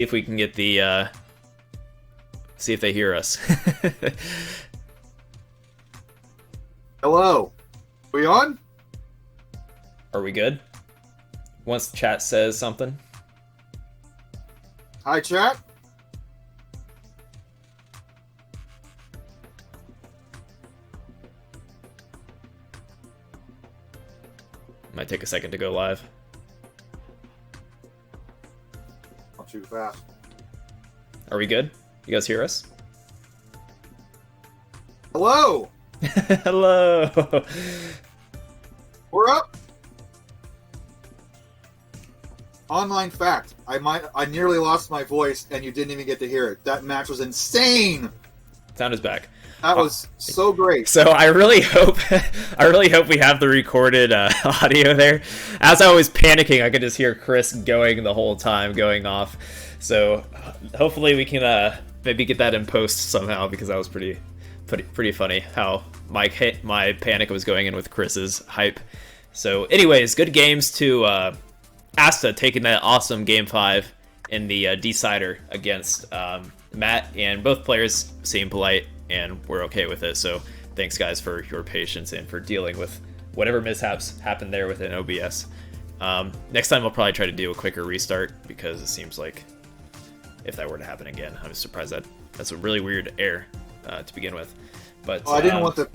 if we can get the see if they hear us. Hello. We on? Are we good? Once chat says something. Hi, chat. Might take a second to go live. Not too fast. Are we good? You guys hear us? Hello. Hello. We're up. Online fact. I nearly lost my voice and you didn't even get to hear it. That match was insane. Sound is back. That was so great. So I really hope we have the recorded audio there. As I was panicking, I could just hear Chris going the whole time, going off. So hopefully we can maybe get that in post somehow, because that was pretty funny how my panic was going in with Chris's hype. So anyways, good games to Asta taking that awesome Game 5 in the decider against Matt, and both players seemed polite and we're okay with it. So thanks guys for your patience and for dealing with whatever mishaps happened there within OBS. Next time I'll probably try to do a quicker restart, because it seems like if that were to happen again, I'm surprised that's a really weird error to begin with. But I didn't want the.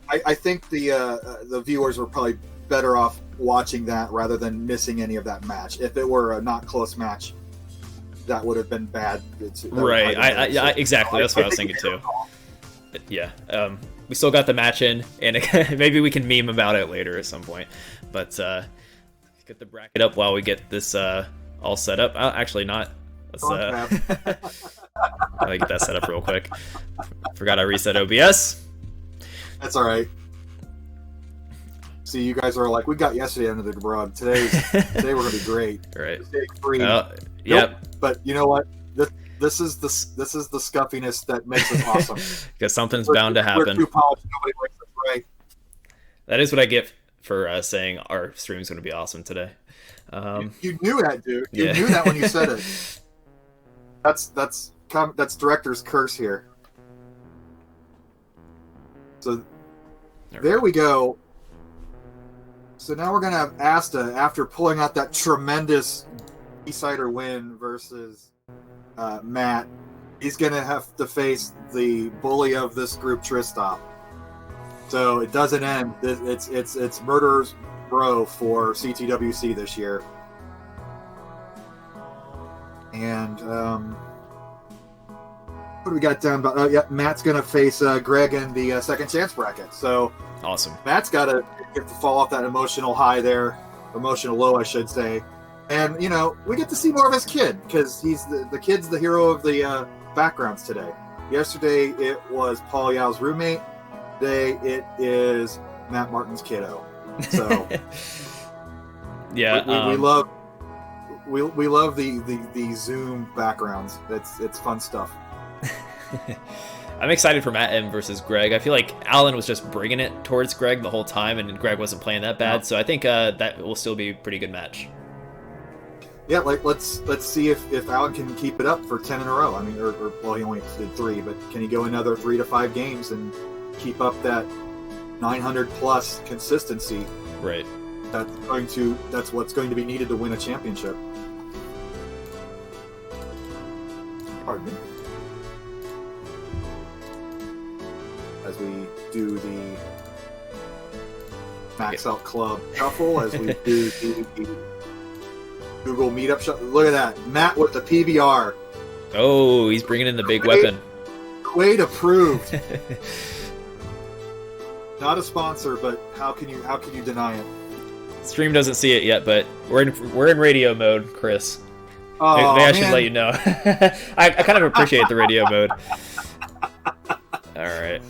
I think the viewers were probably better off watching that rather than missing any of that match. If it were a not close match, that would have been bad. Right. I exactly. That's what I was thinking too. Yeah. We still got the match in, and maybe we can meme about it later at some point. But get the bracket up while we get this all set up. Actually, not. Let's let me get that set up real quick. Forgot I reset OBS. That's all right. See, you guys are like, we got yesterday under the rug. Today we're gonna be great. Right. Free. Yep. Nope. But you know what? This is the scuffiness that makes us awesome. Because something's bound to happen. We're too polished. Nobody likes us, right? That is what I get for saying our stream's going to be awesome today. You knew that, dude. You knew that when you said it. That's director's curse here. So there we go. So now we're gonna have Asta, after pulling out that tremendous decider win versus Matt. He's gonna have to face the bully of this group, Tristop. So it doesn't end. It's Murderer's Row for CTWC this year. And what do we got down? Matt's gonna face Greg in the second chance bracket. So awesome. Matt's got to get to fall off that emotional high there, emotional low, I should say. And we get to see more of his kid, because he's the kid's the hero of the backgrounds today. Yesterday it was Paul Yao's roommate. Today it is Matt Martin's kiddo. So yeah, we love the Zoom backgrounds. It's fun stuff. I'm excited for Matt M versus Greg. I feel like Alan was just bringing it towards Greg the whole time, and Greg wasn't playing that bad. So I think that will still be a pretty good match. Yeah, let's see if Alan can keep it up for 10 in a row. I mean, well, he only did 3, but can he go another 3 to 5 games and keep up that 900 plus consistency? Right. That's what's going to be needed to win a championship. Pardon me. As we do the Max Out Club shuffle, as we do the Google Meetup shuffle. Look at that, Matt with the PBR. Oh, he's bringing in the big weapon. Quaid approved. Not a sponsor, but how can you deny it? Stream doesn't see it yet, but we're in radio mode, Chris. Oh, maybe I should let you know. I kind of appreciate the radio mode. All right.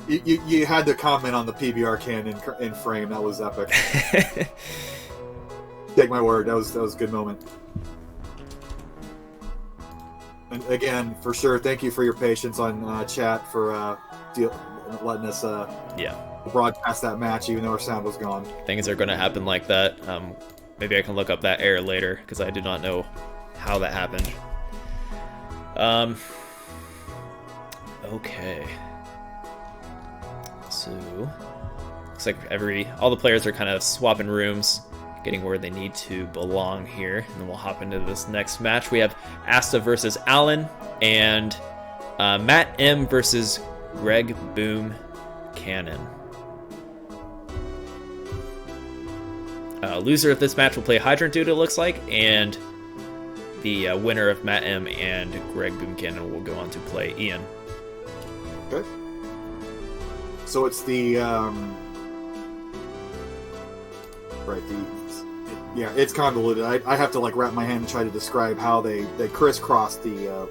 You had to comment on the PBR can in frame. That was epic. Take my word, that was a good moment. And again, for sure, thank you for your patience on chat for letting us broadcast that match, even though our sound was gone. Things are going to happen like that. Maybe I can look up that error later, because I do not know how that happened. Okay. So looks like all the players are kind of swapping rooms, getting where they need to belong here, and then we'll hop into this next match. We have Asta versus Alan, and Matt M versus Greg Boom Cannon. Loser of this match will play Hydrant Dude, it looks like, and the winner of Matt M and Greg Boom Cannon will go on to play Ian. Okay. So it's the it's convoluted. I have to like wrap my hand and try to describe how they crisscross the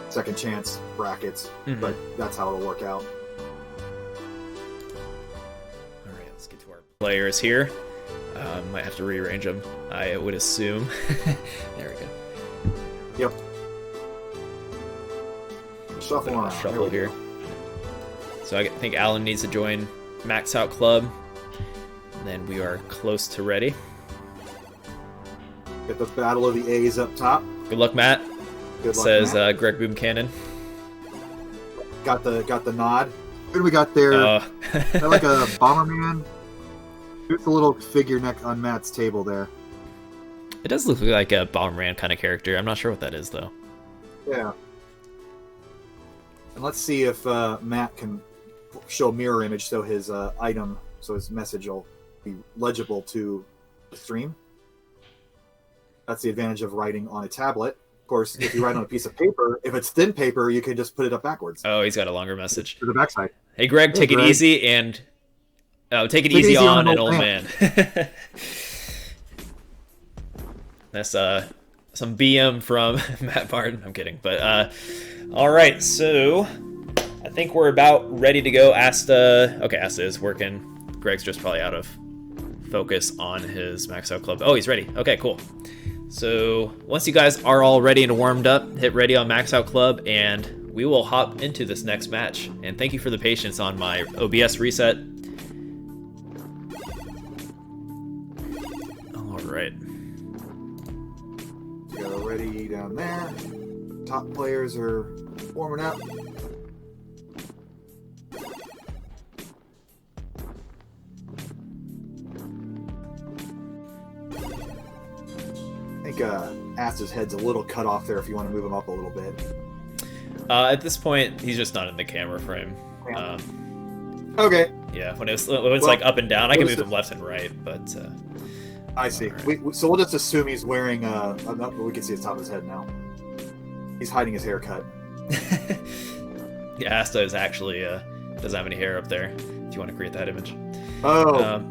second chance brackets, but that's how it'll work out. All right, let's get to our players here. Might have to rearrange them, I would assume. There we go. Yep. Shuffle around. Shuffle here. So I think Alan needs to join Max Out Club. And then we are close to ready. Get the battle of the A's up top. Good luck, Matt. Good luck, says Matt. Greg Boom Cannon. Got the nod. What do we got there? Is that like a Bomberman? There's a little figure neck on Matt's table there. It does look like a Bomberman kind of character. I'm not sure what that is, though. Yeah. And let's see if Matt can show mirror image so his item, so his message will be legible to the stream. That's the advantage of writing on a tablet. Of course, if you write on a piece of paper, if it's thin paper, you can just put it up backwards. Oh, he's got a longer message. To the backside. Hey, Greg, take it easy and... take it easy on an old man. That's some BM from Matt Barton. I'm kidding. But, all right, so I think we're about ready to go. Asta... Okay, Asta is working. Greg's just probably out of focus on his Max Out Club. Oh, he's ready. Okay, cool. So once you guys are all ready and warmed up, hit ready on Max Out Club, and we will hop into this next match. And thank you for the patience on my OBS reset. All right. We got already down there. Top players are warming up. I think Asta's head's a little cut off there if you want to move him up a little bit. At this point, he's just not in the camera frame. Okay. Yeah, when it's like up and down, I can move him left and right, but... I see. Right. So we'll just assume he's wearing... we can see the top of his head now. He's hiding his haircut. Yeah, Asta is actually... doesn't have any hair up there, if you want to create that image. Oh.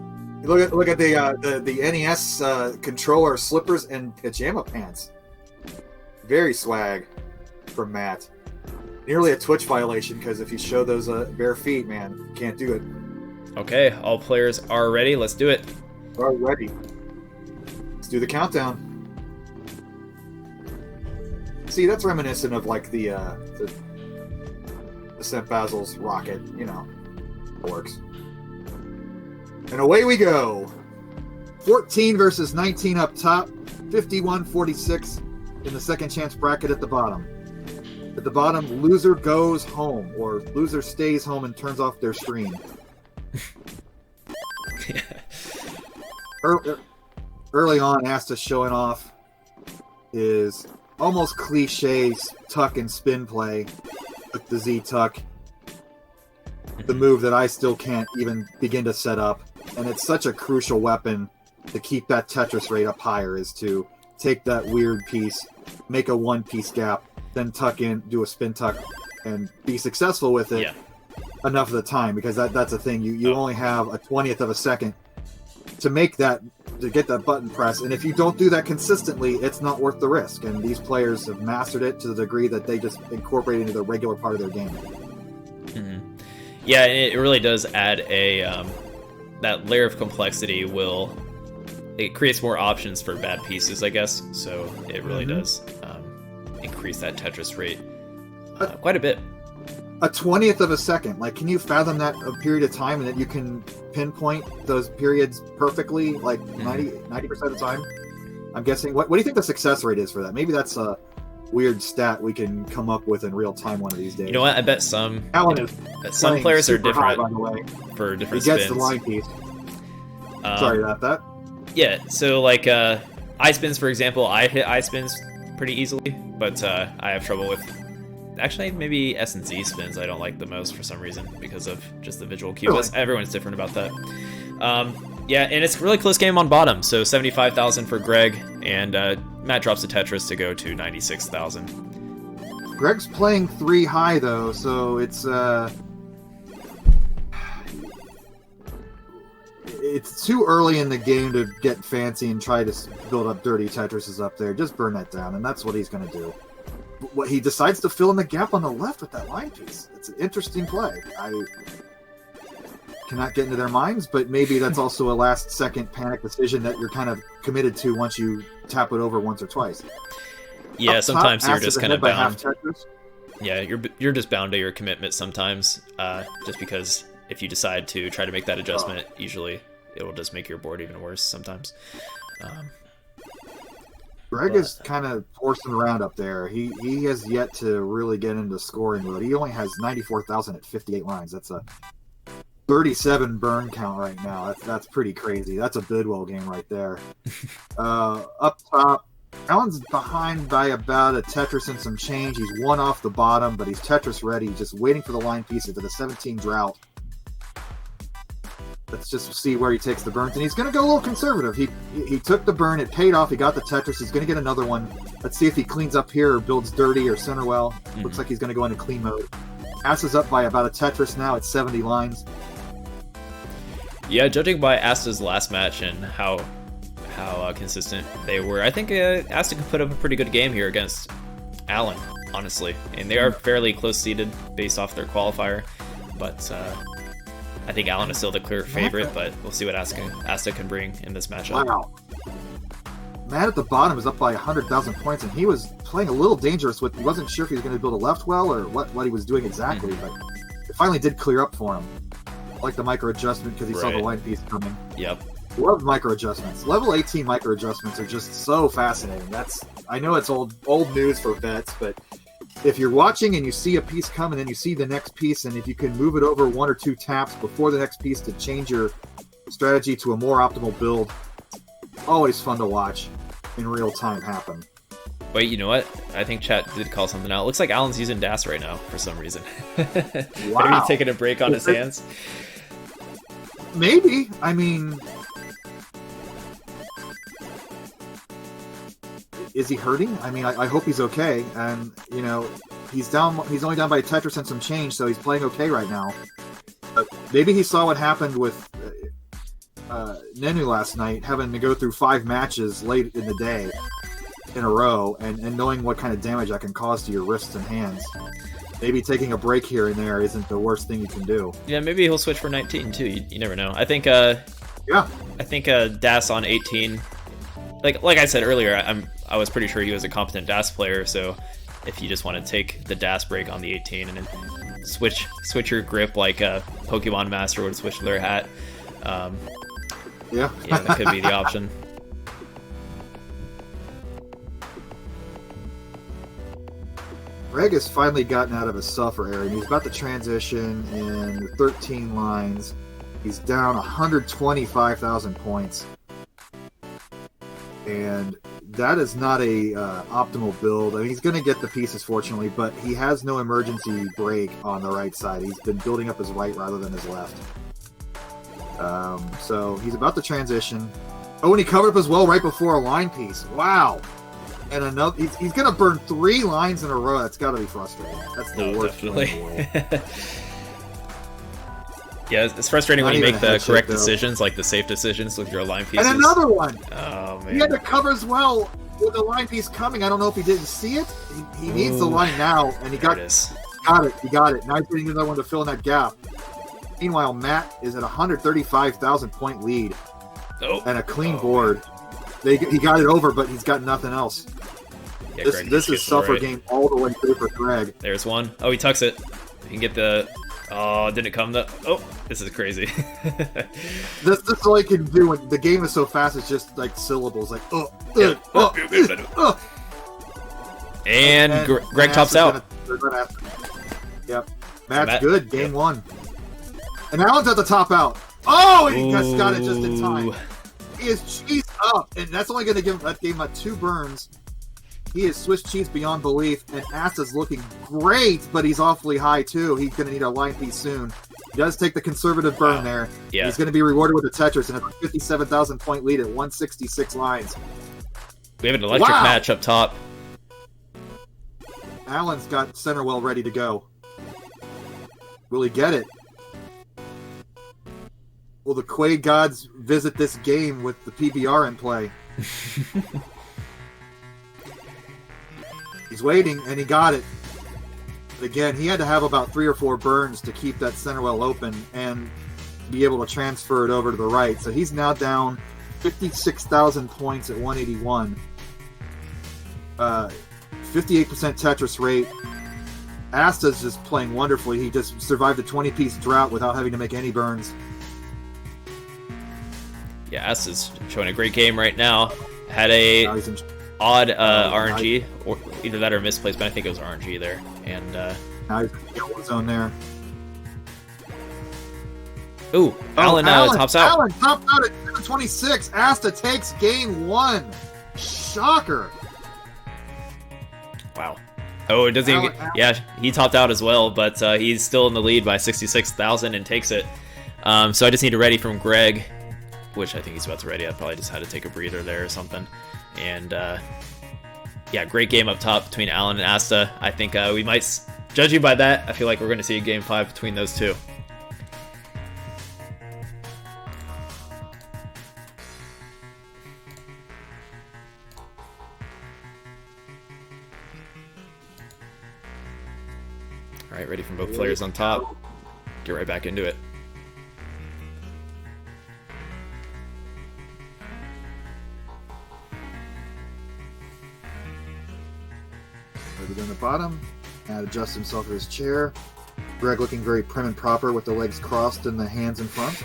Look at the NES controller, slippers, and pajama pants. Very swag from Matt. Nearly a Twitch violation, because if you show those bare feet, man, you can't do it. Okay, all players are ready. Let's do it. Are ready. Let's do the countdown. See, that's reminiscent of like the St. Basil's rocket. You know, it works. And away we go. 14 versus 19 up top. 51-46 in the second chance bracket at the bottom. At the bottom, loser goes home, or loser stays home and turns off their stream. Early on, Asta showing off his almost cliche tuck and spin play with the Z tuck. The move that I still can't even begin to set up. And it's such a crucial weapon to keep that Tetris rate up higher, is to take that weird piece, make a one-piece gap, then tuck in, do a spin tuck, and be successful with it enough of the time, because that's the thing. You only have a 20th of a second to make that, to get that button press, and if you don't do that consistently, it's not worth the risk. And these players have mastered it to the degree that they just incorporate it into the regular part of their game. Mm-hmm. Yeah, it really does add a that layer of complexity. It creates more options for bad pieces, I guess. So it really does increase that Tetris rate quite a bit. A 20th of a second. Like, can you fathom that a period of time, and that you can pinpoint those periods perfectly, like 90% of the time? I'm guessing. What do you think the success rate is for that? Maybe that's a weird stat we can come up with in real time one of these days. You know what? I bet some some players are different high, by the way. For different spins. He gets spins. the line piece. Sorry about that. Yeah, so like eye spins, for example, I hit eye spins pretty easily, but I have trouble with actually maybe S and Z spins. I don't like the most for some reason because of just the visual cue. Really? Everyone's different about that. Yeah, and it's a really close game on bottom. So 75,000 for Greg, and Matt drops the Tetris to go to 96,000. Greg's playing 3 high though, so it's too early in the game to get fancy and try to build up dirty Tetrises up there. Just burn that down, and that's what he's going to do. What he decides to fill in the gap on the left with that line piece. It's an interesting play. I cannot get into their minds, but maybe that's also a last-second panic decision that you're kind of committed to once you tap it over once or twice. Yeah, Up sometimes top, you're just kind of bound. Tetris. Yeah, you're just bound to your commitment sometimes, just because if you decide to try to make that adjustment, usually it will just make your board even worse sometimes. Greg is kind of forcing around up there. He has yet to really get into scoring mode. He only has 94,000 at 58 lines. That's a 37 burn count right now. That's pretty crazy. That's a Bidwell game right there. Up top, Alan's behind by about a Tetris and some change. He's 1 off the bottom, but he's Tetris ready, just waiting for the line piece into the 17 drought. Let's just see where he takes the burns, and he's going to go a little conservative. He took the burn, it paid off, he got the Tetris, he's going to get another one. Let's see if he cleans up here or builds dirty or center well. Looks like he's going to go into clean mode. Asta's up by about a Tetris now at 70 lines. Yeah, judging by Asta's last match and how consistent they were, I think Asta could put up a pretty good game here against Alan, honestly. And they are fairly close seeded based off their qualifier, but I think Alan is still the clear favorite, but we'll see what Asta can bring in this matchup. Wow. Matt at the bottom is up by 100,000 points, and he was playing a little dangerous with. He wasn't sure if he was going to build a left well or what he was doing exactly, but it finally did clear up for him. I like the micro adjustment because he saw the line piece coming. Yep. Love micro adjustments. Level 18 micro adjustments are just so fascinating. I know it's old news for vets, but if you're watching and you see a piece come and then you see the next piece, and if you can move it over 1 or 2 taps before the next piece to change your strategy to a more optimal build, always fun to watch in real time happen. Wait, you know what? I think chat did call something out. It looks like Alan's using DAS right now for some reason. Wow. Maybe taking a break on his hands. Maybe. I mean, is he hurting? I mean, I hope he's okay. And, he's only down by a Tetris and some change, so he's playing okay right now. But maybe he saw what happened with Nenu last night, having to go through 5 matches late in the day in a row, and knowing what kind of damage that can cause to your wrists and hands. Maybe taking a break here and there isn't the worst thing you can do. Yeah, maybe he'll switch for 19 too. You never know. I think DAS on 18. Like I said earlier, I was pretty sure he was a competent DAS player. So if you just want to take the DAS break on the 18 and then switch your grip like a Pokemon Master would switch their hat, yeah, that could be the option. Greg has finally gotten out of his suffer area, and he's about to transition in 13 lines. He's down 125,000 points. And that is not a optimal build. I mean, he's going to get the pieces, fortunately, but he has no emergency break on the right side. He's been building up his right rather than his left. So he's about to transition. Oh, and he covered up as well right before a line piece. Wow. And another, he's going to burn 3 lines in a row. That's got to be frustrating. That's the worst feeling in the world. Yeah, it's frustrating when you make the correct decisions, like the safe decisions with your line pieces. And another one! Oh, man. He had to cover as well with the line piece coming. I don't know if he didn't see it. He needs the line now, and he got it. He got it. Now he's getting another one to fill in that gap. Meanwhile, Matt is at 135,000 point lead. And a clean board. He got it over, but he's got nothing else. Yeah, this is suffer game all the way through for Greg. There's one. Oh, he tucks it. He can get the... Oh, didn't it come the... Oh, this is crazy. This is all I can do when the game is so fast. It's just like syllables, like And Greg tops out. Yep, that's good. Game 1. And Alan's at the top out. Oh, he just got it just in time. He is cheesed up, and that's only going to give that game 2 burns. He is Swiss cheese beyond belief, and Asta's looking great, but he's awfully high too. He's going to need a line piece soon. He does take the conservative burn there. Yeah. He's going to be rewarded with a Tetris and a 57,000 point lead at 166 lines. We have an electric match up top. Alan's got center well ready to go. Will he get it? Will the Quaid gods visit this game with the PBR in play? He's waiting, and he got it. But again, he had to have about 3 or 4 burns to keep that center well open and be able to transfer it over to the right. So he's now down 56,000 points at 181. 58% Tetris rate. Asta's just playing wonderfully. He just survived a 20-piece drought without having to make any burns. Yeah, Asta's showing a great game right now. Had a odd RNG, or either that or misplaced, but I think it was RNG there. And now he's in the yellow zone there. Ooh, Alan tops out. Alan topped out at 26. Asta takes game 1. Shocker. Wow. Oh, it doesn't even... Yeah, he topped out as well, but he's still in the lead by 66,000 and takes it. So I just need a ready from Greg, which I think he's about to ready. I probably just had to take a breather there or something. And yeah, great game up top between Alan and Asta. I think we might, judging by that, I feel like we're going to see a game 5 between those two. All right, ready from both players on top. Get right back into it. On the bottom, and adjust himself to his chair. Greg looking very prim and proper with the legs crossed and the hands in front.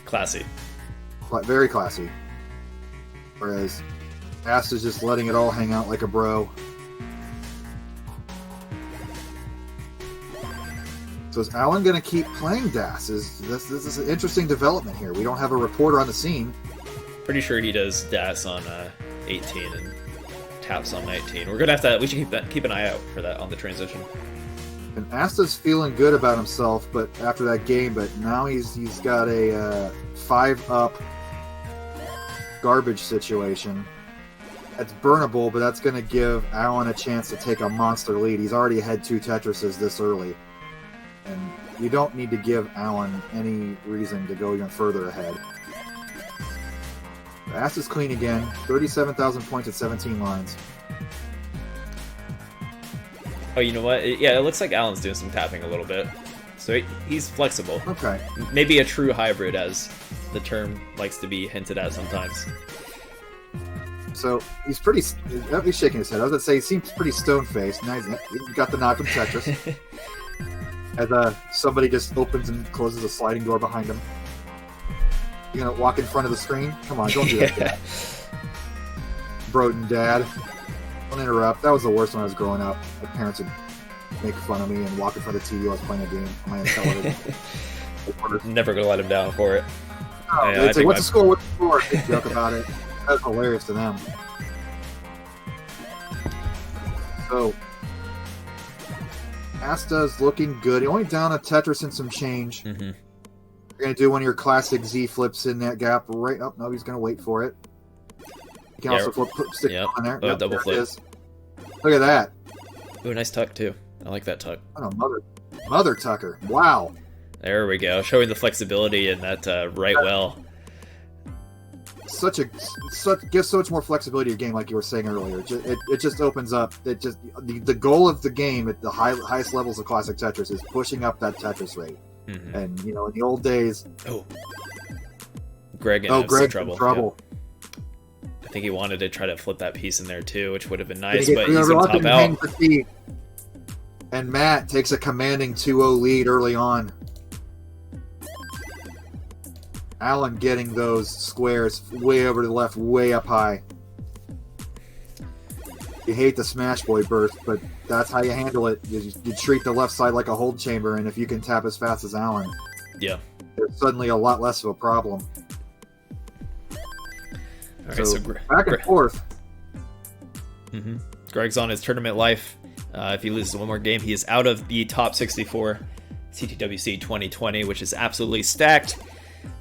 Classy. Very classy. Whereas Asta's just letting it all hang out like a bro. So is Alan going to keep playing DAS? This is an interesting development here. We don't have a reporter on the scene. Pretty sure he does DAS on 18 and taps on 19. We're gonna have to. We should keep an eye out for that on the transition. And Asta's feeling good about himself, but after that game, but now he's got a 5-up garbage situation. That's burnable, but that's going to give Alan a chance to take a monster lead. He's already had 2 Tetrises this early, and you don't need to give Alan any reason to go even further ahead. Asta's clean again, 37,000 points at 17 lines. Oh, you know what? Yeah, it looks like Alan's doing some tapping a little bit. So he's flexible. Okay. Maybe a true hybrid, as the term likes to be hinted at sometimes. So he's pretty... He's shaking his head. I was going to say, he seems pretty stone-faced. Now he's got the knock from Tetris. As somebody just opens and closes a sliding door behind him. You gonna walk in front of the screen? Come on, don't do that, Dad. Broden Dad. Don't interrupt. That was the worst when I was growing up. My parents would make fun of me and walk in front of the TV while I was playing a game on my own television. Never gonna let him down for it. Oh, Yeah, they'd say, what's the score? What's the score? They'd joke about it. That's hilarious to them. So, Asta's looking good. He only down a Tetris and some change. Mm-hmm. You're going to do one of your classic Z flips in that gap right up. No, he's going to wait for it. You can also stick it on there. Oh, double flip. Look at that. Ooh, nice tuck, too. I like that tuck. Oh, mother tucker. Wow. There we go. Showing the flexibility in that right well. Gives so much more flexibility to your game, like you were saying earlier. It just opens up. The goal of the game at the highest levels of classic Tetris is pushing up that Tetris rate. Mm-hmm. And in the old days, Greg in trouble. Yep. I think he wanted to try to flip that piece in there too, which would have been nice, but he's gonna top out. And Matt takes a commanding 2-0 lead early on. Alan getting those squares way over to the left, way up high. You hate the Smash Boy burst, but that's how you handle it. You treat the left side like a hold chamber, and if you can tap as fast as Alan, yeah, there's suddenly a lot less of a problem. All right, so back and forth. Mm-hmm. Greg's on his tournament life. If he loses one more game, he is out of the top 64 CTWC 2020, which is absolutely stacked.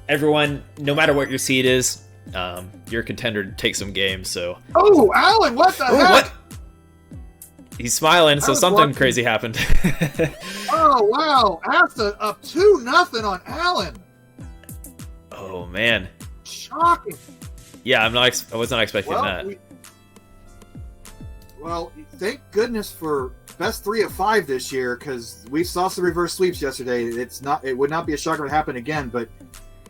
Everyone, no matter what your seed is, you're a contender to take some games. So. Oh, Alan! What the heck? What? He's smiling, so something crazy happened. Oh wow! Asta up 2-0 on Alan. Oh man! Shocking. Yeah, I was not expecting that. Well, thank goodness for best 3 of 5 this year, because we saw some reverse sweeps yesterday. It would not be a shocker to happen again, but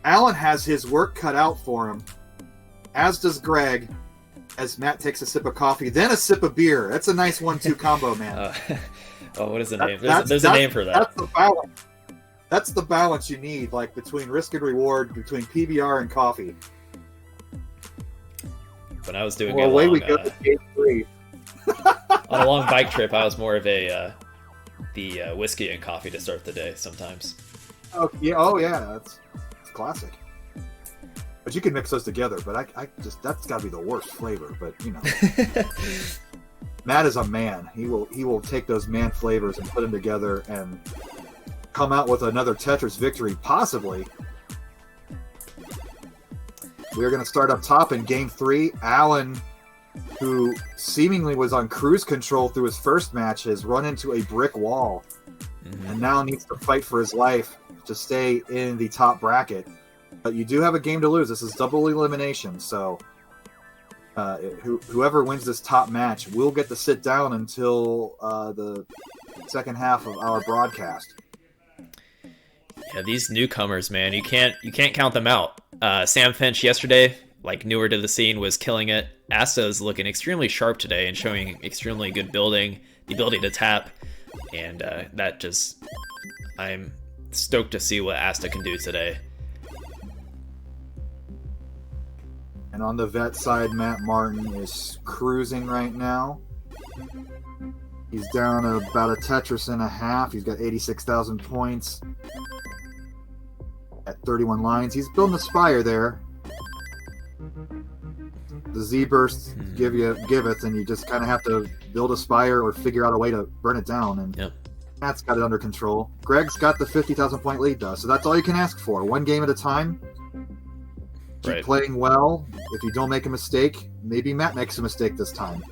Alan has his work cut out for him, as does Greg, as Matt takes a sip of coffee, then a sip of beer. That's a nice 1-2 combo, man. What is the name? There's a name for that. That's the balance. That's the balance you need, like between risk and reward, between PBR and coffee. When I was doing away we go to game 3. On a long bike trip, I was more of the whiskey and coffee to start the day sometimes. Oh yeah, it's classic. But you can mix those together. But I just that's got to be the worst flavor. But you know, Matt is a man. He will take those man flavors and put them together and come out with another Tetris victory, possibly. We are going to start up top in game 3. Alan, who seemingly was on cruise control through his first match, has run into a brick wall and now needs to fight for his life to stay in the top bracket. But you do have a game to lose. This is double elimination, so whoever wins this top match will get to sit down until the second half of our broadcast. Yeah, these newcomers, man, you can't count them out. Sam Finch yesterday, like newer to the scene, was killing it. Asta is looking extremely sharp today and showing extremely good building, the ability to tap, and I'm stoked to see what Asta can do today. And on the vet side, Matt Martin is cruising right now. He's down about a Tetris and a half. He's got 86,000 points at 31 lines. He's building a spire there. The Z-bursts give it, and you just kind of have to build a spire or figure out a way to burn it down. And Matt's got it under control. Greg's got the 50,000 point lead, though, so that's all you can ask for. One game at a time. Keep playing well. If you don't make a mistake, maybe Matt makes a mistake this time.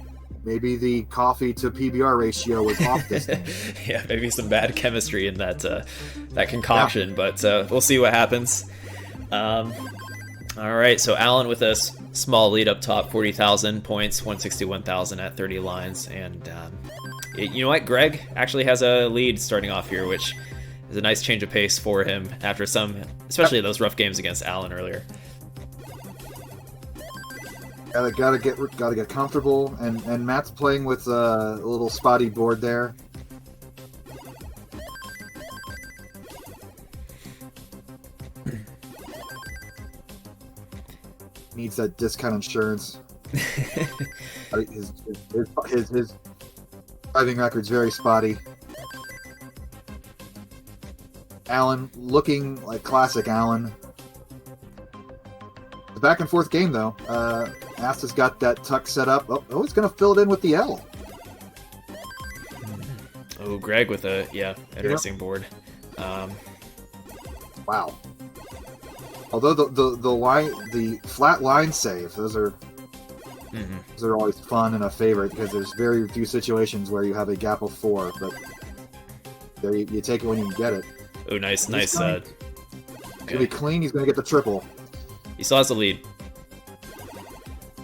Maybe the coffee to PBR ratio was off this game. Yeah, maybe some bad chemistry in that concoction, but we'll see what happens. All right, so Alan with a small lead up top, 40,000 points, 161,000 at 30 lines, and you know what? Greg actually has a lead starting off here, which is a nice change of pace for him after especially those rough games against Alan earlier. Gotta get comfortable, and Matt's playing with a little spotty board there. Needs that discount insurance. his driving record's very spotty. Alan looking like classic Alan. The back and forth game though. Asta's got that tuck set up. Oh, he's going to fill it in with the L. Oh, Greg with a, interesting board. Wow. Although the flat line save, those are always fun and a favorite because there's very few situations where you have a gap of 4, but there you take it when you can get it. Oh, nice. He's going to be clean. He's going to get the triple. He still has the lead.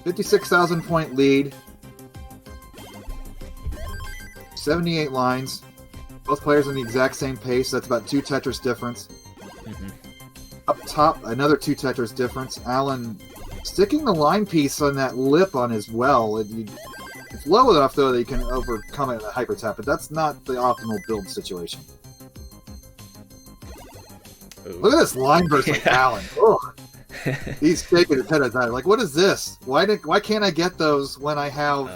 56,000 point lead. 78 lines. Both players on the exact same pace. That's about 2 Tetris difference. Up top, another 2 Tetris difference. Alan sticking the line piece on that lip on his well. It's It's low enough, though, that you can overcome it in a hyper tap, but that's not the optimal build situation. Ooh. Look at this line burst with Alan. Ugh. He's shaking his head at that. Like, what is this? Why can't I get those when I have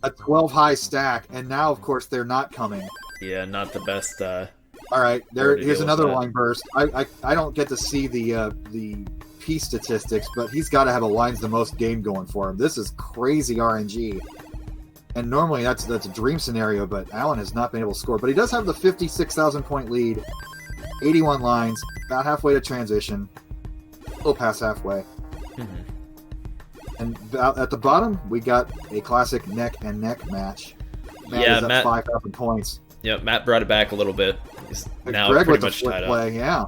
a 12 high stack? And now, of course, they're not coming. Yeah, not the best. All right, here's another line burst. I don't get to see the piece statistics, but he's got to have a lines the most game going for him. This is crazy RNG. And normally that's a dream scenario, but Alan has not been able to score. But he does have the 56,000 point lead, 81 lines, about halfway to transition. A little past halfway. And at the bottom, we got a classic neck and neck match. Matt is at 5,000 points. Yeah, Matt brought it back a little bit. He's now Greg pretty with much the tied play, up. yeah.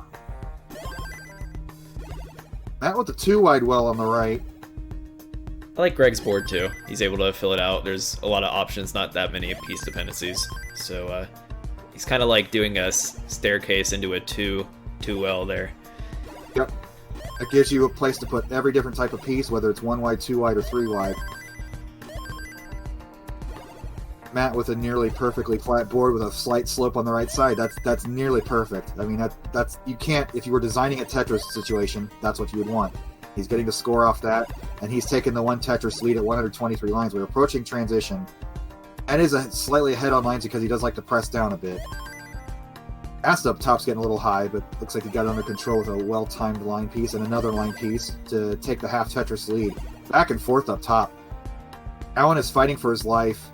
Matt with the 2-wide well on the right. I like Greg's board too. He's able to fill it out. There's a lot of options, not that many piece dependencies. So he's kind of like doing a staircase into a two well there. Yep. It gives you a place to put every different type of piece, whether it's 1-wide, 2-wide, or 3-wide. Matt with a nearly perfectly flat board with a slight slope on the right side. That's nearly perfect. I mean, that's you can't, if you were designing a Tetris situation, that's what you would want. He's getting to score off that, and he's taken the one Tetris lead at 123 lines. We're approaching transition. And is slightly ahead on lines because he does like to press down a bit. Asta up top's getting a little high, but looks like he got it under control with a well-timed line piece and another line piece to take the half Tetris lead. Back and forth up top. Alan is fighting for his life.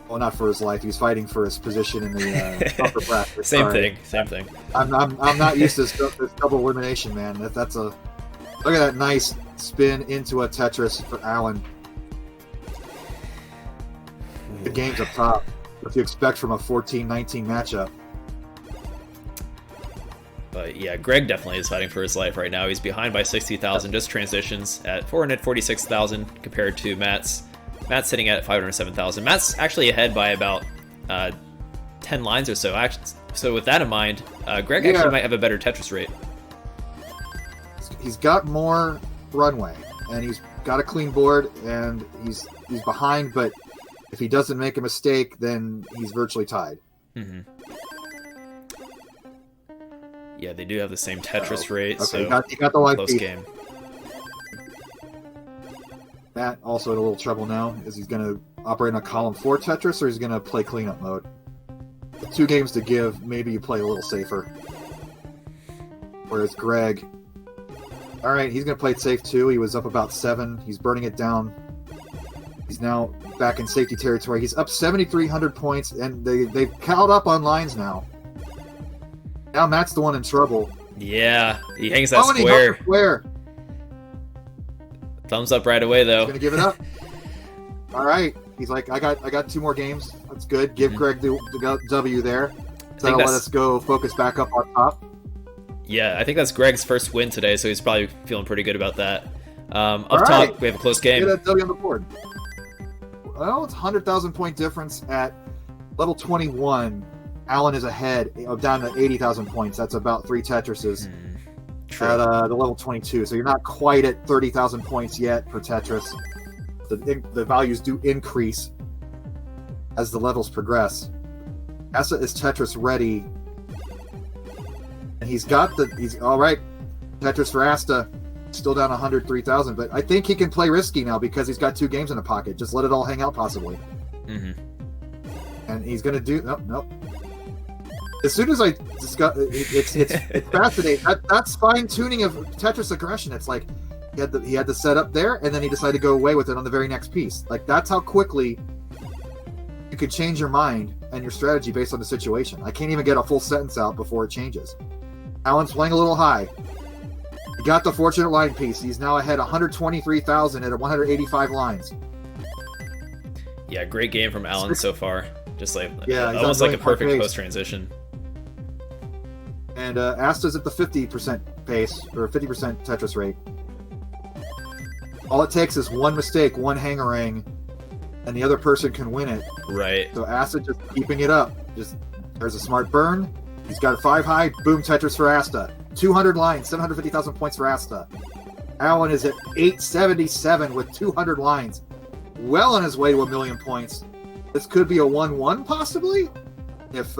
Well, not for his life. He's fighting for his position in the upper bracket. Same thing. I'm not used to this double elimination, man. That's a look at that nice spin into a Tetris for Alan. The game's up top. What you expect from a 14-19 matchup. But yeah, Greg definitely is fighting for his life right now. He's behind by 60,000, just transitions at 446,000 compared to Matt's sitting at 507,000. Matt's actually ahead by about 10 lines or so. So with that in mind, Greg actually might have a better Tetris rate. He's got more runway, and he's got a clean board, and he's behind, but if he doesn't make a mistake, then he's virtually tied. Mm-hmm. Yeah, they do have the same Tetris rate, okay, so he got the line close piece. game. Matt also in a little trouble now. Is he's going to operate on a column 4 Tetris, or he's going to play cleanup mode? 2 games to give, maybe you play a little safer. Whereas Greg, all right, he's going to play it safe too. He was up about 7. He's burning it down. He's now back in safety territory. He's up 7,300 points, and they've caught up on lines now. Now Matt's the one in trouble. Yeah, he hangs that square. And he hung the square. Thumbs up right away, though. He's gonna give it up. All right, he's like, I got 2 more games. That's good. Give Greg the W there. That'll let us go focus back up on top. Yeah, I think that's Greg's first win today, so he's probably feeling pretty good about that. Up top, we have a close game. Get a W on the board. Well, it's 100,000 point difference at level 21. Alan is ahead, down to 80,000 points. That's about 3 Tetrises at the level 22. So you're not quite at 30,000 points yet per Tetris. The values do increase as the levels progress. Asa is Tetris ready, and he's all right. Tetris for Asta. Still down 103,000, but I think he can play risky now because he's got 2 games in the pocket. Just let it all hang out, possibly. Mm-hmm. And he's going to do... Nope. As soon as I discuss... It's fascinating. That's fine-tuning of Tetris aggression. It's like he had the setup there, and then he decided to go away with it on the very next piece. Like, that's how quickly you could change your mind and your strategy based on the situation. I can't even get a full sentence out before it changes. Alan's playing a little high. He got the fortunate line piece. He's now ahead 123,000 at 185 lines. Yeah, great game from Alan so far. Just like almost like a perfect post transition. And Asta's at the 50% pace, or 50% Tetris rate. All it takes is one mistake, one hangarang, and the other person can win it. Right. So Asta just keeping it up. There's a smart burn. He's got 5 high. Boom, Tetris for Asta. 200 lines, 750,000 points for Asta. Alan is at 877 with 200 lines. well on his way to 1 million points. This could be a 1-1 possibly, if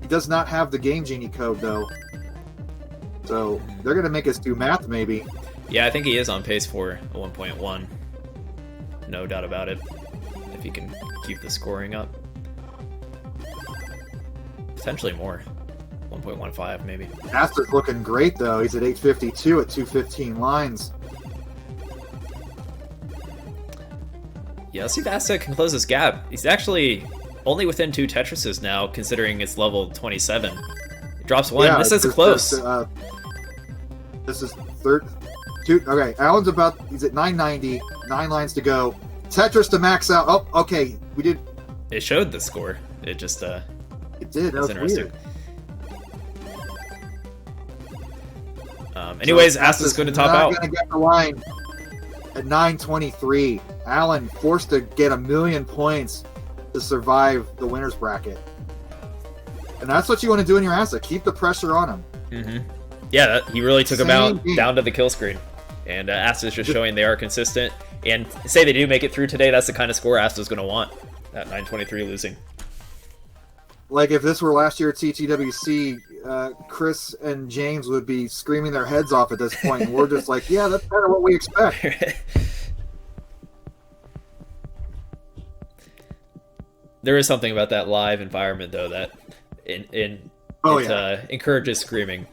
he does not have the Game Genie code though. So they're gonna make us do math maybe. Yeah, I think he is on pace for a 1.1. No doubt about it. If he can keep the scoring up. Potentially more. 1.15 maybe. Aster's looking great though. He's at 852 at 215 lines. Yeah, let's see if Asta can close this gap. He's actually only within 2 Tetrises now, considering it's level 27. It drops 1. Yeah, this is close. This is third. Okay, Alan's he's at 990. 9 lines to go. Tetris to max out. Oh, okay. We did. It showed the score. It just, it did. That was interesting. Weird. Anyways, Asta's going to top out. Going to get the line at 923. Alan forced to get 1 million points to survive the winner's bracket. And that's what you want to do in your Asta. Keep the pressure on him. Mm-hmm. Yeah, he really took him out down to the kill screen. And Asta's just showing they are consistent. And say they do make it through today, that's the kind of score Asta's going to want. That 923 losing. Like if this were last year at CTWC, Chris and James would be screaming their heads off at this point, and we're just like, yeah, that's kind of what we expect. There is something about that live environment, though, that encourages screaming.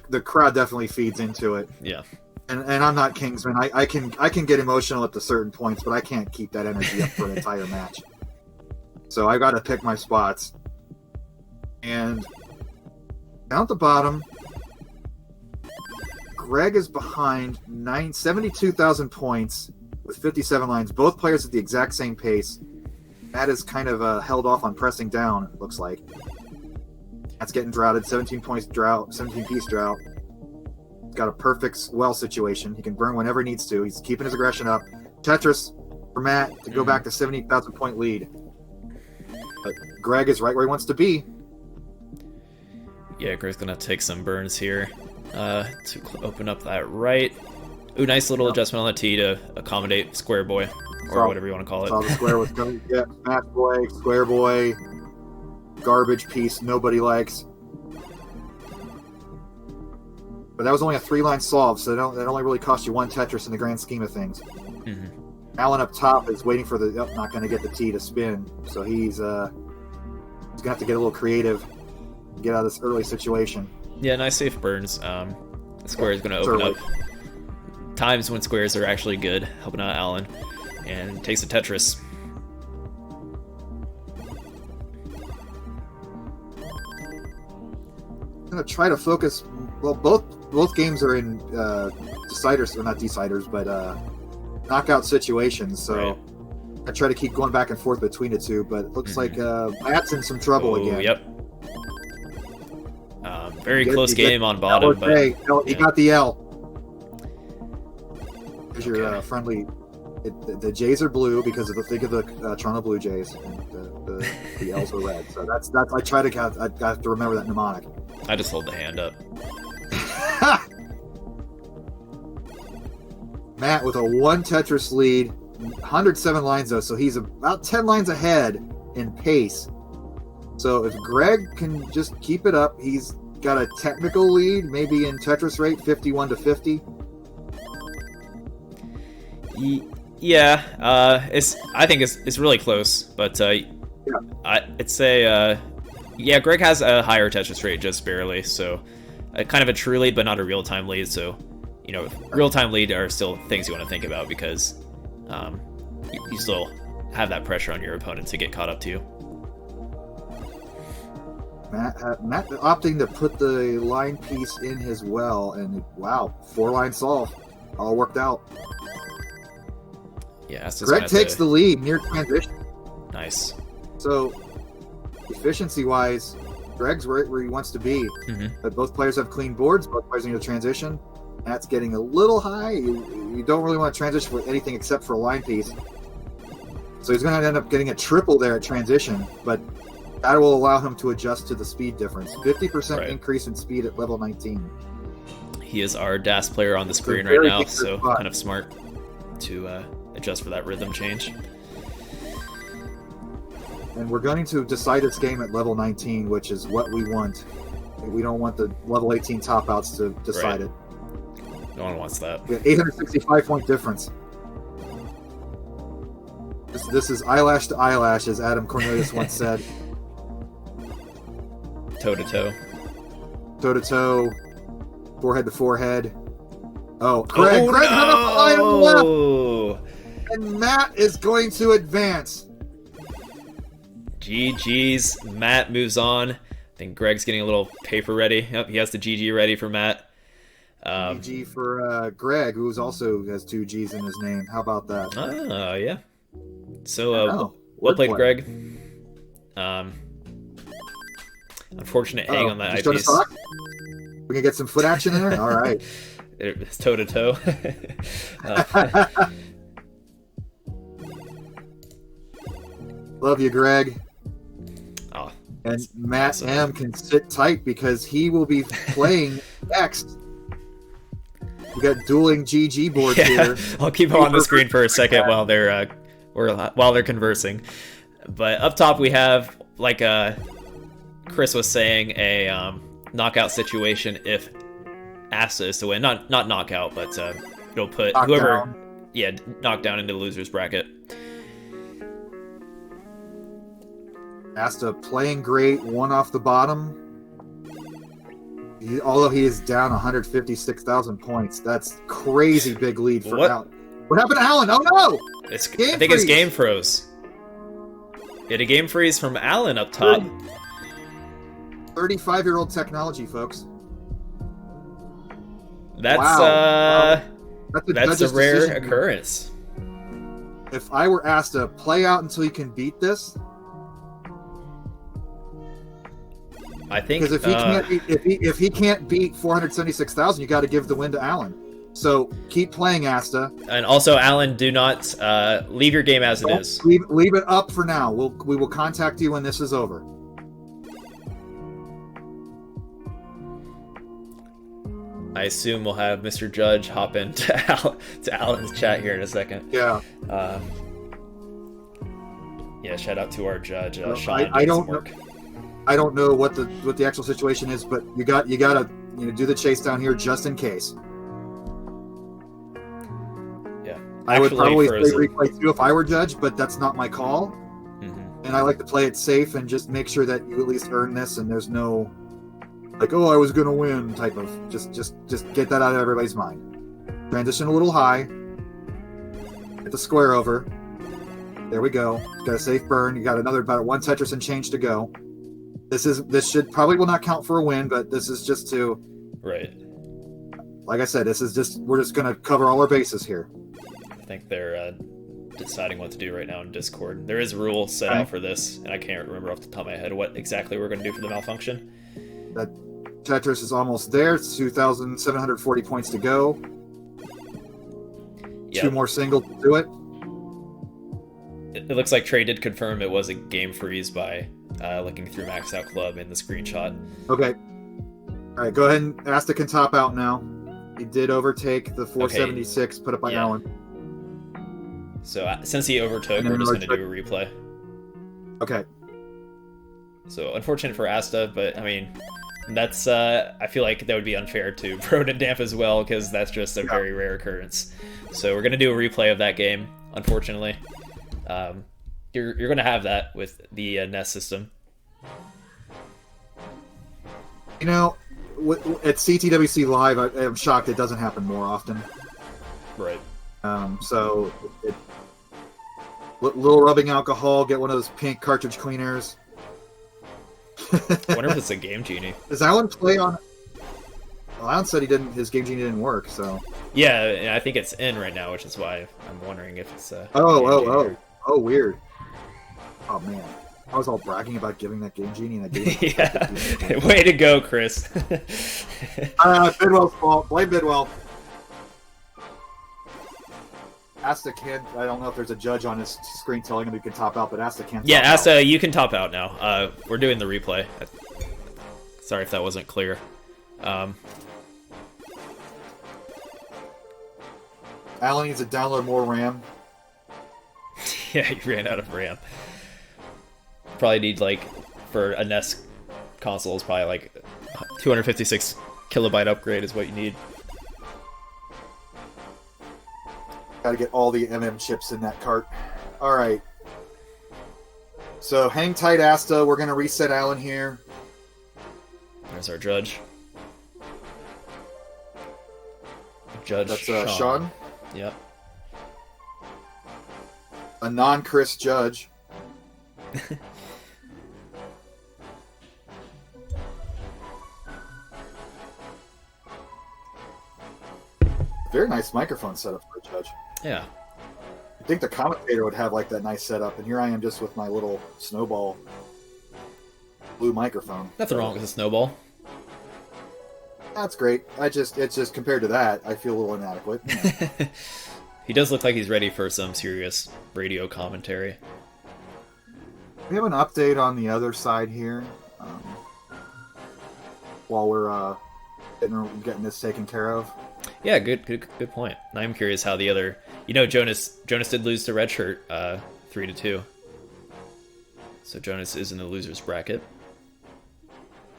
The crowd definitely feeds into it. Yeah. And I'm not Kingsman. I can get emotional at the certain points, but I can't keep that energy up for an entire match. So I got to pick my spots. And down at the bottom, Greg is behind 72,000 points with 57 lines. Both players at the exact same pace. Matt is kind of held off on pressing down, it looks like. That's getting droughted. 17-piece drought. Got a perfect well situation. He can burn whenever he needs to. He's keeping his aggression up. Tetris for Matt to go back to 70,000 point lead. But Greg is right where he wants to be. Yeah, Greg's gonna take some burns here to open up that right. Ooh, nice little adjustment on the T to accommodate Square Boy, or whatever you want to call it. Saw the square was going. Yeah, Smash Boy, Square Boy, garbage piece nobody likes. But that was only a 3-line solve, so that only really cost you 1 Tetris in the grand scheme of things. Mm-hmm. Alan up top is waiting for not going to get the T to spin, so he's going to have to get a little creative, get out of this early situation. Yeah, nice safe burns. Square is going to open up times when squares are actually good, helping out Alan, and takes a Tetris. I'm going to try to focus. Well, both games are in deciders, or not deciders, but knockout situations. So right. I try to keep going back and forth between the two, but it looks like Matt's in some trouble again. Yep. Very close game on bottom, but he got the L. There's your friendly. The Jays are blue because of the Toronto Blue Jays, and the L's are red. So that's I try to I have to remember that mnemonic. I just hold the hand up. Matt with a 1 Tetris lead, 107 lines though, so he's about 10 lines ahead in pace. So if Greg can just keep it up, he's got a technical lead, maybe in Tetris rate, 51 to 50. Yeah, I think it's really close, but I'd say Greg has a higher Tetris rate, just barely, so kind of a true lead, but not a real-time lead. So, real-time lead are still things you want to think about because you still have that pressure on your opponent to get caught up to you. Matt opting to put the line piece in his well, and wow, 4-line solve, all worked out. Yeah, Greg takes the lead near transition. Nice. So, efficiency-wise, Greg's right where he wants to be. Mm-hmm. But both players have clean boards. Both players need to transition. Matt's getting a little high. You don't really want to transition with anything except for a line piece. So he's going to end up getting a triple there at transition. But that will allow him to adjust to the speed difference. 50% increase in speed at level 19. He is our DAS player on the screen right now, so kind of smart to adjust for that rhythm change. And we're going to decide this game at level 19, which is what we want. We don't want the level 18 top outs to decide it. No one wants that. We have 865-point difference. This is eyelash to eyelash, as Adam Cornelius once said. Toe to toe. Toe to toe. Forehead to forehead. Oh, Greg! Greg hung up the line on the left! And Matt is going to advance. GG's. Matt moves on. I think Greg's getting a little paper ready. Yep, he has the GG ready for Matt. GG for Greg, who also has 2 G's in his name. How about that? Oh, yeah. So, well played, Greg. Unfortunate hang on that eyepiece. We can get some foot action in there? All right. It's toe to toe. Love you, Greg. Oh, and Matt awesome. M can sit tight because he will be playing next. We got dueling GG boards here. I'll keep him on the screen for a second while they're conversing. But up top we have, like Chris was saying, a knockout situation if Asta is to win. Not knockout, but it'll put whoever knocked down into the loser's bracket. Asta playing great, one off the bottom. Although he is down 156,000 points, that's crazy big lead for Alan. What happened to Alan? Oh no! I think his game froze. He had a game freeze from Alan up top. 35-year-old technology, folks. That's wow. That's a rare occurrence. If I were asked to play out until you can beat this, I think because if he can't beat 476,000, you got to give the win to Alan. So keep playing, Asta. And also, Alan, do not leave your game as it is. Leave it up for now. We will contact you when this is over. I assume we'll have Mr. Judge hop into Alan's chat here in a second. Yeah. Yeah. Shout out to our judge, Sean. I don't know what the actual situation is, but you gotta do the chase down here just in case. Yeah. I would probably play replay too if I were judge, but that's not my call. Mm-hmm. And I like to play it safe and just make sure that you at least earn this, and there's no like, oh, I was gonna win type of just get that out of everybody's mind. Transition a little high. Get the square over. There we go. Got a safe burn. You got about 1 Tetris and change to go. This should probably will not count for a win, but this is just to like I said, we're just gonna cover all our bases here. I think they're deciding what to do right now in Discord. There is a rule set out for this, and I can't remember off the top of my head what exactly we're gonna do for the malfunction. That Tetris is almost there. It's 2,740 points to go. Yep. 2 more singles to do it. It looks like Trey did confirm it was a game freeze by looking through Maxed Out Club in the screenshot. Okay. All right, go ahead and Asta can top out now. He did overtake the 476 put up by Alan. So since he overtook, we're just going to do a replay. Okay. So unfortunate for Asta, but I mean, that's I feel like that would be unfair to Broden and Damp as well, because that's just a very rare occurrence. So we're going to do a replay of that game, unfortunately. You're going to have that with the NES system. You know, at CTWC Live, I'm shocked it doesn't happen more often. Right. So, little rubbing alcohol, get one of those pink cartridge cleaners. I wonder if it's a Game Genie. Does Alan play on... Well, Alan said his Game Genie didn't work, so... Yeah, I think it's in right now, which is why I'm wondering if it's Oh, weird. Oh, man. I was all bragging about giving that Game Genie, and I didn't. Yeah. Way to go, Chris. Bidwell's fault. Blame Bidwell. Asta can't... I don't know if there's a judge on his screen telling him he can top out, but Asta can't top out. Asta, you can top out now. We're doing the replay. Sorry if that wasn't clear. Alan needs to download more RAM. Yeah, he ran out of RAM. Probably need, like, for a NES console, is probably like 256 kilobyte upgrade is what you need. Gotta get all the MM chips in that cart. Alright. So, hang tight, Asta. We're gonna reset Alan here. There's our judge. Judge That's Sean. Yep. A non-Chris judge. Very nice microphone setup for a judge. Yeah. I think the commentator would have like that nice setup, and here I am just with my little snowball blue microphone. Nothing wrong with a snowball. That's great. It's just compared to that, I feel a little inadequate. Yeah. He does look like he's ready for some serious radio commentary. We have an update on the other side here. While we're getting this taken care of. Yeah, good point. I'm curious how the other, Jonas did lose to Redshirt 3-2. So Jonas is in the losers bracket.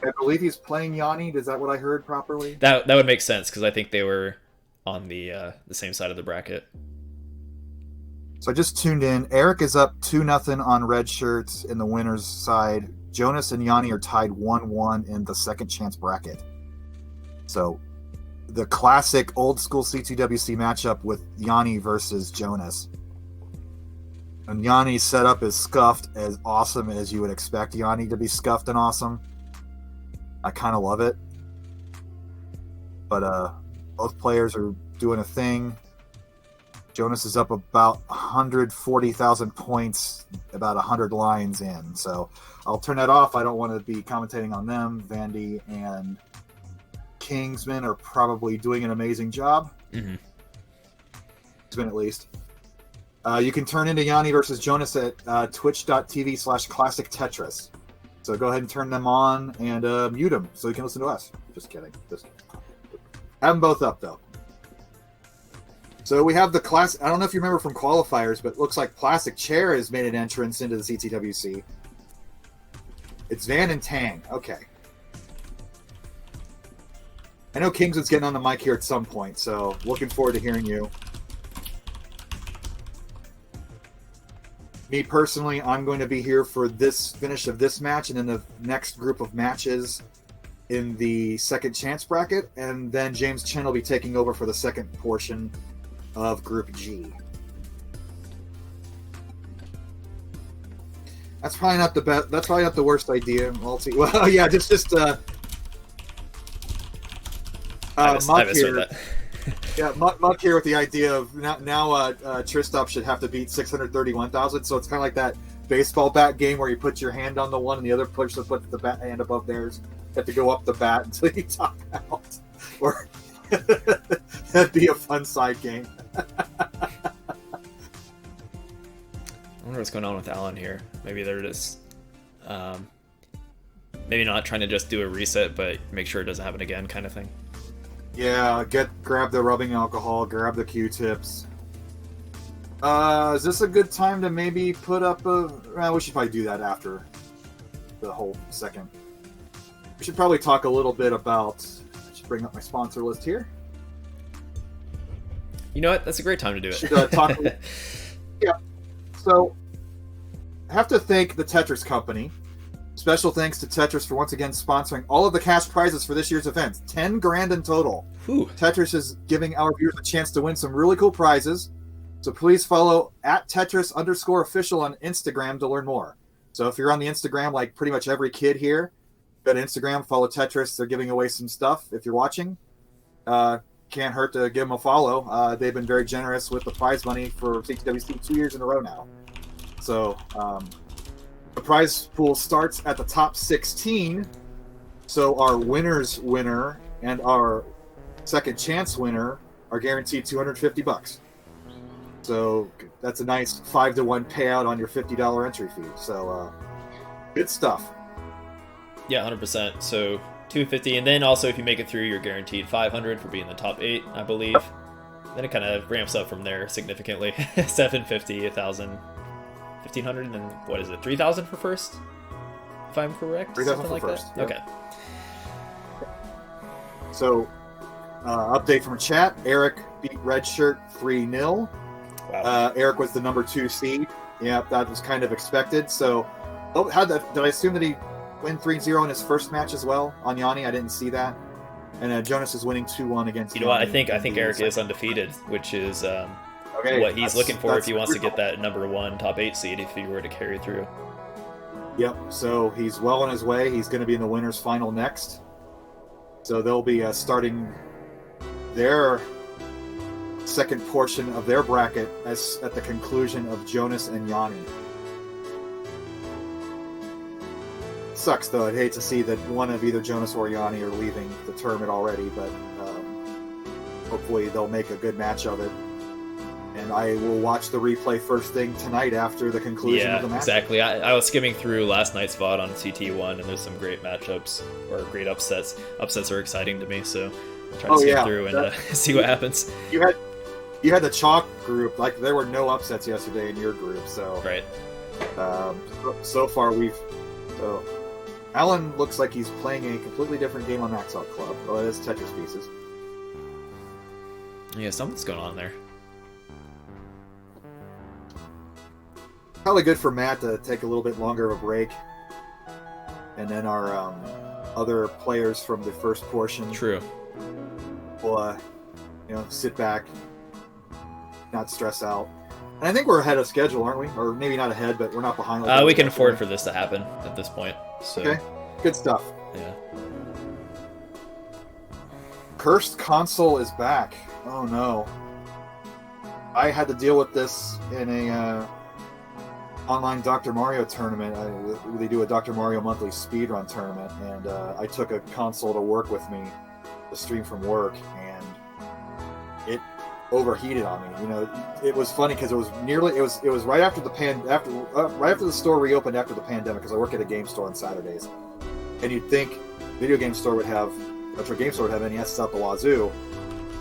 I believe he's playing Yanni. Is that what I heard properly? That would make sense because I think they were on the same side of the bracket. So I just tuned in. Eric is up 2-0 on red shirts in the winner's side. Jonas and Yanni are tied 1-1 in the second chance bracket. So the classic old school CTWC matchup with Yanni versus Jonas. And Yanni's setup is scuffed as awesome as you would expect Yanni to be scuffed and awesome. I kind of love it. But both players are doing a thing. Jonas is up about 140,000 points, about 100 lines in. So I'll turn that off. I don't want to be commentating on them. Vandy and Kingsman are probably doing an amazing job. Mm-hmm. Kingsman at least. You can turn into Yanni versus Jonas at twitch.tv/Classic Tetris. So go ahead and turn them on and mute them so you can listen to us. Just kidding. Just have them both up, though. So we have the class. I don't know if you remember from qualifiers, but it looks like Plastic Chair has made an entrance into the CTWC. It's Van and Tang. Okay. I know Kingsman's getting on the mic here at some point, so looking forward to hearing you. Me personally, I'm going to be here for this finish of this match and then the next group of matches in the second chance bracket, and then James Chen will be taking over for the second portion of Group G. That's probably not the best. That's probably not the worst idea. Well, yeah, just I Muck misheard here. that. Yeah, Muck here with the idea of now Tristop should have to beat 631,000. So it's kind of like that baseball bat game where you put your hand on the one and the other puts the bat hand above theirs. You have to go up the bat until you top out. Or that'd be a fun side game. I wonder what's going on with Alan here. Maybe they're just maybe not trying to just do a reset, but make sure it doesn't happen again, kind of thing. Yeah, grab the rubbing alcohol, grab the Q-tips. Is this a good time to maybe put up a... Well, we should probably do that after the whole second. We should probably talk a little bit about... I should bring up my sponsor list here. You know what? That's a great time to do it. Should talk... Yeah. So, I have to thank the Tetris Company. Special thanks to Tetris for once again sponsoring all of the cash prizes for this year's event. 10 grand in total. Whew. Tetris is giving our viewers a chance to win some really cool prizes. So please follow at Tetris_official on Instagram to learn more. So if you're on the Instagram, like pretty much every kid here, go to Instagram, follow Tetris. They're giving away some stuff. If you're watching, can't hurt to give them a follow. They've been very generous with the prize money for CTWC 2 years in a row now. So, the prize pool starts at the top 16, so our winner's winner and our second chance winner are guaranteed $250. So that's a nice 5-to-1 payout on your $50 entry fee. So good stuff. Yeah, 100%. So $250, and then also if you make it through, you're guaranteed $500 for being in the top 8, I believe. then it kind of ramps up from there significantly. 750, 1,000, 1,500, and then what is it? 3,000 for first, if I'm correct. 3,000 for like first. That? Yep. Okay. So, update from chat: Eric beat Redshirt 3-0. Wow. Eric was the number 2 seed. Yeah, that was kind of expected. So, did I assume that he win 3-0 in his first match as well on Yanni? I didn't see that. And Jonas is winning 2-1 against. You know what? I think Eric is undefeated, which is what he's looking for if he wants to get that number 1 top 8 seed if he were to carry through. Yep. So he's well on his way. He's going to be in the winners' final next. So they'll be starting their second portion of their bracket at the conclusion of Jonas and Yanni. Sucks though. I'd hate to see that one of either Jonas or Yanni are leaving the tournament already, but hopefully they'll make a good match of it. And I will watch the replay first thing tonight after the conclusion of the match. Exactly. I was skimming through last night's VOD on CT1, and there's some great matchups or great upsets. Upsets are exciting to me, so I'll try to skim through and see what happens. You had the chalk group. Like, there were no upsets yesterday in your group, so right. So far so Alan looks like he's playing a completely different game on Max Out Club. Well, it is Tetris Pieces. Yeah, something's going on there. Probably good for Matt to take a little bit longer of a break, and then our other players from the first portion. True. Will sit back, not stress out. And I think we're ahead of schedule, aren't we? Or maybe not ahead, but we're not behind. We can afford for this to happen at this point. So. Okay, good stuff. Yeah. Cursed console is back. Oh no. I had to deal with this in a online Dr. Mario tournament. They do a Dr. Mario monthly speedrun tournament, and I took a console to work with me to stream from work, and it overheated on me. It was funny because it was right after right after the store reopened after the pandemic, because I work at a game store on Saturdays, and you'd think Retro Game Store would have NES out the wazoo.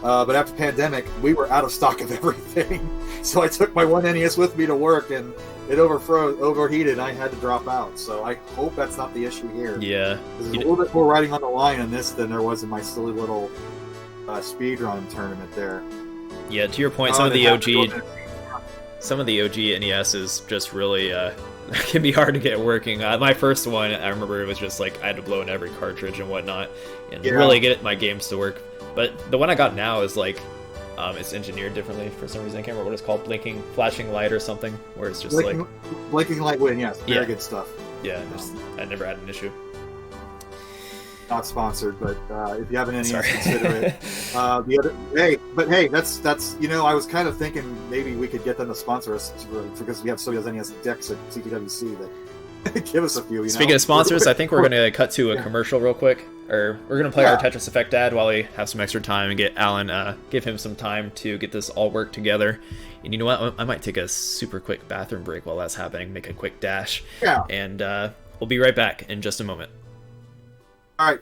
But after the pandemic, we were out of stock of everything. So I took my one NES with me to work, and it overheated, and I had to drop out. So I hope that's not the issue here. Yeah. There's a little bit more riding on the line in this than there was in my silly little speedrun tournament there. Yeah, to your point, some of the OG NES is just really can be hard to get working. My first one, I remember it was just like I had to blow in every cartridge and whatnot, and really get my games to work. But the one I got now is like, it's engineered differently for some reason. I can't remember what it's called, flashing light or something, where it's just blinking light win. Yes, very good stuff. Yeah, I never had an issue. Not sponsored, but if you have an NES, consider it. Hey, that's I was kind of thinking maybe we could get them to sponsor us because we have so many NES decks at CTWC that give us a few. Speaking of sponsors, I think we're gonna cut to a commercial real quick, or we're gonna play our Tetris Effect Dad while we have some extra time and get Alan, give him some time to get this all worked together. And you know what? I might take a super quick bathroom break while that's happening, make a quick dash. Yeah. And we'll be right back in just a moment. All right.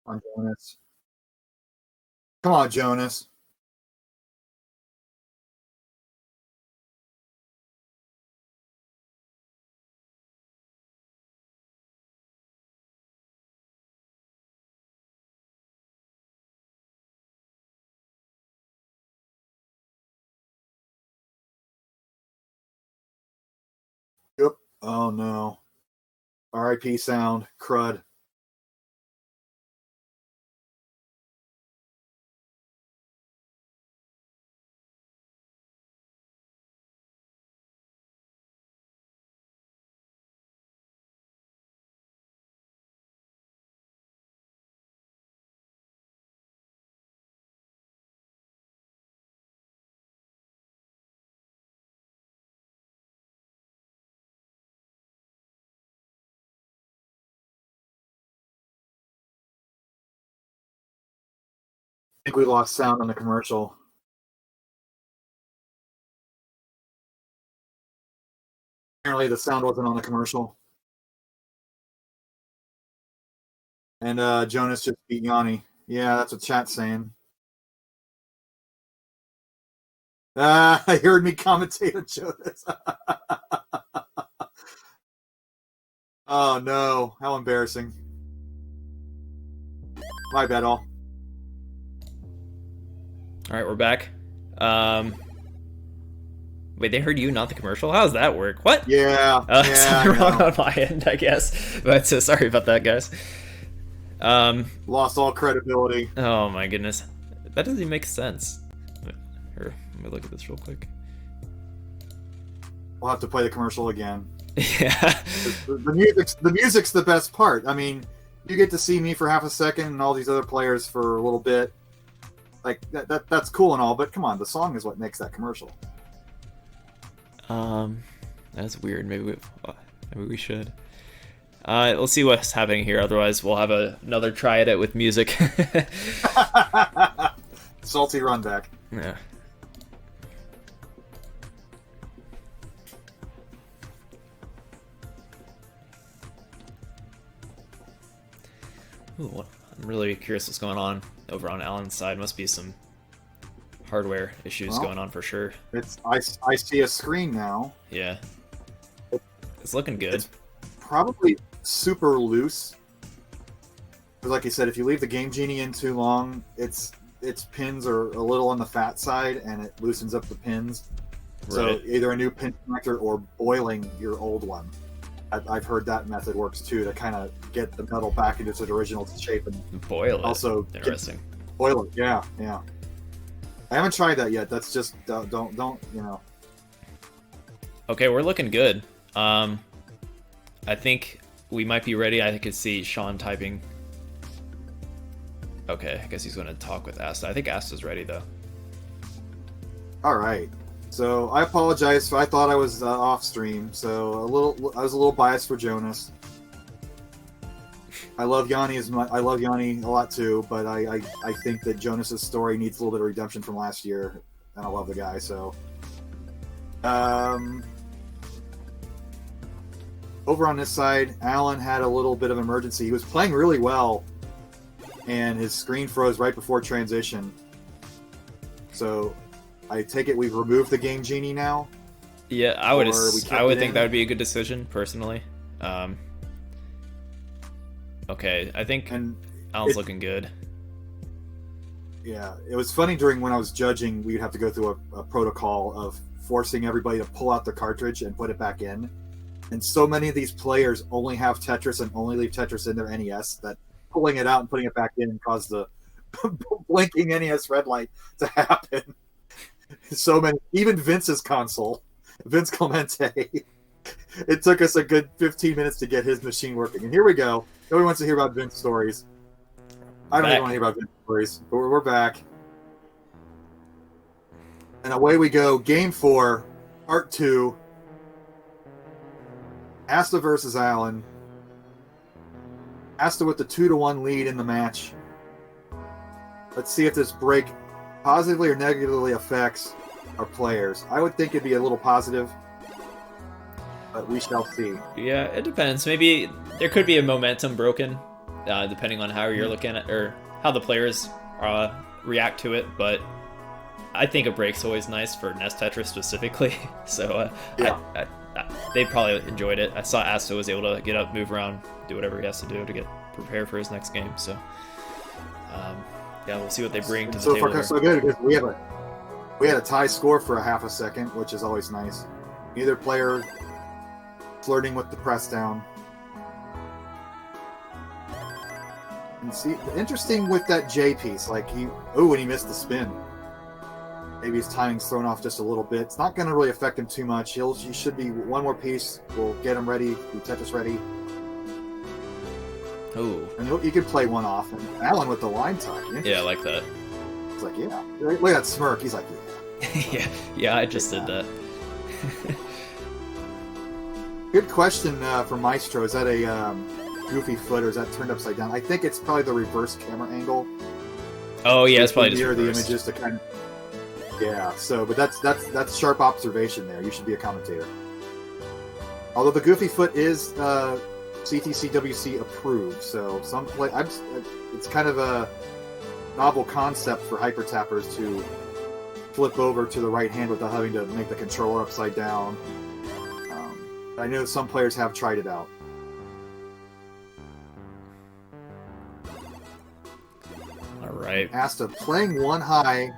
On Jonas. Come on, Jonas. Yep. Oh no. R.I.P. sound. Crud. think we lost sound on the commercial. Apparently the sound wasn't on the commercial. And Jonas just beat Yanni. Yeah, that's what chat's saying. I heard me commentate on Jonas. Oh no, how embarrassing. My bad, all. Alright, we're back. Wait, they heard you, not the commercial? How does that work? What? Yeah. Something wrong on my end, I guess. But sorry about that, guys. Lost all credibility. Oh my goodness. That doesn't even make sense. Here, let me look at this real quick. We'll have to play the commercial again. Yeah. The music's the best part. I mean, you get to see me for half a second and all these other players for a little bit. Like that's cool and all, but come on, the song is what makes that commercial. That's weird. Maybe we should. Let's see what's happening here. Otherwise, we'll have another try at it with music. Salty run back. Yeah. Ooh, I'm really curious what's going on over on Alan's side. Must be some hardware issues going on for sure. I see a screen now. Yeah. It's looking good. It's probably super loose. Because like you said, if you leave the Game Genie in too long, its pins are a little on the fat side and it loosens up the pins. Right. So either a new pin connector or boiling your old one. I've heard that method works too, to kind of get the metal back into its original shape and boil it. Also, interesting. Boil it, yeah. I haven't tried that yet. That's just don't you know. Okay, we're looking good. I think we might be ready. I could see Sean typing. Okay, I guess he's going to talk with Asta. I think Asta's ready though. All right. So I apologize. I thought I was off stream, so I was a little biased for Jonas. I love Yanni I love Yanni a lot too, but I think that Jonas's story needs a little bit of redemption from last year, and I love the guy. So, over on this side, Alan had a little bit of emergency. He was playing really well, and his screen froze right before transition. So, I take it we've removed the Game Genie now. Yeah, I would think that would be a good decision personally. Okay, I think Alan's looking good. Yeah, it was funny when I was judging, we'd have to go through a protocol of forcing everybody to pull out the cartridge and put it back in. And so many of these players only have Tetris and only leave Tetris in their NES that pulling it out and putting it back in caused the blinking NES red light to happen. So many, even Vince's console, Vince Clemente. It took us a good 15 minutes to get his machine working. And here we go. Nobody wants to hear about Vince stories. I don't even want to hear about Vince stories. But we're back. And away we go. Game 4, Part 2. Asta versus Alan. Asta with the 2-1 lead in the match. Let's see if this break positively or negatively affects our players. I would think it'd be a little positive, but we shall see. Yeah, it depends. Maybe there could be a momentum broken, depending on how you're looking at or how the players react to it. But I think a break's always nice for NES Tetris specifically. So yeah. They probably enjoyed it. I saw Asta was able to get up, move around, do whatever he has to do to get prepared for his next game. So yeah, we'll see what they bring to the table. So far, so good. Because we had a tie score for a half a second, which is always nice. Neither player flirting with the press down. And see, interesting with that J piece, like when he missed the spin. Maybe his timing's thrown off just a little bit. It's not going to really affect him too much. He should be one more piece. We'll get him ready. Be Tetris ready. Oh. And you can play one off. And Alan with the line tie. Yeah, I like that. He's like, yeah. Look at that smirk. He's like, yeah. Yeah, I just did that. Good question from Maestro. Is that a goofy foot or is that turned upside down? I think it's probably the reverse camera angle. Oh yeah, it's probably just mirror the reversed. images to kind of. Yeah. So, but that's sharp observation there. You should be a commentator. Although the Goofy Foot is CTCWC approved, so it's kind of a novel concept for hyper tappers to flip over to the right hand without having to make the controller upside down. I know some players have tried it out. All right. Asta playing one high,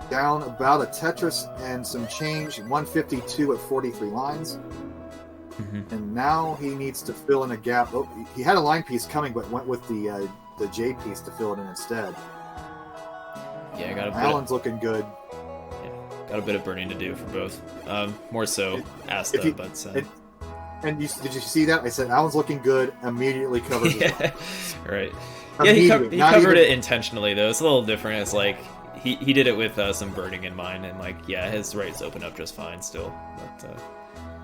down about a Tetris and some change, 152 at 43 lines. And now he needs to fill in a gap. Oh, he had a line piece coming, but went with the J piece to fill it in instead. Yeah, I got a bit. Alan's looking good. Yeah, got a bit of burning to do for both. More so Asta, but. And did you see that? I said Alan's looking good. Immediately covers it. Yeah, right. Yeah, he covered it intentionally though. It's a little different. It's like he did it with some burning in mind, and like yeah, his rights open up just fine still. But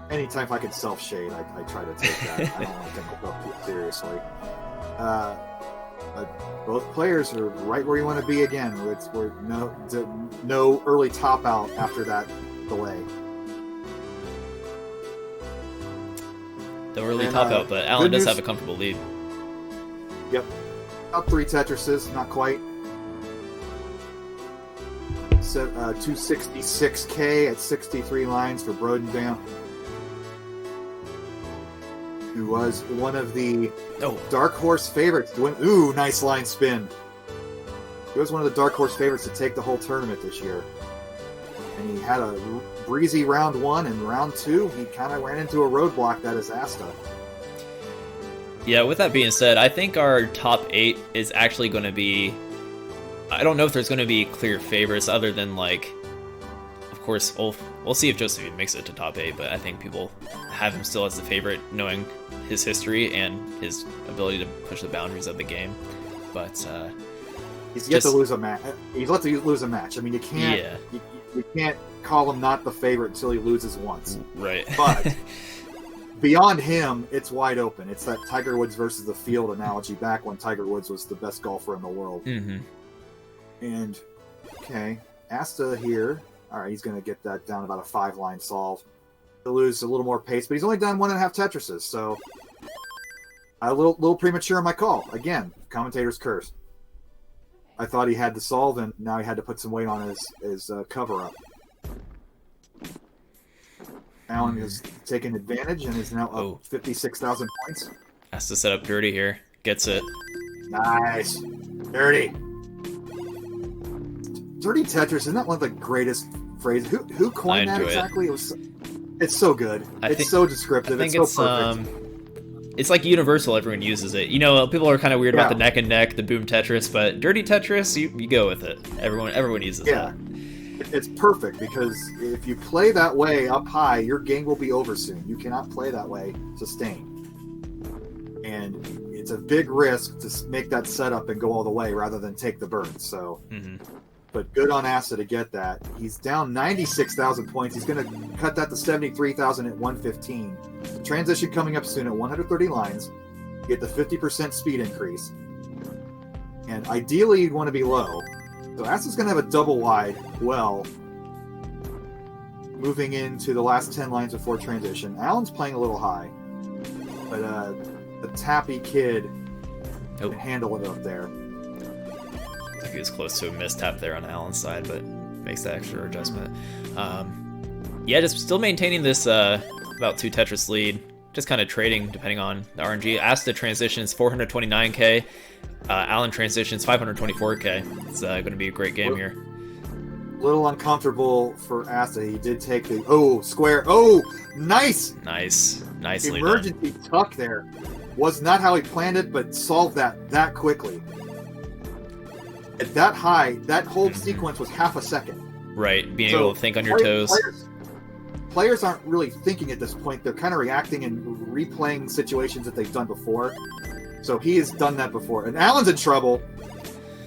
anytime if I can self shade, I try to take that. I don't want to take myself too seriously. But both players are right where you want to be again. We're no early top out after that delay. The early top out, but Alan does have a comfortable lead. Yep. Up 3 Tetrises, not quite. 266k at 63 lines for Brodendamp, who was one of the dark horse favorites to win. Ooh, nice line spin. He was one of the dark horse favorites to take the whole tournament this year. And he had a breezy round 1, and round 2, he kind of ran into a roadblock that is Asta. Yeah, with that being said, I think our top 8 is actually going to be... I don't know if there's going to be clear favorites other than, like... Of course, we'll see if Josephine makes it to top 8, but I think people have him still as the favorite, knowing his history and his ability to push the boundaries of the game. But, he's yet to lose a match. He's yet to lose a match. I mean, you can't... Yeah. You can't call him not the favorite until he loses once. Right. But beyond him, it's wide open. It's that Tiger Woods versus the field analogy back when Tiger Woods was the best golfer in the world. And, okay, Asta here. All right, he's going to get that down about a 5-line solve. He'll lose a little more pace, but he's only done 1.5 Tetrises, so a little premature in my call. Again, commentator's curse. I thought he had the solve, and now he had to put some weight on his cover-up. Alan has taken advantage and is now up 56,000 points. Has to set up Dirty here. Gets it. Nice. Dirty. Dirty Tetris, isn't that one of the greatest phrases? Who coined that exactly? It's so good. It's so descriptive. It's so perfect. It's like universal. Everyone uses it. You know, people are kind of weird about the neck and neck, the boom Tetris, but Dirty Tetris, you go with it. Everyone uses that. It's perfect because if you play that way up high, your game will be over soon. You cannot play that way sustained. And it's a big risk to make that setup and go all the way rather than take the burn. So, but good on Asta to get that. He's down 96,000 points. He's going to cut that to 73,000 at 115. Transition coming up soon at 130 lines. Get the 50% speed increase. And ideally, you'd want to be low. So Asta's going to have a double wide well moving into the last 10 lines before transition. Alan's playing a little high, but the tappy kid can handle it up there. I think he was close to a mistap there on Alan's side, but makes that extra adjustment. Yeah, just still maintaining this about 2 Tetris lead. Just kind of trading depending on the RNG. Asta transitions 429k. Alan transitions 524k. It's going to be a great game here. A little uncomfortable for Asta. He did take the square. Oh, nice! Nicely emergency done. Tuck there. Was not how he planned it, but solved that quickly. At that high, that whole sequence was half a second. Right, being able to think on your toes. Players aren't really thinking at this point. They're kind of reacting and replaying situations that they've done before. So he has done that before. And Alan's in trouble.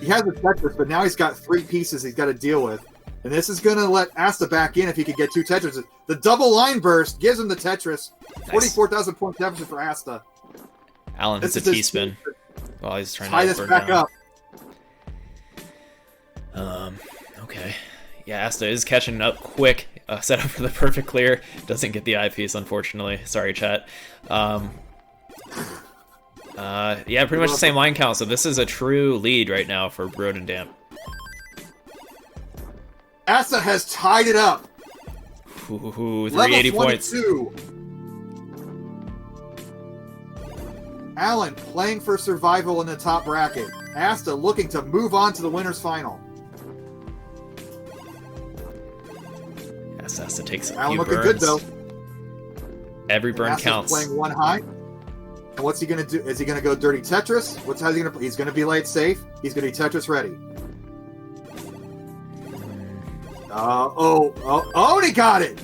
He has the Tetris, but now he's got 3 pieces he's got to deal with. And this is going to let Asta back in if he can get 2 Tetris. The double line burst gives him the Tetris. Nice. 44,000 point deficit for Asta. Alan hits a T-spin while he's trying to tie this back up. Okay. Yeah, Asta is catching up quick. Set up for the perfect clear. Doesn't get the eyepiece, unfortunately. Sorry, chat. Yeah, pretty much the same line count, so this is a true lead right now for Brodendamp. Asta has tied it up. Ooh, 380 points. Alan playing for survival in the top bracket. Asta looking to move on to the winner's final. Yes, Asta takes a Alan few looking burns. good though. Every burn Asta's counts. playing one high. And what's he gonna do? Is he gonna go dirty Tetris? How's he gonna play? He's gonna be late safe. He's gonna be Tetris ready. And he got it!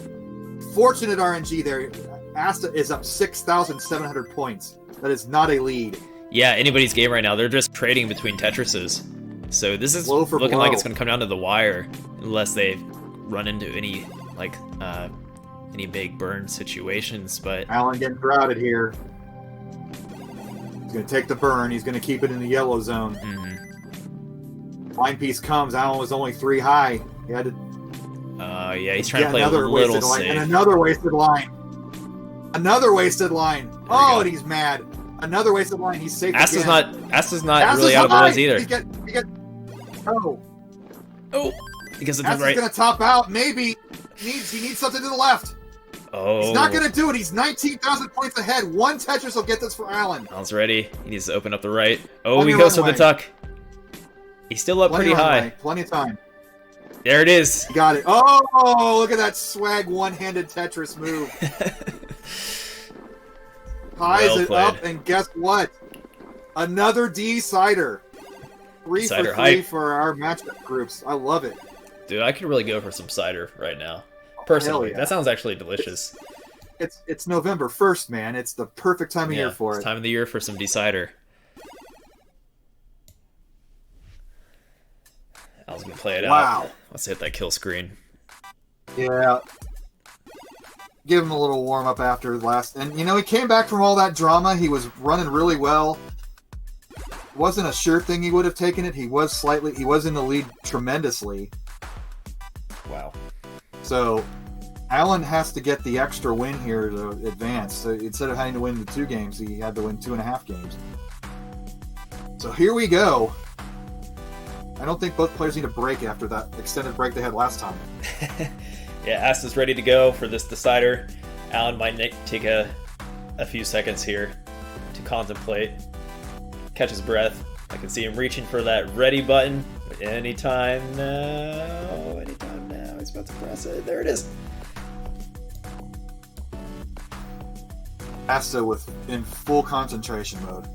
Fortunate RNG there. Asta is up 6,700 points. That is not a lead. Yeah, anybody's game right now. They're just trading between Tetrises. So this is looking like it's going to come down to the wire, unless they run into any big burn situations. But Alan getting crowded here. He's going to take the burn. He's going to keep it in the yellow zone. Line piece comes. Alan was only 3 high. He had to. Yeah, he's trying to play a little safe. And another wasted line. Another wasted line. Oh, and he's mad. Another wasted line. He's safe Asta's again. Asta's not really out of the woods either. He gets it right. Asta's going to top out. Maybe. He needs something to the left. Oh. He's not going to do it. He's 19,000 points ahead. One Tetris will get this for Alan. Alan's ready. He needs to open up the right. Oh, he goes for the tuck. He's still up pretty high. Plenty of time. There it is. He got it. Oh, look at that swag one-handed Tetris move. Ties it up, and guess what? Another D-sider. 3 for 3 for our matchup groups. I love it. Dude, I could really go for some cider right now. Personally, that sounds actually delicious. It's November 1st, man. It's the perfect time of year for it. It's time of the year for some D-cider. I was gonna play it out. Let's hit that kill screen. Yeah. Give him a little warm up after last, and he came back from all that drama. He was running really well. Wasn't a sure thing he would have taken it. He was in the lead tremendously. Wow. So Alan has to get the extra win here to advance. So instead of having to win the 2 games, he had to win 2.5 games. So here we go. I don't think both players need a break after that extended break they had last time. Yeah, Asta's ready to go for this decider. Alan might take a few seconds here to contemplate, catch his breath. I can see him reaching for that ready button. Anytime now. Anytime now. He's about to press it. There it is. Asta in full concentration mode.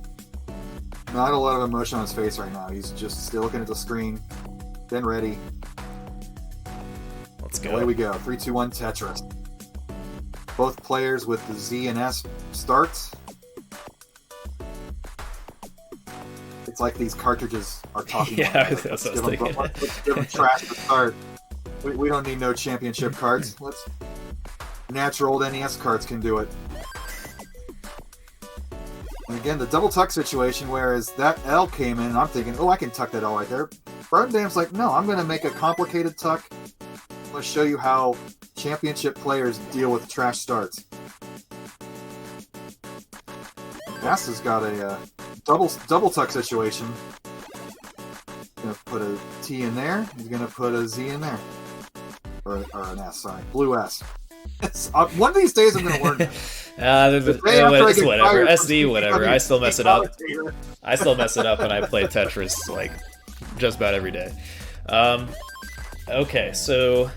Not a lot of emotion on his face right now. He's just still looking at the screen, then ready. Let's go. Away we go. 3, 2, 1, Tetris. Both players with the Z and S starts. It's like these cartridges are talking. Yeah, that's what I was thinking. Let's give them trash to start. We don't need no championship cards. Natural old NES cards can do it. And again, the double tuck situation, whereas that L came in, and I'm thinking, I can tuck that L right there. Brodendam's like, no, I'm going to make a complicated tuck. I'm going to show you how championship players deal with trash starts. Asta's got a double tuck situation. He's going to put a T in there. He's going to put a Z in there. Or an S, sorry. Blue S. One of these days I'm going to learn that. Whatever. SD, whatever. I still mess it up. I still mess it up when I play Tetris, just about every day. Okay, so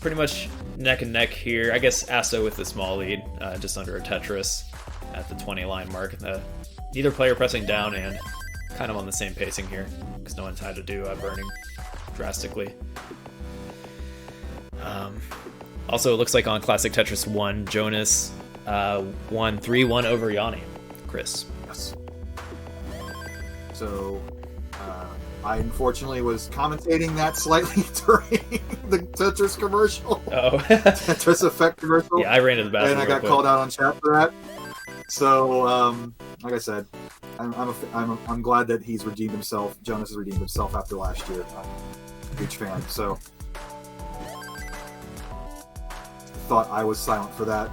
pretty much neck and neck here. I guess Asta with the small lead, just under a Tetris at the 20 line mark. Neither player pressing down and kind of on the same pacing here, because no one's had to do burning drastically. Also, it looks like on Classic Tetris 1, Jonas won 3-1 over Yanni. Chris. Yes. So, I unfortunately was commentating that slightly during the Tetris commercial. Oh. Tetris Effect commercial. Yeah, I ran to the bathroom. And I got called out on chat for that. So, like I said, I'm glad that he's redeemed himself. Jonas has redeemed himself after last year. huge fan. So thought I was silent for that.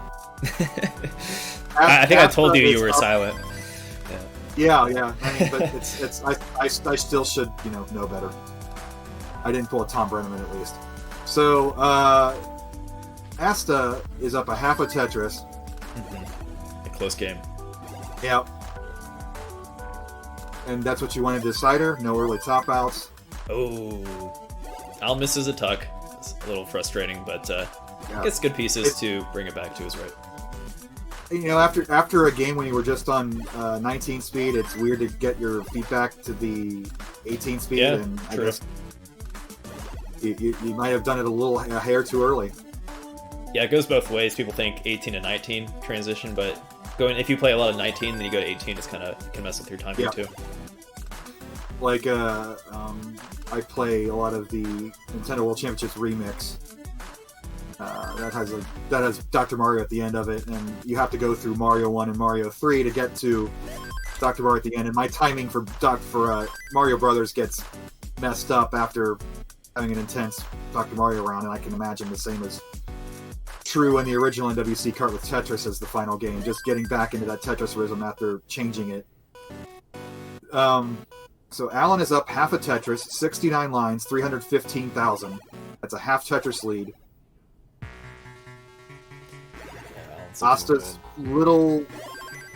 I think I told you you were silent. Yeah. I mean, but I still should know better. I didn't pull a Tom Brenneman at least. So Asta is up a half a Tetris. A close game. Yeah. And that's what you wanted to decider. No early top outs. Oh, Al misses a tuck. It's a little frustrating, but gets good pieces to bring it back to his right. After a game when you were just on 19 speed, it's weird to get your feet back to the 18 speed. Yeah, and true. I guess you might have done it a hair too early. Yeah, it goes both ways. People think 18 to 19 transition, but if you play a lot of 19, then you go to 18. It can mess with your timing too. Like I play a lot of the Nintendo World Championships remix. That has Dr. Mario at the end of it, and you have to go through Mario 1 and Mario 3 to get to Dr. Mario at the end. And my timing for Mario Brothers gets messed up after having an intense Dr. Mario round, and I can imagine the same is true in the original NWC kart with Tetris as the final game. Just getting back into that Tetris rhythm after changing it. So Alan is up half a Tetris, 69 lines, 315,000. That's a half Tetris lead. Asta's little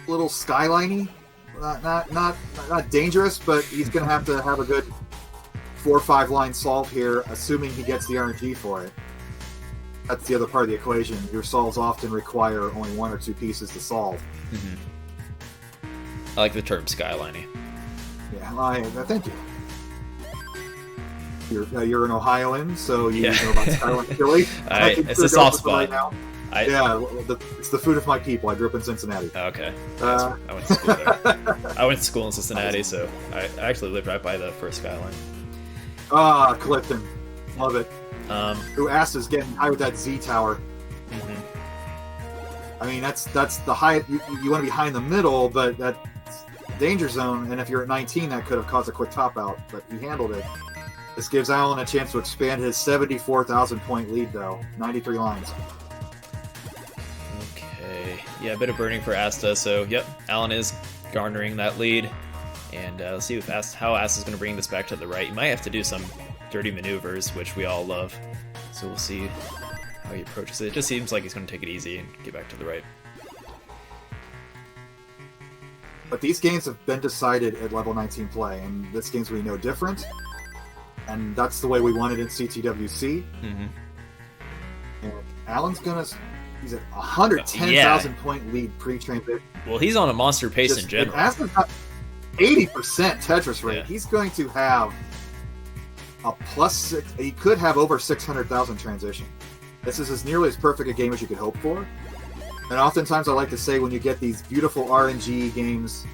skyliney, not dangerous, but he's gonna have to have a good 4 or 5 line solve here, assuming he gets the RNG for it. That's the other part of the equation. Your solves often require only 1 or 2 pieces to solve. I like the term skyliney. Yeah, thank you. You're an Ohioan, so you know about skyline chili. It's a soft spot. Right now. It's the food of my people. I grew up in Cincinnati. Okay. I went to school there. I went to school in Cincinnati, so I actually lived right by the first skyline. Clifton. Love it. Who asked us getting high with that Z tower? I mean, that's the high. You want to be high in the middle, but that's danger zone. And if you're at 19, that could have caused a quick top out, but he handled it. This gives Alan a chance to expand his 74,000 point lead, though. 93 lines. Okay. Yeah, a bit of burning for Asta. So, yep, Alan is garnering that lead. And let's see how Asta's going to bring this back to the right. You might have to do some dirty maneuvers, which we all love. So we'll see how he approaches it. It just seems like he's going to take it easy and get back to the right. But these games have been decided at level 19 play, and this game's going to be no different. And that's the way we wanted in CTWC. And Alan's he's at 110,000 point lead pre-transition. Well, he's on a monster pace in general. Asta's got 80% Tetris rate. Yeah. He's going to have a +6. He could have over 600,000 transition. This is as nearly as perfect a game as you could hope for. And oftentimes I like to say when you get these beautiful RNG games,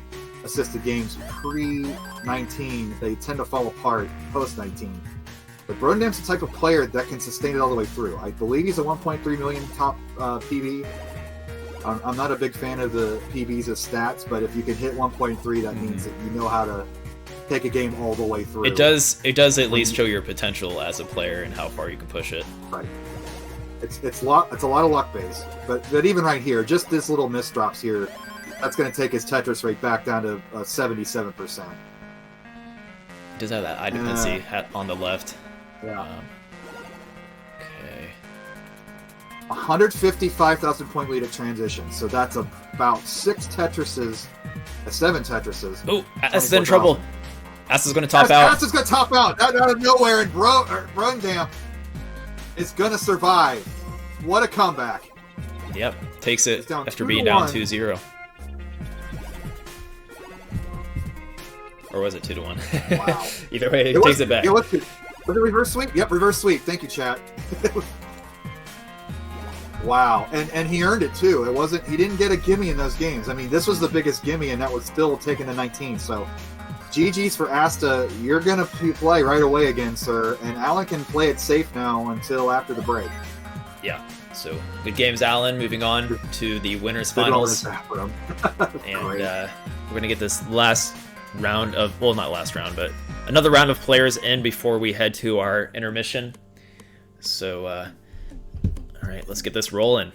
assisted games pre-19, they tend to fall apart post-19. But Brodendam's the type of player that can sustain it all the way through. I believe he's a 1.3 million top PB. I'm not a big fan of the PBs as stats, but if you can hit 1.3, that means that you know how to take a game all the way through. It does at least show your potential as a player and how far you can push it. Right. It's a lot of luck based, but even right here, just this little misdrops here, that's going to take his Tetris rate back down to 77%. Does have that eye dependency on the left. Yeah. Okay. 155,000 point lead at transition, so that's about 7 Tetrises. Oh, Asta's in trouble. Asta's going to top out. Asta's going to top out out of nowhere, and Brodendam is going to survive. What a comeback. Yep, takes it after being 2-1. down 2-0. Or was it 2-1? Wow. Either way, it takes it back. Was it reverse sweep? Yep, reverse sweep. Thank you, chat. Wow, and he earned it too. He didn't get a gimme in those games. I mean, this was the biggest gimme, and that was still taking the 19. So, GG's for Asta. You're gonna play right away again, sir. And Alan can play it safe now until after the break. Yeah. So good games, Alan. Moving on to the winners finals, and we're gonna get this last round of not last round, but another round of players in before we head to our intermission. So, all right, let's get this rolling.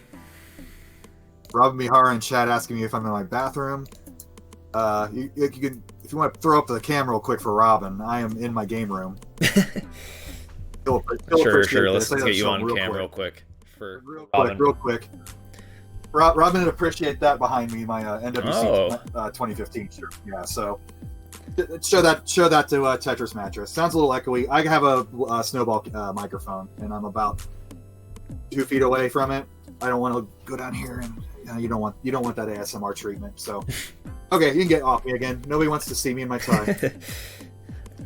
Robin Mihara in chat asking me if I'm in my bathroom. You can, if you want to throw up the camera real quick for Robin, I am in my game room. Sure. Let's get you on cam real quick. Real quick. Robin would appreciate that behind me, my NWC 2015 shirt. Yeah, so show that to Tetris Mattress. Sounds a little echoey. I have a snowball microphone, and I'm about 2 feet away from it. I don't want to go down here, and you don't want that ASMR treatment. So, okay, you can get off me again. Nobody wants to see me in my tie.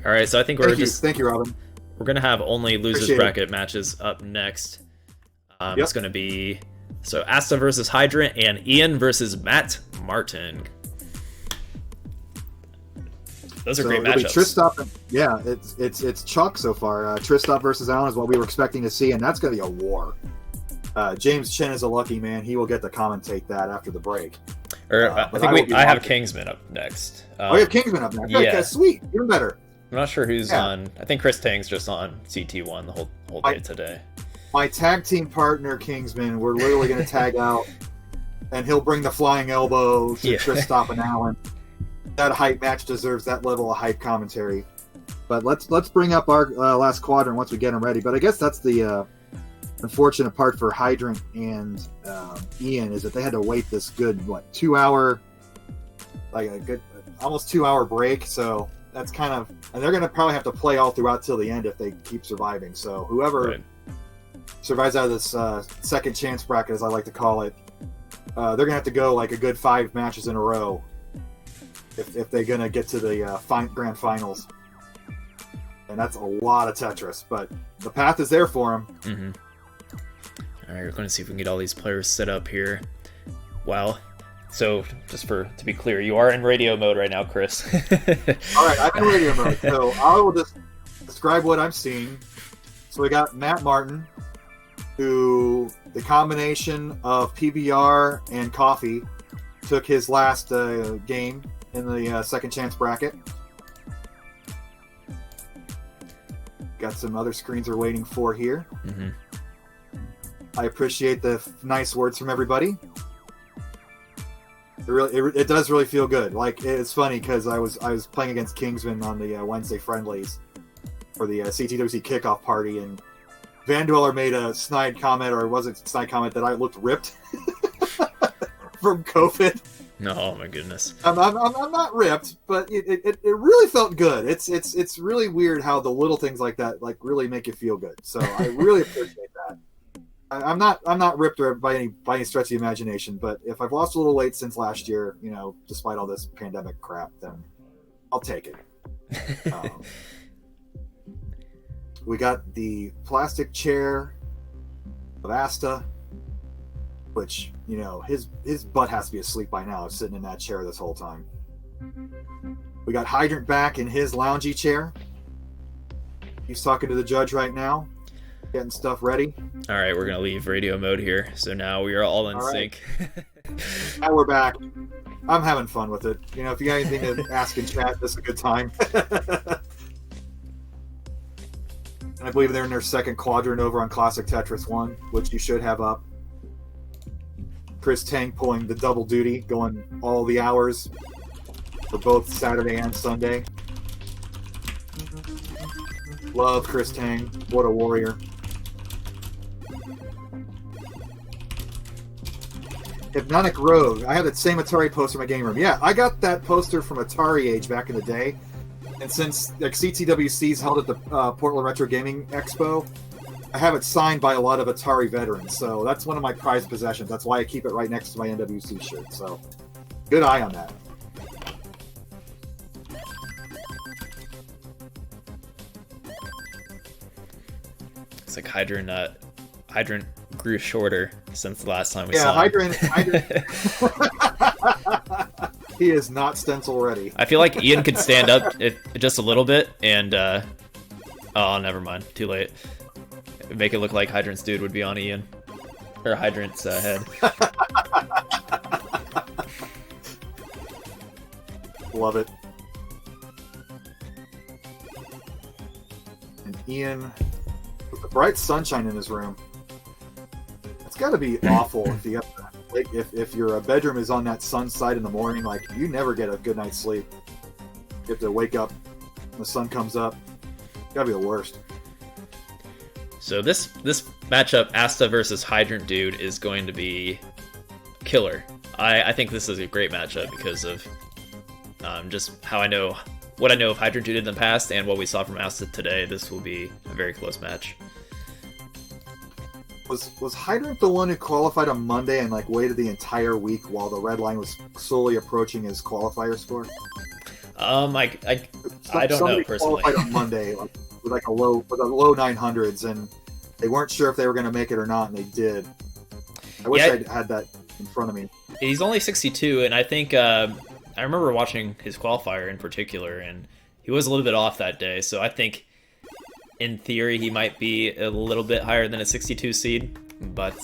All right, so I think thank you, Robin. We're gonna have only losers bracket matches up next. It's gonna be Asta versus Hydrant and Ian versus Matt Martin. Those are great matchups. It's chalk so far. Tristop versus Allen is what we were expecting to see, and that's gonna be a war. James Chen is a lucky man. He will get to commentate that after the break. I have Kingsman up next. You have Kingsman up next. Okay, sweet, even better. I'm not sure who's on. I think Chris Tang's just on CT1 the whole day today. My tag team partner, Kingsman, we're literally going to tag out, and he'll bring the flying elbow to Tristop and Allen. That hype match deserves that level of hype commentary. But let's bring up our last quadrant once we get them ready. But I guess that's the unfortunate part for Hydrant and Ian is that they had to wait this good 2 hour, almost 2 hour break. So that's kind of, and they're going to probably have to play all throughout till the end if they keep surviving. So whoever survives out of this second chance bracket, as I like to call it, they're going to have to go like a good 5 matches in a row if they're going to get to the grand finals. And that's a lot of Tetris, but the path is there for them. Mm-hmm. All right, we're going to see if we can get all these players set up here. Wow. So, just to be clear, you are in radio mode right now, Chris. All right, I'm in radio mode. So I will just describe what I'm seeing. So we got Matt Martin, who the combination of PBR and coffee took his last game in the second chance bracket. Got some other screens we're waiting for here. Mm-hmm. I appreciate the nice words from everybody. It does really feel good. Like, it's funny because I was playing against Kingsman on the Wednesday friendlies for the CTWC kickoff party, and Van Dweller made a snide comment, or was it a snide comment, that I looked ripped from COVID. Oh my goodness. I'm not ripped, but it really felt good. It's really weird how the little things like that really make you feel good. So I really appreciate that. I'm not ripped by any stretch of the imagination, but if I've lost a little weight since last year, despite all this pandemic crap, then I'll take it. We got the plastic chair of Asta, which, his butt has to be asleep by now, sitting in that chair this whole time. We got Hydrant back in his loungy chair. He's talking to the judge right now, getting stuff ready. All right, we're gonna leave radio mode here. So now we are all in sync. Now we're back. I'm having fun with it. If you got anything to ask in chat, this is a good time. And I believe they're in their second quadrant over on Classic Tetris 1, which you should have up. Chris Tang pulling the double duty, going all the hours for both Saturday and Sunday. Love Chris Tang. What a warrior. Hypnotic Rogue. I have that same Atari poster in my game room. Yeah, I got that poster from Atari Age back in the day. And since CTWC's held at the Portland Retro Gaming Expo, I have it signed by a lot of Atari veterans. So that's one of my prized possessions. That's why I keep it right next to my NWC shirt. So good eye on that. It's like Hydrant grew shorter since the last time we saw him. Hydrant. He is not stencil ready. I feel like Ian could stand up just a little bit and oh, never mind. Too late. Make it look like Hydrant's dude would be on Ian. Or Hydrant's head. Love it. Ian with the bright sunshine in his room. It's got to be awful if you have to, like, if your bedroom is on that sun side in the morning. Like, you never get a good night's sleep. You have to wake up when the sun comes up. It's got to be the worst. So this matchup, Asta versus Hydrant Dude, is going to be killer. I think this is a great matchup because of just what I know of Hydrant Dude in the past and what we saw from Asta today. This will be a very close match. Was Hydrant the one who qualified on Monday and like waited the entire week while the red line was slowly approaching his qualifier score? I don't know personally. Qualified on Monday with the low 900s, and they weren't sure if they were going to make it or not, and they did. I wish I had that in front of me. He's only 62, and I think I remember watching his qualifier in particular, and he was a little bit off that day. So I think, in theory, he might be a little bit higher than a 62 seed. But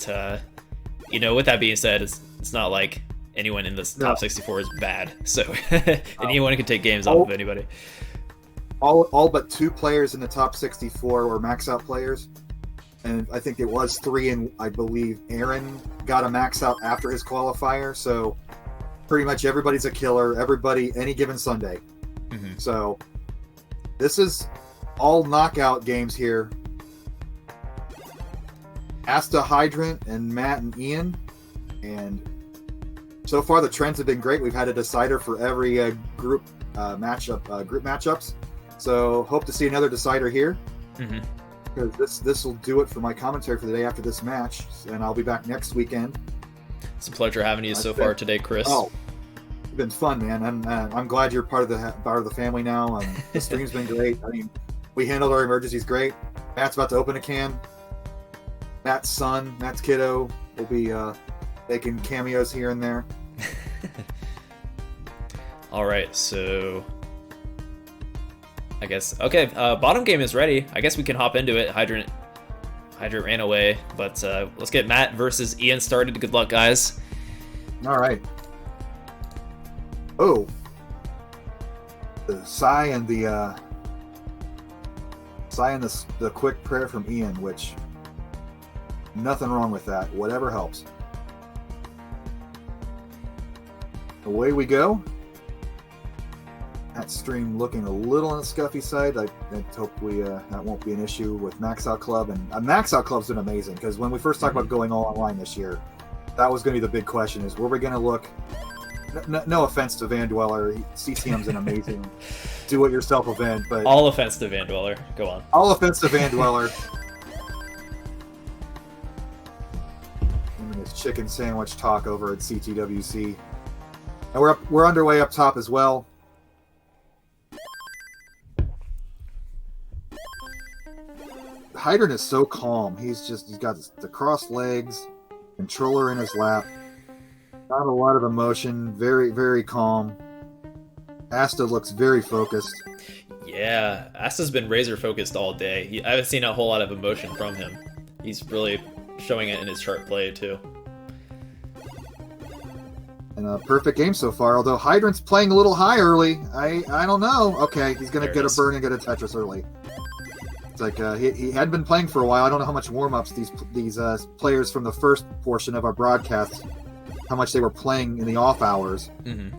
with that being said, it's not like anyone in this top 64 is bad. So anyone can take games off of anybody. All but 2 players in the top 64 were max out players, and I think it was 3, and I believe Aaron got a max out after his qualifier. So pretty much everybody's a killer. Everybody, any given Sunday. Mm-hmm. So this is all knockout games here. Asta, Hydrant, and Matt and Ian, and so far the trends have been great. We've had a decider for every group matchups. So hope to see another decider here. Mm-hmm. Because this will do it for my commentary for the day after this match, and I'll be back next weekend. It's a pleasure having you so far today, Chris. Oh, it's been fun, man. I'm glad you're part of the family now. The stream's been great. I mean, we handled our emergencies great. Matt's about to open a can. Matt's son, Matt's kiddo, will be making cameos here and there. All right, so I guess bottom game is ready. I guess we can hop into it. Hydrant ran away, but let's get Matt versus Ian started. Good luck, guys. All right. Oh, the sigh and the quick prayer from Ian, which nothing wrong with that. Whatever helps. Away we go. That stream looking a little on the scuffy side. I hope that won't be an issue with Max Out Club. And Max Out Club's been amazing, because when we first talked about going all online this year, that was going to be the big question: is were we going to look? No offense to Van Dweller, CTM's an amazing do-it-yourself event, but all offense to Van Dweller. Go on. All offense to Van Dweller. This chicken sandwich talk over at CTWC, and we're underway up top as well. Hydrant is so calm. He's got the crossed legs, controller in his lap. Not a lot of emotion. Very, very calm. Asta looks very focused. Yeah, Asta's been razor focused all day. I haven't seen a whole lot of emotion from him. He's really showing it in his chart play too. And a perfect game so far. Although Hydrant's playing a little high early. I don't know. Okay, he's gonna get a burn and get a Tetris early. It's like he had been playing for a while. I don't know how much warm-ups these players from the first portion of our broadcast, how much they were playing in the off hours. Mm-hmm.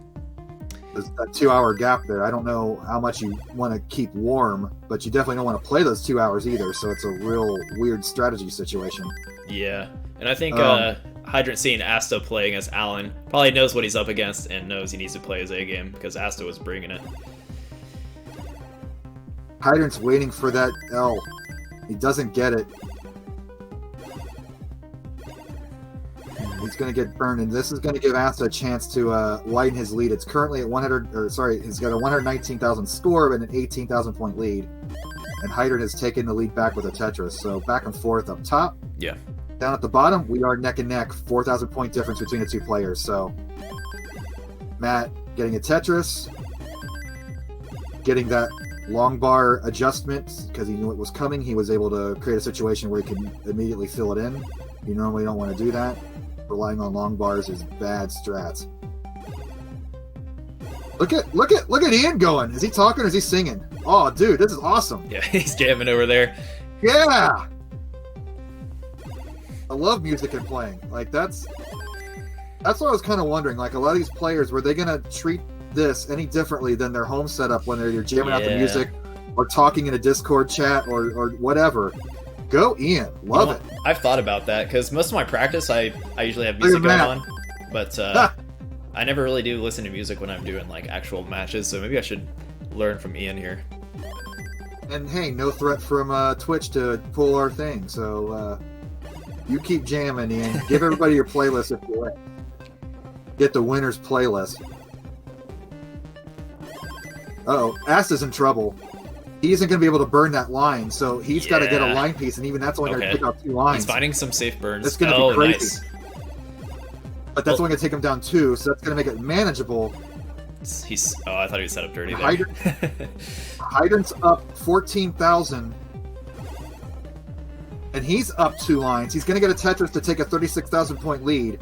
There's that 2-hour gap there. I don't know how much you want to keep warm, but you definitely don't want to play those 2 hours either. So it's a real weird strategy situation. Yeah, and I think Hydrant seeing Asta play against Alan probably knows what he's up against and knows he needs to play his A game because Asta was bringing it. Hydrant's waiting for that L. He doesn't get it. He's going to get burned, and this is going to give Asta a chance to widen his lead. It's currently at he's got a 119,000 score and an 18,000 point lead. And Hydrant has taken the lead back with a Tetris. So back and forth up top. Yeah. Down at the bottom, we are neck and neck. 4,000 point difference between the two players. So Matt getting a Tetris, getting that long bar adjustment because he knew it was coming. He was able to create a situation where he can immediately fill it in. You normally don't want to do that. Relying on long bars is bad strats. Look at Ian going. Is he talking or is he singing? Oh, dude, this is awesome. Yeah, he's jamming over there. Yeah! I love music and playing. Like, that's what I was kind of wondering. Like, a lot of these players, were they going to treat this any differently than their home setup when they're jamming out the music or talking in a Discord chat or whatever? Go Ian. Love it. I've thought about that because most of my practice, I usually have music going on, but I never really do listen to music when I'm doing like actual matches. So maybe I should learn from Ian here. And hey, no threat from Twitch to pull our thing. So you keep jamming, Ian. Give everybody your playlist if you like. Get the winner's playlist. Uh-oh, Asta's in trouble. He isn't going to be able to burn that line, so he's got to get a line piece, and even that's only going to pick out 2 lines. He's finding some safe burns. That's going to be crazy. Nice. But that's only going to take him down 2, so that's going to make it manageable. I thought he was set up dirty there. Hydrant's up 14,000, and he's up 2 lines. He's going to get a Tetris to take a 36,000 point lead.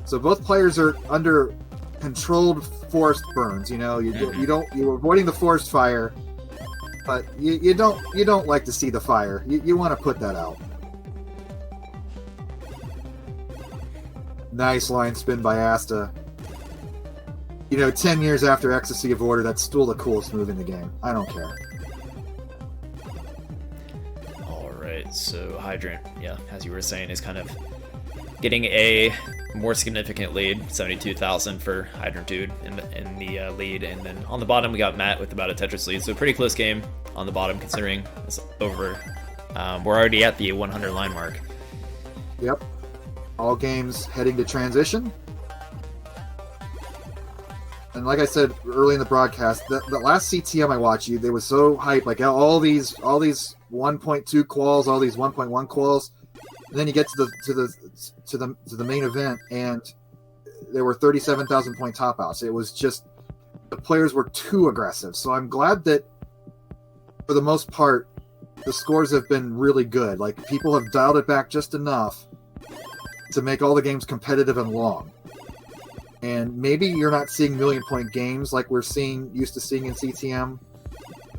So both players are under controlled forest burns. You know, you're avoiding the forest fire. But you don't like to see the fire. You want to put that out. Nice line spin by Asta. 10 years after Ecstasy of Order, that's still the coolest move in the game. I don't care. All right, so Hydrant, yeah, as you were saying, is kind of getting a more significant lead, 72,000 for Hydrant Dude in the lead, and then on the bottom we got Matt with about a Tetris lead, so pretty close game on the bottom considering it's over. We're already at the 100 line mark. Yep. All games heading to transition. And like I said early in the broadcast, the last CTM I watched, they were so hyped, like all these 1.2 quals, all these 1.1 quals, and then you get to the main event, and there were 37,000 point top outs. It was just the players were too aggressive. So I'm glad that for the most part the scores have been really good. Like, people have dialed it back just enough to make all the games competitive and long. And maybe you're not seeing million-point games like we're used to seeing in CTM,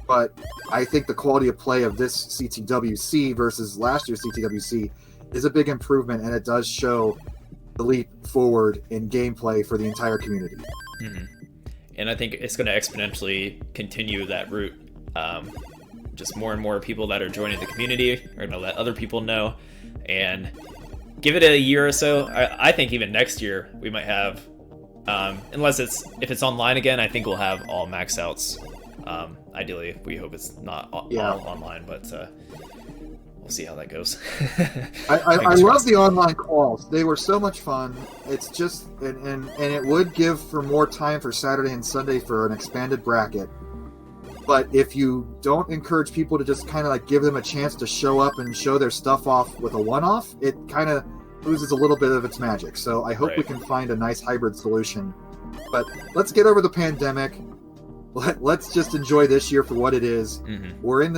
but I think the quality of play of this CTWC versus last year's CTWC is a big improvement, and it does show the leap forward in gameplay for the entire community. Mm-hmm. And I think it's going to exponentially continue that route. Just more and more people that are joining the community are going to let other people know, and give it a year or so. I think even next year we might have, if it's online again, I think we'll have all max outs. Ideally, we hope it's not all online, but we'll see how that goes. I love the online calls. They were so much fun. It's just, and it would give for more time for Saturday and Sunday for an expanded bracket. But if you don't encourage people to just kind of like give them a chance to show up and show their stuff off with a one-off, it kind of loses a little bit of its magic. So I hope we can find a nice hybrid solution. But let's get over the pandemic. Let's just enjoy this year for what it is. Mm-hmm. We're in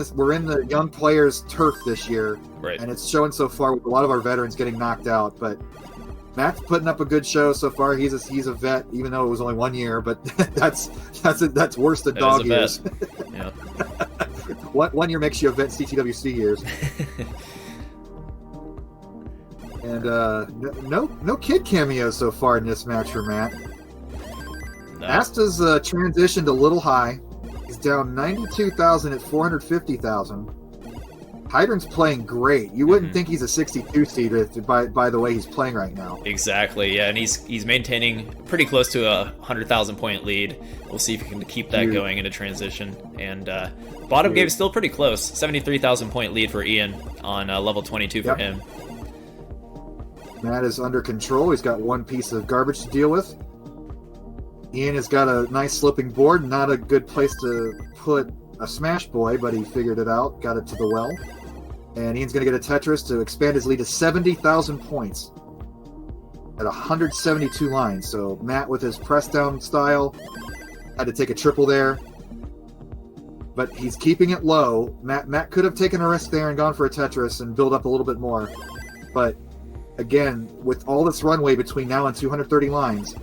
the young players' turf this year, and it's showing so far with a lot of our veterans getting knocked out. But Matt's putting up a good show so far. He's a vet, even though it was only 1 year. But that's worse than dog years. Yeah. 1 year makes you a vet in CTWC years. And no kid cameos so far in this match for Matt. No. Asta's transitioned a little high. He's down 92,000 at 450,000. Hydrant's playing great. You wouldn't think he's a 62 seed by the way he's playing right now. Exactly, yeah, and he's maintaining pretty close to a 100,000 point lead. We'll see if he can keep that going into transition. And bottom game is still pretty close. 73,000 point lead for Ian on level 22 for him. Matt is under control. He's got one piece of garbage to deal with. Ian has got a nice slipping board. Not a good place to put a Smash Boy, but he figured it out. Got it to the well. And Ian's going to get a Tetris to expand his lead to 70,000 points at 172 lines. So Matt, with his press down style, had to take a triple there. But he's keeping it low. Matt could have taken a risk there and gone for a Tetris and build up a little bit more. But again, with all this runway between now and 230 lines,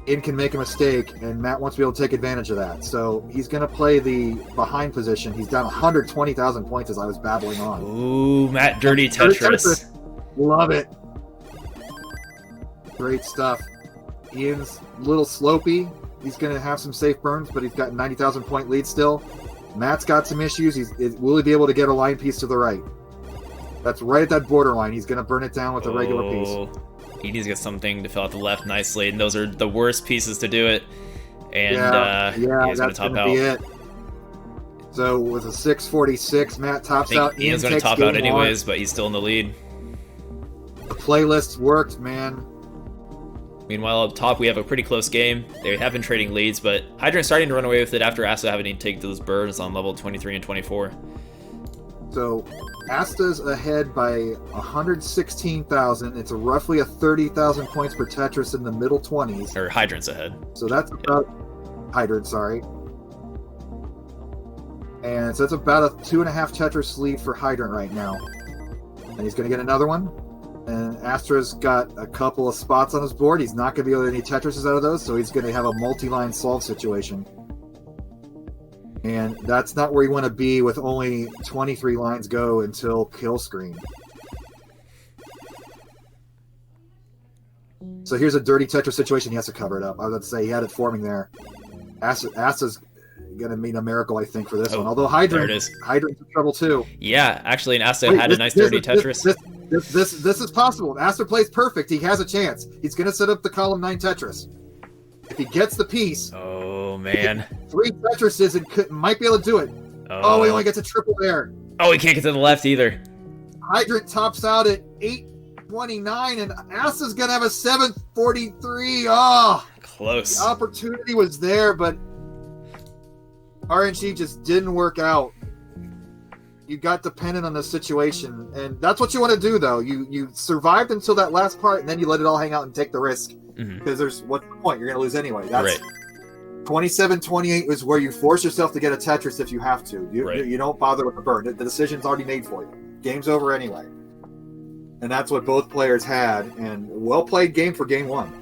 Ian can make a mistake, and Matt wants to be able to take advantage of that. So he's going to play the behind position. He's down 120,000 points as I was babbling on. Ooh, Matt, dirty Tetris. Love it. Great stuff. Ian's a little slopey. He's going to have some safe burns, but he's got 90,000 point lead still. Matt's got some issues. Will he be able to get a line piece to the right? That's right at that borderline. He's going to burn it down with a regular piece. He needs to get something to fill out the left nicely, and those are the worst pieces to do it. And he's going to top out. Be it. So with a 646, Matt tops out. Ian's going to top out anyways, but he's still in the lead. The playlists worked, man. Meanwhile, up top, we have a pretty close game. They have been trading leads, but Hydrant's starting to run away with it after Asta having to take those burns on level 23 and 24. So Asta's ahead by 116,000. It's roughly a 30,000 points per Tetris in the middle 20s. Or Hydrant's ahead. So that's about Hydrant, sorry. And so it's about a 2.5 Tetris lead for Hydrant right now. And he's going to get another one. And Astra's got a couple of spots on his board. He's not going to be able to get any Tetrises out of those, so he's going to have a multi-line solve situation. And that's not where you want to be with only 23 lines go until kill screen. So here's a dirty Tetris situation. He has to cover it up. I was about to say he had it forming there. Asta's going to mean a miracle, I think, for this one. Although Hydrant's in trouble too. Yeah, actually, and Asta had a nice dirty Tetris. This is possible. If Asta plays perfect, he has a chance. He's going to set up the column 9 Tetris. If he gets the piece... Oh, man. 3 Tetrises and might be able to do it. Oh, he only gets a triple there. Oh, he can't get to the left either. Hydrant tops out at 829, and Asta's going to have a 743. Oh! Close. The opportunity was there, but RNG just didn't work out. You got dependent on the situation, and that's what you want to do, though. You survived until that last part, and then you let it all hang out and take the risk. Because what's the point? You're going to lose anyway. That's right. 27-28 is where you force yourself to get a Tetris if you have to. You don't bother with the burn. The decision's already made for you. Game's over anyway. And that's what both players had, and well-played game for game one.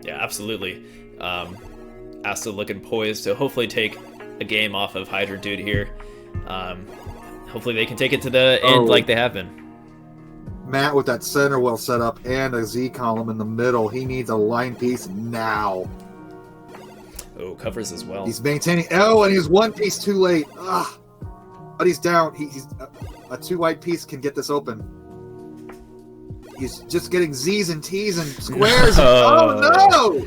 Yeah, absolutely. Asta looking poised to hopefully take a game off of Hydrant Dude here. Hopefully they can take it to the end like they have been. Matt with that center well set up and a Z column in the middle. He needs a line piece now. Oh, covers as well. He's maintaining. Oh, and he's one piece too late. Ugh. But he's down. He's a 2 wide piece can get this open. He's just getting Z's and T's and squares. Oh no!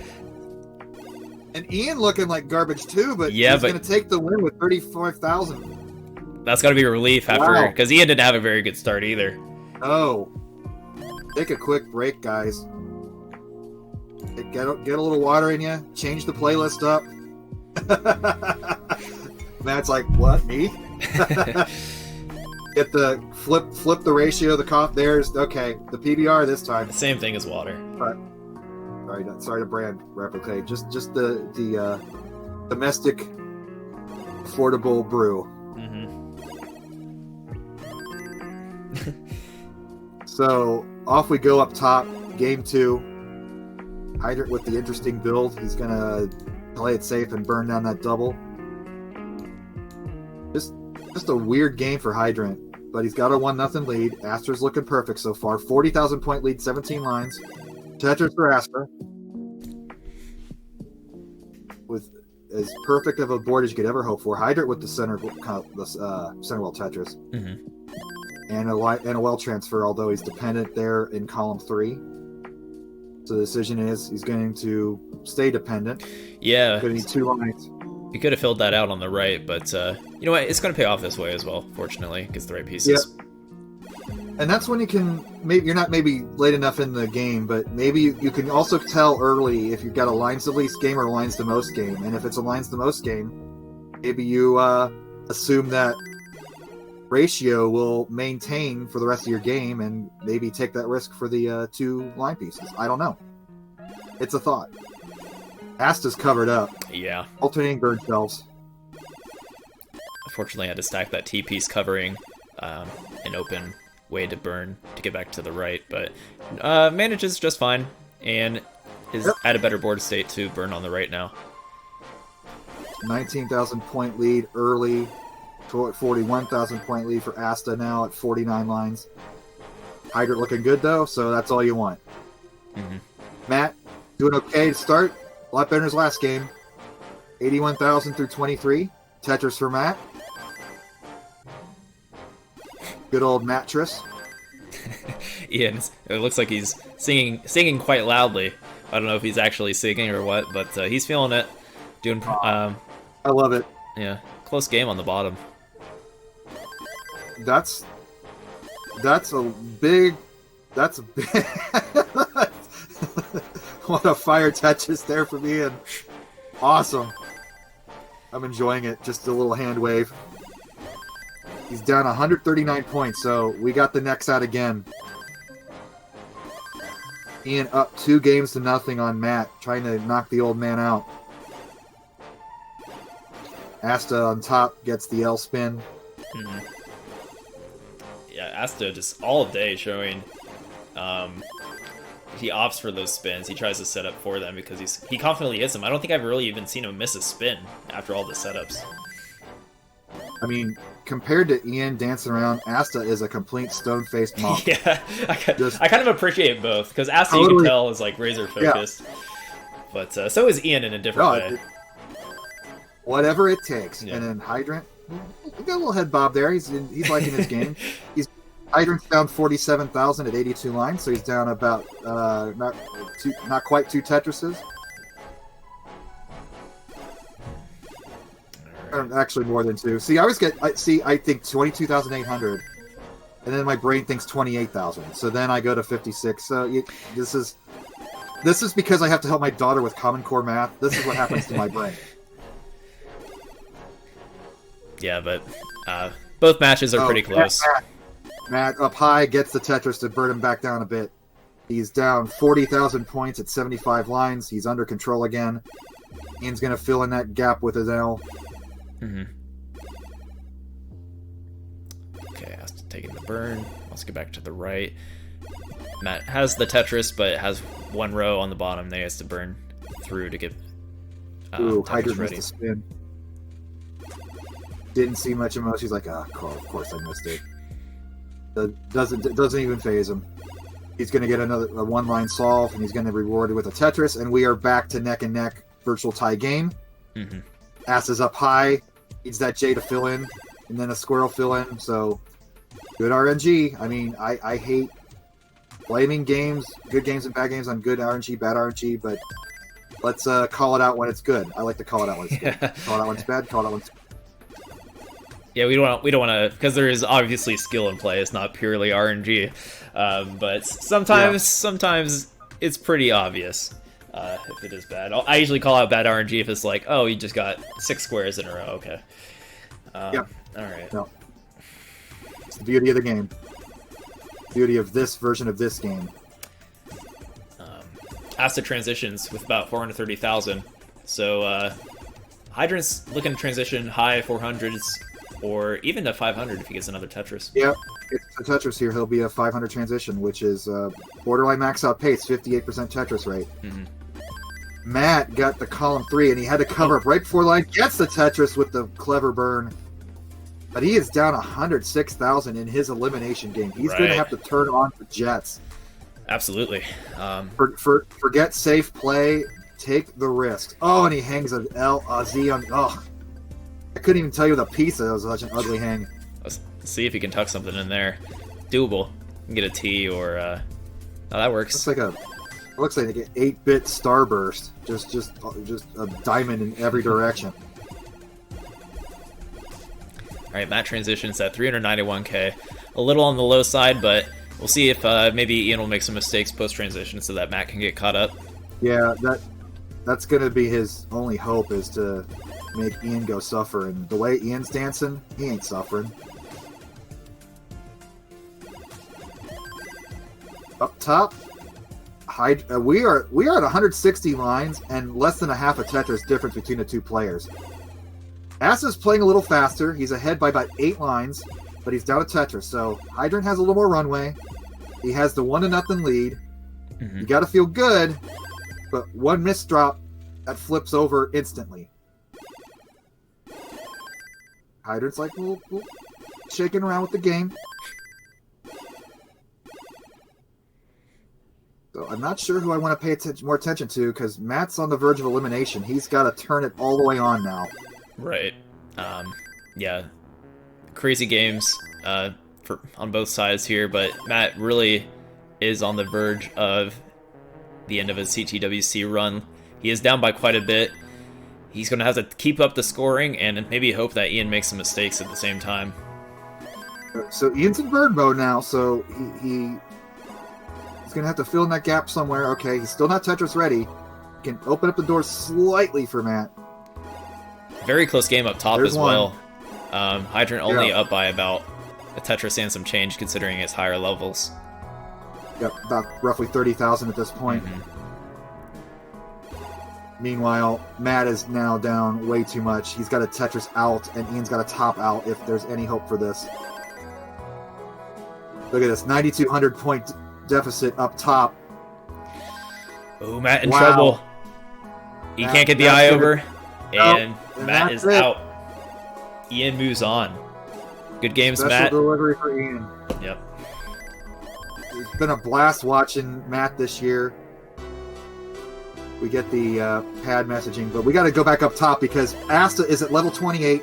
And Ian looking like garbage too, but he's going to take the win with 35,000. That's got to be a relief after, because Ian didn't have a very good start either. Oh. Take a quick break, guys. Get a little water in you. Change the playlist up. Matt's like, what, me? Get the flip the ratio, the cough. There's, okay, the PBR this time. The same thing as water. But, sorry to brand replicate. Just the domestic affordable brew. So off we go up top, game 2. Hydrant with the interesting build. He's gonna play it safe and burn down that double. Just a weird game for Hydrant, but he's got a 1-0 lead. Astra's looking perfect so far. 40,000 point lead, 17 lines. Tetris for Astra. With as perfect of a board as you could ever hope for. Hydrant with the center well Tetris. And a well transfer, although he's dependent there in column 3. So the decision is he's going to stay dependent. Yeah. Going to need 2 lines. He could have filled that out on the right, but you know what? It's going to pay off this way as well, fortunately. Gets the right pieces. Yep. And that's when you can, you're not maybe late enough in the game, but maybe you can also tell early if you've got a lines to least game or a lines to most game. And if it's a lines to most game, maybe you assume that ratio will maintain for the rest of your game and maybe take that risk for the 2 line pieces. I don't know. It's a thought. Asta's covered up. Yeah. Alternating burn shelves. Unfortunately, I had to stack that T-piece covering an open way to burn to get back to the right, but manages just fine. And is at a better board state to burn on the right now. 19,000 point lead early. 41,000 point lead for Asta now at 49 lines. Hydrant looking good though, so that's all you want. Mm-hmm. Matt doing okay to start. A lot better than his last game. 81,000 through 23. Tetris for Matt. Good old mattress. Ian, it looks like he's singing quite loudly. I don't know if he's actually singing or what, but he's feeling it. Doing. I love it. Yeah, close game on the bottom. That's a big. What a fire Tetris there for me, and awesome. I'm enjoying it. Just a little hand wave. He's down 139 points, so we got the next out again. Ian up 2-0 on Matt, trying to knock the old man out. Asta on top gets the L spin. Mm-hmm. Yeah, Asta just all day showing. He opts for those spins. He tries to set up for them because he confidently hits them. I don't think I've really even seen him miss a spin after all the setups. I mean, compared to Ian dancing around, Asta is a complete stone-faced monk. Yeah, I kind of appreciate both, because Asta, you can tell, is like razor-focused. Yeah. But so is Ian in a different way. Whatever it takes. Yeah. And then Hydrant, he got a little head bob there. He's liking his game. Hydrant's down 47,000 at 82 lines, so he's down about not quite 2 Tetrises. Actually, more than 2. See, I think 22,800, and then my brain thinks 28,000. So then I go to 56. So this is because I have to help my daughter with Common Core math. This is what happens to my brain. Yeah, but both matches are pretty close. Matt up high gets the Tetris to burn him back down a bit. He's down 40,000 points at 75 lines. He's under control again. Ian's going to fill in that gap with his L. Mm-hmm. Okay, Asta taking the burn. Let's get back to the right. Matt has the Tetris, but has one row on the bottom that he has to burn through to get Hydrant ready. Missed a spin. Didn't see much emotion. He's like, of course I missed it. Doesn't even phase him. He's going to get a one-line solve, and he's going to be rewarded with a Tetris, and we are back to neck-and-neck virtual tie game. Mm-hmm. Ass is up high. Needs that J to fill in, and then a squirrel fill in. So, good RNG. I mean, I hate blaming games, good games and bad games, on good RNG, bad RNG, but let's call it out when it's good. I like to call it out when it's good. Call it out when it's bad, call it out when it's good. Yeah, we don't want to, because there is obviously skill in play. It's not purely RNG, but sometimes it's pretty obvious if it is bad. I usually call out bad RNG if it's like, oh, you just got 6 squares in a row. Okay. Yep. All right. No. It's the beauty of the game. Beauty of this version of this game. Asta transitions with about 430,000. So Hydrant's looking to transition high 400s. Or even to 500 if he gets another Tetris. Yep, it's a Tetris here. He'll be a 500 transition, which is borderline max out pace, 58% Tetris rate. Mm-hmm. Matt got the column 3, and he had to cover up right before line. Gets the Tetris with the clever burn. But he is down 106,000 in his elimination game. He's going to have to turn on the Jets. Absolutely. Forget safe play. Take the risks. Oh, and he hangs a Z on... Oh. I couldn't even tell you with a pizza. That was such an ugly hang. Let's see if he can tuck something in there. Doable. You can get a T or... Oh, that works. It looks like an 8-bit starburst. Just a diamond in every direction. Alright, Matt transitions at 391k. A little on the low side, but we'll see if maybe Ian will make some mistakes post-transition so that Matt can get caught up. Yeah, that's going to be his only hope, is to make Ian go suffer. And the way Ian's dancing, he ain't suffering. Up top, we are at 160 lines and less than a half a Tetris difference between the two players. Asa's playing a little faster. He's ahead by about 8 lines, but he's down a Tetris. So Hydrant has a little more runway. He has the 1-0 lead. Mm-hmm. You got to feel good. but one missed drop that flips over instantly. Hydrant's like, well, shaking around with the game. So I'm not sure who I want to pay more attention to because Matt's on the verge of elimination. He's got to turn it all the way on now. Right. Yeah. Crazy games on both sides here, but Matt really is on the verge of the end of his CTWC run. He is down by quite a bit. He's going to have to keep up the scoring and maybe hope that Ian makes some mistakes at the same time. So Ian's in bird mode now, so he's going to have to fill in that gap somewhere. Okay, he's still not Tetris ready. He can open up the door slightly for Matt. Very close game up top as well. one. Hydrant only up by about a Tetris and some change considering its higher levels. Yep, about roughly 30,000 at this point. Meanwhile, Matt is now down way too much. He's got a Tetris out, and Ian's got a top out if there's any hope for this. Look at this, 9,200 point deficit up top. Oh, Matt in trouble. He can't get the eye over, and Matt is out. Ian moves on. Good games, Special Matt. delivery for Ian. Yep. It's been a blast watching Matt this year. We get the pad messaging, but we got to go back up top because Asta is at level 28.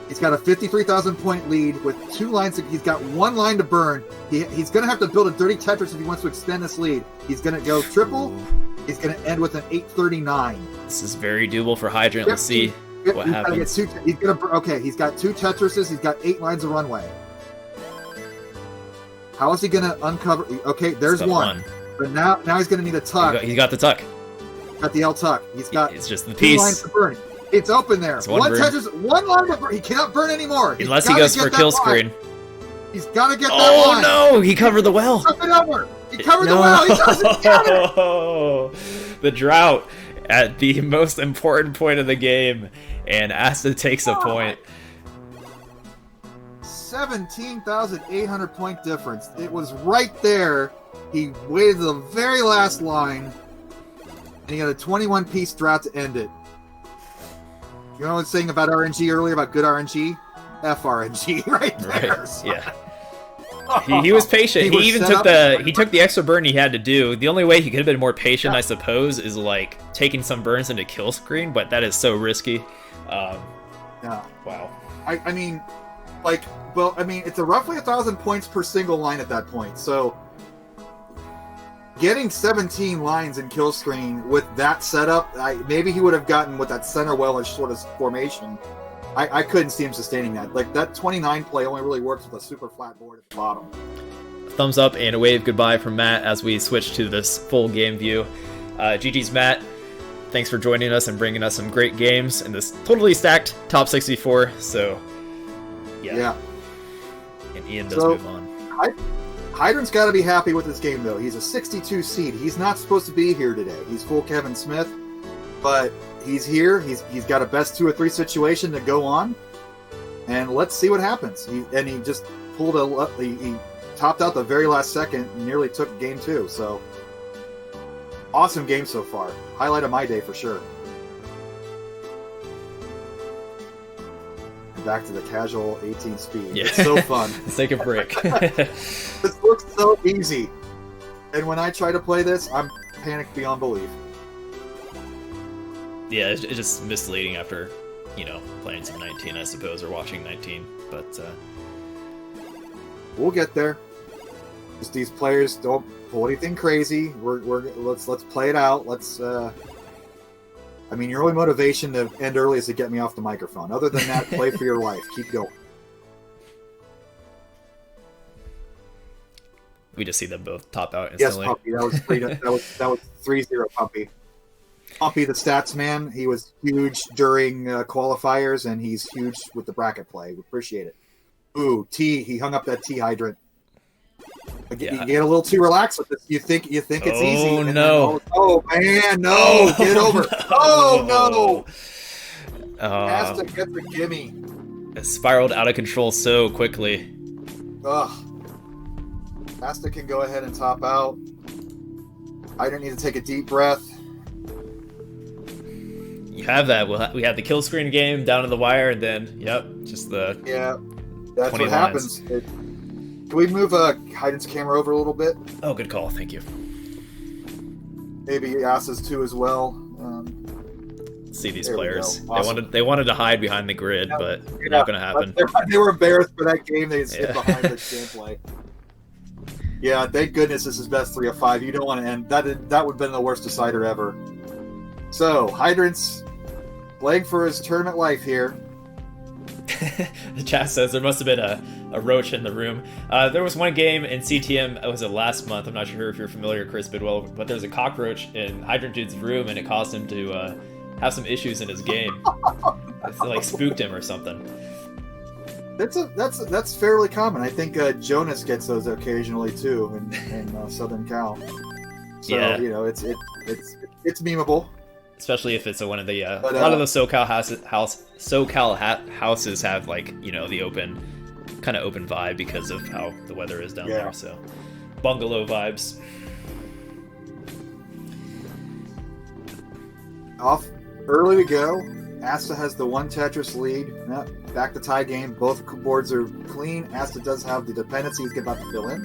He's got a 53,000 point lead with 2 lines. He's got 1 line to burn. He's going to have to build a dirty Tetris if he wants to extend this lead. He's going to go triple. He's going to end with an 839. This is very doable for Hydrant. Let's see what happens. He's got 2 Tetrises. He's got 8 lines of runway. How is he going to uncover? Okay, there's one. But now he's going to need a tuck. He got the tuck. Got the L tuck. He's got. It's just the 2 piece. lines to burn. It's open there. It's one Tetris, 1 line to burn. He cannot burn anymore. Unless he goes for kill screen. He's got to get that Oh line. no! He covered the well. He covered the well. He doesn't get it. The drought at the most important point of the game, and Asta takes a point. 17,800 point difference. It was right there. He waited the very last line, and he got a 21 piece drought to end it. You know what I was saying about RNG earlier, about good RNG? F RNG right there. Right. Yeah. He was patient. He even took the extra burn he had to do. The only way he could have been more patient, I suppose, is like taking some burns into kill screen, but that is so risky. Yeah. Wow. I mean, it's a roughly 1,000 points per single line at that point. So getting 17 lines in kill screen with that setup, maybe he would have gotten with that center wellish sort of formation. I couldn't see him sustaining that. Like, that 29 play only really works with a super flat board at the bottom. Thumbs up and a wave goodbye from Matt as we switch to this full game view. GG's Matt. Thanks for joining us and bringing us some great games in this totally stacked top 64. So, yeah. And Ian does move on. Hydrant's got to be happy with this game, though. He's a 62 seed. He's not supposed to be here today. He's full Kevin Smith, but he's here. He's got a best 2 or 3 situation to go on, and let's see what happens. He just pulled he topped out the very last second and nearly took game 2. So awesome game so far. Highlight of my day for sure. Back to the casual 18 speed. Yeah. It's so fun. Let's take a break. This looks so easy. And when I try to play this, I'm panicked beyond belief. Yeah, it's just misleading after, playing some 19, I suppose, or watching 19. But we'll get there. Just these players don't pull anything crazy. Let's play it out. Your only motivation to end early is to get me off the microphone. Other than that, play for your life. Keep going. We just see them both top out instantly. Yes, Pumpy. That was 3-0 Pumpy. Pumpy, the stats man. He was huge during qualifiers, and he's huge with the bracket play. We appreciate it. Ooh, T. He hung up that T hydrant. You get a little too relaxed with this. You think it's easy. Oh no! Oh man, no! Get over. Oh no! Has to get the gimme. It spiraled out of control so quickly. Ugh. Asta can go ahead and top out. I don't need to take a deep breath. have that. We have the kill screen game down to the wire, and then just the that's what happens. Can we move Hayden's camera over a little bit? Oh, good call. Thank you. Maybe Asa's too as well. See these players. Awesome. They wanted to hide behind the grid, but not going to happen. They were embarrassed for that game. They hid behind the gameplay. Yeah, thank goodness this is best 3 of 5. You don't want to end that. That would have been the worst decider ever. So Hydrant's playing for his tournament life here. The chat says there must have been a roach in the room. There was one game in CTM, was it last month? I'm not sure if you're familiar, Chris Bidwell, but there's a cockroach in Hydrant Dude's room, and it caused him to have some issues in his game. It like spooked him or something. That's fairly common. I think Jonas gets those occasionally too in Southern Cal. So it's memeable. Especially if it's one of the a lot of the SoCal houses have like the open vibe because of how the weather is down there. So bungalow vibes. Off early we go. Asta has the 1 Tetris lead. Back to tie game. Both boards are clean. Asta does have the dependencies about to fill in.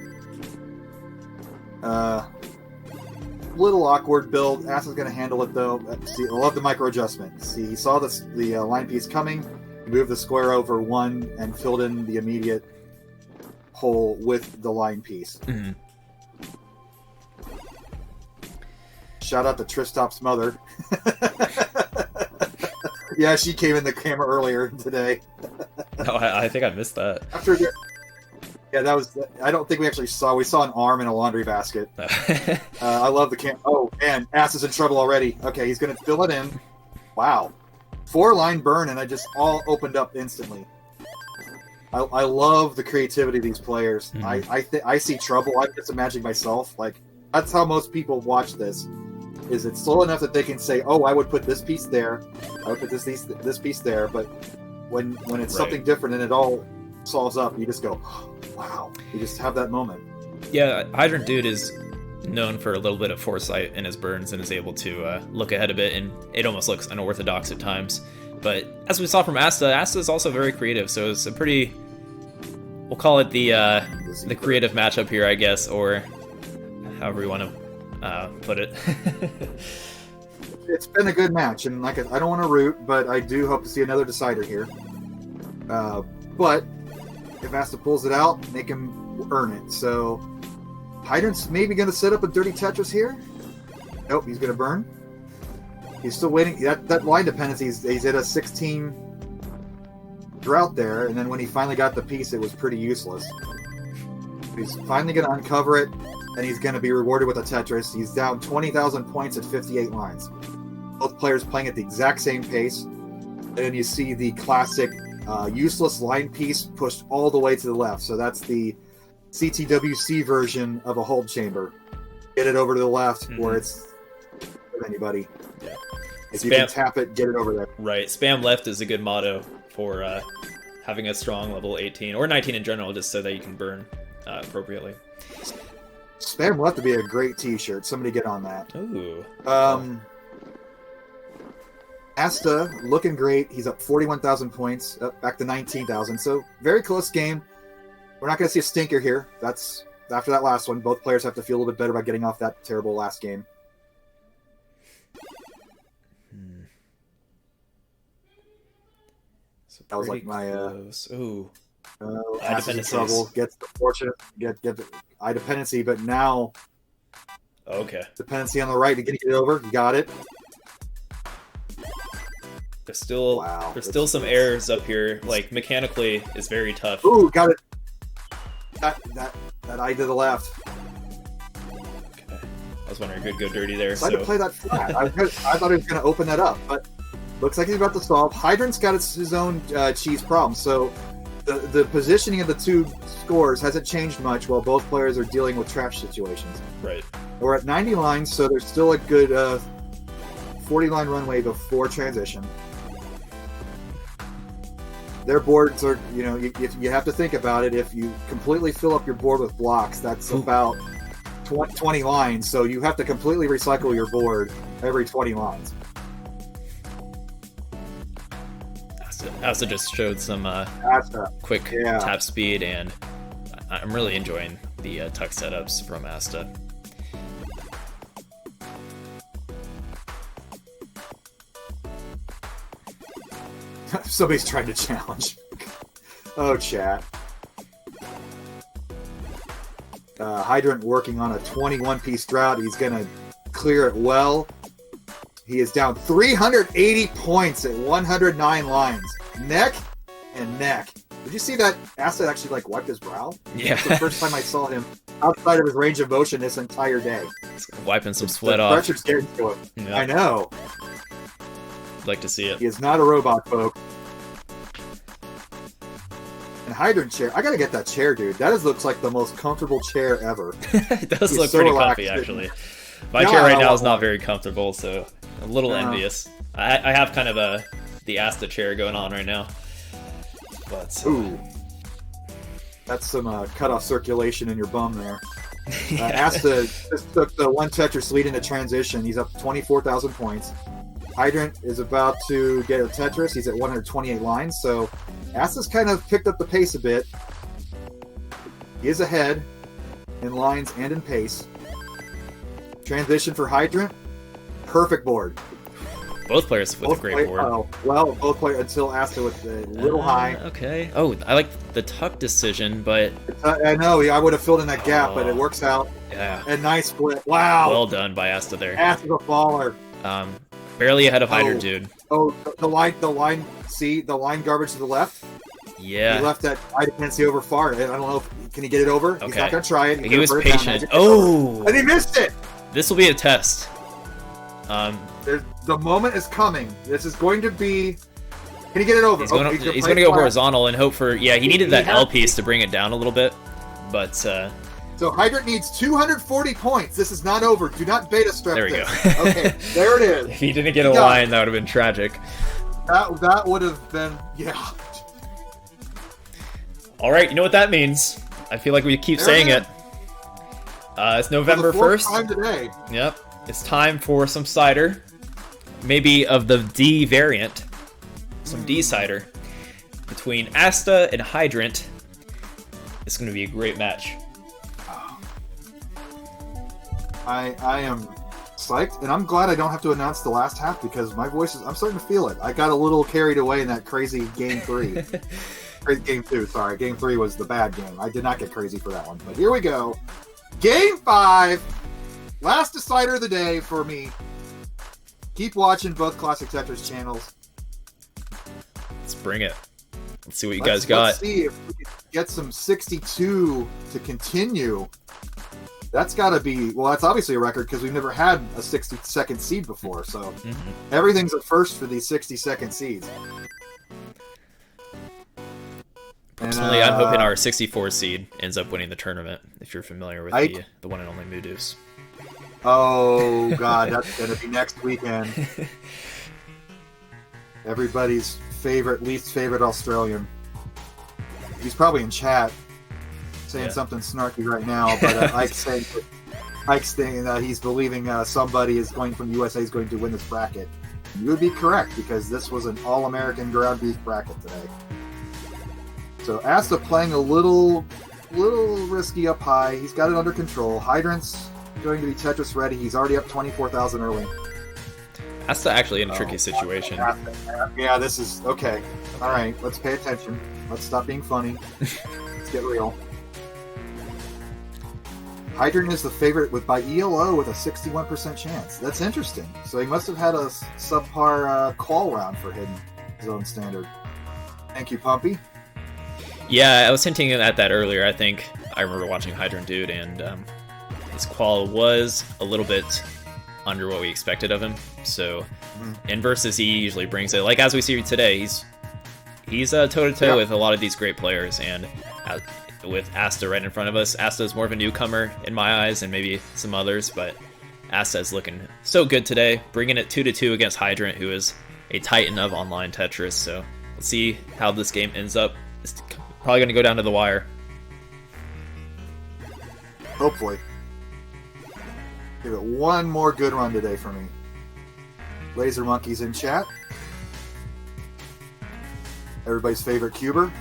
Little awkward build. Asta's going to handle it though. See, I love the micro adjustment. See, he saw the line piece coming, moved the square over 1, and filled in the immediate hole with the line piece. Mm-hmm. Shout out to Tristop's mother. Yeah, she came in the camera earlier today. Oh, I think I missed that. That was. I don't think we actually saw. We saw an arm in a laundry basket. I love the cam. Oh man, Ass is in trouble already. Okay, he's gonna fill it in. Wow, 4-line burn, and I just all opened up instantly. I love the creativity of these players. Mm-hmm. I see trouble. I'm just imagining myself. Like that's how most people watch this. Is it slow enough that they can say, "Oh, I would put this piece there. I would put this piece there." But when it's something different and it all solves up, you just go, oh, "Wow!" You just have that moment. Yeah, Hydrant Dude is known for a little bit of foresight in his burns and is able to look ahead a bit, and it almost looks unorthodox at times. But as we saw from Asta is also very creative. So it's a pretty, we'll call it the creative matchup here, I guess, or however you want to put it. It's been a good match, and I don't want to root, but I do hope to see another decider here. But if Asta pulls it out, make him earn it. So Hydrant's maybe going to set up a dirty Tetris here. Nope, he's going to burn. He's still waiting. That line dependency, he's at a 16 drought there, and then when he finally got the piece, it was pretty useless. He's finally going to uncover it, and he's going to be rewarded with a Tetris. He's down 20,000 points at 58 lines. Both players playing at the exact same pace. And then you see the classic useless line piece pushed all the way to the left. So that's the CTWC version of a hold chamber. Get it over to the left where it's with anybody. Yeah. If you can tap it, get it over there. Right. Spam left is a good motto for having a strong level 18 or 19 in general, just so that you can burn appropriately. Spam left to be a great t-shirt. Somebody get on that. Ooh. Asta looking great. He's up 41,000 points, up back to 19,000. So very close game. We're not going to see a stinker here. That's after that last one. Both players have to feel a little bit better about getting off that terrible last game. So that was like my ooh. Has in trouble. Gets the fortunate. Get the eye dependency, but now. Okay. Dependency on the right to get it over. You got it. There's still some errors up here. Like mechanically, it's very tough. Ooh, got it. That eye to the left. Okay. I was wondering who could go dirty there. I tried to play that flat. I thought he was going to open that up, but looks like he's about to solve. Hydrant's got his own cheese problem. So the positioning of the two scores hasn't changed much while both players are dealing with trash situations. Right. We're at 90 lines, so there's still a good 40-line runway before transition. Their boards are, you have to think about it. If you completely fill up your board with blocks, that's about 20 lines. So you have to completely recycle your board every 20 lines. So Asta just showed some quick tap speed, and I'm really enjoying the tuck setups from Asta. Somebody's trying to challenge. Oh, chat. Hydrant working on a 21-piece drought. He's going to clear it well. He is down 380 points at 109 lines. Neck and neck. Did you see that Asta actually like wiped his brow? Yeah. It's the first time I saw him outside of his range of motion this entire day. Wiping some sweat the off. Pressure's getting to him. Yep. I know. Like to see it. He is not a robot, folks. And Hydrant chair. I gotta get that chair, dude. That looks like the most comfortable chair ever. It does look pretty comfy, actually. My chair right now is not very comfortable, so a little envious. I have kind of the Asta chair going on right now. But ooh, that's some cut-off circulation in your bum there. Asta just took the one Tetris lead into transition. He's up 24,000 points. Hydrant is about to get a Tetris. He's at 128 lines, so Asta's kind of picked up the pace a bit. He is ahead in lines and in pace. Transition for Hydrant. Perfect board. Both players with a great board. Oh, well, both players until Asta with a little high. Okay. Oh, I like the tuck decision, but... I know, I would have filled in that gap, but it works out. Yeah. A nice split. Wow. Well done by Asta there. Asta's a baller. Barely ahead of Hydrant, dude. Oh, the line, see? The line garbage to the left? Yeah. He left that, I didn't see over far. I don't know, can he get it over? Okay. He's not going to try it. He was patient. Oh! And he missed it! This will be a test. The moment is coming. This is going to be... Can he get it over? He's going to go horizontal and hope for... Yeah, he needed that L piece to bring it down a little bit. But... So Hydrant needs 240 points. This is not over. Do not beta strap There we this. go. Okay, there it is. If he didn't get a line, that would have been tragic. That would have been... Yeah. Alright, you know what that means. I feel like we keep saying it. It's November 1st. Time today. Yep. It's time for some cider. Maybe of the D variant. Some D cider. Between Asta and Hydrant. It's going to be a great match. I am psyched, and I'm glad I don't have to announce the last half because my voice is... I'm starting to feel it. I got a little carried away in that crazy Game 3. Game 2, sorry. Game 3 was the bad game. I did not get crazy for that one. But here we go. Game 5. Last decider of the day for me. Keep watching both Classic Tetris channels. Let's bring it. Let's see what you guys got. Let's see if we can get some 62 to continue. That's got to be... Well, that's obviously a record because we've never had a 60-second seed before. So everything's a first for these 60-second seeds. Personally, I'm hoping our 64 seed ends up winning the tournament, if you're familiar with the one and only Moodoo's. Oh, God, that's going to be next weekend. Everybody's least favorite Australian. He's probably in chat saying something snarky right now, but Ike's saying that he's believing somebody is going from USA is going to win this bracket. You would be correct, because this was an all-American ground beef bracket today. So Asta playing a little risky up high. He's got it under control. Hydrant's going to be Tetris ready. He's already up 24,000 early. Asta actually in a tricky situation. Yeah, this is... Okay. All right, let's pay attention. Let's stop being funny. Let's get real. Hydrant is the favorite by ELO with a 61% chance. That's interesting. So he must have had a subpar call round for his own standard. Thank you, Pumpy. Yeah, I was hinting at that earlier. I think I remember watching Hydrant Dude, and his qual was a little bit under what we expected of him. So, in versus, he usually brings it. Like as we see today, he's toe-to-toe with a lot of these great players, and with Asta right in front of us. Asta is more of a newcomer in my eyes, and maybe some others, but Asta is looking so good today, bringing it 2-2 against Hydrant, who is a titan of online Tetris. So let's see how this game ends up. It's probably going to go down to the wire. Hopefully. Give it one more good run today for me. Laser Monkey's in chat. everybody's favorite cuber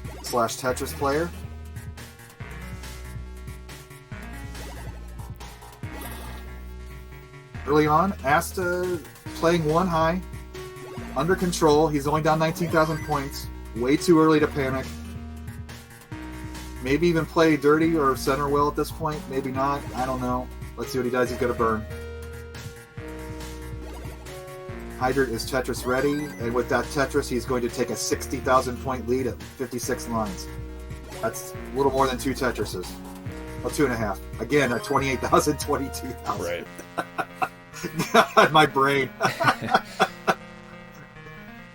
/ Tetris player. Early on, Asta playing one high, under control. He's only down 19,000 points. Way too early to panic. Maybe even play dirty or center well at this point. Maybe not. I don't know. Let's see what he does. He's going to burn. Hydrant is Tetris ready, and with that Tetris, he's going to take a 60,000 point lead at 56 lines. That's a little more than 2 Tetrises. Well, 2.5. Again, at 28,000, 22,000. Right. God, my brain.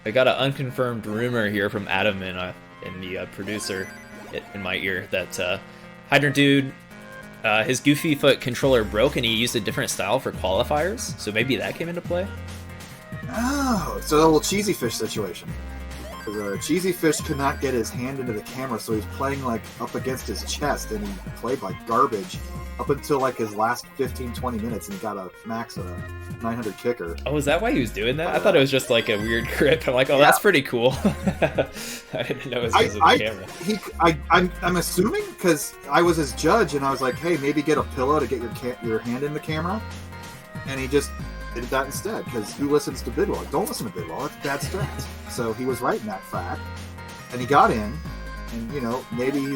I got an unconfirmed rumor here from Adam in the producer in my ear that Hydrant Dude, his Goofy Foot controller broke and he used a different style for qualifiers, so maybe that came into play? Oh, so a little Cheesy Fish situation. Because Cheesy Fish could not get his hand into the camera, so he's playing like up against his chest, and he played like garbage up until like his last 15-20 minutes, and he got a max of a 900 kicker. Oh, is that why he was doing that? I thought it was just like a weird grip. I'm like, oh, yeah. That's pretty cool. I didn't know it was because of the camera. I'm assuming, because I was his judge, and I was like, hey, maybe get a pillow to get your hand in the camera, and he just did that instead, because who listens to Bidwell? Don't listen to Bidwell, it's bad strats. So he was right in that fact, and he got in, and, you know, maybe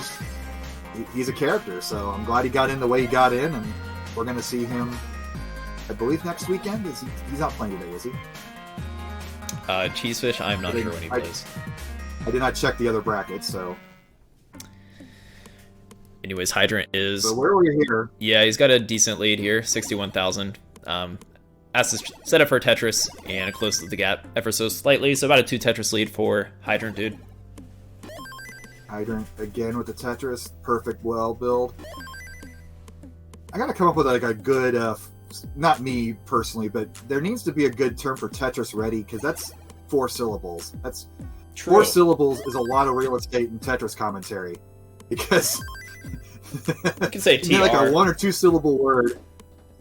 he's a character, so I'm glad he got in the way he got in, and we're going to see him, I believe, next weekend. He's not playing today, is he? Cheesefish, I'm not sure when he plays. I did not check the other brackets, so... Anyways, Hydrant is... So where were you here? Yeah, he's got a decent lead here, 61,000. Has to set up for Tetris and closes the gap ever so slightly, so about a 2 Tetris lead for Hydrant Dude. Hydrant again with the Tetris, perfect well build. I gotta come up with like a good, not me personally, but there needs to be a good term for Tetris ready, because that's 4 syllables. That's true. 4 syllables is a lot of real estate in Tetris commentary, because you can say TR. Like a 1 or 2 syllable word.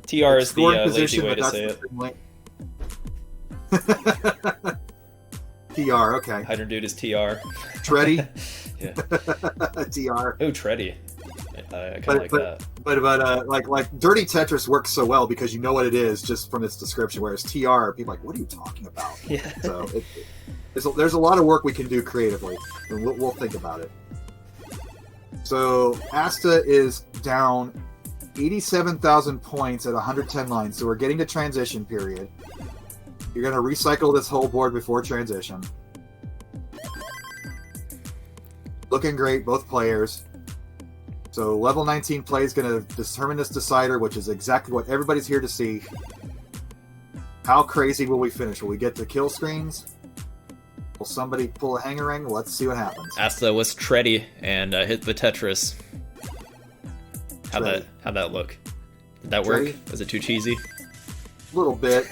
TR is the lazy way to say it. TR, okay. Hydrant Dude is TR. Treddy? Yeah. TR. Oh, Treddy. I kind of like that. But like Dirty Tetris works so well because you know what it is just from its description, whereas TR, people are like, what are you talking about? Yeah. So there's a lot of work we can do creatively, and we'll think about it. So Asta is down 87,000 points at 110 lines, so we're getting to transition period. You're going to recycle this whole board before transition. Looking great, both players. So level 19 play is going to determine this decider, which is exactly what everybody's here to see. How crazy will we finish? Will we get the kill screens? Will somebody pull a hanger-ring? Let's see what happens. Asta was Treddy and hit the Tetris. How'd that look? Did that work? Was it too cheesy? A little bit,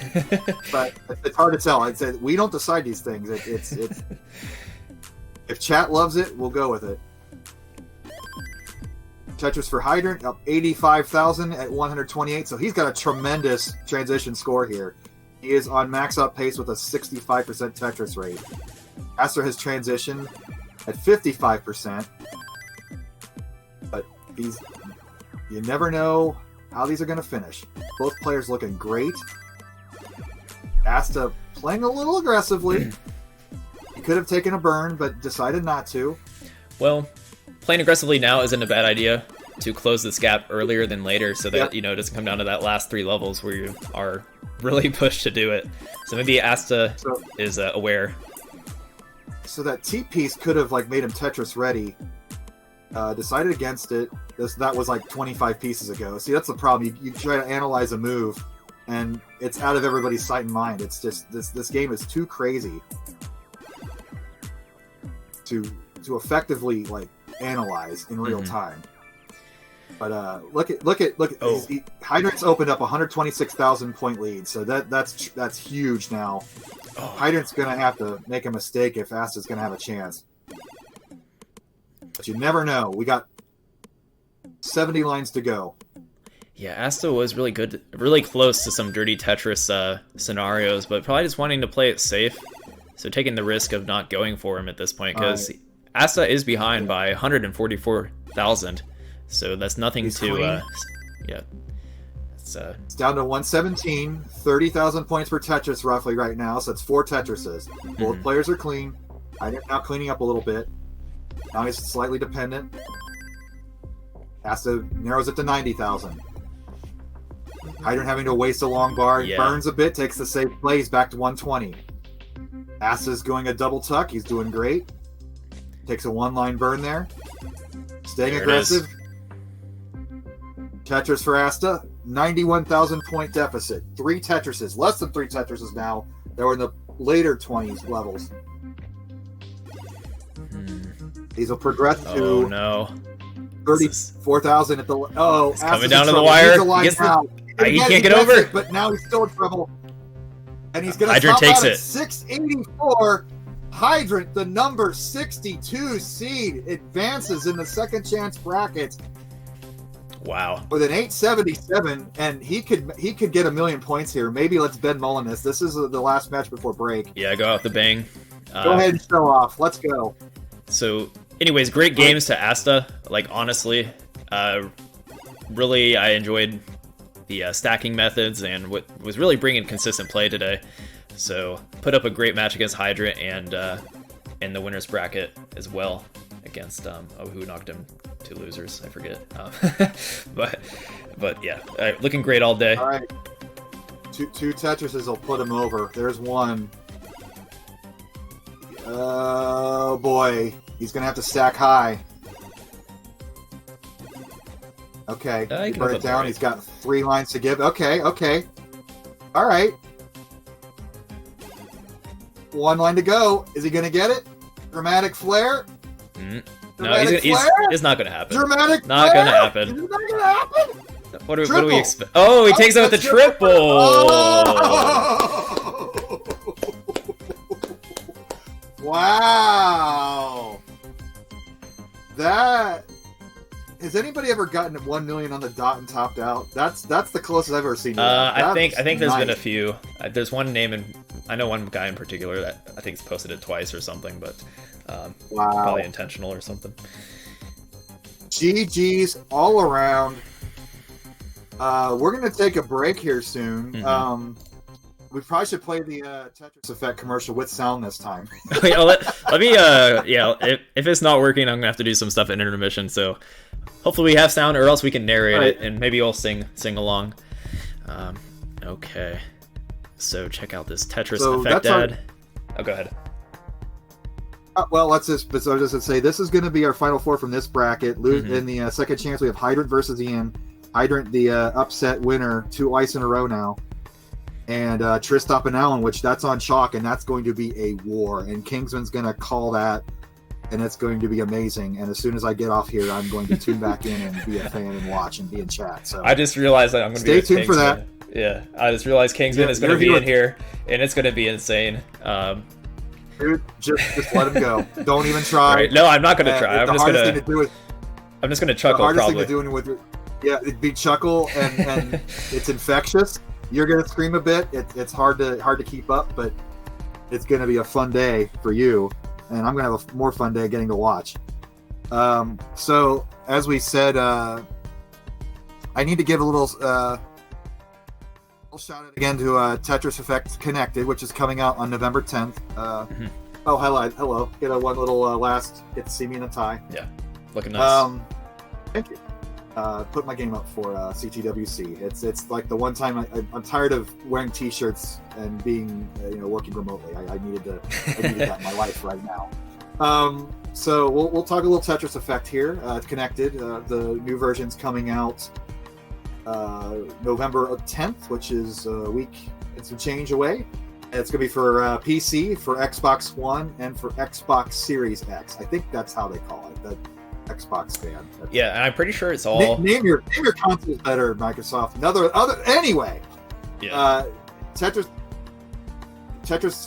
but it's hard to tell. I'd say we don't decide these things. It's if chat loves it, we'll go with it. Tetris for Hydrant up 85,000 at 128, so he's got a tremendous transition score here. He is on max out pace with a 65% Tetris rate. Astor has transition at 55%, but you never know how these are going to finish. Both players looking great. Asta playing a little aggressively. He could have taken a burn, but decided not to. Well, playing aggressively now isn't a bad idea to close this gap earlier than later so that, it doesn't come down to that last 3 levels where you are really pushed to do it. So maybe Asta is aware. So that T-piece could have made him Tetris ready. Decided against it. That was like 25 pieces ago. See, that's the problem. You try to analyze a move, and it's out of everybody's sight and mind. It's just this game is too crazy to effectively analyze in real time. But look at Hydrant's opened up 126,000 point lead, so that's huge now. Hydrant's gonna have to make a mistake if Asta's gonna have a chance. But you never know. We got 70 lines to go. Yeah, Asta was really good, really close to some dirty Tetris scenarios, but probably just wanting to play it safe. So taking the risk of not going for him at this point, because Asta is behind by 144,000. So that's nothing to, yeah. It's down to 117, 30,000 points per Tetris roughly right now, so it's 4 Tetrises. Both players are clean. I'm now cleaning up a little bit. Now he's slightly dependent. Asta narrows it to 90,000. Hydrant having to waste a long bar. Burns a bit, takes the safe play. He's back to 120. Asta's going a double tuck. He's doing great. Takes a one-line burn there. Staying aggressive. Tetris for Asta. 91,000 point deficit. 3 Tetrises. Less than 3 Tetrises now. They were in the later 20s levels. These will progress to... no. 34,000 at the... It's coming down to the wire. He can't get over it, but now he's still in trouble. And he's going to Hydrant takes it. 684. Hydrant, the number 62 seed, advances in the second chance bracket. Wow. With an 877, and he could get a million points here. Maybe let's Ben Mullen this. This is the last match before break. Yeah, go out the bang. Go ahead and show off. Let's go. So, anyways, great games to Asta. Like, honestly, really, I enjoyed the stacking methods and what was really bringing consistent play today. So, put up a great match against Hydrant and in the winner's bracket as well against who knocked him 2 losers, I forget. But yeah, looking great all day. All right, two Tetrises will put him over. There's one. Oh boy, he's gonna have to stack high. Okay, he put it down. Right. He's got 3 lines to give. Okay. All right. 1 line to go. Is he gonna get it? Dramatic flare. No, it's not gonna happen. Dramatic not flare? gonna happen. Is it not gonna happen? What do we expect? Oh, he takes it with the triple. Oh! Wow. That... Has anybody ever gotten 1 million on the dot and topped out? That's the closest I've ever seen. I think there's been a few. There's one name, and I know one guy in particular that I think's posted it twice or something, but probably intentional or something. GG's all around. We're gonna take a break here soon. We probably should play the Tetris Effect commercial with sound this time. let me, if it's not working, I'm gonna have to do some stuff in intermission. So hopefully we have sound, or else we can narrate it, and maybe we'll sing along. Okay, so check out this Tetris Effect ad. Oh, go ahead. Well, let's just. I was just gonna say this is going to be our final 4 from this bracket. In the second chance, we have Hydrant versus Ian. Hydrant, the upset winner, 2 ice in a row now. And Tristop and Allen, which that's on chalk, and that's going to be a war. And Kingsman's going to call that, and it's going to be amazing. And as soon as I get off here, I'm going to tune back in and be a fan and watch and be in chat. So I just realized that I'm going to stay tuned for that. Yeah, I just realized Kingsman is going to be in here, and it's going to be insane. Dude, just let him go. Don't even try. Right. No, I'm not going to try. I'm just going to chuckle. The hardest probably. thing to do it'd be chuckle, and it's infectious. You're gonna scream a bit. It's hard to keep up, but it's gonna be a fun day for you, and I'm gonna have a more fun day getting to watch. So as we said, I need to give a little shout out again to Tetris Effect Connected, which is coming out on November 10th. Oh, hello. Get one little last. Get to see me in a tie. Yeah, looking nice. Thank you. Put my game up for CTWC. It's like the one time I'm tired of wearing T-shirts and being working remotely. I needed that in my life right now. So we'll talk a little Tetris Effect here. Connected. The new version's coming out November 10th, which is a week and some change away. It's going to be for PC, for Xbox One, and for Xbox Series X. I think that's how they call it. The Xbox fan. Yeah, and I'm pretty sure it's all... Name your consoles better, Microsoft. Anyway. Yeah. Tetris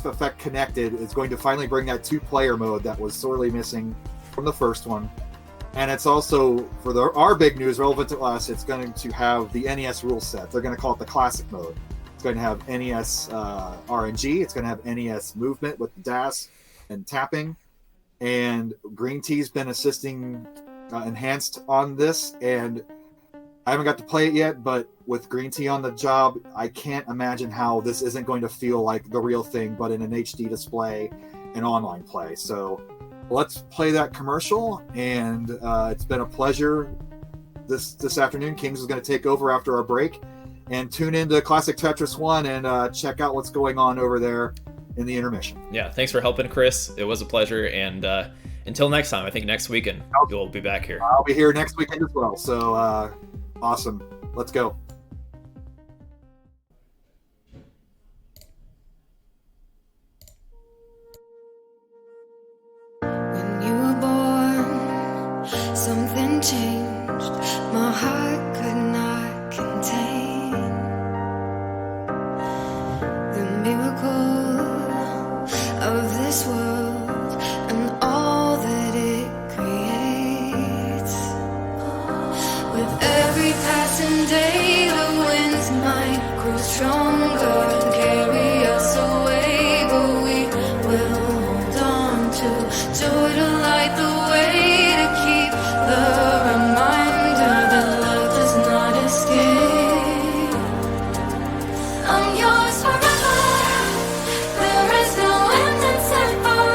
Effect Connected is going to finally bring that 2-player mode that was sorely missing from the first one. And it's also, for our big news relevant to us, it's going to have the NES rule set. They're going to call it the Classic mode. It's going to have NES RNG. It's going to have NES movement with DAS and tapping. And Green Tea's been assisting enhanced on this, and I haven't got to play it yet, but with Green Tea on the job, I can't imagine how this isn't going to feel like the real thing, but in an HD display and online play. So let's play that commercial, and it's been a pleasure this afternoon. Kings is going to take over after our break, and tune into Classic Tetris 1 and check out what's going on over there in the intermission. Yeah, thanks for helping, Chris. It was a pleasure, and until next time, I think next weekend you'll be back here. I'll be here next weekend as well, so awesome. Let's go. When you were born, something changed. My heart could not contain the miracle of this world and all that it creates. With every passing day, the winds might grow stronger and carry us away, but we will hold on to joy to light the way, to keep the reminder that love does not escape. I'm yours forever. There is no end in sight for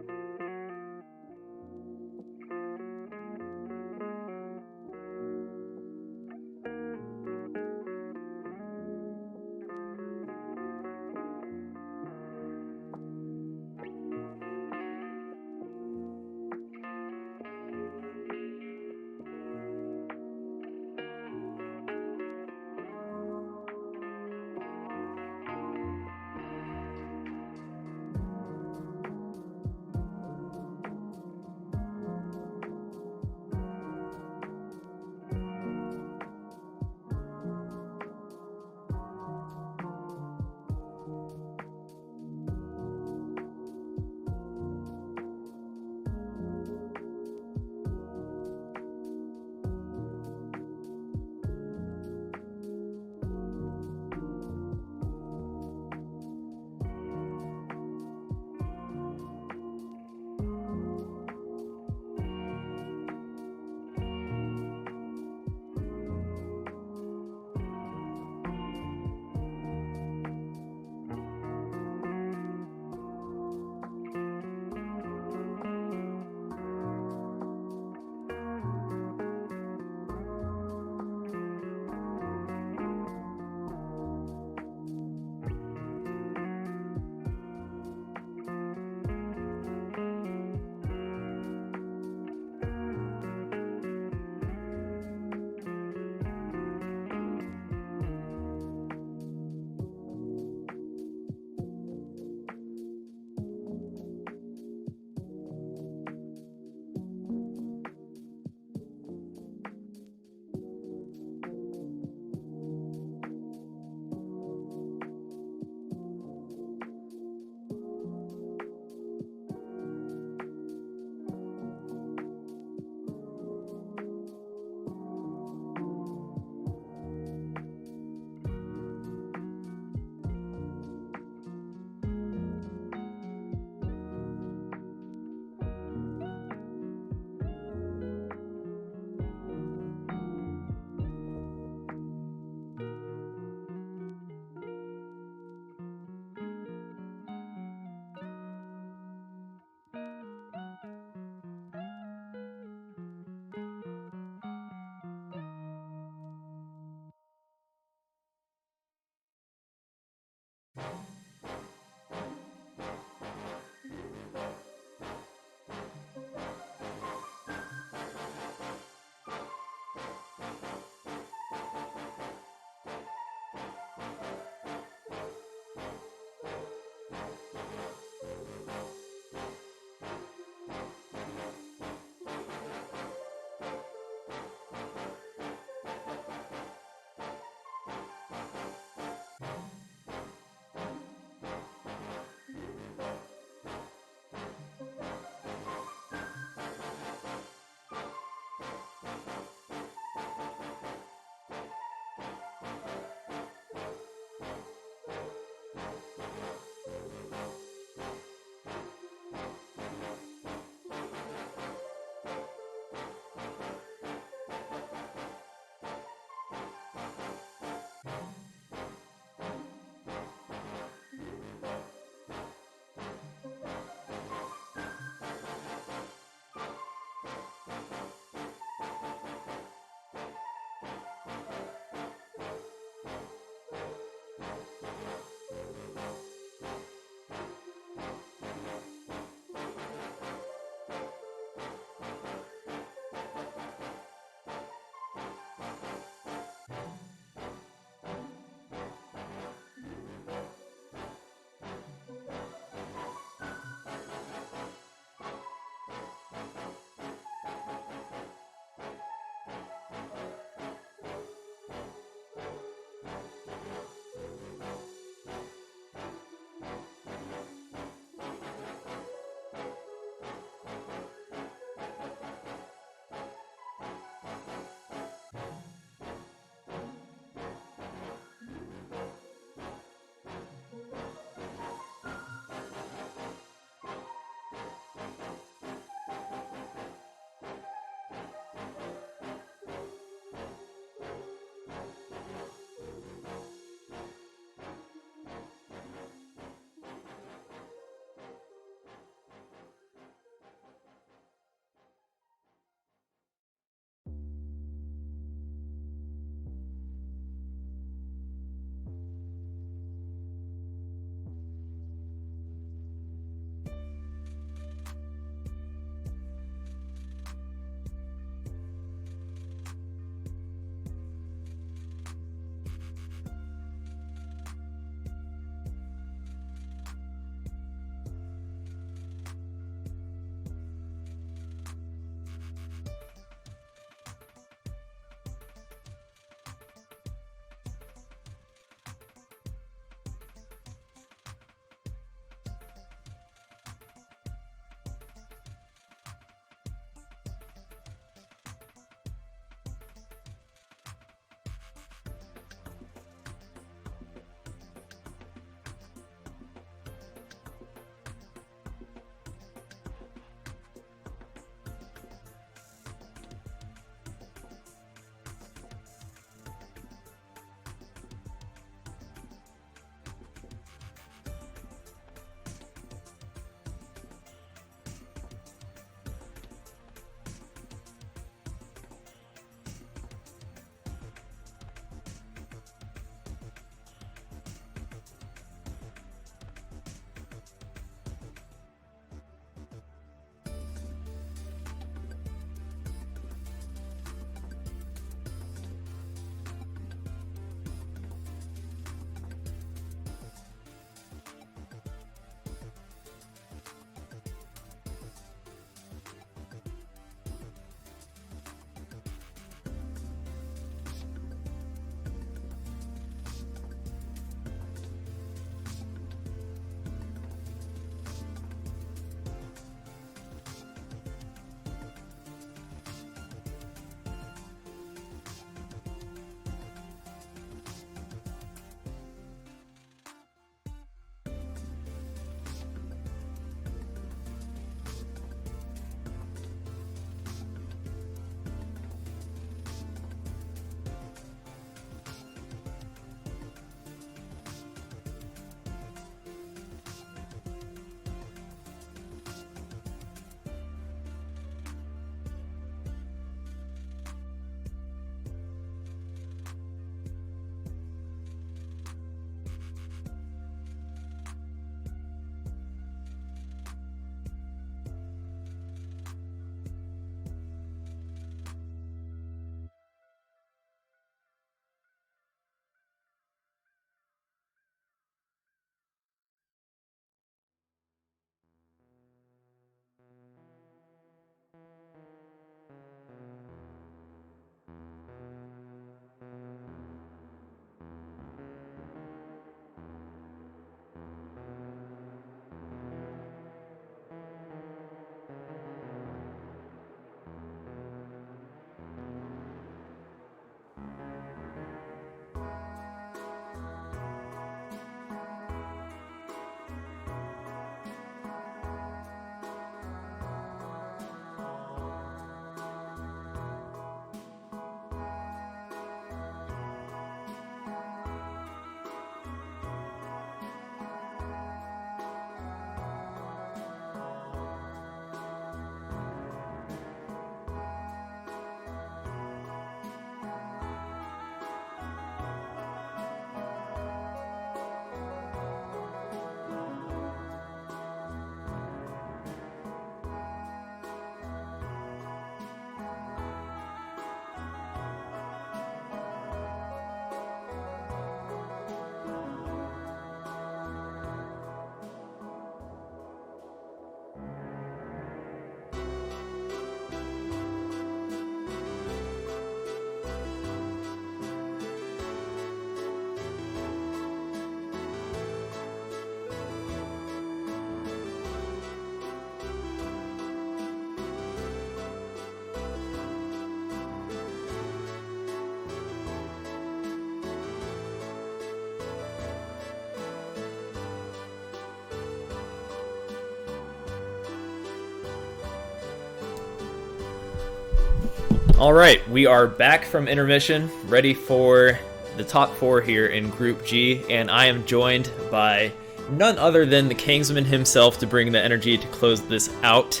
Alright, we are back from intermission, ready for the top 4 here in Group G, and I am joined by none other than the Kingsman himself to bring the energy to close this out.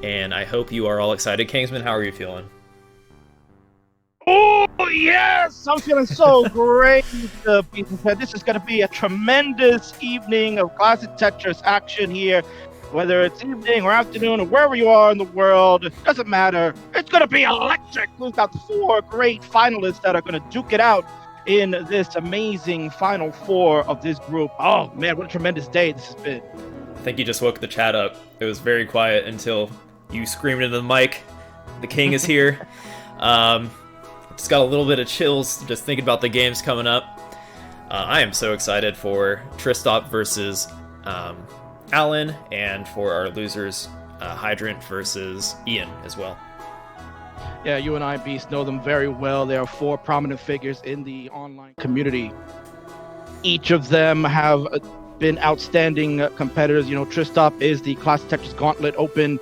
And I hope you are all excited. Kingsman, how are you feeling? Oh, yes! I'm feeling so great to be prepared. This is going to be a tremendous evening of Classic Tetris action here. Whether it's evening or afternoon or wherever you are in the world, it doesn't matter. It's going to be electric. We've got 4 great finalists that are going to duke it out in this amazing Final 4 of this group. Oh, man, what a tremendous day this has been. I think you just woke the chat up. It was very quiet until you screamed into the mic. The king is here. Just got a little bit of chills just thinking about the games coming up. I am so excited for Tristop versus Alan, and for our losers, Hydrant versus Ian as well. Yeah, you and I, Beast, know them very well. They are 4 prominent figures in the online community. Each of them have been outstanding competitors. You know, Tristop is the Classic Tetris Gauntlet Open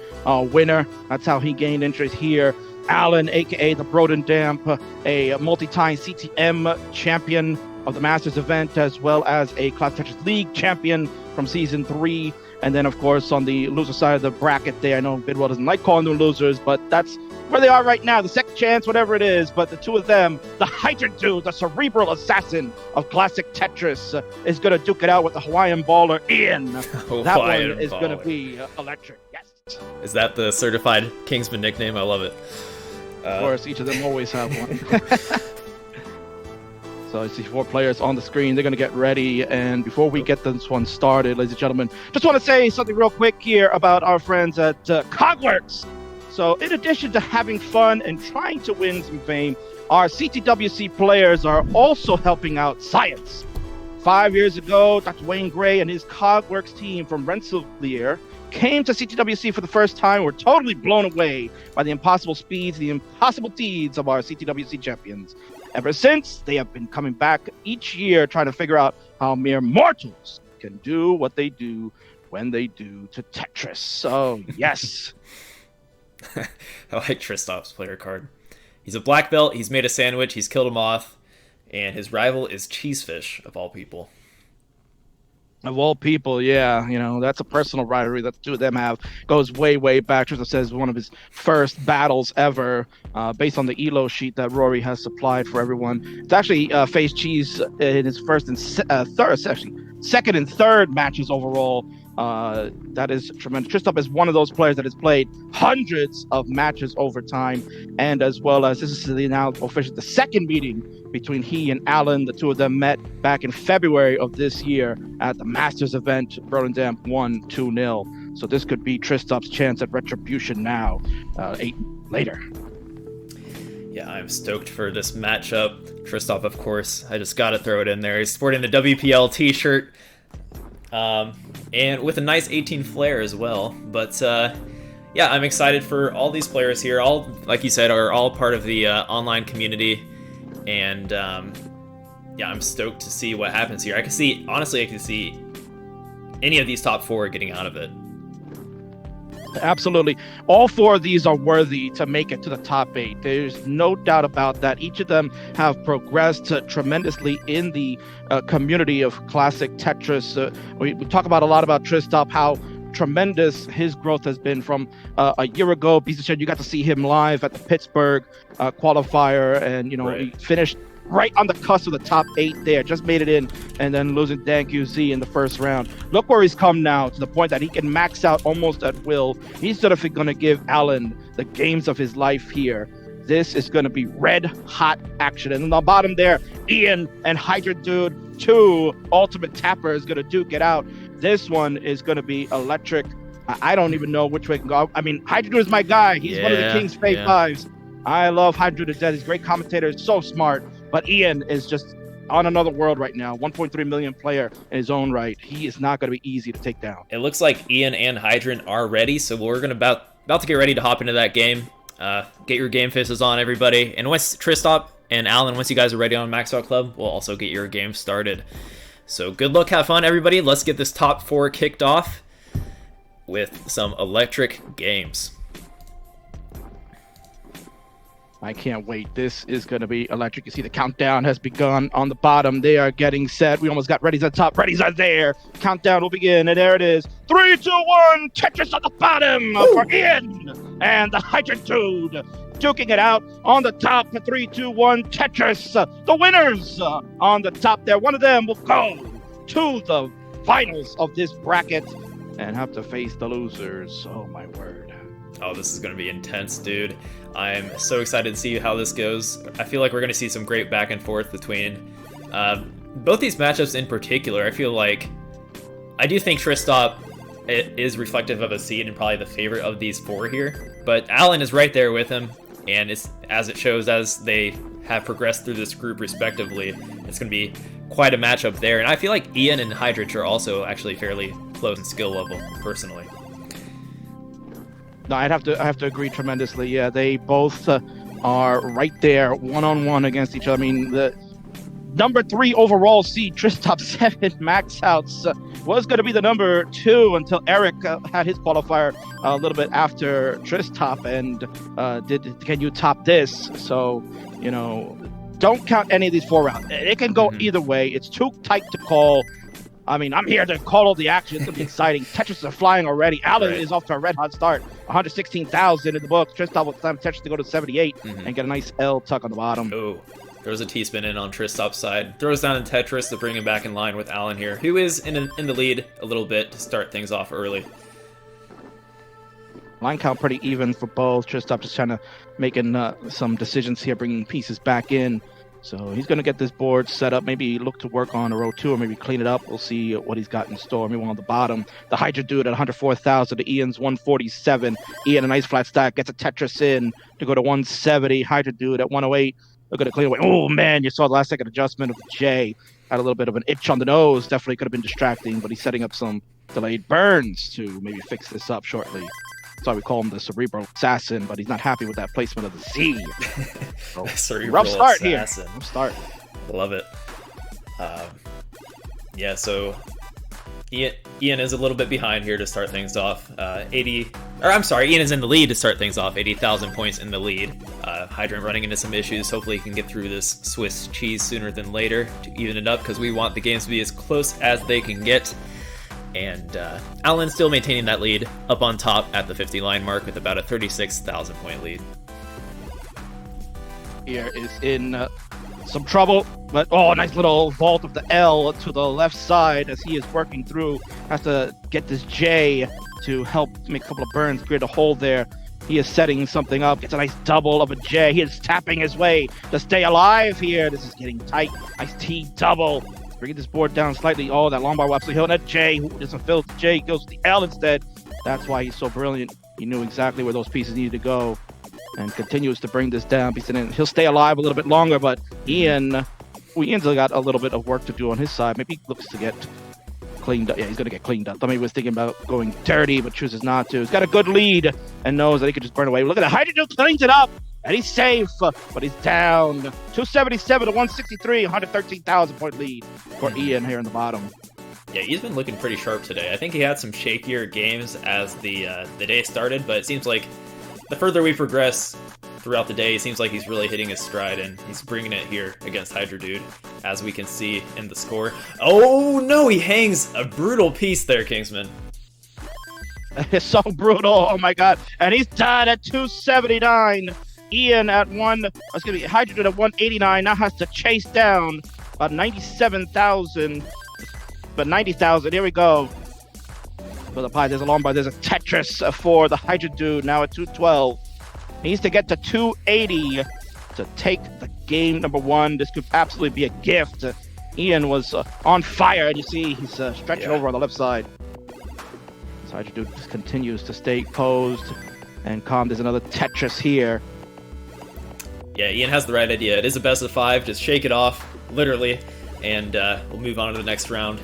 winner. That's how he gained interest here. Alan, aka the Broden Damp, a multi-time CTM champion of the Masters event, as well as a Classic Tetris League champion from Season 3. And then, of course, on the loser side of the bracket there, I know Bidwell doesn't like calling them losers, but that's where they are right now, the second chance, whatever it is. But the 2 of them, the Hydrant dude, the cerebral assassin of Classic Tetris, is going to duke it out with the Hawaiian baller, Ian. That one is going to be electric, yes. Is that the certified Kingsman nickname? I love it. Of course, each of them always have one. So I see 4 players on the screen. They're going to get ready. And before we get this one started, ladies and gentlemen, just want to say something real quick here about our friends at Cogworks. So in addition to having fun and trying to win some fame, our CTWC players are also helping out science. 5 years ago, Dr. Wayne Gray and his Cogworks team from Rensselaer came to CTWC for the first time. Were totally blown away by the impossible speeds, the impossible deeds of our CTWC champions. Ever since, they have been coming back each year trying to figure out how mere mortals can do what they do when they do to Tetris. So, yes. I like Tristop's player card. He's a black belt, he's made a sandwich, he's killed a moth, and his rival is Cheesefish, of all people. Of all people, yeah, you know, that's a personal rivalry that the 2 of them have. Goes way, way back. Tristan says one of his first battles ever, based on the ELO sheet that Rory has supplied for everyone. It's actually faced Cheese in his first and second and third matches overall. That is tremendous. Tristop is one of those players that has played hundreds of matches over time, and as well as this is now officially the second meeting between he and Alan. The 2 of them met back in February of this year at the Masters event. Brodendamp won 2-0. So this could be Tristop's chance at retribution now, 8 later. Yeah, I'm stoked for this matchup. Tristop, of course, I just gotta throw it in there. He's sporting the WPL t-shirt. And with a nice 18 flare as well. But yeah, I'm excited for all these players here. All, like you said, are all part of the online community. And yeah, I'm stoked to see what happens here. I can see any of these top 4 getting out of it. Absolutely. All 4 of these are worthy to make it to the top 8. There's no doubt about that. Each of them have progressed tremendously in the community of Classic Tetris. We talk about a lot about Tristop, how tremendous his growth has been from a year ago. Beast said you got to see him live at the Pittsburgh qualifier, and you know, right. He finished right on the cusp of the top 8 there, just made it in, and then losing Dan QZ in the first round. Look where he's come now, to the point that he can max out almost at will. He's sort of going to give Alan the games of his life here. This is going to be red hot action. And on the bottom there, Ian and Hydrant Dude, 2 ultimate tappers, going to duke it out. This one is going to be electric. I don't even know which way it can go. I mean, Hydrant Dude is my guy. He's one of the King's Fave 5s. I love Hydrant Dude to death. He's a great commentator, so smart. But Ian is just on another world right now. 1.3 million player in his own right. He is not going to be easy to take down. It looks like Ian and Hydrant are ready, so we're gonna about to get ready to hop into that game. Get your game faces on, everybody. And once Tristop and Alan, once you guys are ready on Max Out Club, we'll also get your game started. So good luck, have fun, everybody. Let's get this top 4 kicked off with some electric games. I can't wait. This is going to be electric. You see the countdown has begun on the bottom. They are getting set. We almost got readies at the top. Readies are there. Countdown will begin, and there it is. 3, 2, 1. Tetris on the bottom for Ian and the Hydrant Dude. Duking it out on the top. 3, 2, 1. Tetris. The winners on the top there. One of them will go to the finals of this bracket and have to face the losers. Oh, my word. Oh, this is going to be intense, dude. I'm so excited to see how this goes. I feel like we're going to see some great back and forth between both these matchups in particular. I feel like I do think Tristop is reflective of a seed and probably the favorite of these four here. But Alan is right there with him, and it's, as it shows as they have progressed through this group respectively, it's going to be quite a matchup there. And I feel like Ian and Hydrant are also actually fairly close in skill level, personally. No, I have to agree tremendously. Yeah, they both are right there, one-on-one against each other. I mean, the number 3 overall seed, Tristop 7 max outs, was going to be the number 2 until Eric had his qualifier a little bit after Tristop and can you top this? So, you know, don't count any of these 4 rounds. It can go either way. It's too tight to call. I mean, I'm here to call all the action. It's going to be exciting. Tetris are flying already. Alan is off to a red-hot start. 116,000 in the books. Tristop will time Tetris to go to 78 and get a nice L tuck on the bottom. Oh, there was a T-spin in on Tristop's side. Throws down in Tetris to bring him back in line with Alan here, who is in the lead a little bit to start things off early. Line count pretty even for both. Tristop just trying to making some decisions here, bringing pieces back in. So he's going to get this board set up, maybe look to work on a row 2 or maybe clean it up. We'll see what he's got in store. Maybe on the bottom. The Hydra Dude at 104,000 to Ian's 147. Ian, a nice flat stack, gets a Tetris in to go to 170. Hydra Dude at 108. They're going to clean away. Oh, man, you saw the last second adjustment of the J. Had a little bit of an itch on the nose. Definitely could have been distracting, but he's setting up some delayed burns to maybe fix this up shortly. That's why we call him the Cerebral Assassin, but he's not happy with that placement of the Z. So, rough start assassin. Here. Rough start. Love it. Yeah, so Ian is a little bit behind here to start things off. Ian is in the lead to start things off. 80,000 points in the lead. Hydrant running into some issues. Hopefully he can get through this Swiss cheese sooner than later to even it up, because we want the games to be as close as they can get. And Alan still maintaining that lead up on top at the 50 line mark with about a 36,000 point lead. Here is in some trouble, but nice little vault of the L to the left side as he is working through. Has to get this J to help make a couple of burns, create a hole there. He is setting something up, gets a nice double of a J. He is tapping his way to stay alive here. This is getting tight. Nice T double. Bringing this board down slightly. Oh, that long bar absolutely hill. That J doesn't fill the J, goes to the L instead. That's why he's so brilliant. He knew exactly where those pieces needed to go and continues to bring this down. He'll stay alive a little bit longer, but Ian's got a little bit of work to do on his side. Maybe he looks to get cleaned up. Yeah, he's going to get cleaned up. Maybe he was thinking about going dirty, but chooses not to. He's got a good lead and knows that he could just burn away. Look at that. Hydrogen cleans it up. And he's safe, but he's down. 277 to 163, 113,000 point lead for Ian here in the bottom. Yeah, he's been looking pretty sharp today. I think he had some shakier games as the day started, but it seems like the further we progress throughout the day, it seems like he's really hitting his stride, and he's bringing it here against Hydra Dude, as we can see in the score. Oh no, he hangs a brutal piece there, Kingsman. It's so brutal, oh my god. And he's tied at 279. Ian at Hydra Dude at 189, now has to chase down about 97,000, but 90,000, here we go. For the pie, there's a long bar, there's a Tetris for the Hydra Dude, now at 212. He needs to get to 280 to take the game number 1. This could absolutely be a gift. Ian was on fire, and you see he's stretching over on the left side. So Hydra Dude just continues to stay posed and calm. There's another Tetris here. Yeah, Ian has the right idea. It is a best of 5. Just shake it off, literally, and we'll move on to the next round.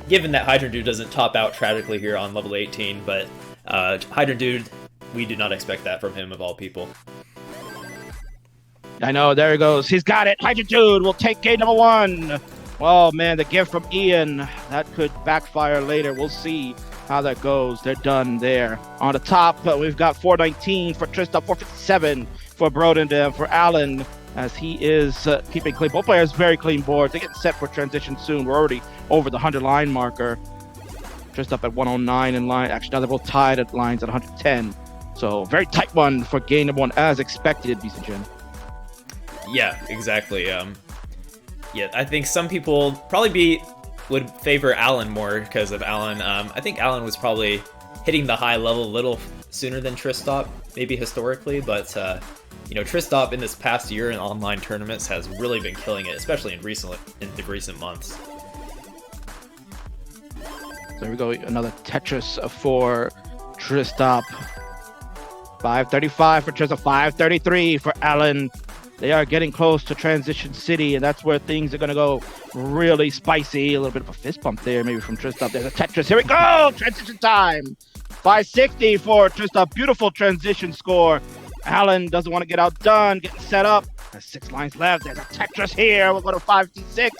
Given that Hydra Dude doesn't top out tragically here on level 18, but Hydra Dude, we do not expect that from him, of all people. I know, there he goes. He's got it. Hydra Dude will take game number 1. Oh, man, the gift from Ian. That could backfire later. We'll see. how that goes. They're done there. On the top, we've got 419 for Tristan, 457 for Brodendam, for Allen, as he is keeping clean. Both players very clean boards. They get set for transition soon. We're already over the 100 line marker. Just up at 109 in line. Actually, now they're both tied at lines at 110. So very tight one for game number 1, as expected, BCGen. Yeah, exactly. Yeah, I think some people would favor Allen more because of Allen. I think Allen was probably hitting the high level a little sooner than Tristop, maybe historically, but Tristop in this past year in online tournaments has really been killing it, especially in the recent months. There we go, another Tetris for Tristop. 535 for Tristop, 533 for Allen. They are getting close to Transition City, and that's where things are going to go really spicy. A little bit of a fist bump there, maybe from Tristop. There's a Tetris. Here we go! Transition time! 560 for Tristop. Beautiful transition score. Allen doesn't want to get outdone, getting set up. There's 6 lines left. There's a Tetris here. We'll go to 556.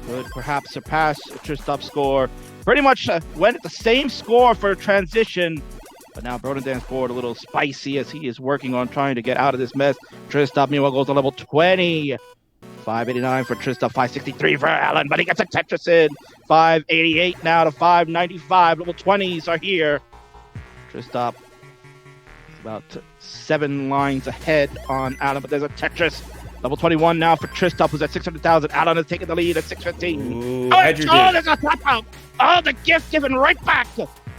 Could perhaps surpass Tristop's score. Pretty much went at the same score for transition. But now Brodendam's board a little spicy as he is working on trying to get out of this mess. Tristop, meanwhile, goes to level 20. 589 for Tristop, 563 for Allen, but he gets a Tetris in. 588 now to 595. Level 20s are here. Tristop about 7 lines ahead on Allen, but there's a Tetris. Level 21 now for Tristop, who's at 600,000. Allen is taking the lead at 615. There's a pop out. Oh, the gift given right back.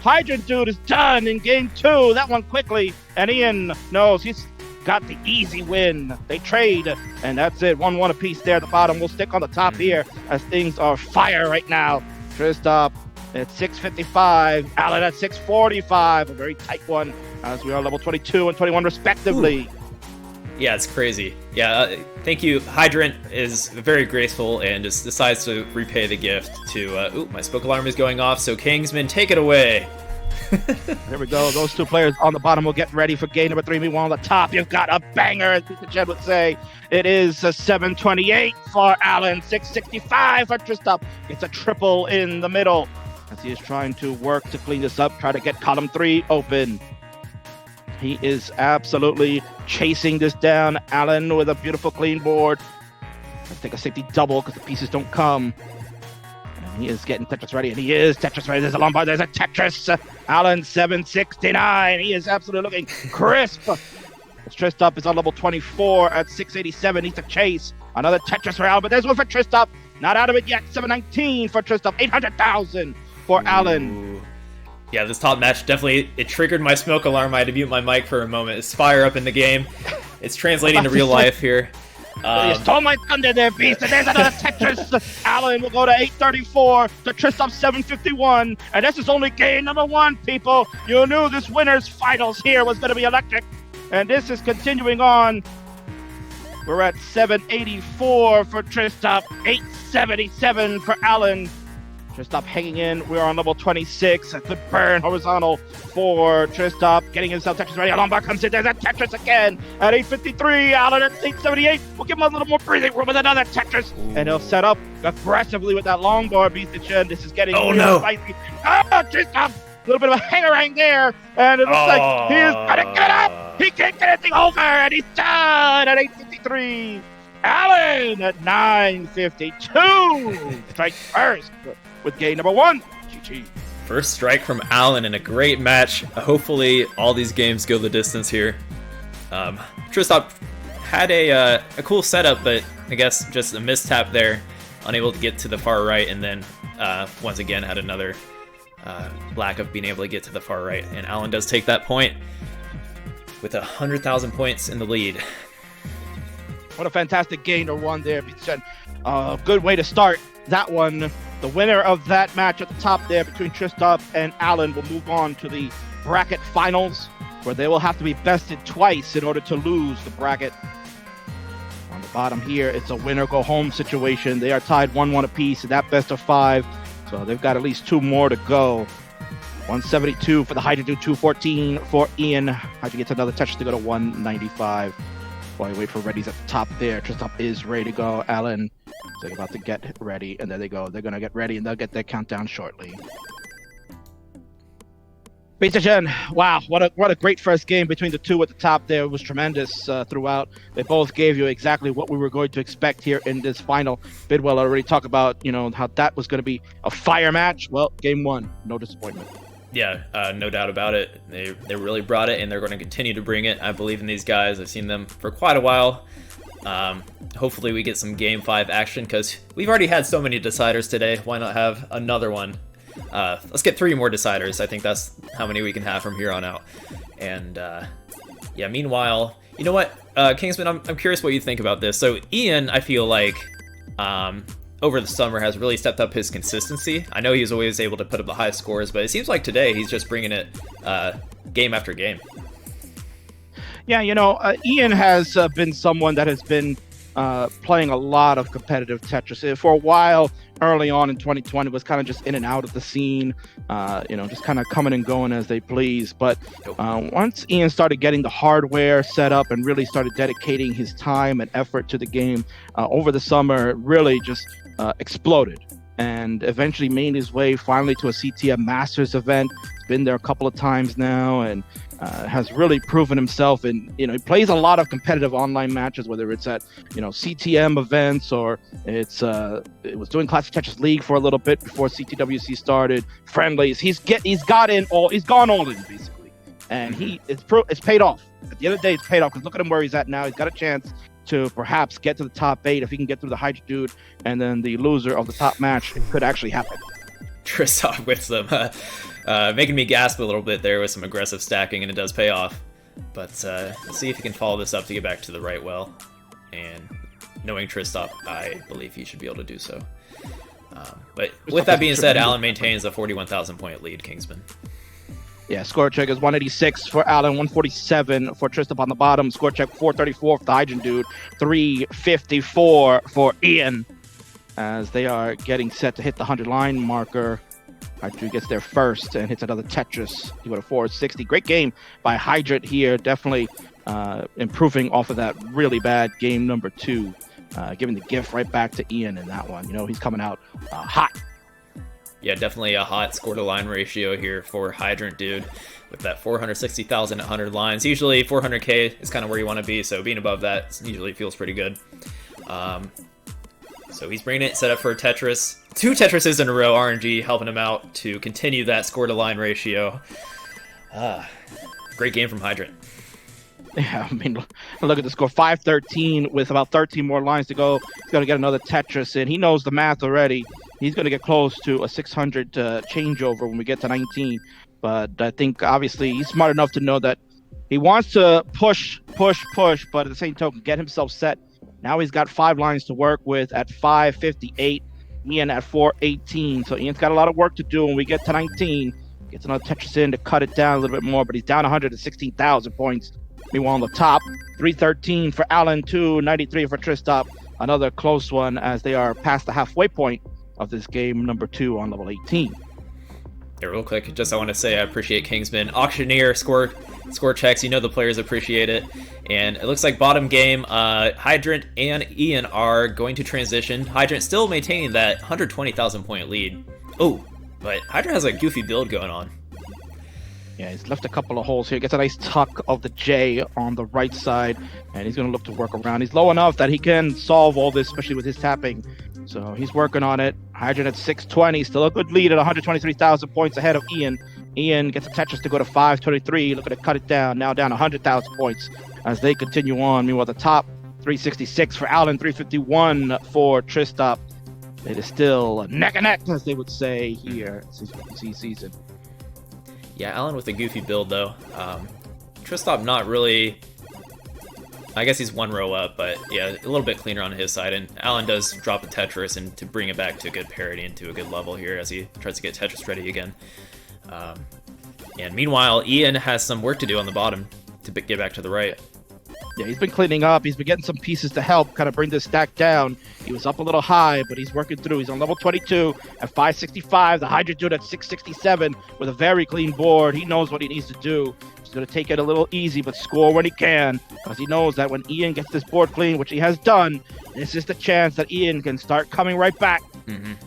Hydrant Dude is done in game 2. That one quickly. And Ian knows he's got the easy win. They trade, and that's it. 1-1 apiece there at the bottom. We'll stick on the top here as things are fire right now. Tristop at 655. Allen at 645. A very tight one as we are level 22 and 21 respectively. Ooh. Yeah, it's crazy. Yeah, thank you. Hydrant is very graceful and just decides to repay the gift to... my smoke alarm is going off, so Kingsman, take it away. There we go. Those 2 players on the bottom will get ready for game number 3. Meanwhile, on the top, you've got a banger, as Peter Jed would say. It is a 728 for Allen, 665 for Tristop. It's a triple in the middle as he is trying to work to clean this up, try to get column 3 open. He is absolutely chasing this down. Allen with a beautiful clean board. Let's take a safety double because the pieces don't come. And he is getting Tetris ready, and he is Tetris ready. There's a Lombard, there's a Tetris. Allen 769. He is absolutely looking crisp. Tristop is on level 24 at 687. Needs to chase. Another Tetris for Allen, but there's one for Tristop. Not out of it yet. 719 for Tristop. 800,000 for Allen. Yeah, this top match definitely, it triggered my smoke alarm. I had to mute my mic for a moment. It's fire up in the game. It's translating to real life here. You stole my thunder there, Beast, and there's another Tetris. Allen will go to 834 to Tristop 751, and this is only game number 1, people. You knew this winner's finals here was going to be electric, and this is continuing on. We're at 784 for Tristop, 877 for Allen. Tristop hanging in. We're on level 26. A good burn horizontal for Tristop. Getting himself Tetris ready. Lombard comes in. There's a Tetris again at 853. Allen at 878. We'll give him a little more breathing room with another Tetris. Ooh. And he'll set up aggressively with that Lombard beast at chin. This is getting spicy. Tristop! A little bit of a hangarang there. And it looks like he is going to give it up. He can't get anything over. And he's done at 853. Allen at 952. Strike first with game number 1. GG. First strike from Allen in a great match. Hopefully all these games go the distance here. Tristop had a cool setup, but I guess just a mistap there. Unable to get to the far right, and then once again had another lack of being able to get to the far right. And Allen does take that point with 100,000 points in the lead. What a fantastic game to 1 there. Good way to start that one. The winner of that match at the top there between Tristop and Allen will move on to the bracket finals, where they will have to be bested twice in order to lose the bracket. On the bottom here, it's a winner-go-home situation. They are tied 1-1 apiece in that best of 5, so they've got at least 2 more to go. 172 for the Hydra Dude, 214 for Ian. Hydra gets another touch to go to 195. While you wait for readies at the top there, Tristop is ready to go. Allen is about to get ready, and there they go. They're going to get ready, and they'll get their countdown shortly. Pizza Jen, wow, what a great first game between the two at the top there. It was tremendous throughout. They both gave you exactly what we were going to expect here in this final. Bidwell already talked about, how that was going to be a fire match. Well, game one, no disappointment. Yeah, no doubt about it. They really brought it, and they're going to continue to bring it. I believe in these guys. I've seen them for quite a while. Hopefully we get some Game 5 action, because we've already had so many deciders today. Why not have another one? Let's get 3 more deciders. I think that's how many we can have from here on out. And yeah, meanwhile, you know what, Kingsman, I'm curious what you think about this. So Ian, I feel like over the summer has really stepped up his consistency. I know he was always able to put up the high scores, but it seems like today he's just bringing it game after game. Yeah, Ian has been someone that has been playing a lot of competitive Tetris. For a while, early on in 2020, was kind of just in and out of the scene, just kind of coming and going as they please. But once Ian started getting the hardware set up and really started dedicating his time and effort to the game over the summer, it really just exploded. And eventually made his way finally to a CTM Masters event. He's been there a couple of times now, and has really proven himself. And he plays a lot of competitive online matches, whether it's at CTM events or it was doing Classic Tetris League for a little bit before CTWC started. Friendlies, he's gone all in basically, and it's paid off. At the end of the day, it's paid off, because look at him where he's at now. He's got a chance to perhaps get to the top 8 if he can get through the Hydra dude, and then the loser of the top match. It could actually happen. Tristan with some making me gasp a little bit there with some aggressive stacking, and it does pay off. But let's see if he can follow this up to get back to the right well. And knowing Tristan, I believe he should be able to do so. But with that being said, Alan maintains a 41,000 point lead, Kingsman. Yeah, score check is 186 for Alan, 147 for Tristan on the bottom. Score check 434 for the Hydrogen dude, 354 for Ian, as they are getting set to hit the 100 line marker. Hydra gets there first and hits another Tetris. He went a 460. Great game by Hydrant here. Definitely improving off of that really bad game number 2. Giving the gift right back to Ian in that one. He's coming out hot. Yeah, definitely a hot score-to-line ratio here for Hydrant dude with that 460,000 at 100 lines. Usually 400k is kind of where you want to be, so being above that usually feels pretty good. So he's bringing it set up for a Tetris. 2 Tetrises in a row, RNG helping him out to continue that score-to-line ratio. Great game from Hydrant. Yeah, I mean, look at the score. 513 with about 13 more lines to go. He's going to get another Tetris in. He knows the math already. He's going to get close to a 600 changeover when we get to 19. But I think, obviously, he's smart enough to know that he wants to push, but at the same token, get himself set. Now he's got 5 lines to work with at 558. Ian at 418. So Ian's got a lot of work to do when we get to 19. Gets another Tetris in to cut it down a little bit more, but he's down 116,000 points. Meanwhile, on the top, 313 for Alan, 293 for Tristop. Another close one as they are past the halfway point of this game number 2 on level 18. Yeah, real quick, just I want to say I appreciate Kingsman. Auctioneer score checks, the players appreciate it. And it looks like bottom game, Hydrant and Ian are going to transition. Hydrant still maintaining that 120,000 point lead. Oh, but Hydrant has a goofy build going on. Yeah, he's left a couple of holes here. Gets a nice tuck of the J on the right side, and he's going to look to work around. He's low enough that he can solve all this, especially with his tapping. So he's working on it. Hydrant at 620, still a good lead at 123,000 points ahead of Ian. Ian gets a Tetris to go to 523, looking to cut it down, now down 100,000 points as they continue on. Meanwhile, the top, 366 for Alan, 351 for Tristop. It is still neck and neck, as they would say here at CTWC season. Yeah, Alan with a goofy build, though. Tristop not really... I guess he's 1 row up, but yeah, a little bit cleaner on his side. And Alan does drop a Tetris and to bring it back to a good parity and to a good level here as he tries to get Tetris ready again. And meanwhile, Ian has some work to do on the bottom to get back to the right. Yeah, he's been cleaning up. He's been getting some pieces to help kind of bring this stack down. He was up a little high, but he's working through. He's on level 22 at 565. The Hydra dude at 667 with a very clean board. He knows what he needs to do. He's going to take it a little easy, but score when he can, because he knows that when Ian gets this board clean, which he has done, this is the chance that Ian can start coming right back.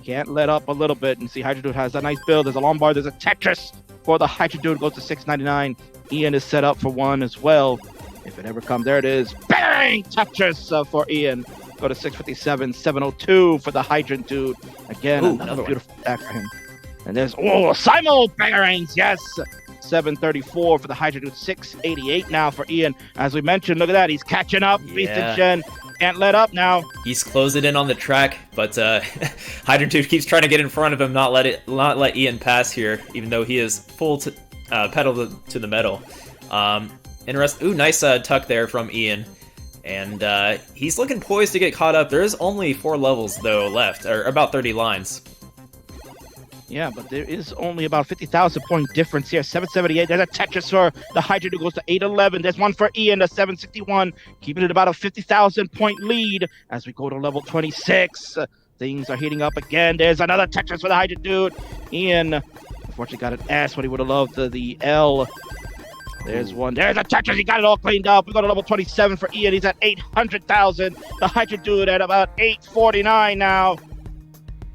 Can't let up a little bit. And see, Hydra dude has a nice build. There's a Lombard. There's a Tetris for the Hydra Dude goes to 699. Ian is set up for one as well. If it ever comes, there it is. Bang! Tetris for Ian. Go to 657, 702 for the Hydrant Dude. Again, another beautiful attack for him. And there's, Simul Bangerings, yes! 734 for the Hydrant Dude, 688 now for Ian. As we mentioned, look at that, he's catching up. Beast and Shen can't let up now. He's closing in on the track, but Hydrant Dude keeps trying to get in front of him, not let Ian pass here, even though he is full pedal to the metal. Nice tuck there from Ian. And he's looking poised to get caught up. There is only 4 levels, though, left, or about 30 lines. Yeah, but there is only about 50,000 point difference here. 778, there's a Tetris for the Hydra who goes to 811. There's one for Ian, the 761, keeping it about a 50,000 point lead as we go to level 26. Things are heating up again. There's another Tetris for the Hydra Dude. Ian, unfortunately, got an S, but he would have loved the L. There's one. There's a Tetris. He got it all cleaned up. We go to level 27 for Ian. He's at 800,000. The Hydra Dude at about 849 now.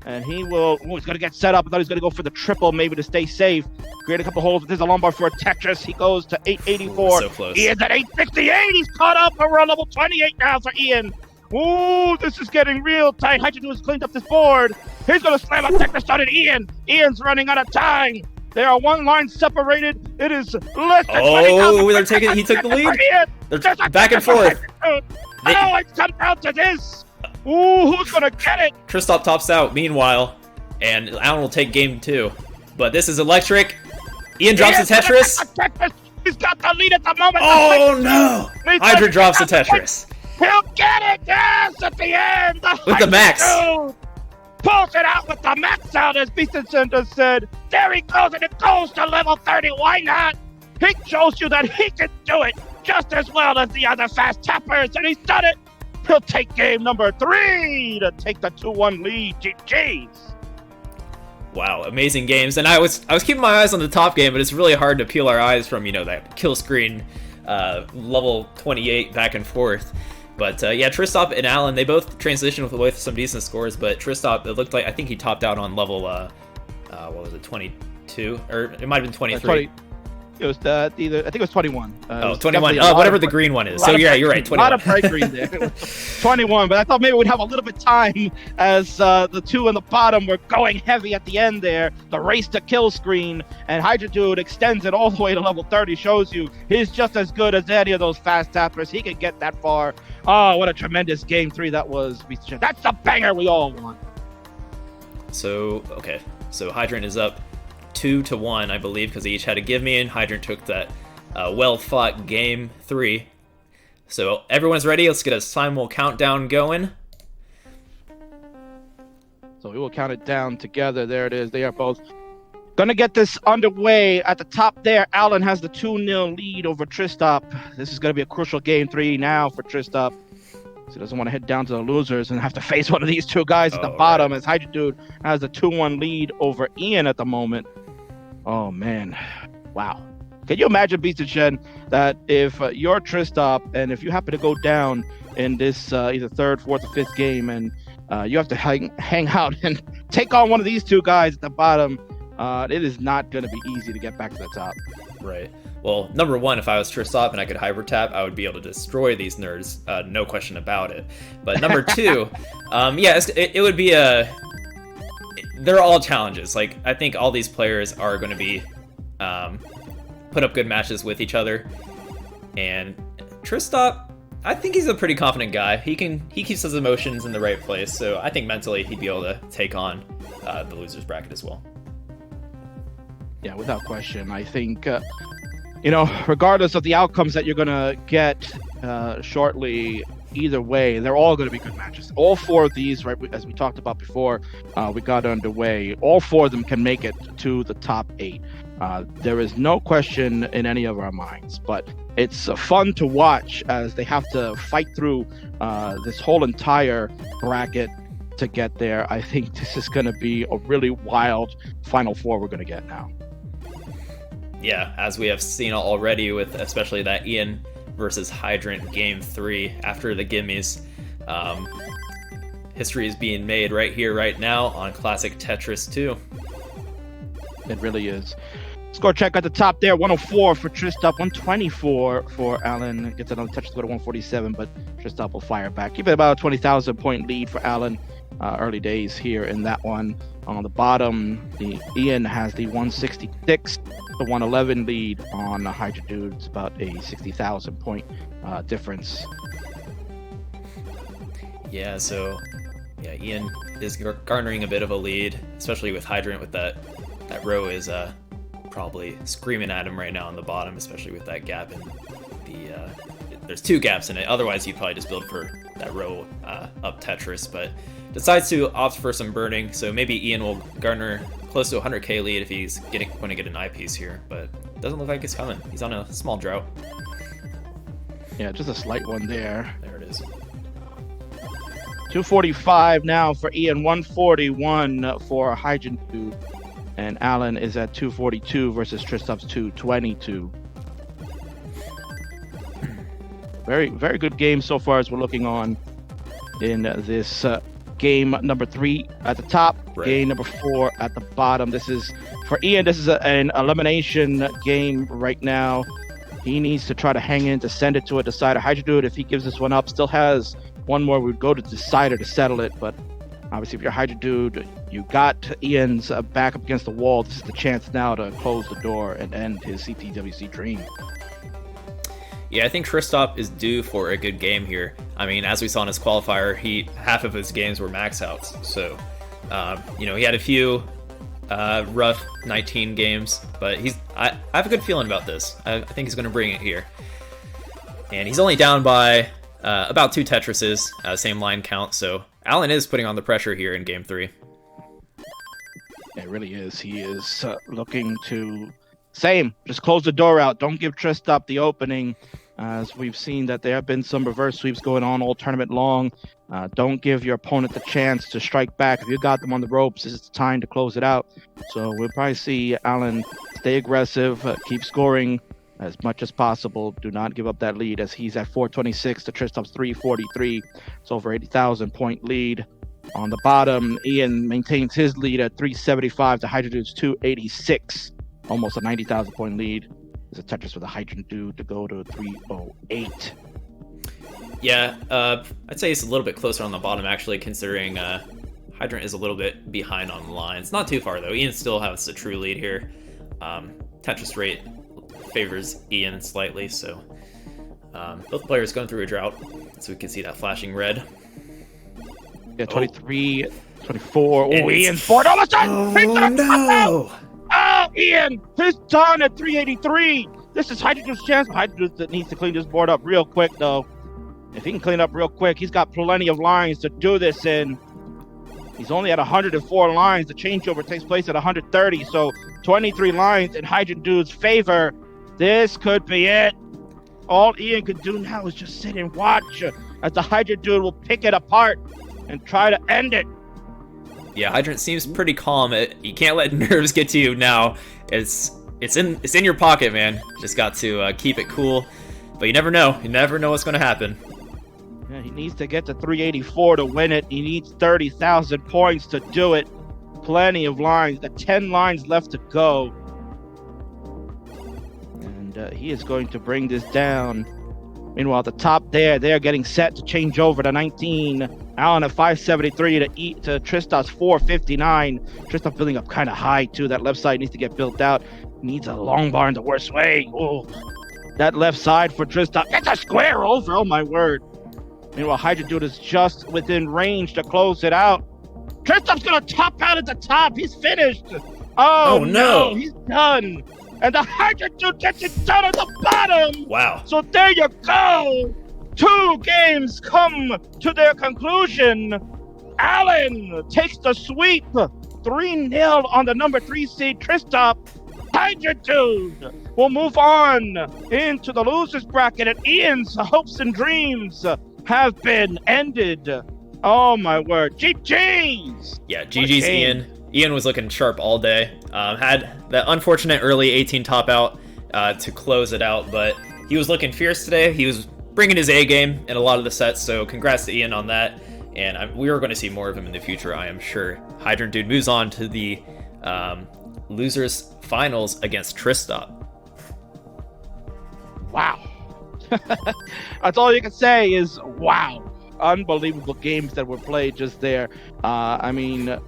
And he will... he's going to get set up. I thought he was going to go for the triple, maybe to stay safe. Create a couple holes. There's a lumbar for a Tetris. He goes to 884. So close. Ian's at 868. He's caught up. We're on level 28 now for Ian. Ooh, this is getting real tight. Hydra Dude has cleaned up this board. He's going to slam a Tetris on it. Ian's running out of time. They are one line separated. It is less than 20,000. They're taking. He took the lead. They're back and forth. It's come down to this. Ooh, who's gonna get it? Kristoff tops out. Meanwhile, and Alan will take game 2. But this is electric. Ian drops the Tetris. He's got the lead at the moment. Oh no! Hydra drops the Tetris. He'll get it. Yes, at the end. With the max. Pulls it out with the max out, as Beestenson just said. There he goes, and it goes to level 30. Why not? He shows you that he can do it just as well as the other fast tappers, and he's done it. He'll take game number 3 to take the 2-1 lead. GG's. Wow, amazing games. And I was keeping my eyes on the top game, but it's really hard to peel our eyes from, that kill screen level 28 back and forth. But Kristoff and Alan, they both transitioned with some decent scores, but Kristoff, it looked like, I think he topped out on level, 22? Or it might have been 23. It was I think it was 21. 21. Whatever the green one is. So yeah, you're right, 21. A lot of bright green there. 21, but I thought maybe we'd have a little bit of time as the two in the bottom were going heavy at the end there. The race to kill screen, and Hydra Dude extends it all the way to level 30, shows you he's just as good as any of those fast tappers. He can get that far. Oh, what a tremendous game 3 that was. That's the banger we all want. So Hydrant is up 2-1, I believe, because they each had a give me, and Hydrant took that well-fought game 3. So everyone's ready. Let's get a simul countdown going. So we will count it down together. There it is. They are both gonna get this underway. At the top there, Alan has the 2-0 lead over Tristop. This is gonna be a crucial game 3 now for Tristop. So he doesn't want to head down to the losers and have to face one of these two guys at the bottom, as Hydra Dude has the 2-1 lead over Ian at the moment. Oh, man. Wow. Can you imagine, Beast and Shen, that if you're Tristop and if you happen to go down in this either 3rd, 4th, or 5th game, and you have to hang out and take on one of these two guys at the bottom, it is not going to be easy to get back to the top. Right. Well, number one, if I was Tristop and I could hyper tap, I would be able to destroy these nerds, no question about it. But number 2, it would be they're all challenges. Like, I think all these players are going to be put up good matches with each other. And Tristop, I think he's a pretty confident guy. He keeps his emotions in the right place, so I think mentally he'd be able to take on the losers bracket as well. Yeah, without question. I think, regardless of the outcomes that you're going to get shortly, either way, they're all going to be good matches. All 4 of these, right, as we talked about before we got underway, all 4 of them can make it to the top 8. There is no question in any of our minds, but it's fun to watch as they have to fight through this whole entire bracket to get there. I think this is going to be a really wild Final 4 we're going to get now. Yeah, as we have seen already with especially that Ian versus Hydrant game 3 after the gimmies. History is being made right here, right now on Classic Tetris 2. It really is. Score check at the top there, 104 for Tristop, 124 for Allen. Gets another touch to go to 147, but Tristop will fire back. Keep it about a 20,000 point lead for Allen. Early days here in that one. On the bottom, Ian has the 166, the 111 lead on the Hydra Dude. It's about a 60,000 point difference. Yeah, so Ian is garnering a bit of a lead, especially with Hydrant. With that row is probably screaming at him right now on the bottom, especially with that gap in the. There's 2 gaps in it. Otherwise, you'd probably just build for that row up Tetris, but decides to opt for some burning. So maybe Ian will garner close to 100k lead if he's going to get an eyepiece here, but doesn't look like it's coming. He's on a small drought. Yeah, just a slight one there. There it is. 245 now for Ian, 141 for Hygiene Dude, and Allen is at 242 versus Tristop's 222. Very, very good game so far as we're looking on in this game number 3 at the top, right. Game number 4 at the bottom. This is for Ian. This is an elimination game right now. He needs to try to hang in to send it to a decider. Hydra Dude, if he gives this one up, still has one more. Would go to decider to settle it, but obviously if you're Hydra Dude, you got Ian's back up against the wall. This is the chance now to close the door and end his CTWC dream. Yeah, I think Tristop is due for a good game here. I mean, as we saw in his qualifier, half of his games were max outs. So, he had a few rough 19 games, but I have a good feeling about this. I think he's going to bring it here. And he's only down by about 2 Tetrises, same line count. So Allen is putting on the pressure here in game 3. It really is. He is looking to just close the door out. Don't give Tristop the opening. As we've seen that there have been some reverse sweeps going on all tournament long. Don't give your opponent the chance to strike back. If you got them on the ropes, this is the time to close it out. So we'll probably see Allen stay aggressive, keep scoring as much as possible. Do not give up that lead as he's at 426 to Tristop's 343. It's over 80,000 point lead. On the bottom, Ian maintains his lead at 375 to Hydra Dude's 286. Almost a 90,000 point lead. There's a Tetris with a Hydrant Dude to go to 308. Yeah, I'd say it's a little bit closer on the bottom, actually, considering Hydrant is a little bit behind on lines. Not too far, though. Ian still has a true lead here. Tetris rate favors Ian slightly, so both players going through a drought, so we can see that flashing red. Yeah, 23, 24. Oh, Ian's bored all the time! Oh, no! Oh, Ian! He's done at 383! This is Hydra Dude's chance. Hydra Dude needs to clean this board up real quick, though. If he can clean up real quick, he's got plenty of lines to do this in. He's only at 104 lines. The changeover takes place at 130, so 23 lines in Hydra Dude's favor. This could be it. All Ian could do now is just sit and watch as the Hydra Dude will pick it apart and try to end it. Yeah, Hydrant seems pretty calm. You can't let nerves get to you now. It's in your pocket, man. Just got to keep it cool. But you never know. You never know what's going to happen. Yeah, he needs to get to 384 to win it. He needs 30,000 points to do it. Plenty of lines. The 10 lines left to go. And he is going to bring this down. Meanwhile, at the top they're getting set to change over to 19. Allen at 573 to Tristop's 459. Tristop building up kind of high, too. That left side needs to get built out. Needs a long bar in the worst way. Oh, that left side for Tristop. It's a square over. Oh, my word. Meanwhile, Hydra Dude is just within range to close it out. Tristop's going to top out at the top. He's finished. Oh no. He's done. And the Hydra Dude gets it done at the bottom. Wow. So there you go. 2 games come to their conclusion. Allen takes the sweep. 3-0 on the number 3 seed Tristop. Hydra Dude will move on into the losers bracket, and Ian's hopes and dreams have been ended. Oh my word. GG's. Yeah, GG's Ian. Ian was looking sharp all day. Had that unfortunate early 18 top out to close it out, but he was looking fierce today. He was bringing his A game in a lot of the sets, so congrats to Ian on that. And we are going to see more of him in the future, I am sure. Hydrant Dude moves on to the losers finals against Tristop. Wow. That's all you can say is wow. Unbelievable games that were played just there. I mean,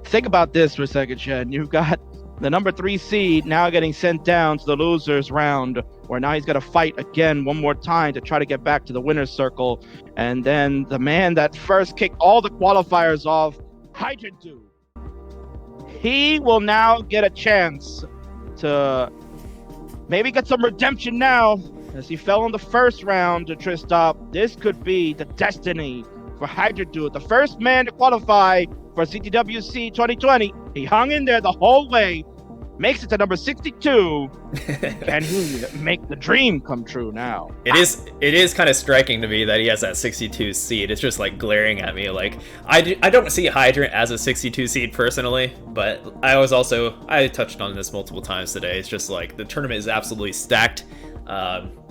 think about this for a second, Shen. You've got the number 3 seed now getting sent down to the losers round, where now he's got to fight again one more time to try to get back to the winner's circle. And then the man that first kicked all the qualifiers off, Hydrant Dude, he will now get a chance to maybe get some redemption now, as he fell in the first round to Tristop. This could be the destiny for Hydrant Dude, the first man to qualify for CTWC 2020. He hung in there the whole way, makes it to number 62. Can he make the dream come true now? It is kind of striking to me that he has that 62 seed. It's just like glaring at me. Like I don't see Hydrant as a 62 seed personally, but I touched on this multiple times today. It's just like the tournament is absolutely stacked.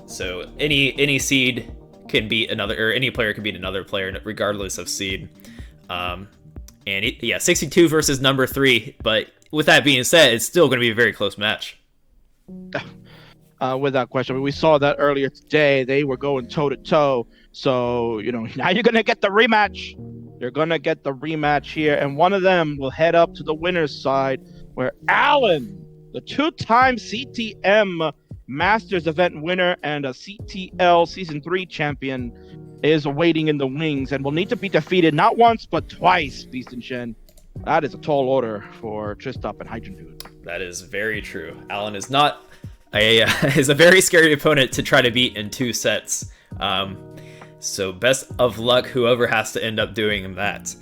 So any seed can beat another, or any player can beat another player regardless of seed. 62 versus number 3. But with that being said, it's still going to be a very close match. Without question. I mean, we saw that earlier today. They were going toe-to-toe. So, now you're going to get the rematch. You're going to get the rematch here. And one of them will head up to the winner's side, where Alan, the 2-time CTM Masters event winner and a CTL Season 3 champion, is waiting in the wings and will need to be defeated not once, but twice, Beast and Shen. That is a tall order for Tristop and Hydrant Dude. That is very true. Alan is not is a very scary opponent to try to beat in 2 sets. So best of luck whoever has to end up doing that.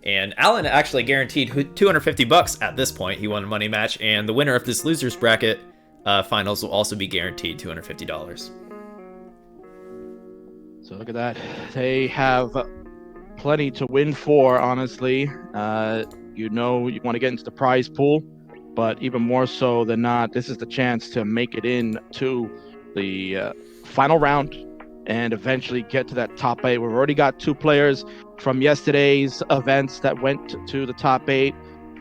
And Alan actually guaranteed $250 at this point. He won a money match, and the winner of this losers bracket finals will also be guaranteed $250. So look at that. They have plenty to win for, honestly. You want to get into the prize pool, but even more so than not, this is the chance to make it in to the final round and eventually get to that top 8. We've already got 2 players from yesterday's events that went to the top 8.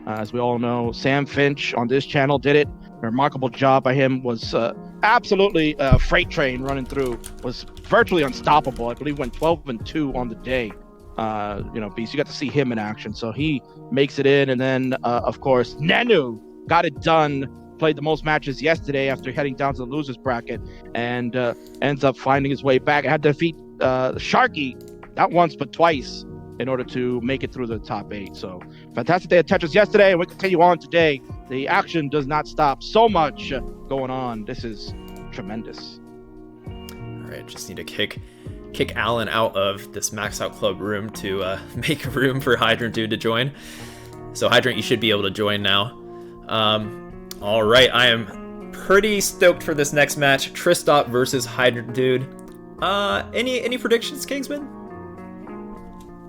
As we all know, Sam Finch on this channel did it. A remarkable job by him. Was absolutely a freight train running through. Was virtually unstoppable. I believe went 12-2 on the day. Beast, you got to see him in action. So he makes it in. And then, of course, Nenu got it done. Played the most matches yesterday after heading down to the losers bracket, and ends up finding his way back. Had to defeat Sharky not once but twice in order to make it through the top 8. So fantastic day of Tetris yesterday, and we continue on today. The action does not stop. So much going on. This is tremendous. All right, just need to kick Alan out of this Max Out Club room to make room for Hydrant Dude to join. So Hydrant, you should be able to join now. All right, I am pretty stoked for this next match. Tristop versus Hydrant Dude. Any predictions, Kingsman?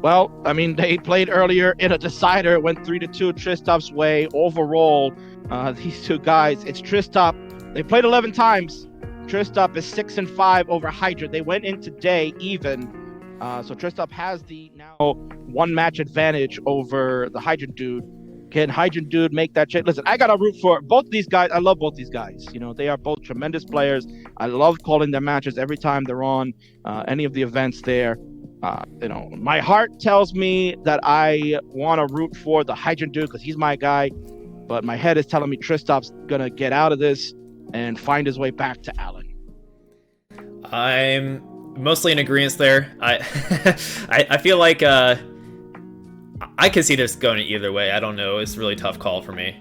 Well, I mean, they played earlier in a decider. It went 3-2 Tristop's way. Overall, these 2 guys, it's Tristop. They played 11 times. Tristop is 6-5 over Hydrant. They went in today even. So Tristop has the now 1 match advantage over the Hydrant Dude. Can Hydrant Dude make that change? Listen, I got to root for both these guys. I love both these guys. They are both tremendous players. I love calling their matches every time they're on any of the events there. My heart tells me that I want to root for the Hydrant Dude because he's my guy. But my head is telling me Tristop's going to get out of this and find his way back to Alan. I'm mostly in agreement there. I feel like I can see this going either way. I don't know. It's a really tough call for me.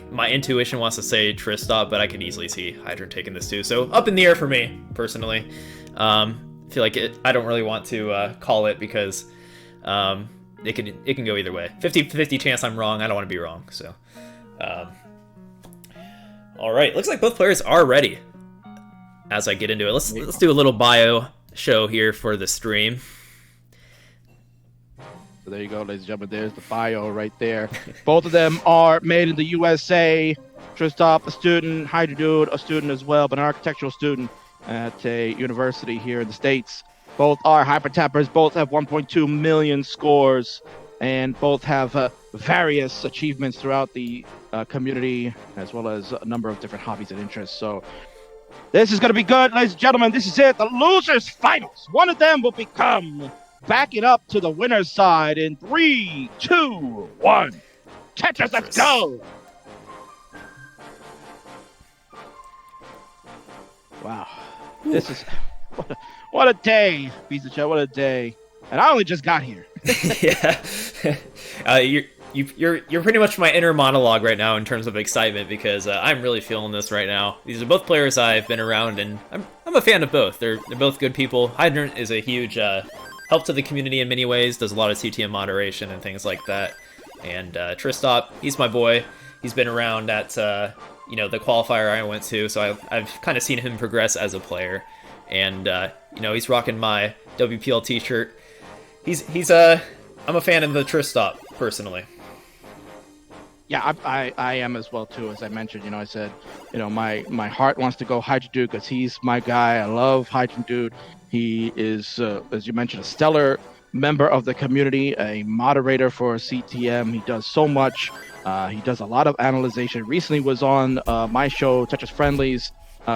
My intuition wants to say Tristop, but I can easily see Hydrant taking this too. So up in the air for me, personally. I feel like I don't really want to call it because it can go either way. 50-50 chance I'm wrong. I don't want to be wrong. So, all right. Looks like both players are ready. As I get into it, let's do a little bio show here for the stream. So there you go, ladies and gentlemen. There's the bio right there. Both of them are made in the USA. Tristop, a student. Hydrant Dude, a student as well, but an architectural student at a university here in the States. Both are hyper tappers. Both have 1.2 million scores. and both have various achievements throughout the community, as well as a number of different hobbies and interests. So this is going to be good, ladies and gentlemen. This is it, the losers finals. One of them will become backing up to the winner's side in 3, 2, 1. Tetris, let's go! Wow, this is what a day, Pizza Chat. What a day, and I only just got here. Yeah, you're pretty much my inner monologue right now in terms of excitement, because I'm really feeling this right now. These are both players I've been around, and I'm a fan of both. They're both good people. Hydrant is a huge help to the community in many ways. Does a lot of CTM moderation and things like that. And Tristop, he's my boy. He's been around at the qualifier I went to, so I've kind of seen him progress as a player. And he's rocking my WPL t-shirt. I'm a fan of the Tristop personally. Yeah, I am as well too. As I mentioned, I said, my heart wants to go Hydra Dude because he's my guy. I love Hydra Dude. He is, as you mentioned, a stellar member of the community, a moderator for CTM. He does so much. He does a lot of analyzation. Recently was on my show, Tetris Friendlies,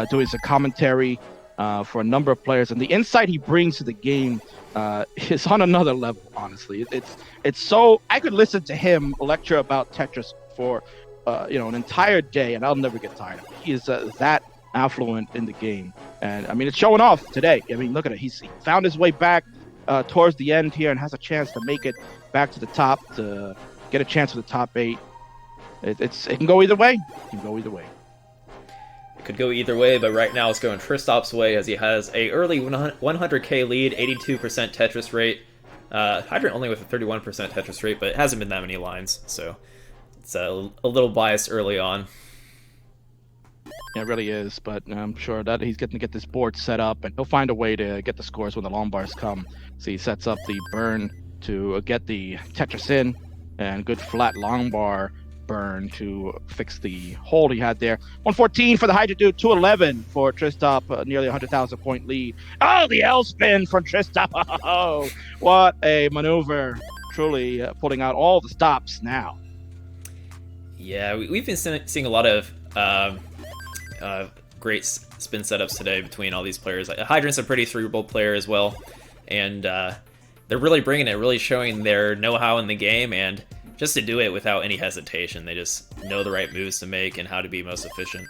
doing some commentary for a number of players, and the insight he brings to the game is on another level. Honestly, it's so I could listen to him lecture about Tetris for an entire day, and I'll never get tired of it. He is that affluent in the game, and I mean it's showing off today. I mean, look at it. He found his way back towards the end here and has a chance to make it back to the top, to get a chance for the top 8. It can go either way. It can go either way. It could go either way, but right now it's going Tristop's way as he has a early 100k lead, 82% Tetris rate. Hydrant only with a 31% Tetris rate, but it hasn't been that many lines, so it's a little biased early on. Yeah, it really is, but I'm sure that he's going to get this board set up, and he'll find a way to get the scores when the long bars come. So he sets up the burn to get the Tetris in, and good flat long bar burn to fix the hold he had there. 114 for the Hydra Dude, 211 for Tristop, nearly 100,000 point lead. Oh, the L spin from Tristop. Oh, what a maneuver. Truly pulling out all the stops now. Yeah, we've been seeing a lot of great spin setups today between all these players. Hydrant's a pretty cerebral player as well, and they're really bringing it, really showing their know-how in the game, and just to do it without any hesitation. They just know the right moves to make and how to be most efficient.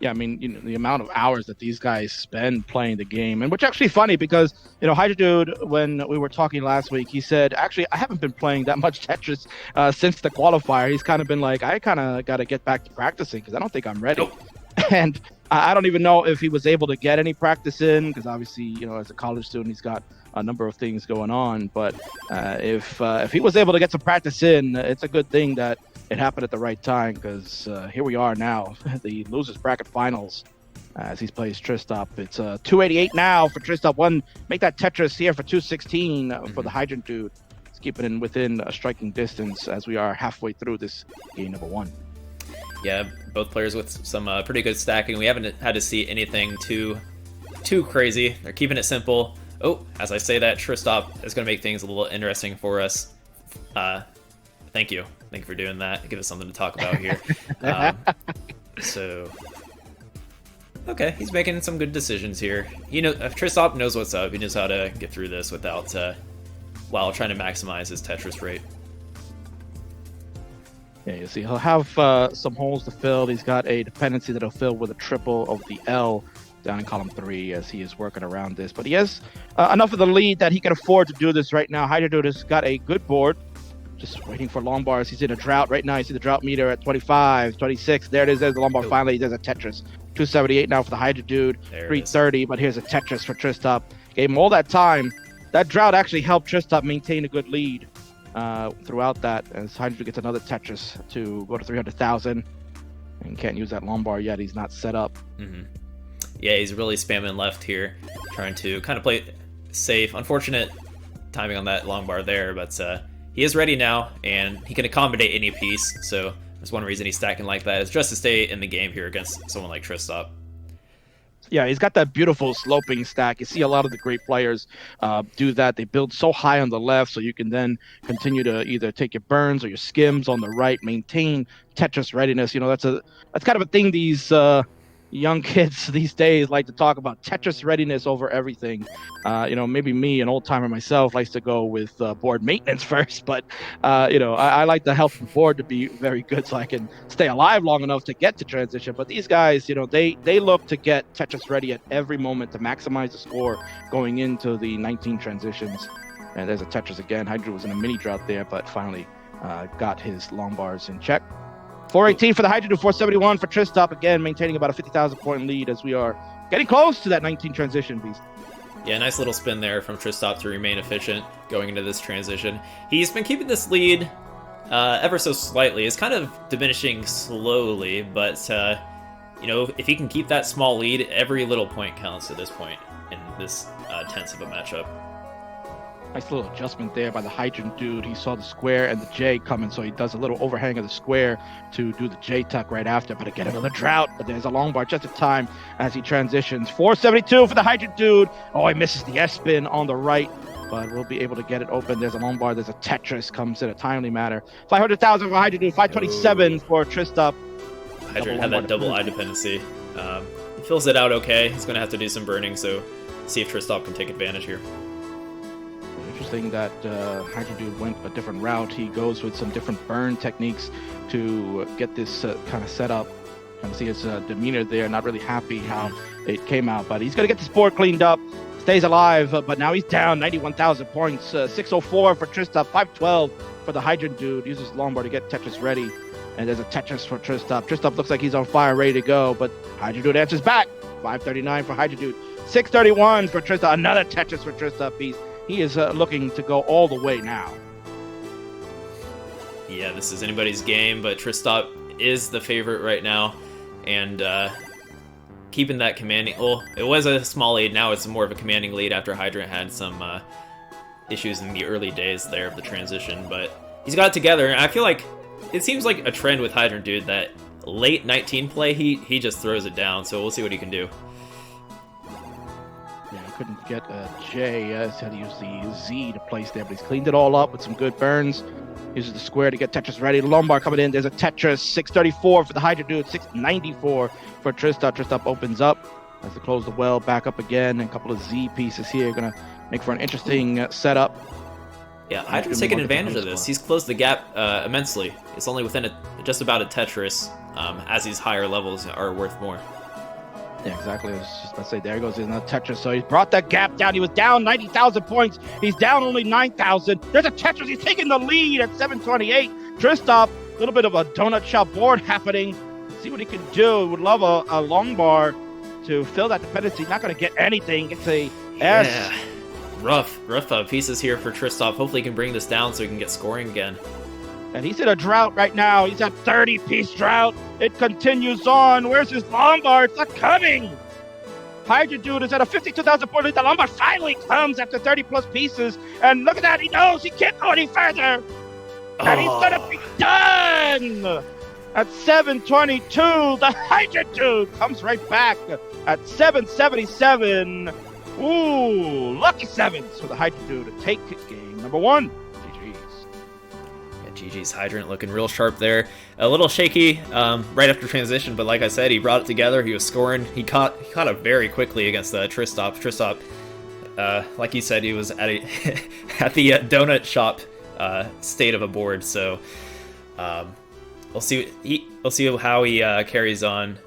Yeah, I mean, the amount of hours that these guys spend playing the game, and which actually funny because, Hydra Dude, when we were talking last week, he said, actually, I haven't been playing that much Tetris since the qualifier. He's kind of been like, I kind of got to get back to practicing because I don't think I'm ready. Nope. And I don't even know if he was able to get any practice in because obviously, as a college student, he's got a number of things going on. But if he was able to get some practice in, it's a good thing that it happened at the right time because here we are now, the losers bracket finals as he plays Tristop. It's 288 now for Tristop. Make that Tetris here for 216 for the Hydrant Dude. It's keeping it within a striking distance as we are halfway through this game number 1. Yeah, both players with some pretty good stacking. We haven't had to see anything too crazy. They're keeping it simple. Oh, as I say that, Tristop is going to make things a little interesting for us. Thank you. Thank you for doing that. Give us something to talk about here. Okay, he's making some good decisions here. Tristop knows what's up. He knows how to get through this without, while trying to maximize his Tetris rate. Yeah, you see, he'll have some holes to fill. He's got a dependency that he'll fill with a triple of the L down in column 3 as he is working around this. But he has enough of the lead that he can afford to do this right now. Hydra Dude has got a good board. Just waiting for long bars. He's in a drought right now. You see the drought meter at 25, 26. There it is. There's the long bar. Finally, there's a Tetris. 278 now for the Hydra Dude. 330, but here's a Tetris for Tristop. Gave him all that time. That drought actually helped Tristop maintain a good lead throughout that as Hydra gets another Tetris to go to 300,000. And can't use that long bar yet. He's not set up. Mm-hmm. Yeah, he's really spamming left here, trying to kind of play safe. Unfortunate timing on that long bar there, but he is ready now, and he can accommodate any piece, so there's one reason he's stacking like that, is just to stay in the game here against someone like Tristop. Yeah, he's got that beautiful sloping stack. You see a lot of the great players do that. They build so high on the left, so you can then continue to either take your burns or your skims on the right, maintain Tetris readiness. That's kind of a thing these young kids these days like to talk about, Tetris readiness over everything. Maybe me, an old timer myself, likes to go with board maintenance first, but I like the health of the board to be very good so I can stay alive long enough to get to transition. But these guys, they look to get Tetris ready at every moment to maximize the score going into the 19 transitions. And there's a Tetris again. Hydra was in a mini drought there, but finally got his long bars in check. 418 for the Hydra, 471 for Tristop, again maintaining about a 50,000 point lead as we are getting close to that 19 transition, Beast. Yeah, nice little spin there from Tristop to remain efficient going into this transition. He's been keeping this lead ever so slightly. It's kind of diminishing slowly, but if he can keep that small lead, every little point counts at this point in this tense of a matchup. Nice little adjustment there by the Hydrant dude. He saw the square and the J coming, so he does a little overhang of the square to do the J tuck right after. But again, another drought. But there's a long bar just in time as he transitions. 472 for the Hydrant dude. Oh, he misses the S spin on the right, but we'll be able to get it open. There's a long bar. There's a Tetris comes in a timely manner. 500,000 for Hydrant dude. 527 for Tristop. Hydrant had that double eye dependency. He fills it out okay. He's going to have to do some burning, so see if Tristop can take advantage here. Interesting that Hydra Dude went a different route. He goes with some different burn techniques to get this kind of set up. Kind of see his demeanor there, not really happy how it came out, but he's going to get this board cleaned up. Stays alive, but now he's down 91,000 points. 604 for Tristop, 512 for the Hydrant Dude. Uses longbar to get Tetris ready, and there's a Tetris for Tristop. Tristop looks like he's on fire, ready to go, but Hydrant Dude answers back. 539 for Hydrant Dude, 631 for Tristop. Another Tetris for Tristop. He is looking to go all the way now. Yeah, this is anybody's game, but Tristop is the favorite right now, and keeping that commanding... Well, it was a small lead, now it's more of a commanding lead after Hydrant had some issues in the early days there of the transition, but he's got it together, and I feel like it seems like a trend with Hydrant Dude that late 19 play, he just throws it down, so we'll see what he can do. Couldn't get a J. He's had to use the Z to place there, but he's cleaned it all up with some good burns. Uses the square to get Tetris ready. Lombard coming in. There's a Tetris. 634 for the Hydra Dude. 694 for Tristop. Tristop opens up. Has to close the well. Back up again. And a couple of Z pieces here. Going to make for an interesting setup. Yeah, Hydra's taking advantage of this. He's closed the gap immensely. It's only within just about a Tetris, as these higher levels are worth more. Yeah, exactly. I was just about to say, there goes another Tetris. So he's brought that gap down. He was down 90,000 points. He's down only 9,000. There's a Tetris. He's taking the lead at 728. Tristop, a little bit of a donut shop board happening. See what he can do. Would love a long bar to fill that dependency. Not going to get anything. It's a S. Yeah. Rough pieces here for Tristop. Hopefully he can bring this down so he can get scoring again. And he's in a drought right now. He's at 30-piece drought. It continues on. Where's his Lombard? It's not coming. Hydra Dude is at a 52,000 point lead. The Lombard finally comes after 30-plus pieces. And look at that. He knows he can't go any further. And he's going to be done. At 722, the Hydra Dude comes right back at 777. Ooh, lucky sevens for the Hydra Dude to take game number 1. GG's Hydrant looking real sharp there. A little shaky right after transition, but like I said, he brought it together. He was scoring. He caught it very quickly against Tristop. Tristop, like you said, he was at at the donut shop state of a board. So we'll see how he carries on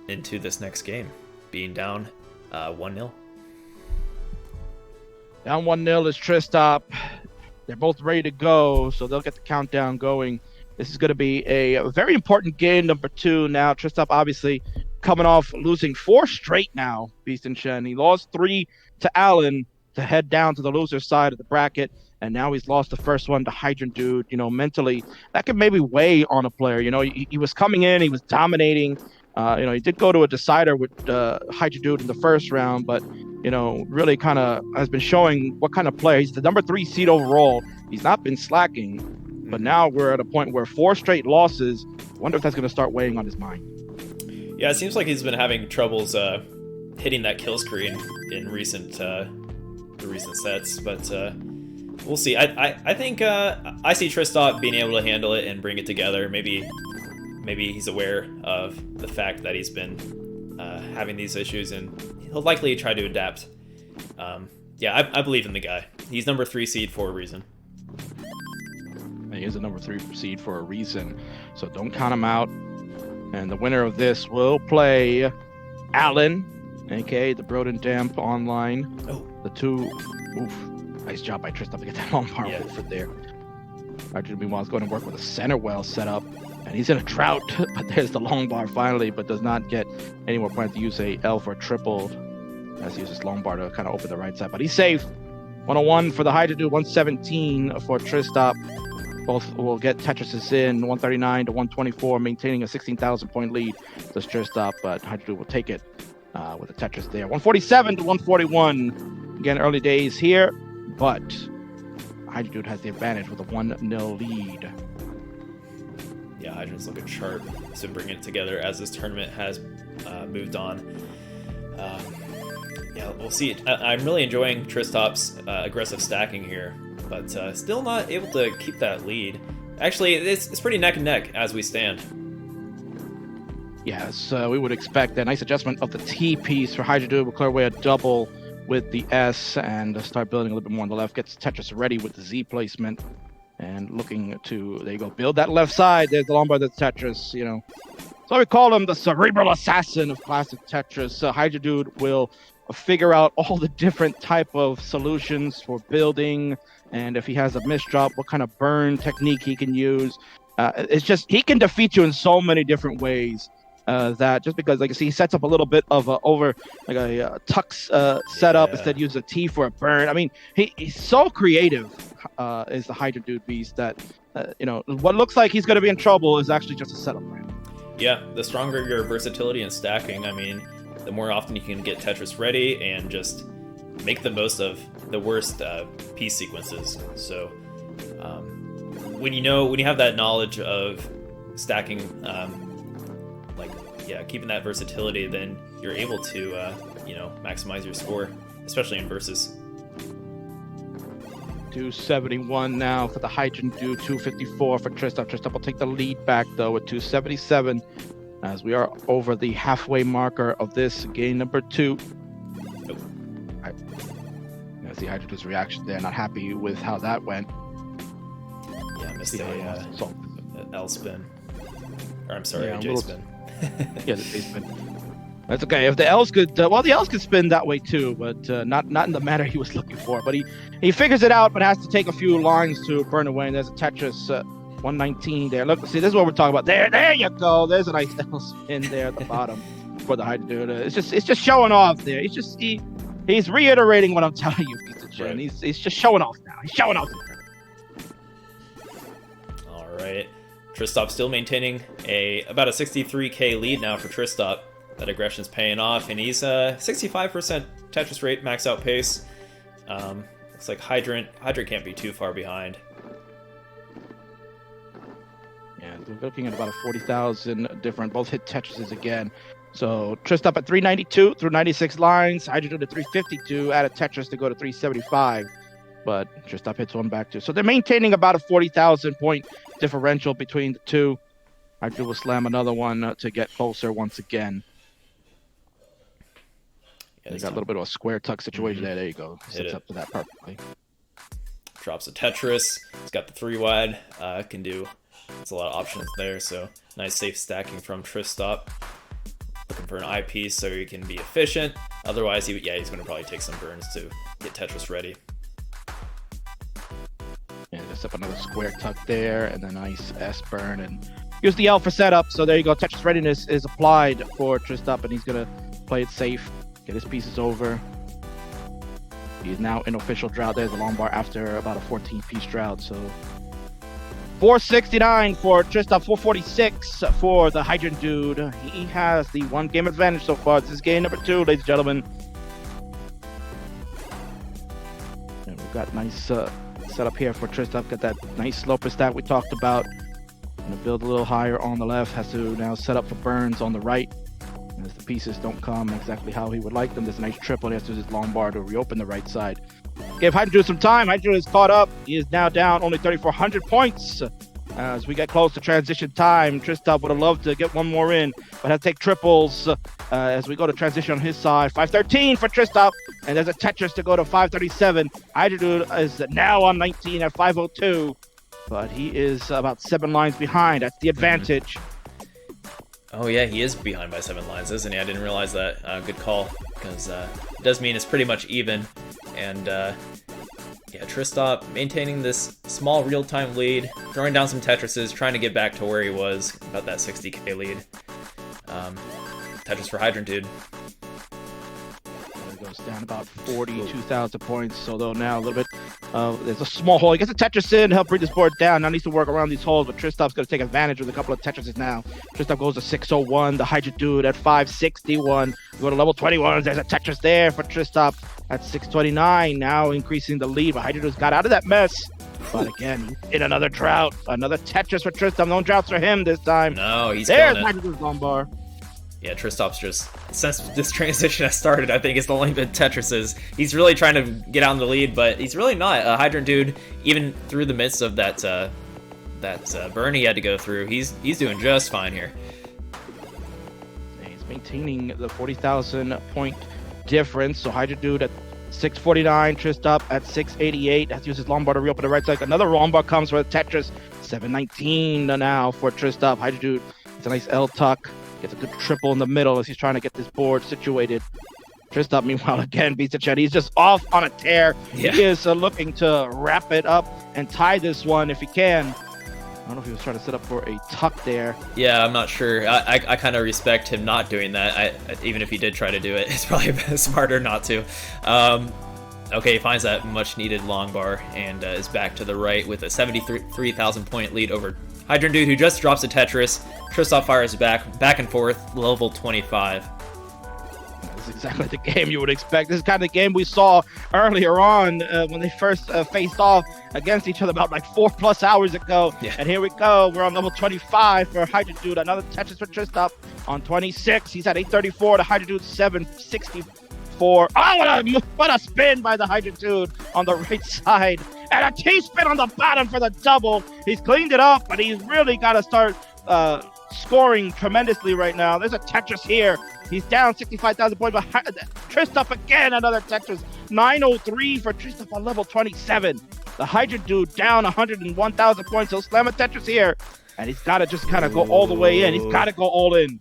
into this next game, being down 1-0. Down 1-0 is Tristop. They're both ready to go, so they'll get the countdown going. This is going to be a very important game, number 2 now. Tristop obviously coming off losing 4 straight now, Beast and Shen. He lost 3 to Allen to head down to the loser side of the bracket, and now he's lost the first one to Hydrant Dude. Mentally, that could maybe weigh on a player. He was coming in, he was dominating. He did go to a decider with Hydra Dude in the first round, but, really kind of has been showing what kind of player. He's the number 3 seed overall. He's not been slacking, but now we're at a point where 4 straight losses. I wonder if that's going to start weighing on his mind. Yeah, it seems like he's been having troubles hitting that kill screen in the recent sets, but we'll see. I think I see Tristop being able to handle it and bring it together. Maybe he's aware of the fact that he's been having these issues, and he'll likely try to adapt. Yeah, I believe in the guy. He's number 3 seed for a reason. He is a number 3 seed for a reason, so don't count him out. And the winner of this will play Alan, aka the Broden Damp online. Oh, the two. Oof, nice job by Tristan to get that long bar over there. Arjun meanwhile is going to work with a center well set up, and he's in a drought. But there's the long bar finally, but does not get any more points to use a L for triple, as he uses long bar to kind of open the right side. But he's safe. 101 for the Hydra Dude, 117 for Tristop. Both will get Tetrises in, 139 to 124, maintaining a 16,000 point lead. Does Tristop, but Hydra Dude will take it with a Tetris there. 147 to 141. Again, early days here, but Hydra Dude has the advantage with a 1-0 lead. Yeah, Hydra's looking sharp. He's been bringing it together as this tournament has moved on. Yeah, we'll see. I'm really enjoying Tristop's aggressive stacking here, but still not able to keep that lead. Actually, it's pretty neck and neck as we stand. Yes, we would expect a nice adjustment of the T piece for Hydra Dude. Will clear away a double with the S and start building a little bit more on the left. Gets Tetris ready with the Z placement and looking to, there you go, build that left side. There's the Lombard, that's Tetris, you know. So we call him the cerebral assassin of classic Tetris. Hydra Dude will figure out all the different type of solutions for building, and if he has a misdrop, what kind of burn technique he can use. It's just, he can defeat you in so many different ways. That just because, like I see, he sets up a little bit of a tux setup instead use a T for a burn. I mean, he's so creative. Is the Hydra Dude beast that you know, what looks like he's going to be in trouble is actually just a setup for him. Yeah, the stronger your versatility and stacking, I mean, the more often you can get Tetris ready and just make the most of the worst piece sequences. So when you have that knowledge of stacking, keeping that versatility, then you're able to maximize your score, especially in versus. 271 now for the Hydra Dude, 254 for Tristop. Tristop will take the lead back though with 277 as we are over the halfway marker of this game number 2. As the Hydra Dude's reaction there, not happy with how that went. Yeah, missed a L spin. Or I'm sorry, a J spin. Yeah, the J spin. That's okay. If the L's could, the L's could spin that way too, but not in the manner he was looking for. But he figures it out, but has to take a few lines to burn away. And there's a Tetris 119 there. Look, see, this is what we're talking about. There you go. There's a nice L spin there at the bottom for the Hydra Dude. It's just showing off there. He's reiterating what I'm telling you, Pizza Chin. Right. He's just showing off now. He's showing off. All right. Tristop still maintaining about a 63k lead now for Tristop. That aggression's paying off, and he's 65% Tetris rate max out pace. Looks like Hydrant can't be too far behind. Yeah, they're looking at about a 40,000 different. Both hit Tetrises again. So Tristop at 392 through 96 lines. Hydrant at 352. Add a Tetris to go to 375. But Tristop hits one back too. So they're maintaining about a 40,000 point differential between the two. Hydrant will slam another one to get closer once again. Yeah, you got a little bit of a square tuck situation there. There you go. Sets up to that perfectly. Drops a Tetris. He's got the 3-wide. Can do. There's a lot of options there. So nice safe stacking from Tristop. Looking for an eyepiece so he can be efficient. Otherwise, he's going to probably take some burns to get Tetris ready. And just up another square tuck there, and a nice S burn, and use the L for setup. So there you go. Tetris readiness is applied for Tristop, and he's going to play it safe. Get his pieces over. He is now in official drought. There's a long bar after about a 14-piece drought. So 469 for Tristop, 446 for the Hydrant Dude. He has the 1 game advantage so far. This is game number 2, ladies and gentlemen. And we've got nice setup here for Tristop. Got that nice sloper stack we talked about. Gonna build a little higher on the left. Has to now set up for burns on the right. As the pieces don't come exactly how he would like them, there's a nice triple. He has to use his long bar to reopen the right side. Give Hydro some time. Hydro is caught up. He is now down only 3,400 points. As we get close to transition time, Tristan would have loved to get one more in, but has to take triples as we go to transition on his side. 513 for Tristan, and there's a Tetris to go to 537. Hydro is now on 19 at 502, but he is about 7 lines behind. That's the advantage. Oh yeah, he is behind by 7 lines, isn't he? I didn't realize that. Good call, because it does mean it's pretty much even. And yeah, Tristan maintaining this small real-time lead, throwing down some Tetrises, trying to get back to where he was, about that 60k lead. Tetris for Hydrant Dude. It goes down about 42,000 points, so though now a little bit, there's a small hole. He gets a Tetris in to help bring this board down. Now needs to work around these holes, but Tristan's going to take advantage with a couple of Tetrises now. Tristan goes to 601, the Hydrant Dude at 561. We go to level 21, there's a Tetris there for Tristan at 629, now increasing the lead, but Hydrant Dude's got out of that mess. But again, in another drought, another Tetris for Tristan. No droughts for him this time. No, he's there's going Hydrant Dude's long bar. Yeah, Tristan's just, since this transition has started, I think it's only been Tetrises. He's really trying to get out in the lead, but he's really not. Hydrant Dude, even through the midst of that burn he had to go through, he's doing just fine here. He's maintaining the 40,000 point difference. So Hydrant Dude at 649, Tristan at 688. Has to use his long bar to reopen the right side. Another long bar comes for the Tetris. 719 now for Tristan. Hydrant Dude, it's a nice L tuck. Gets a good triple in the middle as he's trying to get this board situated. Tristan, meanwhile, again beats the chat. He's just off on a tear. Yeah. He is looking to wrap it up and tie this one if he can. I don't know if he was trying to set up for a tuck there. Yeah, I'm not sure. I kind of respect him not doing that. Even if he did try to do it, it's probably smarter not to. Okay, he finds that much-needed long bar and is back to the right with a 73,000 point lead over Hydrant Dude, who just drops a Tetris. Tristan fires back and forth, level 25. This is exactly the game you would expect. This is kind of the game we saw earlier on when they first faced off against each other about like 4+ hours ago. Yeah. And here we go. We're on level 25 for Hydrant Dude. Another Tetris for Tristan on 26. He's at 834. The Hydrant Dude 764. Oh, what a spin by the Hydrant Dude on the right side. And a T-spin on the bottom for the double. He's cleaned it up, but he's really got to start scoring tremendously right now. There's a Tetris here. He's down 65,000 points, but Tristan again, another Tetris. 903 for Tristan on level 27. The Hydrant Dude down 101,000 points. He'll slam a Tetris here, and he's got to just kind of go all the way in. He's got to go all in.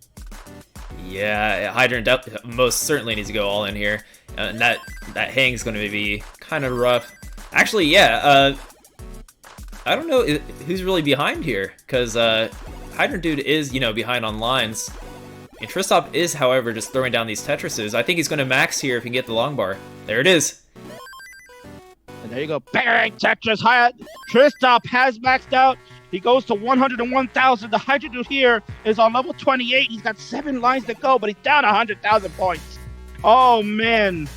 Yeah, Hydrant most certainly needs to go all in here. And that hang's going to be kind of rough. Actually, yeah, I don't know who's really behind here, because Hydrant Dude is, behind on lines. And Tristan is, however, just throwing down these Tetrises. I think he's going to max here if he can get the long bar. There it is. And there you go. Bang! Tetris. Tristan has maxed out. He goes to 101,000. The Hydrant Dude here is on level 28. He's got 7 lines to go, but he's down 100,000 points. Oh, man.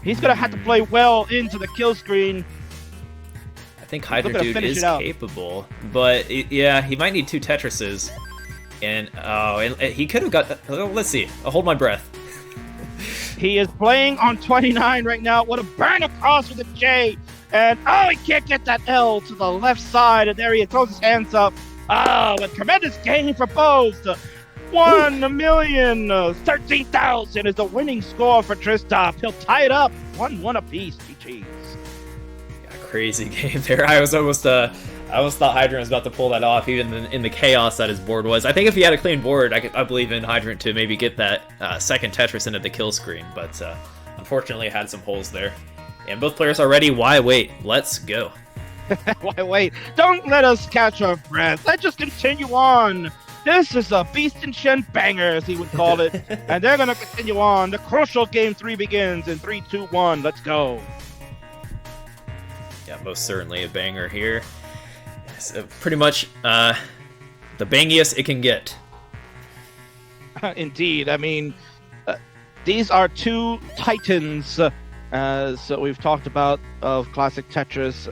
He's going to have to play well into the kill screen. I think Hydrant Dude is capable, but yeah, he might need 2 Tetrises. And he could have got. Let's see. I'll hold my breath. He is playing on 29 right now. What a burn across with a J. And he can't get that L to the left side. And there he throws his hands up. A tremendous game for Bose. 1,013,000 is the winning score for Tristan. He'll tie it up 1-1 apiece. GG's. Crazy game there. I almost thought Hydrant was about to pull that off, even in the chaos that his board was. I think if he had a clean board, I believe in Hydrant to maybe get that second Tetris into the kill screen, but unfortunately it had some holes there. And both players are ready. Why wait? Let's go. Why wait? Don't let us catch our breath. Let's just continue on. This is a Beast and Shen banger, as he would call it. And they're going to continue on. The crucial game 3 begins in 3, 2, 1. Let's go. Yeah, most certainly a banger here. It's pretty much the bangiest it can get. Indeed. I mean, these are 2 titans, as we've talked about, of Classic Tetris.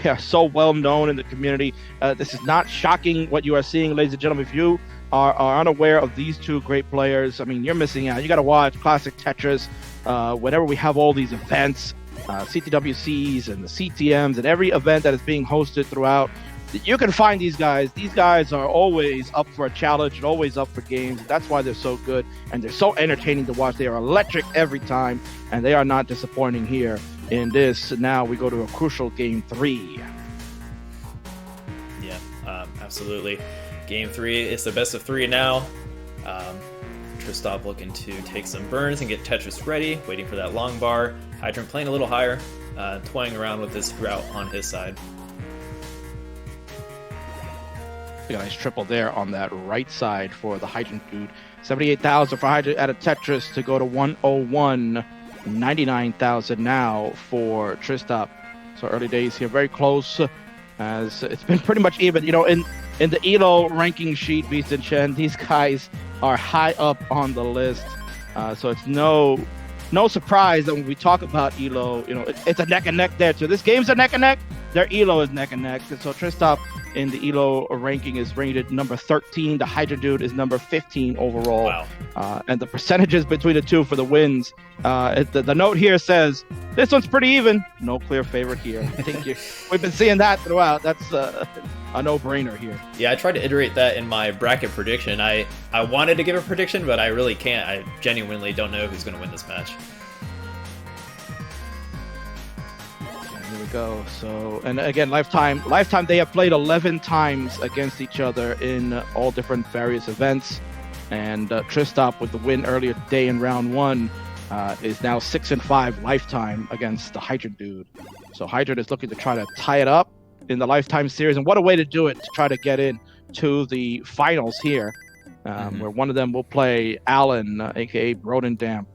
They are so well known in the community. This is not shocking what you are seeing, ladies and gentlemen. If you are unaware of these two great players, I mean, you're missing out. You got to watch Classic Tetris. Whenever we have all these events, CTWCs and the CTMs and every event that is being hosted throughout, you can find these guys. These guys are always up for a challenge and always up for games. That's why they're so good and they're so entertaining to watch. They are electric every time, and they are not disappointing here in this. Now we go to a crucial game 3. Yeah, absolutely. Game 3 is the best of 3 now. Tristop looking to take some burns and get Tetris ready, waiting for that long bar. Hydrant playing a little higher, toying around with this route on his side. A nice triple there on that right side for the Hydrant dude. 78,000 for Hydrant out of Tetris to go to 101. 99,000 now for Tristop. So early days here, very close, as it's been pretty much even. You know, in the ELO ranking sheet, Beast and Chen, these guys are high up on the list. So it's no surprise that when we talk about ELO, you know, it's a neck and neck there too. This game's a neck and neck. Their ELO is neck and neck. And so Tristop in the ELO ranking is rated number 13. The Hydra dude is number 15 overall. Wow. And the percentages between the two for the wins, the note here says, this one's pretty even. No clear favorite here. I think we've been seeing that throughout. That's a no-brainer here. Yeah, I tried to iterate that in my bracket prediction. I wanted to give a prediction, but I really can't. I genuinely don't know who's going to win this match. Here we go. So, and again, Lifetime, they have played 11 times against each other in all different various events. And Tristop, with the win earlier today in round 1, is now 6-5 Lifetime against the Hydrant dude. So Hydrant is looking to try to tie it up in the Lifetime series, and what a way to do it, to try to get in to the finals here, where one of them will play Alan, aka Brodendamp,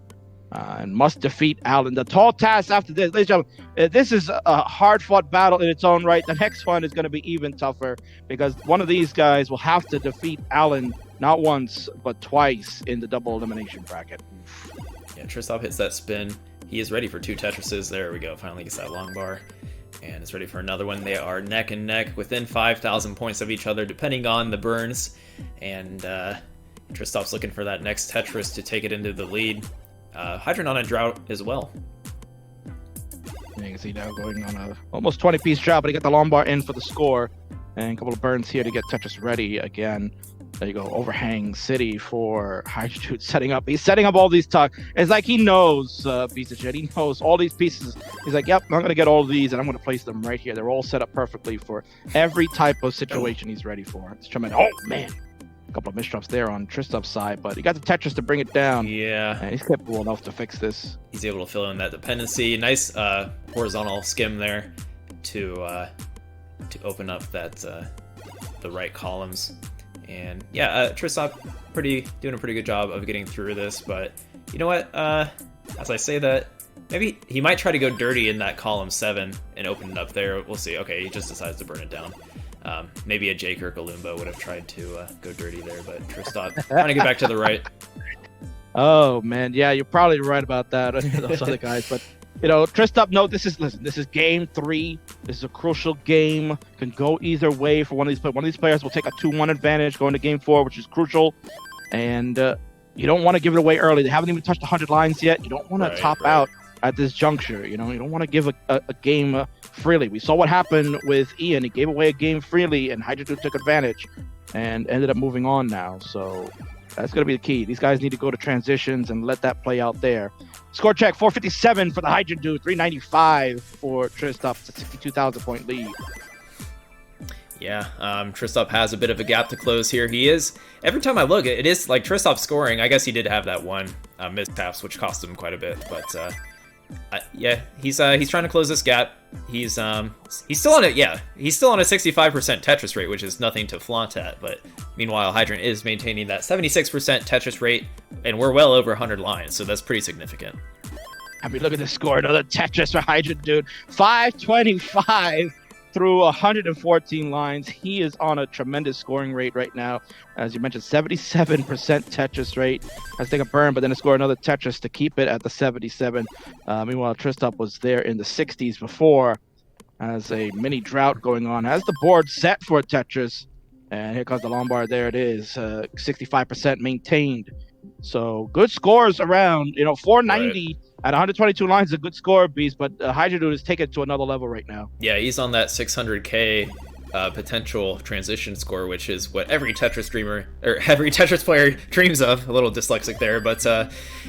and must defeat Alan. The tall task after this, ladies and gentlemen, this is a hard-fought battle in its own right. The next one is going to be even tougher, because one of these guys will have to defeat Alan not once but twice in the double elimination bracket. Yeah, Tristop hits that spin. He is ready for 2 Tetrises. There we go. Finally gets that long bar. And is ready for another one. They are neck and neck, within 5,000 points of each other, depending on the burns. And Tristop's looking for that next Tetris to take it into the lead. Hydrant on a drought as well. You can see now going on a almost 20-piece drought, but he got the long bar in for the score. And a couple of burns here to get Tetris ready again. There you go, overhang city for Hydrant setting up. He's setting up all these It's like he knows, piece of shit. He knows all these pieces. He's like, yep, I'm going to get all of these, and I'm going to place them right here. They're all set up perfectly for every type of situation he's ready for. It's tremendous. Oh, man. A couple of misdrops there on Tristop's side, but he got the Tetris to bring it down. Yeah. And he's capable enough to fix this. He's able to fill in that dependency. Nice horizontal skim there to open up that the right columns. And yeah, Tristop doing a pretty good job of getting through this, but you know what? As I say that, maybe he might try to go dirty in that column 7 and open it up there. We'll see. Okay, he just decides to burn it down. Maybe a Jake or Kalumba would have tried to go dirty there, but Tristop trying to get back to the right. Oh man, yeah, you're probably right about that. Those other guys, but you know, Tristop, no, this is game 3. This is a crucial game. Can go either way for one of these players. One of these players will take a 2-1 advantage going to game 4, which is crucial. And you don't want to give it away early. They haven't even touched 100 lines yet. You don't want to top out at this juncture. You know, you don't want to give a game freely. We saw what happened with Ian. He gave away a game freely, and Hydra took advantage and ended up moving on now. So that's going to be the key. These guys need to go to transitions and let that play out there. Score check, 457 for the Hydra dude, 395 for Tristop. It's a 62,000 point lead. Yeah, Tristop has a bit of a gap to close here. He is, every time I look, it is like Tristop scoring. I guess he did have that one mishaps, which cost him quite a bit. But yeah, he's trying to close this gap. He's still on it. Yeah, he's still on a 65% Tetris rate, which is nothing to flaunt at. But meanwhile, Hydrant is maintaining that 76% Tetris rate, and we're well over 100 lines, so that's pretty significant. I mean, look at this score. Another Tetris for Hydrant dude. 525 through 114 lines. He is on a tremendous scoring rate right now. As you mentioned, 77% Tetris rate. Has to take a burn, but then to score another Tetris to keep it at the 77. Meanwhile, Tristop was there in the 60s before. Has a mini drought going on. Has the board set for a Tetris. And here comes the Lombard. There it is. 65% maintained. So good scores around. 490 at 122 lines is a good score, Beast. But Hydra Dude is taking it to another level right now. Yeah, he's on that 600k potential transition score, which is what every Tetris streamer or every Tetris player dreams of. A little dyslexic there, but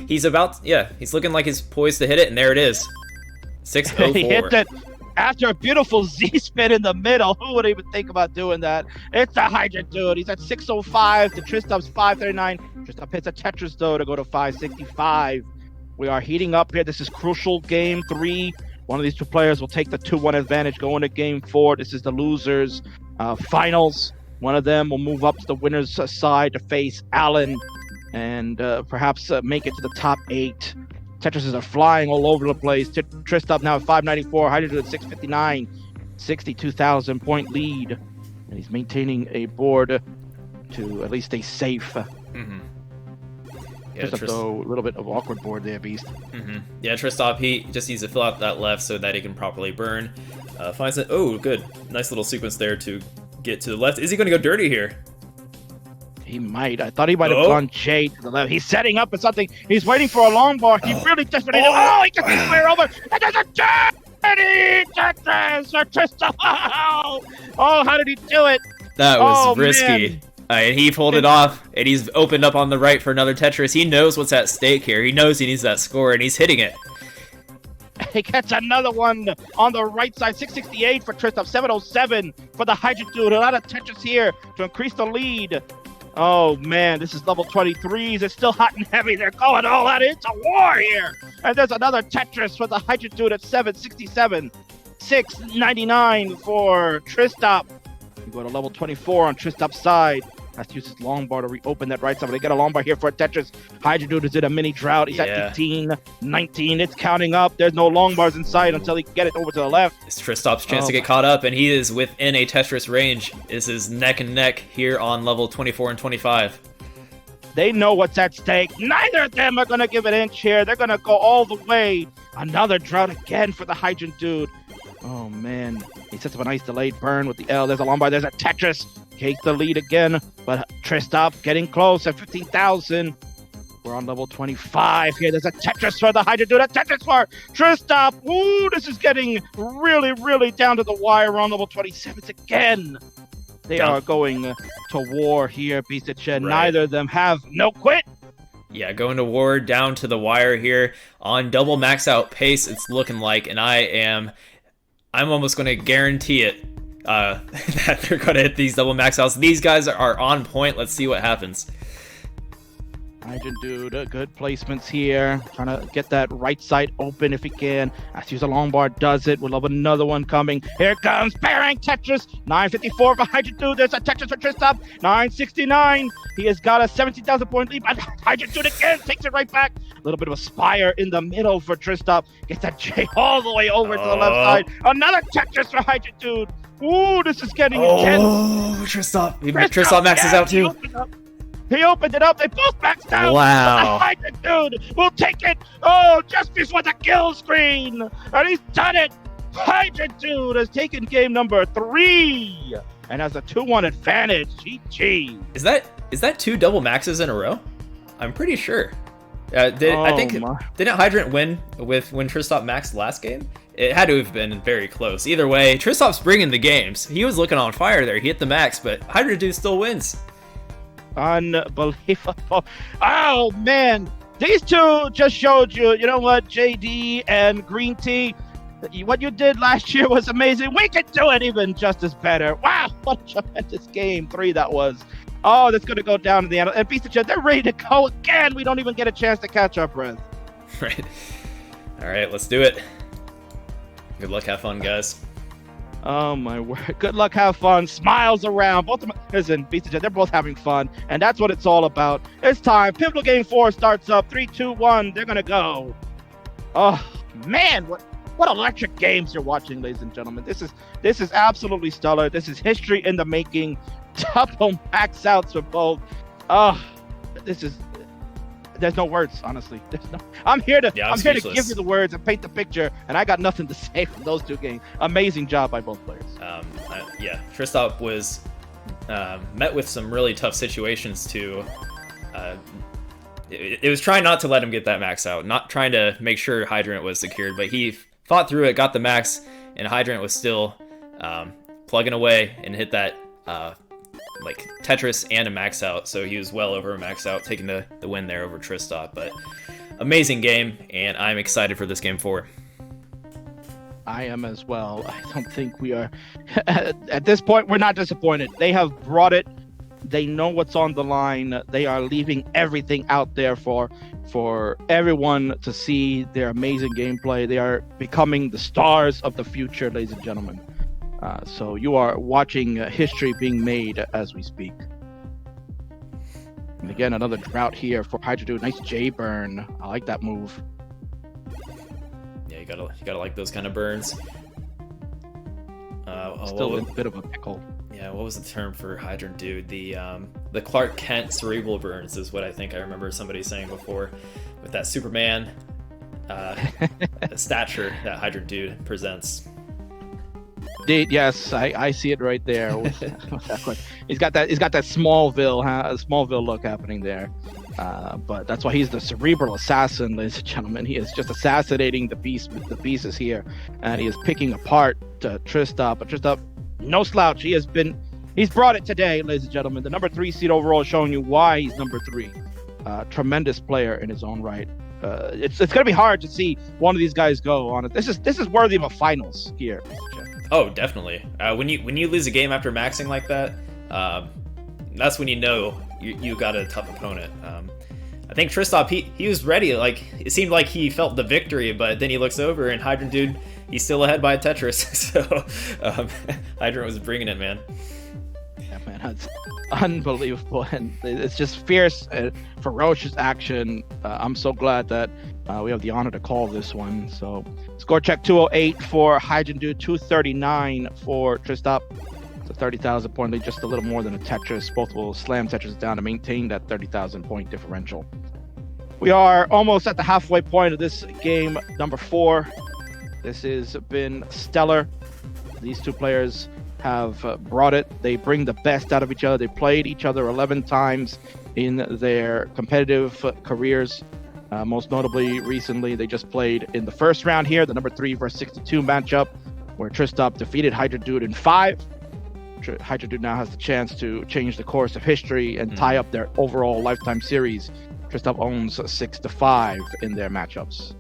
he's looking like he's poised to hit it, and there it is. 604. He hit it after a beautiful Z-spin in the middle. Who would even think about doing that? It's the Hydra Dude. He's at 605 to Tristop's 539. Tristop hits a Tetris, though, to go to 565. We are heating up here. This is crucial game 3. One of these two players will take the 2-1 advantage going to game 4. This is the losers finals. One of them will move up to the winner's side to face Allen and perhaps make it to the top 8. Tetrises are flying all over the place. Tristop now at 594, Hydra Dude at 659, 62,000 point lead. And he's maintaining a board to at least stay safe. Mm-hmm. Yeah, Tristop, though, a little bit of awkward board there, Beast. Mm-hmm. Yeah, Tristop, he just needs to fill out that left so that he can properly burn. Finds it. Oh, good. Nice little sequence there to get to the left. Is he going to go dirty here? He might. I thought he might have gone J to the left. He's setting up for something. He's waiting for a long bar. He really desperately. Oh, he gets the square over. And there's a dirty Tetris for Tristop. Oh, how did he do it? That was risky. Man. And he pulled it off, and he's opened up on the right for another Tetris. He knows what's at stake here. He knows he needs that score, and he's hitting it. He gets another one on the right side. 668 for Tristop. 707 for the Hydra Dude. A lot of Tetris here to increase the lead. Oh, man, this is level 23s. It's still hot and heavy. They're going all out. It's a war here. And there's another Tetris for the Hydra Dude at 767. 699 for Tristop. You go to level 24 on Tristop's side. Has to use his long bar to reopen that right side. But they got a long bar here for a Tetris. Hydra Dude is in a mini drought. He's at 15, 19. It's counting up. There's no long bars in sight until he can get it over to the left. It's Tristop's chance to get caught up, and he is within a Tetris range. This is neck and neck here on level 24 and 25. They know what's at stake. Neither of them are going to give an inch here. They're going to go all the way. Another drought again for the Hydra Dude. Oh, man. He sets up a nice delayed burn with the L. There's a long bar. There's a Tetris. Takes the lead again. But Tristop getting close at 15,000. We're on level 25 here. There's a Tetris for the Hydra Dude. A Tetris for Tristop. Ooh, this is getting really, really down to the wire. We're on level 27 again. They are going to war here, Beast of Shed. Right. Neither of them have no quit. Yeah, going to war down to the wire here on double max out pace. It's looking like, and I'm almost going to guarantee it that they're going to hit these double max outs. These guys are on point. Let's see what happens. Hydra Dude, good placements here. Trying to get that right side open if he can. Has to use a long bar, does it. We'll have another one coming. Here comes Parang Tetris. 954 for Hydra Dude. There's a Tetris for Tristop. 969. He has got a 17,000 point lead. But Hydra Dude again takes it right back. A little bit of a spire in the middle for Tristop. Gets that J all the way over to the left side. Another Tetris for Hydra Dude. Ooh, this is getting intense. Oh, Tristop maxes out too. He opened it up. They both maxed out. Wow. Hydra Dude will take it. Oh, just before the kill screen. And he's done it. Hydra Dude has taken game number 3 and has a 2-1 advantage. GG. Is that 2 double maxes in a row? I'm pretty sure. Didn't Hydrant win when Tristop maxed last game? It had to have been very close. Either way, Tristop's bringing the games. He was looking on fire there. He hit the max, but Hydra Dude still wins. Unbelievable. Oh, man. These two just showed you, you know what, JD and Green Tea, what you did last year was amazing. We can do it even just as better. Wow, what a tremendous game 3 that was. Oh, that's going to go down to the end. And Beast of Chet, they're ready to go again. We don't even get a chance to catch our breath. Right. All right, let's do it. Good luck. Have fun, guys. Oh, my word. Good luck. Have fun. Smiles around. Both of them. Listen, Beast of Jet, they're both having fun. And that's what it's all about. It's time. Pivotal Game 4 starts up. 3, 2, 1. They're going to go. Oh, man. What electric games you're watching, ladies and gentlemen. This is absolutely stellar. This is history in the making. Double max outs for both. Oh, there's no words, honestly. I'm here to give you the words and paint the picture, and I got nothing to say from those two games. Amazing job by both players. Yeah, Tristop was met with some really tough situations too. It was trying not to let him get that max out, not trying to make sure Hydrant was secured, but he fought through it, got the max, and Hydrant was still plugging away and hit that like Tetris and a max out, so he was well over a max out, taking the win there over Tristop. But amazing game, and I'm excited for this game 4. I am as well. I don't think we are at this point. We're not disappointed. They have brought it. They know what's on the line. They are leaving everything out there for everyone to see their amazing gameplay. They are becoming the stars of the future, ladies and gentlemen. So you are watching history being made as we speak. And again, another drought here for Hydra Dude. Nice J burn. I like that move. Yeah, you gotta like those kind of burns. Still in a bit of a pickle. Yeah, what was the term for Hydrant Dude? The Clark Kent cerebral burns is what I think I remember somebody saying before, with that Superman stature that Hydrant Dude presents. Indeed, yes, I see it right there. He's got that Smallville look happening there. But that's why he's the cerebral assassin, ladies and gentlemen. He is just assassinating the pieces here, and he is picking apart Tristop. But Tristop, no slouch. He's brought it today, ladies and gentlemen. The number 3 seed overall, showing you why he's number 3. Tremendous player in his own right. It's gonna be hard to see one of these guys go on it. This is worthy of a finals here. Oh, definitely. When you lose a game after maxing like that, that's when you know you got a tough opponent. I think Tristop, he was ready. Like, it seemed like he felt the victory, but then he looks over and Hydrant Dude, he's still ahead by a Tetris. So Hydrant was bringing it, man. Yeah, man, that's unbelievable, and it's just fierce, ferocious action. I'm so glad that we have the honor to call this one. So score check 208 for Hydrant Dude, 239 for Tristop. It's a 30,000 point lead, just a little more than a Tetris. Both will slam Tetris down to maintain that 30,000 point differential. We are almost at the halfway point of this game number 4. This has been stellar. These two players have brought it. They bring the best out of each other. They played each other 11 times in their competitive careers. Most notably, recently, they just played in the first round here, the number 3 versus 62 matchup, where Tristop defeated Hydra Dude in 5. Hydra Dude now has the chance to change the course of history and tie up their overall lifetime series. Tristop owns 6-5 in their matchups.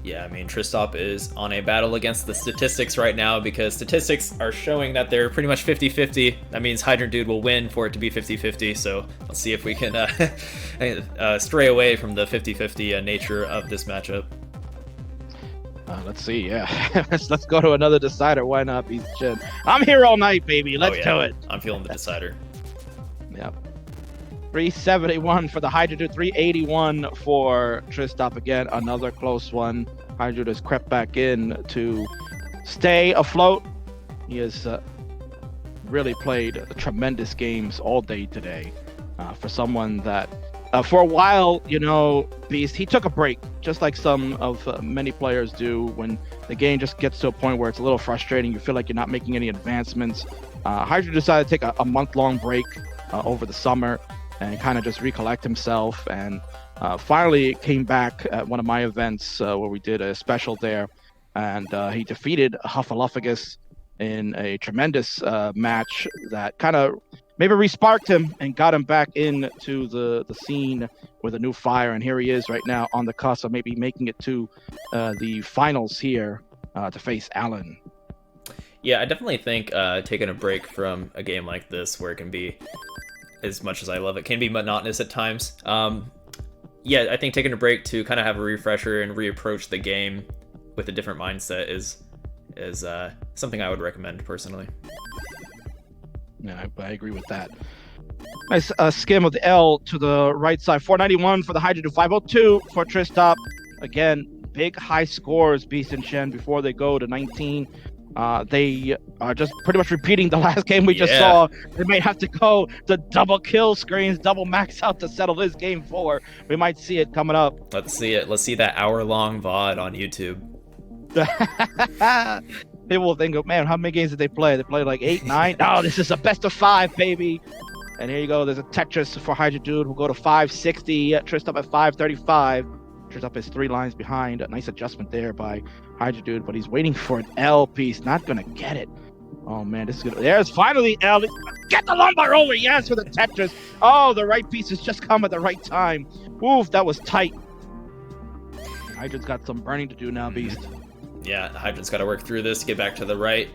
Yeah, I mean, Tristop is on a battle against the statistics right now, because statistics are showing that they're pretty much 50-50. That means Hydrant Dude will win for it to be 50-50, so let's see if we can stray away from the 50-50 nature of this matchup. Let's see, yeah. let's go to another decider. Why not, Beast Chin? I'm here all night, baby. Let's do it. I'm feeling the decider. Yep. 371 for the Hydra Dude, 381 for Tristop. Again, another close one. Hydra Dude has crept back in to stay afloat. He has really played tremendous games all day today. For someone that, for a while, Beast, he took a break, just like some of many players do when the game just gets to a point where it's a little frustrating. You feel like you're not making any advancements. Hydra decided to take a month-long break over the summer and kind of just recollect himself, and finally came back at one of my events where we did a special there, and he defeated Huffaluffagus in a tremendous match that kind of maybe resparked him and got him back into the scene with a new fire. And here he is right now on the cusp of maybe making it to the finals here to face Alan. Yeah, I definitely think taking a break from a game like this, where it can be, as much as I love it, can be monotonous at times. Yeah, I think taking a break to kind of have a refresher and reapproach the game with a different mindset is something I would recommend personally. Yeah, I agree with that. Nice skim of the L to the right side. 491 for the Hydra Dude, 502 for Tristop. Again, big high scores, Beast and Shen, before they go to 19. They are just pretty much repeating the last game we just saw. They might have to go to double kill screens, double max out to settle this game 4. We might see it coming up. Let's see it. Let's see that hour-long VOD on YouTube. People will think, man, how many games did they play? They played like 8, 9. No, this is a best of 5, baby. And here you go. There's a Tetris for Hydra Dude. We'll go to 560. Trist up at 535. Trist up is 3 lines behind. A nice adjustment there by Hydra Dude, but he's waiting for an L piece. Not gonna get it. Oh man, this is good. There's finally L. Get the lumbar over. Yes, for the Tetris. Oh, the right piece has just come at the right time. Oof, that was tight. Hydra's got some burning to do now, Beast. Yeah, Hydra's got to work through this, get back to the right.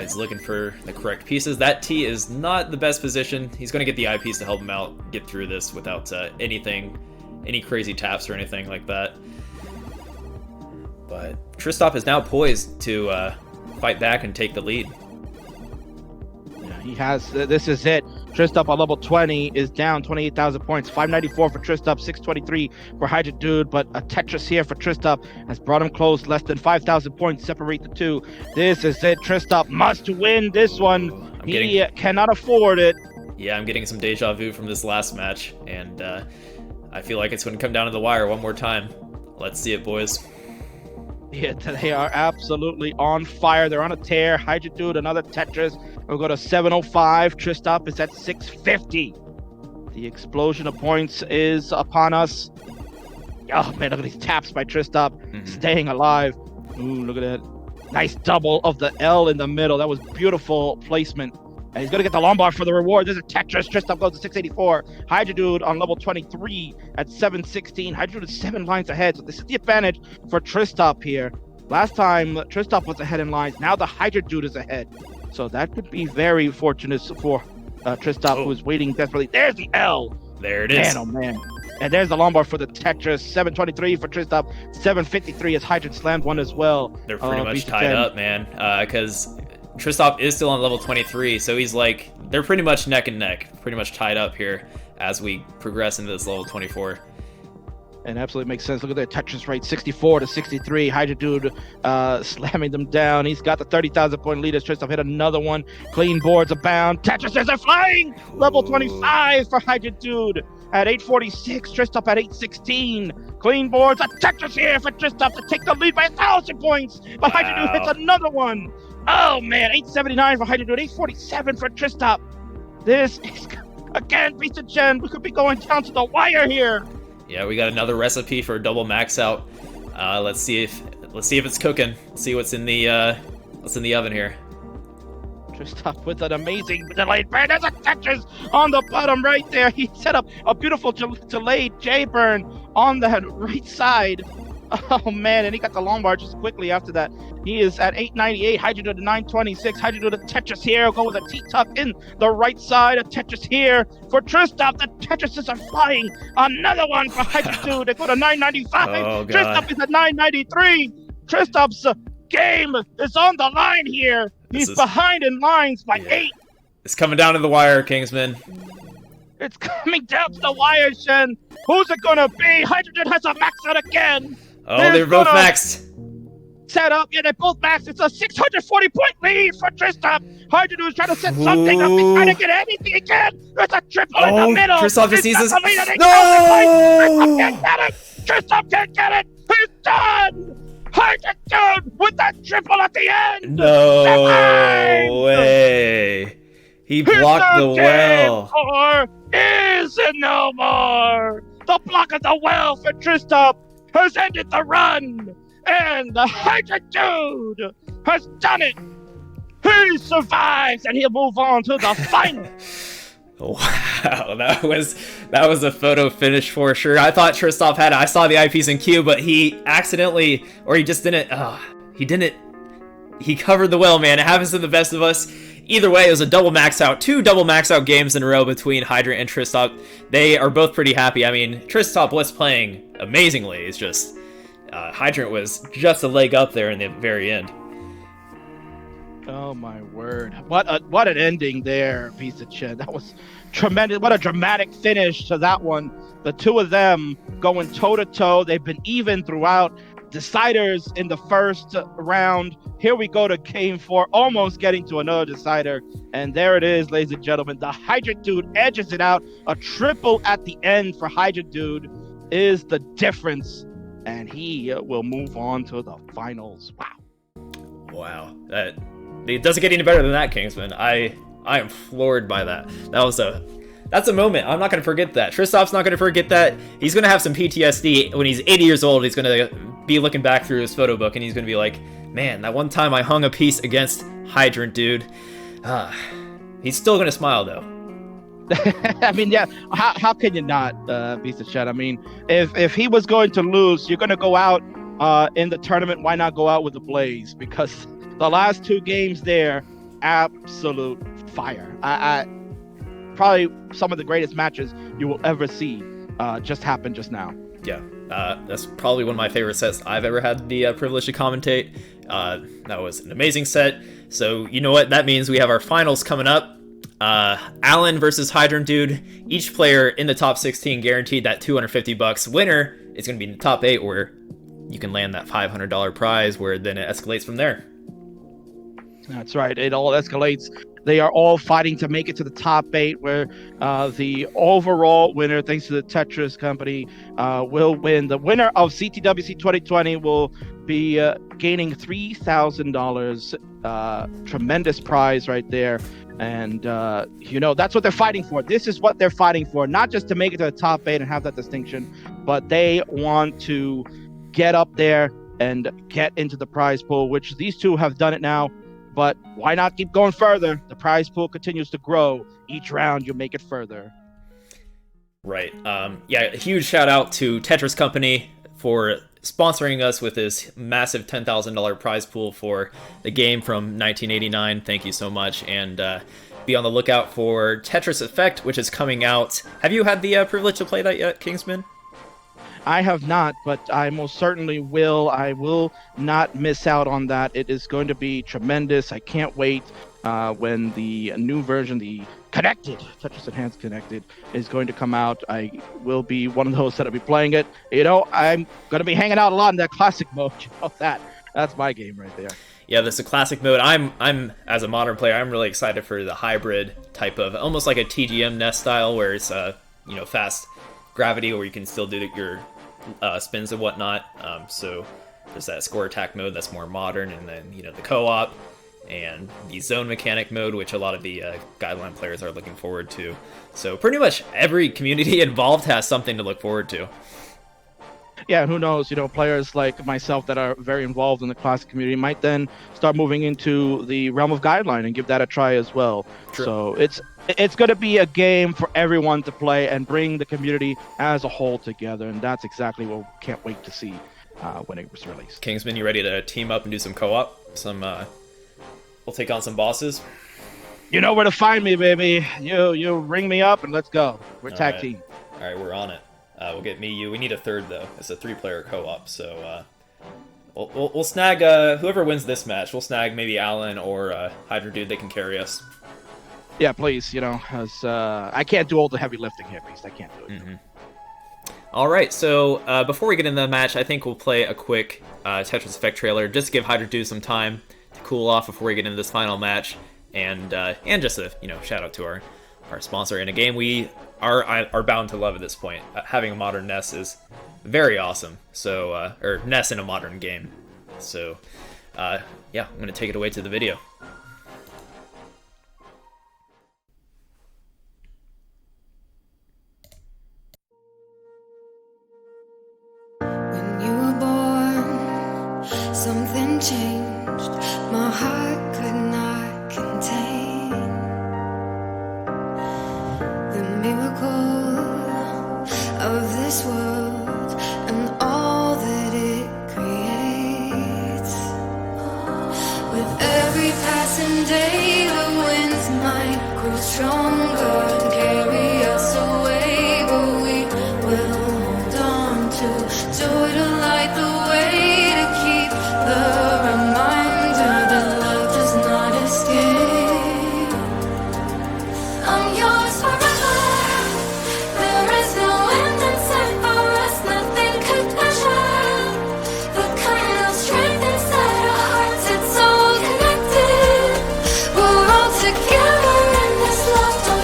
He's looking for the correct pieces. That T is not the best position. He's going to get the I piece to help him out, get through this without any crazy taps or anything like that. But Tristop is now poised to fight back and take the lead. Yeah, he has. This is it. Tristop on level 20 is down 28,000 points. 594 for Tristop, 623 for Hydra Dude, but a Tetris here for Tristop has brought him close. Less than 5,000 points separate the two. This is it. Tristop must win this one. He cannot afford it. Yeah, I'm getting some deja vu from this last match, and I feel like it's going to come down to the wire one more time. Let's see it, boys. Yeah, they are absolutely on fire. They're on a tear. Hydra Dude, another Tetris. We'll go to 705. Tristop is at 650. The explosion of points is upon us. Oh, man, look at these taps by Tristop. Staying alive. Ooh, look at that. Nice double of the L in the middle. That was beautiful placement. And he's going to get the lumbar for the reward. There's a Tetris. Tristop goes to 684. Hydra Dude on level 23 at 716. Hydra Dude is 7 lines ahead. So this is the advantage for Tristop here. Last time, Tristop was ahead in lines. Now the Hydra Dude is ahead. So that could be very fortunate for Tristop, who's waiting desperately. There's the L. There it is. Man, oh, man. And there's the lumbar for the Tetris. 723 for Tristop. 753 as Hydra slammed one as well. They're pretty much tied up, man. Because Tristop is still on level 23, so he's like, they're pretty much neck and neck, pretty much tied up here as we progress into this level 24. And absolutely makes sense. Look at that Tetris rate, 64 to 63. Hydra Dude slamming them down. He's got the 30,000 point lead as Tristop hit another one. Clean boards abound. Tetris are flying. Level 25 for Hydra Dude at 846. Tristop at 816. Clean boards. A Tetris here for Tristop to take the lead by 1,000 points. But Hydra Dude hits another one. Oh man, 879 for Hydra Dude, 847 for Tristop. This is, again, Beast of Gen. We could be going down to the wire here. Yeah, we got another recipe for a double max out. Let's see if it's cooking. Let's see what's in the oven here. Tristop with an amazing delayed burn. There's a Tetris on the bottom right there. He set up a beautiful delayed J burn on that right side. Oh man, and he got the lumbar just quickly after that. He is at 898. Hydra Dude to 926. Hydra Dude a Tetris here. Go with a T-tuck in the right side. A Tetris here for Tristop. The Tetrises are flying. Another one for Hydra Dude. They go to 995. Oh, Tristop is at 993. Tristop's game is on the line here. He's behind in lines by 8. It's coming down to the wire, Kingsman. It's coming down to the wire, Shen. Who's it gonna be? Hydra Dude has a max out again. Oh, they're both maxed. Set up, yeah, they're both maxed. It's a 640 point lead for Tristop. Hydra Dude is trying to set something up. He's trying to get anything he can. There's a triple in the middle. Tristop just needs this. No! Tristop can't get it. Tristop can't get it. He's done. Hydra Dude with that triple at the end. No way. He blocked the well. Or is it no more? The block of the well for Tristop has ended the run, and the Hydra Dude has done it. He survives, and he'll move on to the final. Wow, that was a photo finish for sure. I thought Tristop had it. I saw the eyepiece in queue, but he accidentally, or he just didn't. He didn't. He covered the well, man. It happens to the best of us. Either way, it was a double max out. 2 double max out games in a row between Hydra and Tristop. They are both pretty happy. I mean, Tristop was playing amazingly. It's just Hydrant was just a leg up there in the very end. Oh my word! What an ending there, Piece of Chin. That was tremendous. What a dramatic finish to that one. The two of them going toe to toe. They've been even throughout. Deciders in the first round. Here we go to game 4, almost getting to another decider. And there it is, ladies and gentlemen. The Hydra Dude edges it out. A triple at the end for Hydra Dude is the difference. And he will move on to the finals. Wow. Wow, it doesn't get any better than that, Kingsman. I am floored by that. That's a moment. I'm not going to forget that. Tristov's not going to forget that. He's going to have some PTSD when he's 80 years old. He's going to be looking back through his photo book, and he's going to be like, man, that one time I hung a piece against Hydrant, dude. He's still going to smile, though. I mean, yeah, how can you not, piece of shit? I mean, if he was going to lose, you're going to go out in the tournament. Why not go out with a blaze? Because the last 2 games there, absolute fire. I probably some of the greatest matches you will ever see just happened just now. Yeah, that's probably one of my favorite sets I've ever had the privilege to commentate. That was an amazing set. So you know what that means? We have our finals coming up. Alan versus Hydrant Dude. Each player in the top 16 guaranteed that $250. Winner is going to be in the top 8, where you can land that $500 prize, where then it escalates from there. That's right. It all escalates. They are all fighting to make it to the top 8, where the overall winner, thanks to the Tetris company, will win. The winner of CTWC 2020 will be gaining $3,000. Tremendous prize right there. And, that's what they're fighting for. This is what they're fighting for, not just to make it to the top 8 and have that distinction, but they want to get up there and get into the prize pool, which these two have done it now. But why not keep going further? The prize pool continues to grow. Each round, you make it further. Right. Yeah, a huge shout out to Tetris Company for sponsoring us with this massive $10,000 prize pool for the game from 1989. Thank you so much. And be on the lookout for Tetris Effect, which is coming out. Have you had the privilege to play that yet, Kingsman? I have not, but I most certainly will. I will not miss out on that. It is going to be tremendous. I can't wait when the new version, the Connected, Tetris Enhanced Connected, is going to come out. I will be one of those that will be playing it. I'm going to be hanging out a lot in that classic mode. That's my game right there. Yeah, this is a classic mode. I'm as a modern player, I'm really excited for the hybrid type of, almost like a TGM NES style, where it's fast gravity, where you can still do your spins and whatnot. So there's that score attack mode that's more modern, and then the co-op and the zone mechanic mode, which a lot of the guideline players are looking forward to. So pretty much every community involved has something to look forward to. Yeah, and who knows, players like myself that are very involved in the classic community might then start moving into the realm of guideline and give that a try as well. True. So it's going to be a game for everyone to play and bring the community as a whole together, and that's exactly what we can't wait to see when it was released. Kingsman, you ready to team up and do some co-op? We'll take on some bosses. You know where to find me, baby. You ring me up and let's go. We're tag team. All right, we're on it. We'll get me, you. We need a third, though. It's a 3-player co-op, so we'll snag whoever wins this match. We'll snag maybe Alan or Hydra Dude. They can carry us. Yeah, please. As I can't do all the heavy lifting here, please. I can't do it. Mm-hmm. All right, so before we get into the match, I think we'll play a quick Tetris Effect trailer, just to give Hydra Dude some time to cool off before we get into this final match, and just a shout out to our sponsor in a game we are bound to love at this point. Having a modern NES is very awesome. So or NES in a modern game. So yeah, I'm gonna take it away to the video. When you were born, something changed. My heart could not contain the miracle of this world and all that it creates. With every passing day, the winds might grow stronger to carry us away, but we will hold on to joy to light the way, to keep the reminder that love does not escape. I'm yours forever. There is no end in sight for us, nothing could measure the kind of strength inside our hearts. It's so connected. We're all together in this love. Don't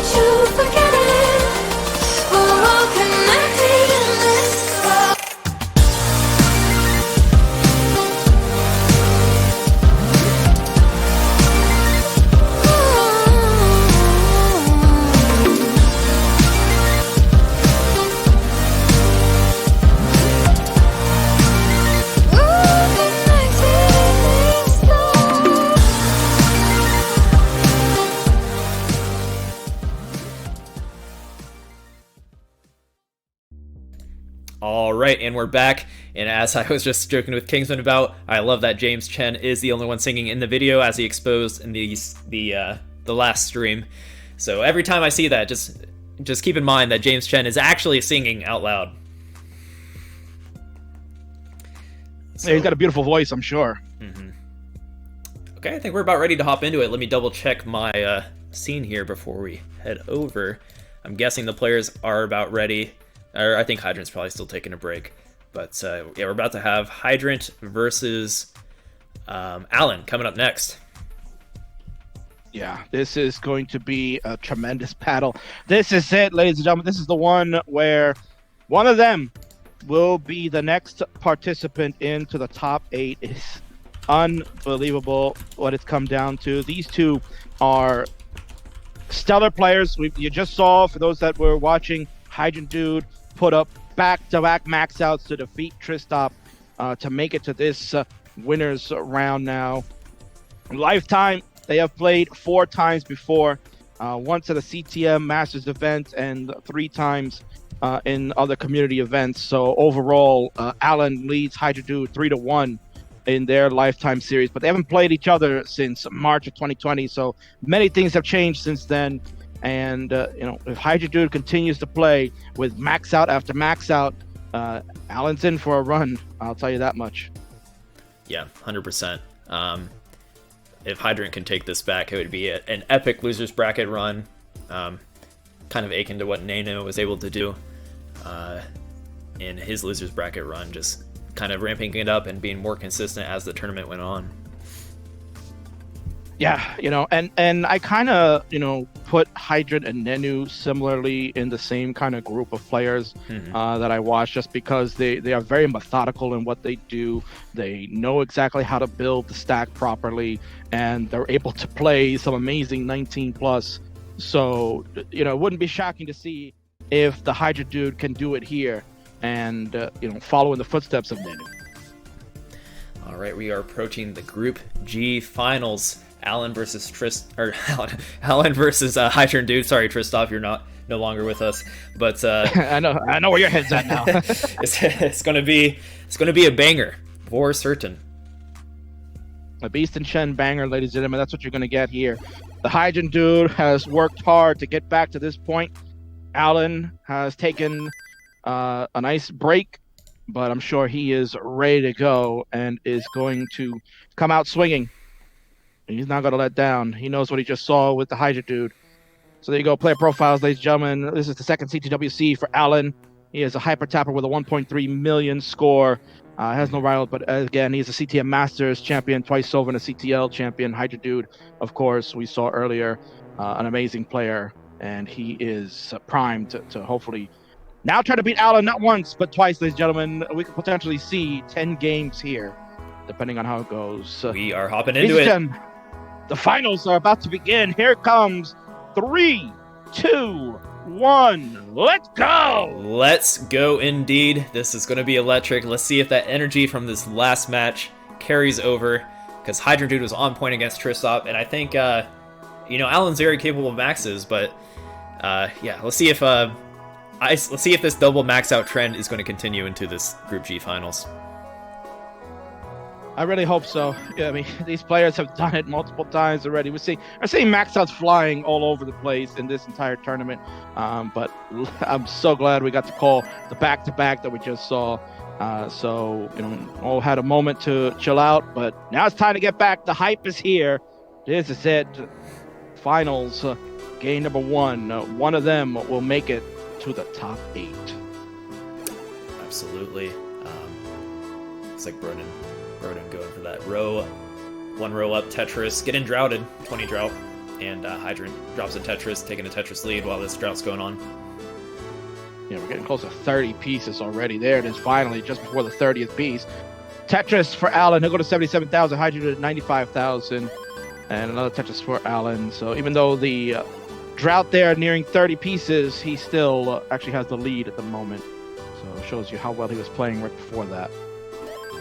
All right, and we're back. And as I was just joking with Kingsman about, I love that James Chen is the only one singing in the video, as he exposed in the last stream. So every time I see that, just keep in mind that James Chen is actually singing out loud. So, yeah, he's got a beautiful voice, I'm sure. Mm-hmm. Okay, I think we're about ready to hop into it. Let me double check my scene here before we head over. I'm guessing the players are about ready. Or I think Hydrant's probably still taking a break. But yeah, we're about to have Hydrant versus Alan coming up next. Yeah, this is going to be a tremendous battle. This is it, ladies and gentlemen. This is the one where one of them will be the next participant into the top 8. It's unbelievable what it's come down to. These two are stellar players. You just saw, for those that were watching, Hydrant Dude put up back-to-back max outs to defeat Tristop to make it to this winners round now. Lifetime, they have played 4 times before, once at a CTM Masters event and 3 times in other community events. So overall, Alan leads Hydrant Dude 3-1 in their lifetime series, but they haven't played each other since March of 2020. So many things have changed since then. And if Hydrant Dude continues to play with max out after max out, Alan's in for a run. I'll tell you that much. Yeah, 100%. If Hydrant can take this back, it would be an epic losers bracket run, kind of akin to what Nano was able to do in his losers bracket run, just kind of ramping it up and being more consistent as the tournament went on. Yeah, and I kind of, put Hydrant and Nenu similarly in the same kind of group of players that I watch, just because they are very methodical in what they do. They know exactly how to build the stack properly, and they're able to play some amazing 19 plus. So, it wouldn't be shocking to see if the Hydrant Dude can do it here and, follow in the footsteps of Nenu. All right, we are approaching the Group G finals. Alan versus Alan versus Hydrant Dude. Sorry, Tristop, you're no longer with us. But I know where your head's at now. it's gonna be a banger for certain. A Beast and Chen banger, ladies and gentlemen. That's what you're gonna get here. The Hydrant Dude has worked hard to get back to this point. Alan has taken a nice break, but I'm sure he is ready to go and is going to come out swinging. He's not going to let down. He knows what he just saw with the Hydrant Dude. So there you go, player profiles, ladies and gentlemen. This is the second CTWC for Alan. He is a hyper tapper with a 1.3 million score. Has no rival, but again, he's a CTM Masters champion, twice over, and a CTL champion. Hydrant Dude, of course, we saw earlier, an amazing player, and he is primed to hopefully now try to beat Alan not once, but twice, ladies and gentlemen. We could potentially see 10 games here, depending on how it goes. We are hopping into it. The finals are about to begin. Here comes 3, 2, 1. Let's go! Let's go indeed. This is going to be electric. Let's see if that energy from this last match carries over, because Hydrant Dude was on point against Tristop, and I think, Alan's very capable of maxes, but yeah, let's see if this double max out trend is going to continue into this Group G finals. I really hope so. Yeah, I mean, these players have done it multiple times already. We're seeing max outs flying all over the place in this entire tournament. But I'm so glad we got to call the back-to-back that we just saw. So, all had a moment to chill out, but now it's time to get back. The hype is here. This is it. Finals, game number 1. One of them will make it to the top 8. Absolutely. Looks like Broden going for that one row up Tetris, getting droughted, 20 drought, and Hydrant drops a Tetris, taking a Tetris lead while this drought's going on. Yeah, we're getting close to 30 pieces already. There it is, finally, just before the 30th piece. Tetris for Alan, he'll go to 77,000, Hydrant at 95,000, and another Tetris for Alan. So even though the drought there nearing 30 pieces, he still actually has the lead at the moment. So it shows you how well he was playing right before that.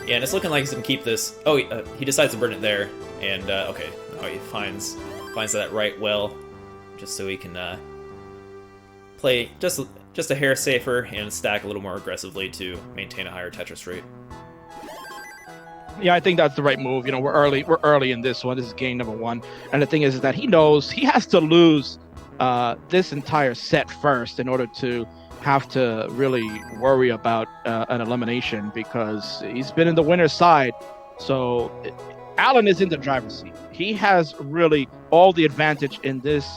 Yeah, and it's looking like he's going to keep this. Oh, he decides to burn it there. And, okay. Oh, he finds that right well, just so he can play just a hair safer and stack a little more aggressively to maintain a higher Tetris rate. Yeah, I think that's the right move. You know, we're early in this one. This is game number 1. And the thing is that he knows he has to lose this entire set first in order to have to really worry about an elimination, because he's been in the winner's side. So Alan is in the driver's seat. He has really all the advantage in this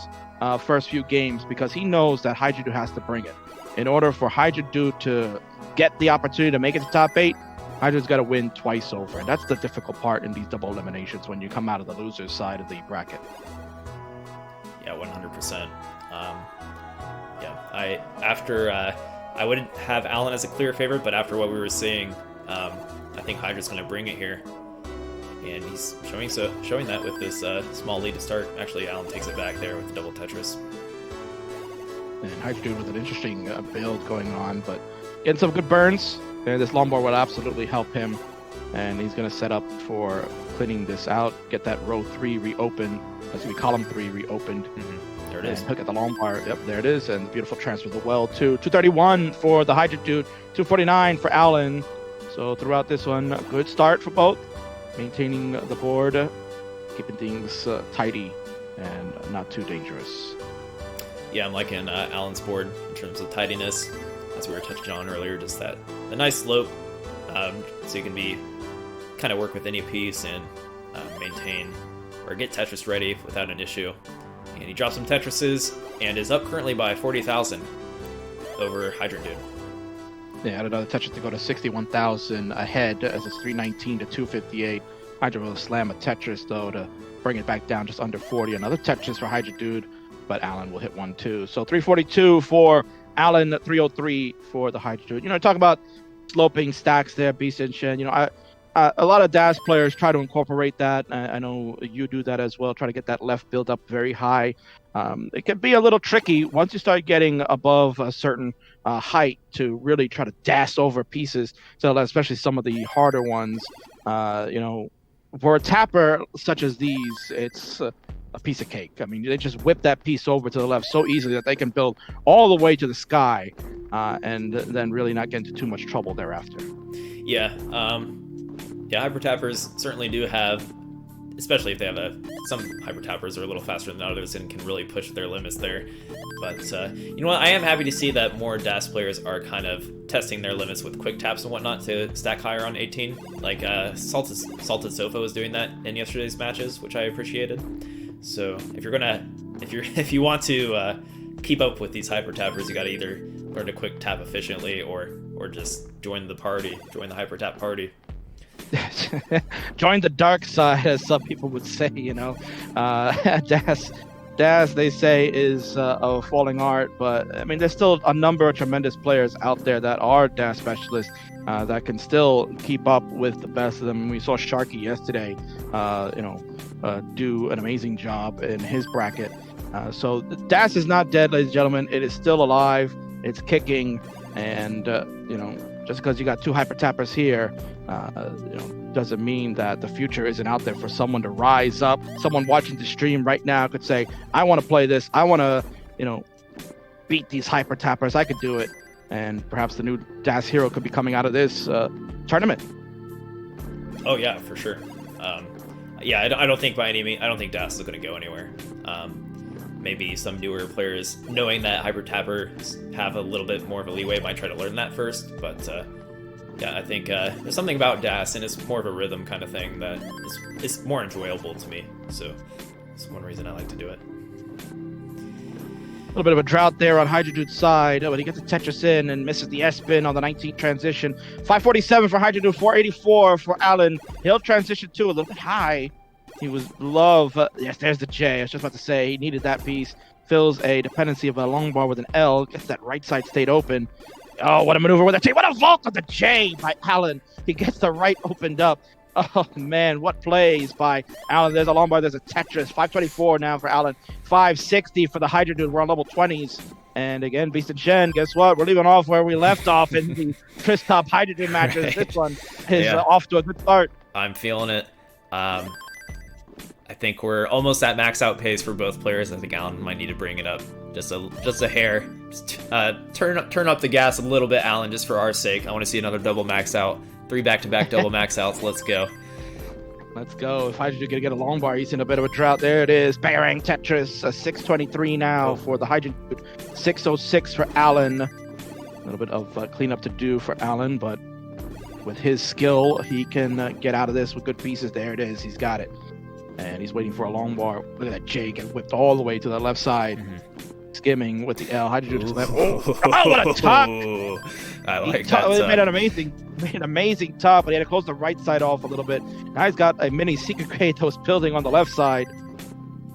first few games, because he knows that Hydrodude has to bring it. In order for Hydrodude to get the opportunity to make it to top 8, Hydrodude's got to win twice over. And that's the difficult part in these double eliminations when you come out of the loser's side of the bracket. Yeah, 100%. I wouldn't have Alan as a clear favorite, but after what we were seeing, I think Hydra's going to bring it here. And he's showing that with this small lead to start. Actually, Alan takes it back there with the double Tetris. And Hydrodude with an interesting build going on, but getting some good burns. And this longboard will absolutely help him. And he's going to set up for cleaning this out, get that row 3 reopened. That's going to be column 3 reopened. Mm-hmm. There it is. Hook at the long bar. Yep, there it is. And beautiful transfer to the well, too. 231 for the Hydrodude, 249 for Alan. So throughout this one, a good start for both. Maintaining the board, keeping things tidy and not too dangerous. Yeah, I'm liking Alan's board in terms of tidiness, as we were touching on earlier. Just that a nice slope, so you can kind of work with any piece and maintain or get Tetris ready without an issue. And he dropped some Tetrises and is up currently by 40,000 over Hydrodude. Yeah, add another Tetris to go to 61,000 ahead, as it's 319 to 258. Hydra will slam a Tetris, though, to bring it back down just under 40. Another Tetris for Hydrodude, but Alan will hit one, too. So 342 for Alan, 303 for the Hydrodude. You know, talk about sloping stacks there, Beast and Shen. You know, a lot of DAS players try to incorporate that. I know you do that as well, try to get that left build up very high. It can be a little tricky once you start getting above a certain height to really try to dash over pieces. So especially some of the harder ones, you know, for a tapper such as these, it's a piece of cake. I mean, they just whip that piece over to the left so easily that they can build all the way to the sky and then really not get into too much trouble thereafter. Yeah, hyper tappers certainly do have, especially if they have some hyper tappers are a little faster than others and can really push their limits there. But you know what? I am happy to see that more DAS players are kind of testing their limits with quick taps and whatnot to stack higher on 18. Like Salted Sofa was doing that in yesterday's matches, which I appreciated. So if you want to keep up with these hyper tappers, you got to either learn to quick tap efficiently or just join the hyper tap party. Join the dark side, as some people would say. You know, DAS they say is a falling art, but I mean there's still a number of tremendous players out there that are DAS specialists that can still keep up with the best of them. We saw Sharky yesterday, do an amazing job in his bracket. So DAS is not dead, ladies and gentlemen. It is still alive. It's kicking, and just because you got two hyper tappers here, doesn't mean that the future isn't out there for someone to rise up. Someone watching the stream right now could say, I want to play this. I want to, beat these hyper tappers. I could do it. And perhaps the new DAS hero could be coming out of this tournament. Oh yeah, for sure. I don't think by any means, I don't think DAS is going to go anywhere. Maybe some newer players, knowing that hyper tappers have a little bit more of a leeway, might try to learn that first. But I think there's something about DAS, and it's more of a rhythm kind of thing that is more enjoyable to me. So it's one reason I like to do it. A little bit of a drought there on Hydrodude's side, but he gets a Tetris in and misses the S-spin on the 19th transition. 547 for Hydrodude, 484 for Alan. He'll transition too, a little bit high. He was love. Yes, there's the J. I was just about to say he needed that piece. Fills a dependency of a long bar with an L. Gets that right side stayed open. Oh, what a maneuver with a J. What a vault of the J by Alan. He gets the right opened up. Oh, man, what plays by Alan. There's a long bar. There's a Tetris. 524 now for Alan. 560 for the Hydrodude. We're on level 20s. And again, Beast and Shen, guess what? We're leaving off where we left off in the Kristoff Hydrodude matches. Right. This one is off to a good start. I'm feeling it. I think we're almost at max out pace for both players. I think Alan might need to bring it up just a hair. Just, turn up the gas a little bit, Alan, just for our sake. I want to see another double max out. 3 back-to-back double max outs. Let's go. Let's go. If Hydra Dude gonna get a long bar, he's in a bit of a drought. There it is. Bang Tetris. 623 now for the Hydra Dude. 606 for Alan. A little bit of cleanup to do for Alan, but with his skill, he can get out of this with good pieces. There it is. He's got it. And he's waiting for a long bar. Look at that J get whipped all the way to the left side. Skimming with the L. Hydra Dude to the left. Oh, what a tuck! I like that. It made an amazing top, but he had to close the right side off a little bit. Now he's got a mini secret crate that was building on the left side.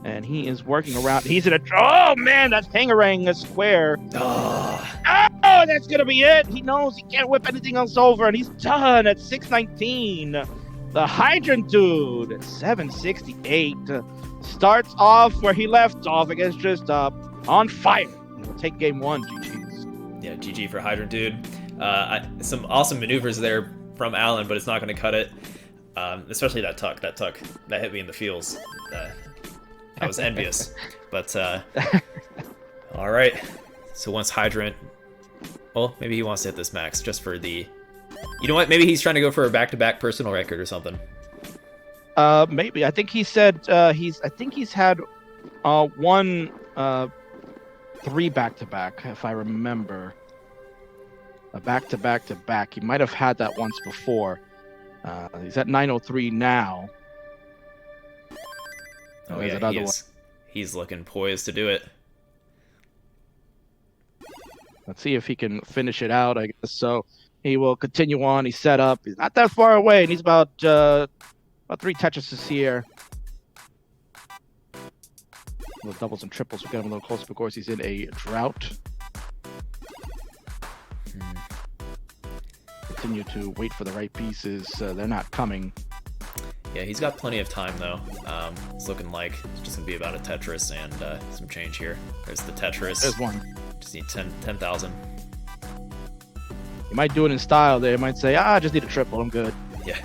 And he is working around. He's in a... Oh, man, that's hangarang a square. Oh, that's going to be it. He knows he can't whip anything else over, and he's done at 619. The Hydrant Dude at 768 starts off where he left off against just on fire. We'll take game 1, GG's. Yeah, GG for Hydrant Dude. Some awesome maneuvers there from Alan, but it's not going to cut it. Especially that tuck. That hit me in the feels. I was envious. But, all right. So once Hydrant... Well, maybe he wants to hit this max just for the... You know what? Maybe he's trying to go for a back-to-back personal record or something. Maybe. I think he said he's had 3 back-to-back, if I remember. A back-to-back-to-back. He might have had that once before. He's at 903 now. Oh, yeah, he's looking poised to do it. Let's see if he can finish it out, I guess. So he will continue on. He's set up. He's not that far away, and he's about 3 Tetrises here. Little doubles and triples will get him a little closer. Of course, he's in a drought. Continue to wait for the right pieces. They're not coming. Yeah, he's got plenty of time, though. It's looking like it's just going to be about a Tetris and some change here. There's the Tetris. There's one. Just need 10,000. You might do it in style there. You might say, I just need a triple. I'm good. Yeah.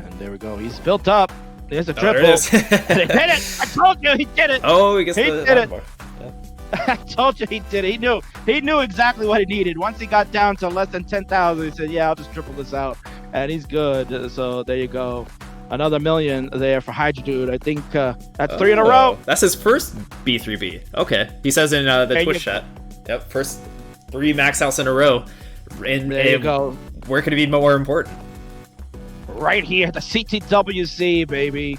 And there we go. He's built up. There's a triple. There it is. And he did it. I told you he did it. Oh, he gets he the did it. bar. Yeah. I told you he did it. He knew exactly what he needed. Once he got down to less than 10,000, he said, yeah, I'll just triple this out. And he's good. So there you go. Another million there for Hydra Dude. I think that's 3 in a row. That's his first B3B. Okay. He says in the Twitch chat. Yep, first 3 max outs in a row. And there you go. Where could it be more important? Right here at the CTWC, baby.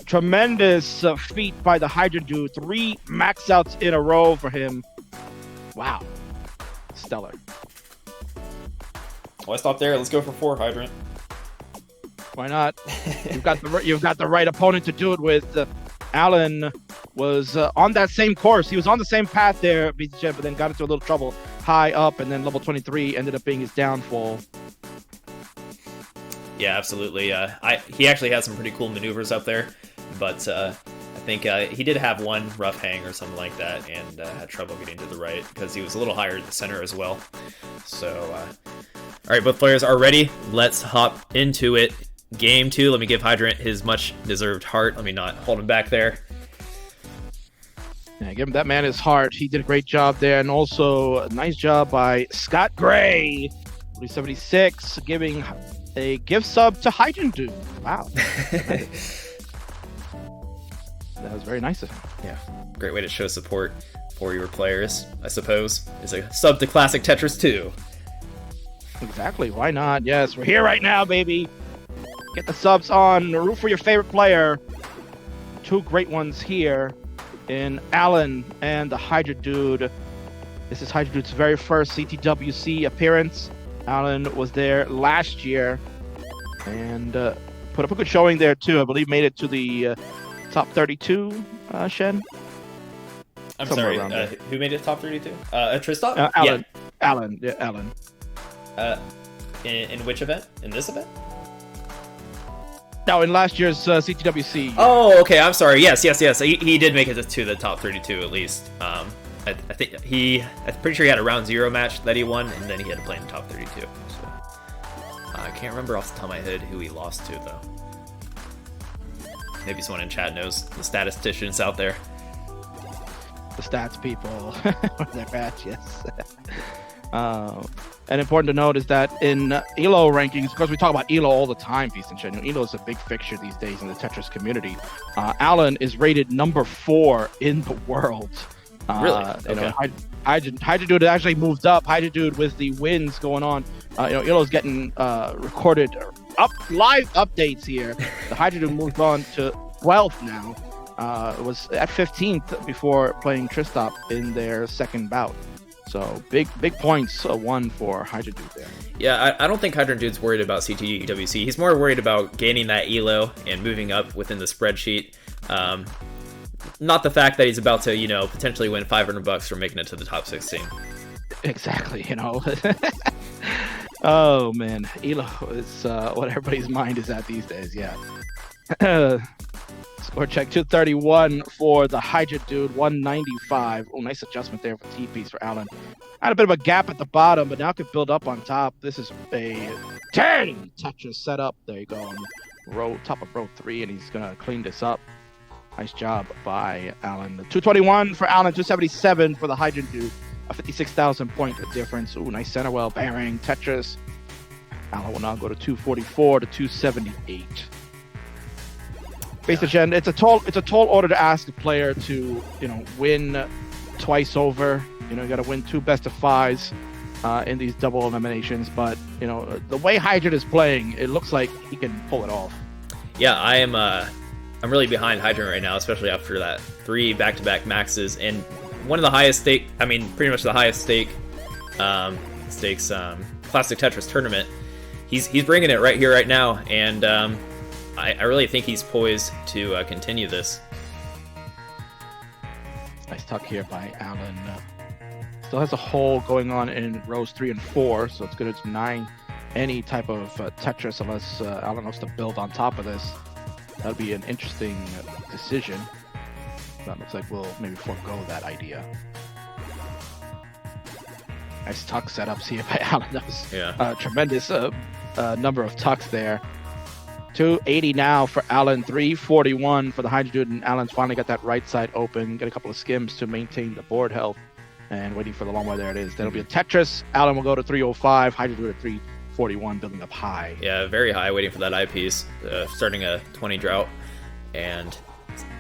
Tremendous feat by the Hydra Dude. 3 max outs in a row for him. Wow. Stellar. Why stop there? Let's go for 4, Hydrant. Why not? You've got the right opponent to do it with. Alan was on that same course. He was on the same path there, but then got into a little trouble high up, and then level 23 ended up being his downfall. Yeah, absolutely. He actually had some pretty cool maneuvers up there, but I think he did have one rough hang or something like that, and had trouble getting to the right because he was a little higher in the center as well. So, all right, both players are ready. Let's hop into it. Game 2. Let me give Hydrant his much-deserved heart. Let me not hold him back there. Yeah, give him that man his heart. He did a great job there, and also a nice job by Scott Gray, 76, giving a gift sub to Hydrant Dude. Wow. That was very nice of him. Yeah, great way to show support for your players, I suppose. Is a sub to Classic Tetris 2. Exactly, why not? Yes, we're here right now, baby. Get the subs on, root for your favorite player. 2 great ones here in Alan and the Hydra Dude. This is Hydra Dude's very first CTWC appearance. Alan was there last year and put up a good showing there too. I believe made it to the top 32, Shen? I'm Somewhere sorry, who made it top 32? Tristan? Alan. Yeah. Alan, yeah, Alan. In which event? In this event? No, in last year's CTWC. Oh, okay. I'm sorry. Yes. He did make it to the top 32 at least. I think I'm pretty sure he had a round 0 match that he won, and then he had to play in the top 32. So I can't remember off the top of my head who he lost to though. maybe someone in chat knows, the statisticians out there. The stats people, their badge, yes. And important to note is that in ELO rankings, because we talk about ELO all the time, Peace and Shen, ELO is a big fixture these days in the Tetris community. Alan is rated number 4 in the world. Really? Okay. Hydra Dude actually moved up. Hydra Dude with the wins going on. ELO's getting recorded live updates here. The Hydra Dude moved on to 12th now. It was at 15th before playing Tristop in their second bout. So big points won for Hydra Dude there. Yeah, I don't think Hydra Dude's worried about CTWC. He's more worried about gaining that elo and moving up within the spreadsheet. Not the fact that he's about to, potentially win $500 for making it to the top 16. Exactly, Oh man, elo is what everybody's mind is at these days. Yeah. Score check 231 for the Hydra Dude, 195. Oh, nice adjustment there for T-piece for Alan. Had a bit of a gap at the bottom, but now can build up on top. This is a 10 Tetris setup. There you go, on top of row 3, and he's gonna clean this up. Nice job by Alan. 221 for Alan, 277 for the Hydra Dude. A 56,000 point difference. Ooh, nice center well bearing Tetris. Alan will now go to 244 to 278. Basically, it's a tall order to ask a player to, win twice over. You got to win 2 best of 5s in these double eliminations. But the way Hydra is playing, it looks like he can pull it off. Yeah, I'm really behind Hydra right now, especially after that 3 back-to-back maxes and one of the highest stake. I mean, pretty much the highest stakes Classic Tetris tournament. He's bringing it right here, right now, and I really think he's poised to continue this. Nice tuck here by Alan. Still has a hole going on in rows 3 and 4, so it's going to deny any type of Tetris unless Alan wants to build on top of this. That'll be an interesting decision. That looks like we'll maybe forego that idea. Nice tuck setups here by Alan. That was tremendous number of tucks there. 280 now for Alan, 341 for the Hydra Dude, and Alan's finally got that right side open, get a couple of skims to maintain the board health, and waiting for the long way. There it is. That'll be a Tetris. Alan will go to 305, Hydra Dude at 341, building up high. Yeah, very high, waiting for that eyepiece, starting a 20 drought, and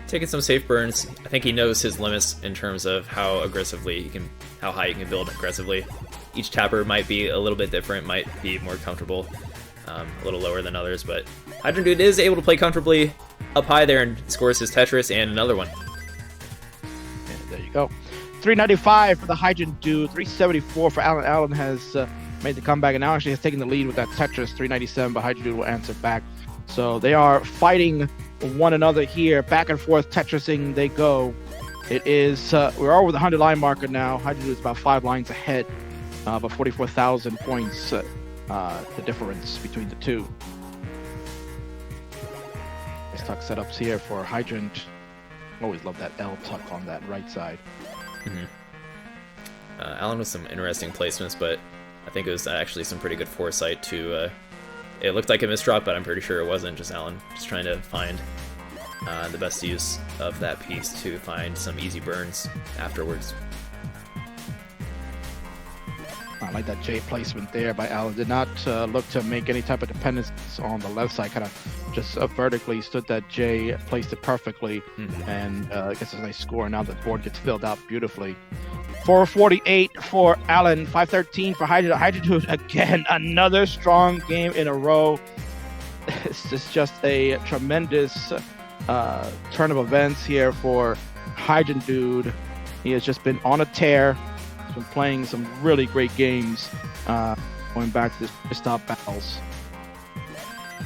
taking some safe burns. I think he knows his limits in terms of how high he can build aggressively. Each tapper might be a little bit different, might be more comfortable, a little lower than others, but Hydra Dude is able to play comfortably up high there and scores his Tetris and another one. And there you go. 395 for the Hydra Dude, 374 for Alan. Alan has made the comeback and now actually has taken the lead with that Tetris, 397, but Hydra Dude will answer back. So they are fighting one another here, back and forth Tetrising they go. It is, we're over the 100 line marker now. Hydra Dude is about 5 lines ahead, about 44,000 points, the difference between the two. Nice tuck setups here for Hydrant. Always love that L tuck on that right side. Alan with some interesting placements, but I think it was actually some pretty good foresight to, it looked like a misdrop, but I'm pretty sure it wasn't, just Alan just trying to find the best use of that piece to find some easy burns afterwards. I like that J placement there by Alan. Did not look to make any type of dependence on the left side. Kind of just vertically stood that J, placed it perfectly, and gets a nice score. Now the board gets filled out beautifully. 448 for Alan, 513 for Hydra. Hydra Dude again, another strong game in a row. This is just a tremendous turn of events here for Hydra Dude. He has just been on a tear. Been playing some really great games, going back to this top battles.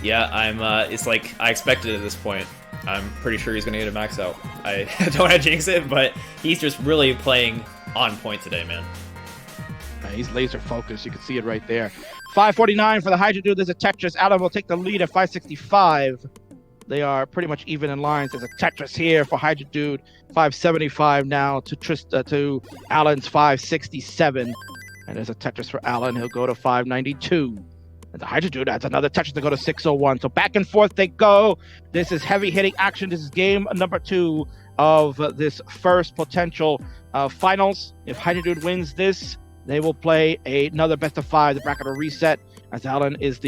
Yeah, it's like I expected at this point. I'm pretty sure he's going to get a max out. I don't want to jinx it, but he's just really playing on point today, man. He's laser focused. You can see it right there. 549 for the Hydra Dude. There's a Tetris. Alan will take the lead at 565. They are pretty much even in lines. There's a Tetris here for Hydra Dude. 575 now to Alan's 567. And there's a Tetris for Alan. He'll go to 592. And the Hydra Dude adds another Tetris to go to 601. So back and forth they go. This is heavy hitting action. This is game number 2 of this first potential finals. If Hydra Dude wins this, they will play another best of 5. The bracket will reset, as Alan is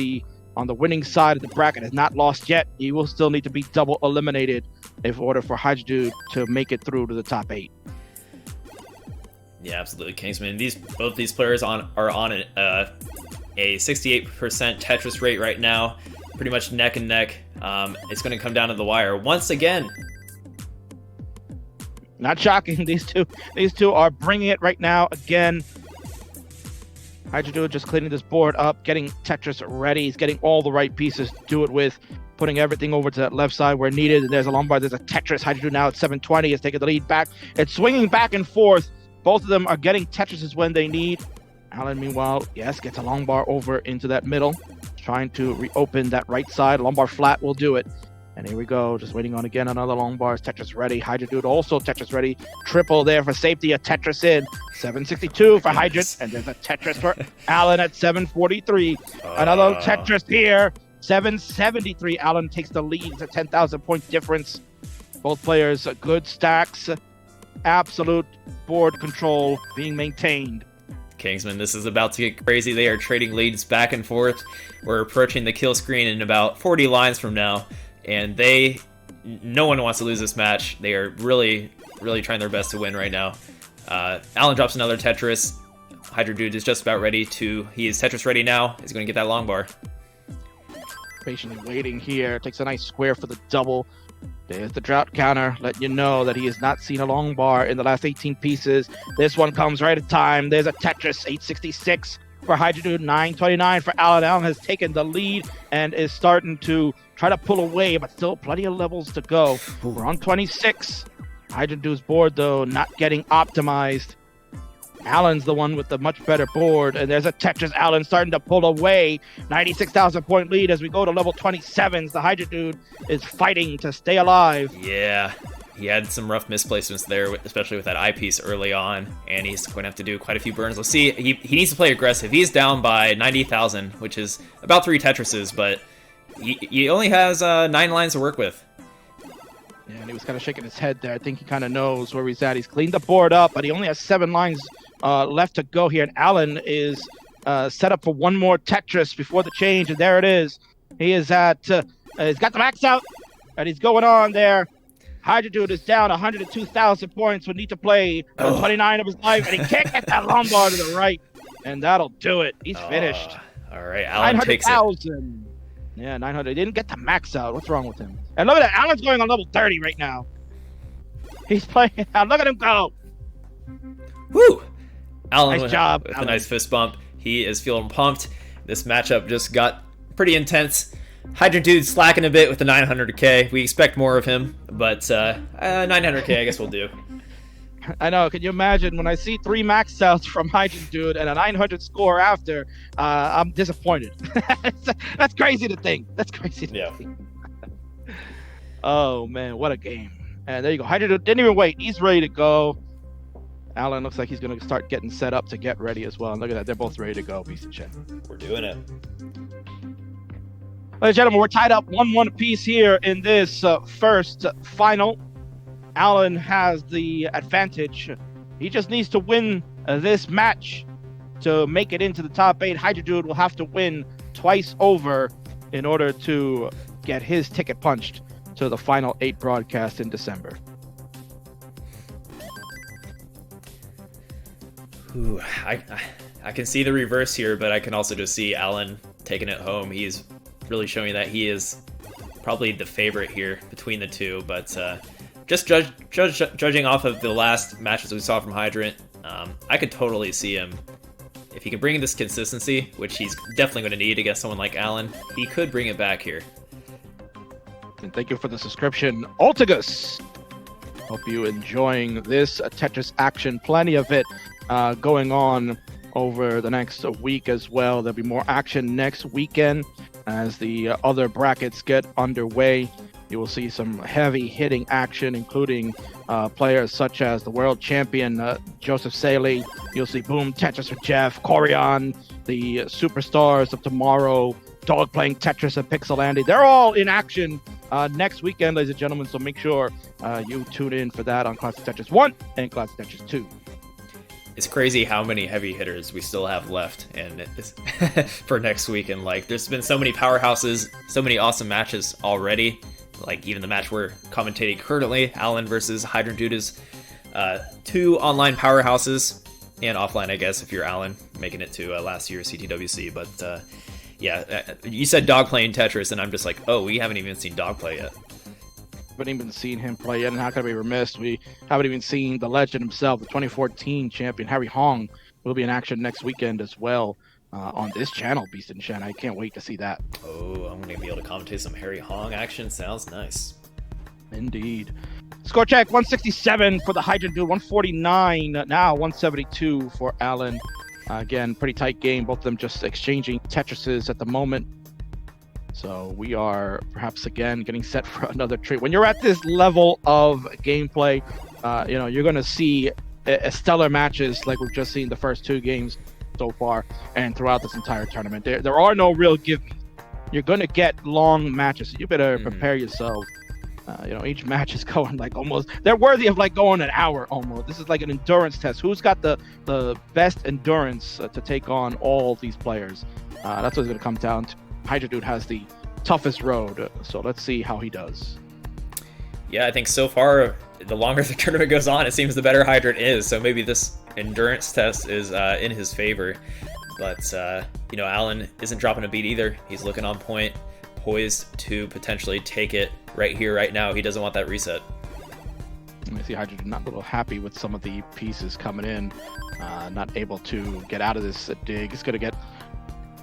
on the winning side of the bracket, has not lost yet. He will still need to be double eliminated in order for Hydra Dude to make it through to the top 8. Yeah, absolutely, Kingsman. Both these players are on a 68% Tetris rate right now, pretty much neck and neck. It's going to come down to the wire once again. Not shocking. These two are bringing it right now again. Hydra Dude just cleaning this board up, getting Tetris ready. He's getting all the right pieces to do it with, putting everything over to that left side where needed. And there's a Lombard, there's a Tetris. Hydra Dude now at 720 is taking the lead back. It's swinging back and forth. Both of them are getting Tetrises when they need. Alan, meanwhile, yes, gets a long bar over into that middle, trying to reopen that right side. Long bar flat will do it. And here we go, just waiting on again another long bar. Tetris ready. Hydra Dude also Tetris ready. Triple there for safety. A Tetris in. 762 for Hydra. And there's a Tetris for Alan at 743. Another Tetris here. 773. Alan takes the lead. It's a 10,000 point difference. Both players good stacks. Absolute board control being maintained. Kingsman, this is about to get crazy. They are trading leads back and forth. We're approaching the kill screen in about 40 lines from now, and no one wants to lose this match. They are really, really trying their best to win right now. Alan drops another Tetris. Hydra Dude is just about ready to... He is Tetris ready now. He's going to get that long bar. Patiently waiting here. Takes a nice square for the double. There's the drought counter, letting you know that he has not seen a long bar in the last 18 pieces. This one comes right at time. There's a Tetris, 866 for Hydra Dude, 929 for Alan. Alan has taken the lead and is starting to try to pull away, but still plenty of levels to go. We're on 26. Hydra Dude's board, though, not getting optimized. Alan's the one with the much better board, and there's a Tetris. Alan starting to pull away. 96,000 point lead as we go to level 27s. The Hydra Dude is fighting to stay alive. Yeah, he had some rough misplacements there, especially with that eyepiece early on, and he's going to have to do quite a few burns. Let's see, he needs to play aggressive. He's down by 90,000, which is about 3 Tetrises, but he only has 9 lines to work with. Yeah, and he was kind of shaking his head there. I think he kind of knows where he's at. He's cleaned the board up, but he only has 7 lines left to go here. And Alan is set up for one more Tetris before the change, and there it is. He is at, he's got the max out, and he's going on there. Hydra Dude is down 102,000 points, would need to play 29 of his life, and he can't get that long bar to the right, and that'll do it. He's finished. All right, Alan takes it. 900,000. Yeah, 900. He didn't get the max out. What's wrong with him? And look at that. Alan's going on level 30 right now. He's playing out. Look at him go. Woo! Alan Nice job, with Alan. a nice fist bump. He is feeling pumped. This matchup just got pretty intense. Hydra Dude slacking a bit with the 900k. We expect more of him, but 900k I guess we'll do. I know. Can you imagine when I see 3 max outs from Hydra Dude and a 900 score after? I'm disappointed. That's crazy to think. That's crazy to think. Oh man, what a game! And there you go. Hydra Dude didn't even wait. He's ready to go. Alan looks like he's going to start getting set up to get ready as well. And look at that. They're both ready to go. Piece of shit. We're doing it. Ladies and gentlemen, we're tied up 1-1 apiece here in this first final. Alan has the advantage. He just needs to win this match to make it into the top 8. Hydra Dude will have to win twice over in order to get his ticket punched to the final 8 broadcast in December. Ooh, I can see the reverse here, but I can also just see Alan taking it home. He's really showing that he is probably the favorite here between the two, but just judging off of the last matches we saw from Hydrant, I could totally see him. If he can bring this consistency, which he's definitely going to need against someone like Alan, he could bring it back here. And thank you for the subscription, Ultigus. Hope you enjoying this Tetris action. Plenty of it going on over the next week as well. There'll be more action next weekend as the other brackets get underway. You will see some heavy hitting action, including players such as the world champion Joseph Saley. You'll see Boom Tetris with Jeff, Corian, the superstars of tomorrow, Dog playing Tetris and Pixel Andy. They're all in action next weekend, ladies and gentlemen. So make sure you tune in for that on Classic Tetris 1 and Classic Tetris 2. It's crazy how many heavy hitters we still have left and for next week. And like, there's been so many powerhouses, so many awesome matches already. Like even the match we're commentating currently, Alan versus Hydrant Dude, is 2 online powerhouses, and offline, I guess, if you're Alan, making it to last year's CTWC. But yeah, you said Dog playing Tetris, and I'm just like, oh, we haven't even seen Dog play yet. Haven't even seen him play yet, and how can I be remiss? We haven't even seen the legend himself, the 2014 champion, Harry Hong, will be in action next weekend as well on this channel, Beast and Shen. I can't wait to see that. Oh, I'm going to be able to commentate some Harry Hong action. Sounds nice. Indeed. Score check, 167 for the Hydrant Dude, 149 now, 172 for Alan. Again, pretty tight game, both of them just exchanging Tetrises at the moment. So we are perhaps again getting set for another treat. When you're at this level of gameplay, you're going to see stellar matches like we've just seen the first 2 games so far and throughout this entire tournament. There are no real give. You're going to get long matches. So you better prepare yourself. Each match is going like almost, they're worthy of like going an hour almost. This is like an endurance test. Who's got the best endurance to take on all these players? That's what it's going to come down to. Hydra Dude has the toughest road, so let's see how he does. Yeah, I think so far, the longer the tournament goes on, it seems the better Hydrant is, so maybe this endurance test is in his favor. But, Alan isn't dropping a beat either. He's looking on point, poised to potentially take it right here, right now. He doesn't want that reset. I see Hydra Dude not a little happy with some of the pieces coming in, not able to get out of this dig. He's going to get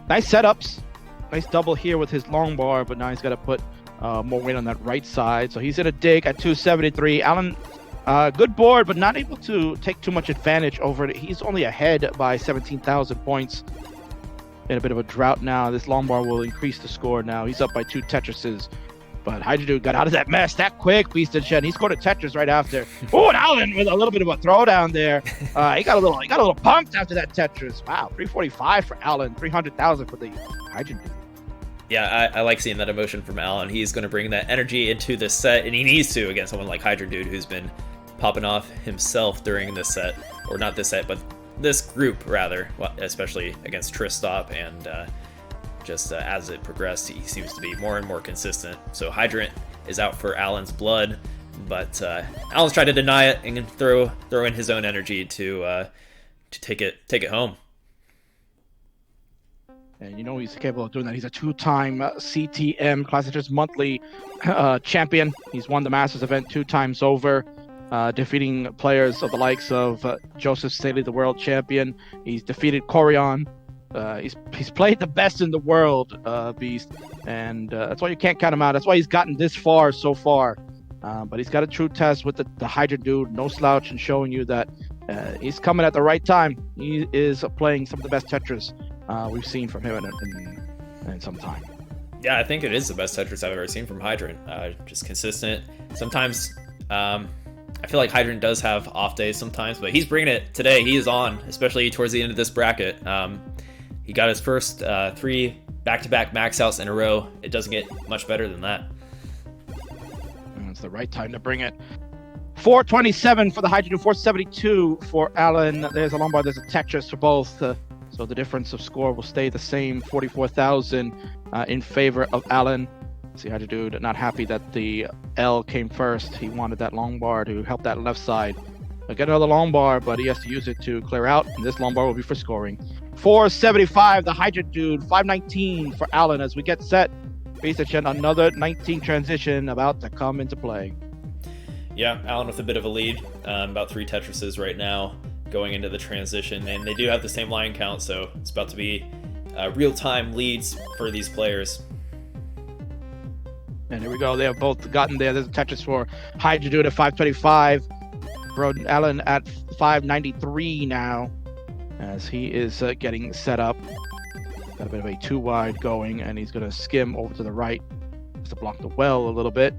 nice setups. Nice double here with his long bar, but now he's got to put more weight on that right side. So he's in a dig at 273. Alan, good board, but not able to take too much advantage over it. He's only ahead by 17,000 points. In a bit of a drought now. This long bar will increase the score now. He's up by 2 Tetrises. But Hydra Dude got out of that mess that quick, Beast and Shen. He scored a Tetris right after. Oh, and Alan with a little bit of a throwdown there. He got a little pumped after that Tetris. Wow, 345 for Alan, 300,000 for the Hydra Dude. Yeah, I like seeing that emotion from Alan. He's going to bring that energy into this set, and he needs to against someone like Hydra Dude, who's been popping off himself during this set. Or not this set, but this group, rather. Well, especially against Tristop, and as it progressed, he seems to be more and more consistent. So Hydrant is out for Alan's blood, but Alan's trying to deny it and throw in his own energy to take it home. And he's capable of doing that. He's a 2-time CTM, Classic Tetris Monthly champion. He's won the Masters event 2 times over, defeating players of the likes of Joseph Saley, the world champion. He's defeated Corian. He's played the best in the world, Beast. And that's why you can't count him out. That's why he's gotten this far so far. But he's got a true test with the Hydra Dude. No slouch, and showing you that he's coming at the right time. He is playing some of the best Tetris we've seen from him in some time. Yeah, I think it is the best Tetris I've ever seen from Hydrant. Just consistent. Sometimes I feel like Hydrant does have off days sometimes, but he's bringing it today. He is on, especially towards the end of this bracket. He got his first 3 back-to-back max outs in a row. It doesn't get much better than that. And it's the right time to bring it. 427 for the Hydra Dude, 472 for Alan. There's a Lombard, there's a Tetris for both. So the difference of score will stay the same, 44,000 in favor of Alan. See, Hydra Dude not happy that the L came first. He wanted that long bar to help that left side. Get another long bar, but he has to use it to clear out, and this long bar will be for scoring. 475, the Hydra Dude, 519 for Alan as we get set. Beast and Shen, another 19 transition about to come into play. Yeah, Alan with a bit of a lead, about 3 Tetrises right now going into the transition, and they do have the same line count, so it's about to be real-time leads for these players. And here we go, they have both gotten there. There's a Tetris for Hydra Dude at 525. Broden Allen at 593 now as he is getting set up. Got a bit of a 2 wide going, and he's going to skim over to the right just to block the well a little bit.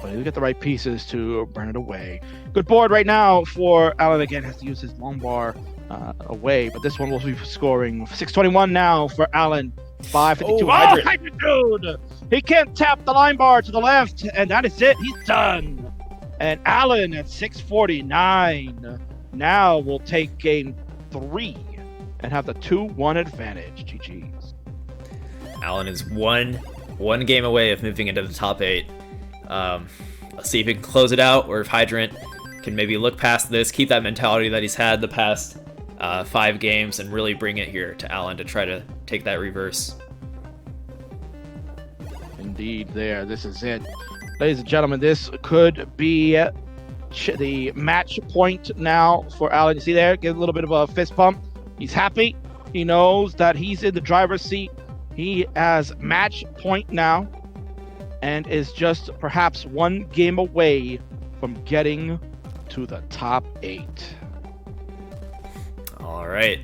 But he'll get the right pieces to burn it away. Good board right now for Alan. Again, has to use his long bar away, but this one will be scoring 621 now for Alan. 552. Oh, dude! He can't tap the line bar to the left, and that is it. He's done. And Alan at 649 now will take game 3 and have the 2-1 advantage. GG's. Alan is one game away of moving into the top 8. Let's see if he can close it out, or if Hydrant can maybe look past this, keep that mentality that he's had the past 5 games, and really bring it here to Alan to try to take that reverse. Indeed, this is it. Ladies and gentlemen, this could be the match point now for Alan. You see there, give a little bit of a fist bump. He's happy. He knows that he's in the driver's seat. He has match point now and is just perhaps 1 game away from getting to the top 8. All right.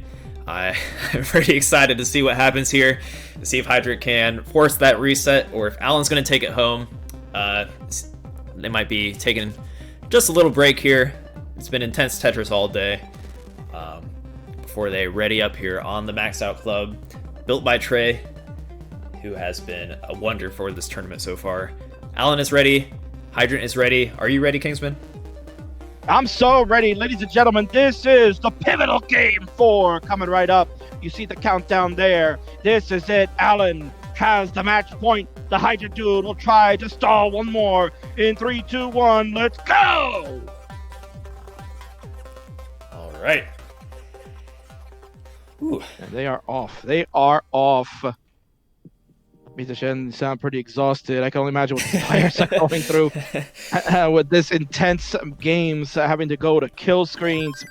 I'm pretty excited to see what happens here, to see if Hydrant can force that reset, or if Alan's going to take it home. They might be taking just a little break here. It's been intense Tetris all day before they ready up here on the Max Out Club, built by Trey, who has been a wonder for this tournament so far. Alan is ready. Hydrant is ready. Are you ready, Kingsman? I'm so ready, ladies and gentlemen. This is the pivotal game 4 coming right up. You see the countdown there. This is it. Alan has the match point. The Hydrant dude will try to stall one more. In 3, 2, 1, let's go! All right. Ooh. And they are off. They are off. Musicians sound pretty exhausted. I can only imagine what the players are going through with this intense games, having to go to kill screens,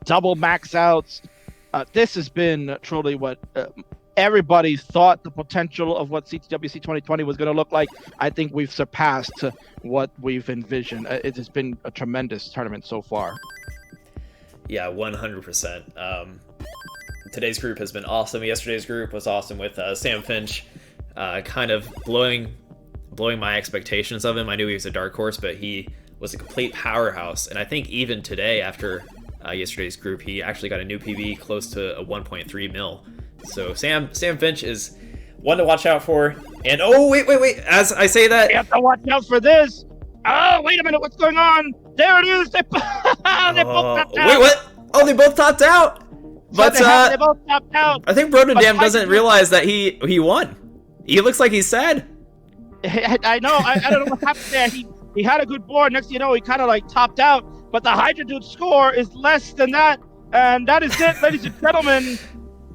double max outs. This has been truly what everybody thought the potential of what CTWC 2020 was going to look like. I think we've surpassed what we've envisioned. It has been a tremendous tournament so far. Yeah, 100%. Today's group has been awesome. Yesterday's group was awesome with Sam Finch. Kind of blowing my expectations of him. I knew he was a dark horse, but he was a complete powerhouse. And I think even today, after yesterday's group, he actually got a new PB close to a 1.3 mil. So Sam Finch is one to watch out for. And oh, wait. As I say that, you have to watch out for this. Oh, wait a minute. What's going on? There it is. They both topped out. Wait, what? Oh, they both topped out. But they both topped out. I think Brodendam doesn't realize that he won. He looks like he's sad. I know. I don't know what happened there. He had a good board. Next thing you know, he kind of like topped out. But the Hydra dude's score is less than that. And that is it, ladies and gentlemen.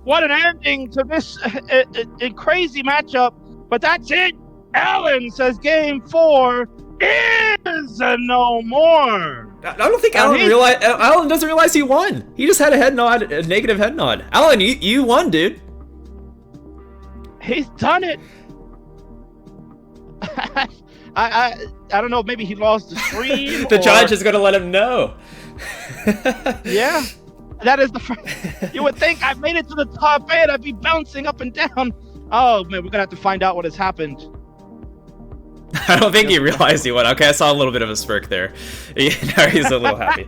What an ending to this crazy matchup. But that's it. Alan says game 4 is no more. I don't think Alan doesn't realize he won. He just had a head nod, a negative head nod. Alan, you won, dude. He's done it. I don't know. Maybe he lost the stream. The judge is gonna let him know. Yeah, that is the first. You would think I've made it to the top 8. I'd be bouncing up and down. Oh man, we're gonna have to find out what has happened. I don't think he realized he won. Okay, I saw a little bit of a smirk there. Now he's a little happy.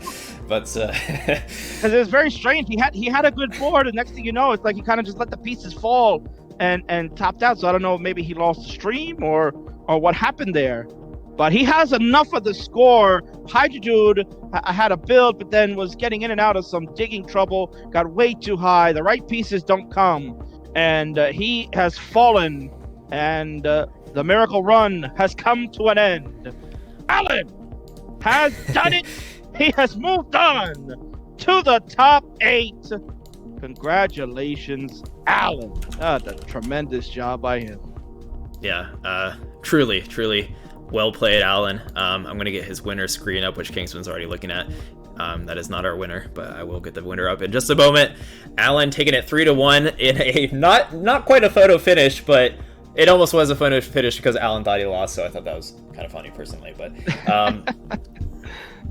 But it was very strange. He had a good board, and next thing you know, it's like he kind of just let the pieces fall and topped out. So I don't know if maybe he lost the stream or what happened there. But he has enough of the score. Hydra Dude had a build, but then was getting in and out of some digging trouble. Got way too high. The right pieces don't come. And he has fallen. And the miracle run has come to an end. Alan has done it. He has moved on to the top 8. Congratulations, Alan. A tremendous job by him. Yeah, truly well played, Alan. I'm going to get his winner screen up, which Kingsman's already looking at. That is not our winner, but I will get the winner up in just a moment. Alan taking it 3-1 in a not quite a photo finish, but it almost was a photo finish because Alan thought he lost, so I thought that was kind of funny personally. But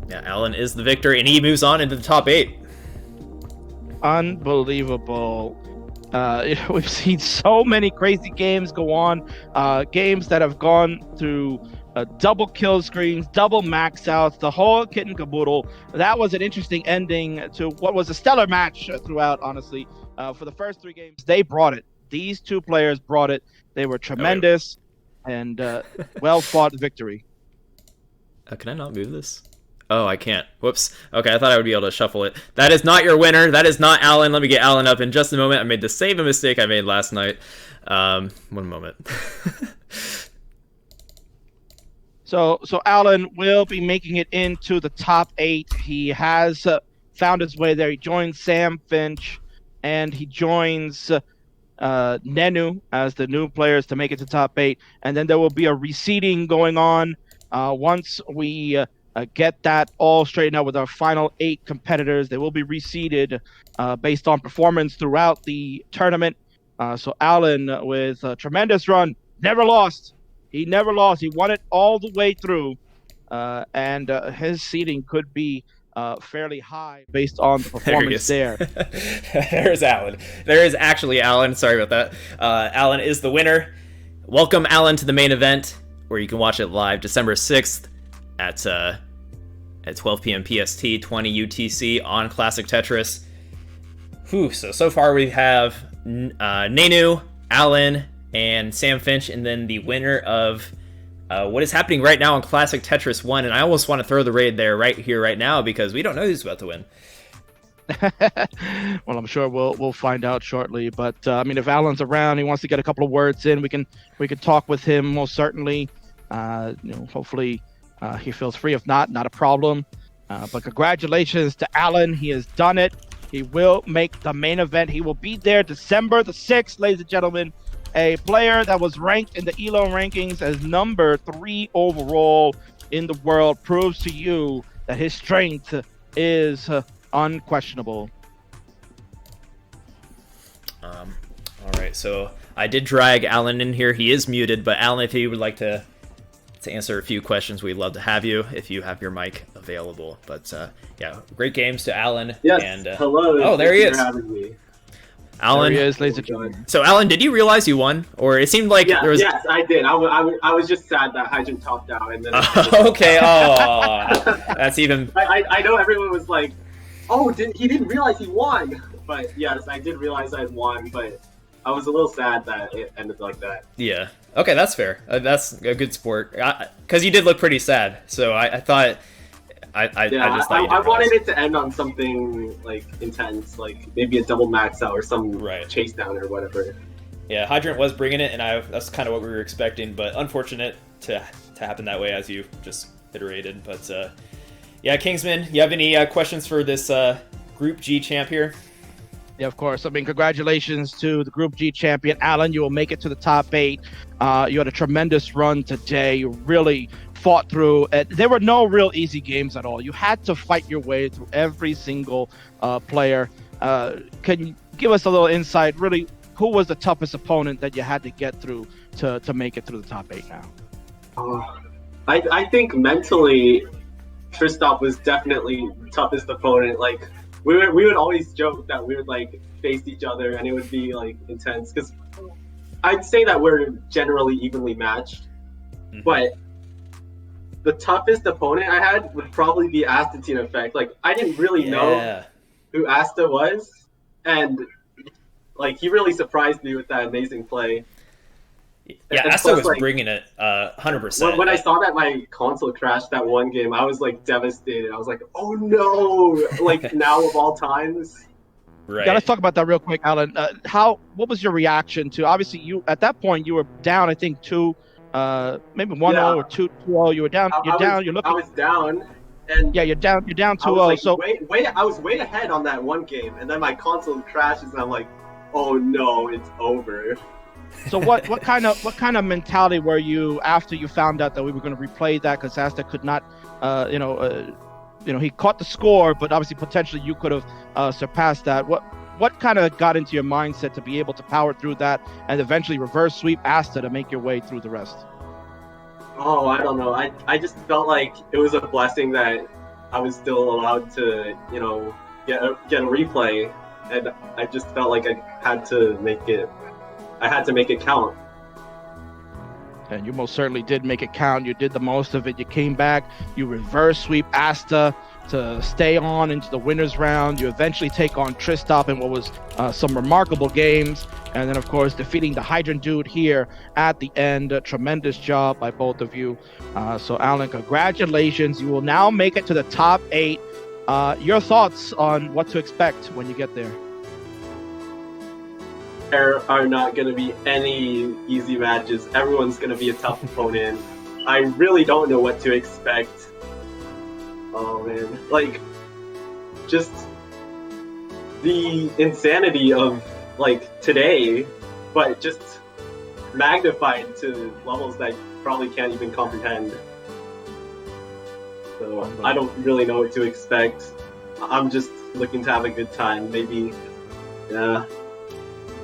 yeah, Alan is the victor, and he moves on into the top 8. Unbelievable. We've seen so many crazy games go on, games that have gone through double kill screens, double max outs, the whole kit and caboodle. That was an interesting ending to what was a stellar match throughout, honestly. For the first 3 games, they brought it. These 2 players brought it. They were tremendous and well-fought victory. Can I not move this? Oh, I can't. Whoops. Okay, I thought I would be able to shuffle it. That is not your winner. That is not Alan. Let me get Alan up in just a moment. I made the same mistake I made last night. One moment. So Alan will be making it into the top 8. He has found his way there. He joins Sam Finch, and he joins Nenu as the new players to make it to top 8. And then there will be a reseeding going on once we get that all straightened out with our final 8 competitors. They will be reseeded based on performance throughout the tournament. So Alan, with a tremendous run, never lost. He never lost. He won it all the way through, and his seeding could be fairly high based on the performance there. There's Alan. There is actually Alan. Sorry about that. Alan is the winner. Welcome, Alan, to the main event, where you can watch it live December 6th at 12 p.m. PST, 20 UTC on Classic Tetris. Whew, so far we have Nenu, Alan, and Sam Finch, and then the winner of what is happening right now on Classic Tetris 1. And I almost want to throw the raid there right here, right now, because we don't know who's about to win. Well, I'm sure we'll find out shortly. But I mean, if Alan's around, he wants to get a couple of words in, we can talk with him most certainly. Hopefully he feels free. If not a problem. But congratulations to Alan. He has done it. He will make the main event. He will be there December the 6th, ladies and gentlemen. A player that was ranked in the ELO rankings as number 3 overall in the world proves to you that his strength is unquestionable. All right, so I did drag Alan in here. He is muted, but Alan, if you would like to answer a few questions, we'd love to have you if you have your mic available. But yeah, great games to Alan. Yes. And, hello. Oh, there he is. For having me. Alan, there he is, ladies and gentlemen. So Alan, did you realize you won, or it seemed like there was? Yes, I did. I was just sad that Hydrant topped out, and then. Okay. Oh, that's even. I know everyone was like, "Oh, he didn't realize he won," but yes, I did realize I had won, but I was a little sad that it ended like that. Yeah. Okay, that's fair. That's a good sport. Because you did look pretty sad, so I thought. I just thought I wanted it to end on something like intense, like maybe a double max out or some chase down or whatever. Yeah, Hydrant was bringing it, and that's kind of what we were expecting, but unfortunate to happen that way, as you just iterated. But yeah, Kingsman, you have any questions for this Group G champ here? Yeah, of course. I mean, congratulations to the Group G champion, Alan. You will make it to the top 8. You had a tremendous run today. You really fought through it. There were no real easy games at all. You had to fight your way through every single player. Can you give us a little insight? Really, who was the toughest opponent that you had to get through to make it through the top 8 now? I think mentally, Tristan was definitely the toughest opponent. Like we would always joke that we would like face each other and it would be like intense because I'd say that we're generally evenly matched, but the toughest opponent I had would probably be Asta Effect. Like I didn't really know who Asta was, and like he really surprised me with that amazing play. Yeah, Asta was bringing it 100%. When I saw that my console crashed that one game, I was like devastated. I was like, oh no! Like now of all times. Right. Yeah, let's talk about that real quick, Alan. What was your reaction to? Obviously, you at that point you were down. I think 2, maybe 1-0 or 2-0. You were down. You're down. You're looking. I was down. And yeah, you're down 2-0. Like, so I was way ahead on that one game, and then my console crashes, and I'm like, oh no, it's over. So what kind of mentality were you after you found out that we were going to replay that because Asta could not, he caught the score, but obviously potentially you could have surpassed that. What kind of got into your mindset to be able to power through that and eventually reverse sweep Asta to make your way through the rest? Oh, I don't know. I just felt like it was a blessing that I was still allowed to, get a replay, and I just felt like I had to make it count. and you most certainly did make it count. You did the most of it. You came back, you reverse sweep Asta to stay on into the winners round. You eventually take on Tristop in what was some remarkable games, and then of course defeating the Hydrant Dude here at the end. Tremendous job by both of you. So Alan, congratulations. You will now make it to the top 8. Your thoughts on what to expect when you get there? There are not going to be any easy matches. Everyone's going to be a tough opponent. I really don't know what to expect. Oh man, like, just the insanity of like today, but just magnified to levels that I probably can't even comprehend. So I don't really know what to expect. I'm just looking to have a good time. Maybe, yeah.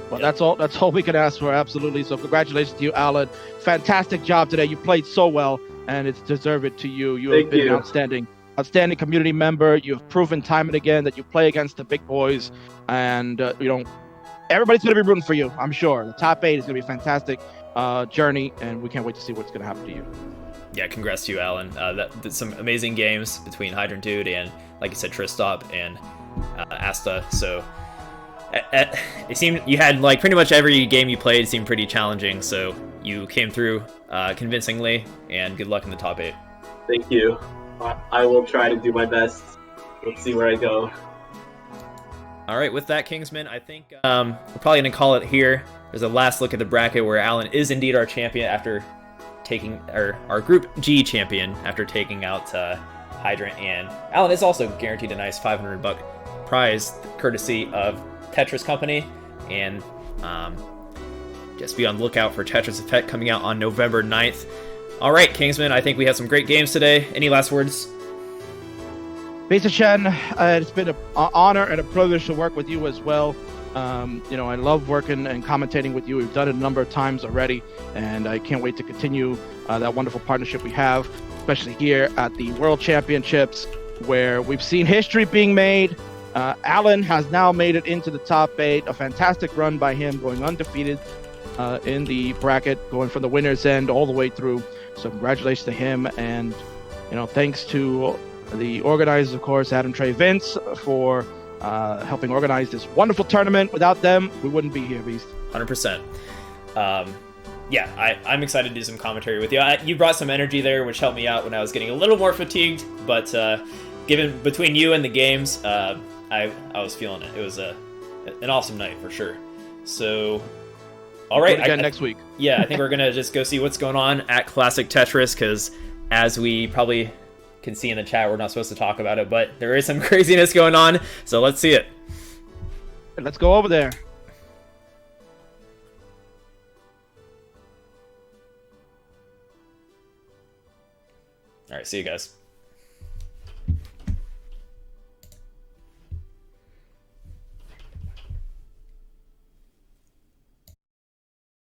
Well, that's all we can ask for, absolutely. So congratulations to you, Alan. Fantastic job today. You played so well, and it's deserved to you. You have been an outstanding community member. You've proven time and again that you play against the big boys, and everybody's going to be rooting for you, I'm sure. The top 8 is going to be a fantastic journey, and we can't wait to see what's going to happen to you. Yeah, congrats to you, Alan. That's some amazing games between Hydrant Dude and, like you said, Tristop and Asta. So it seemed you had like pretty much every game you played seemed pretty challenging. So you came through convincingly, and good luck in the top 8. Thank you. I will try to do my best. Let's see where I go. All right, with that, Kingsman, I think we're probably going to call it here. There's a last look at the bracket where Alan is indeed our champion after taking, or our Group G champion after taking out Hydrant, and Alan is also guaranteed a nice $500 prize courtesy of Tetris Company, and just be on the lookout for Tetris Effect coming out on November 9th. All right, Kingsman, I think we had some great games today. Any last words? Besa Chen, it's been an honor and a privilege to work with you as well. I love working and commentating with you. We've done it a number of times already, and I can't wait to continue that wonderful partnership we have, especially here at the World Championships, where we've seen history being made. Alan has now made it into the top 8, a fantastic run by him, going undefeated in the bracket, going from the winner's end all the way through. So congratulations to him, and thanks to the organizers, of course, Adam, Trey, Vince, for helping organize this wonderful tournament. Without them, we wouldn't be here, Beast. 100%. I'm excited to do some commentary with you. You brought some energy there, which helped me out when I was getting a little more fatigued, but given between you and the games, I was feeling it. It was an awesome night for sure. So, all right, again next week. Yeah, I think we're gonna just go see what's going on at Classic Tetris, because as we probably can see in the chat, we're not supposed to talk about it, but there is some craziness going on. So let's see it. Let's go over there. All right, see you guys.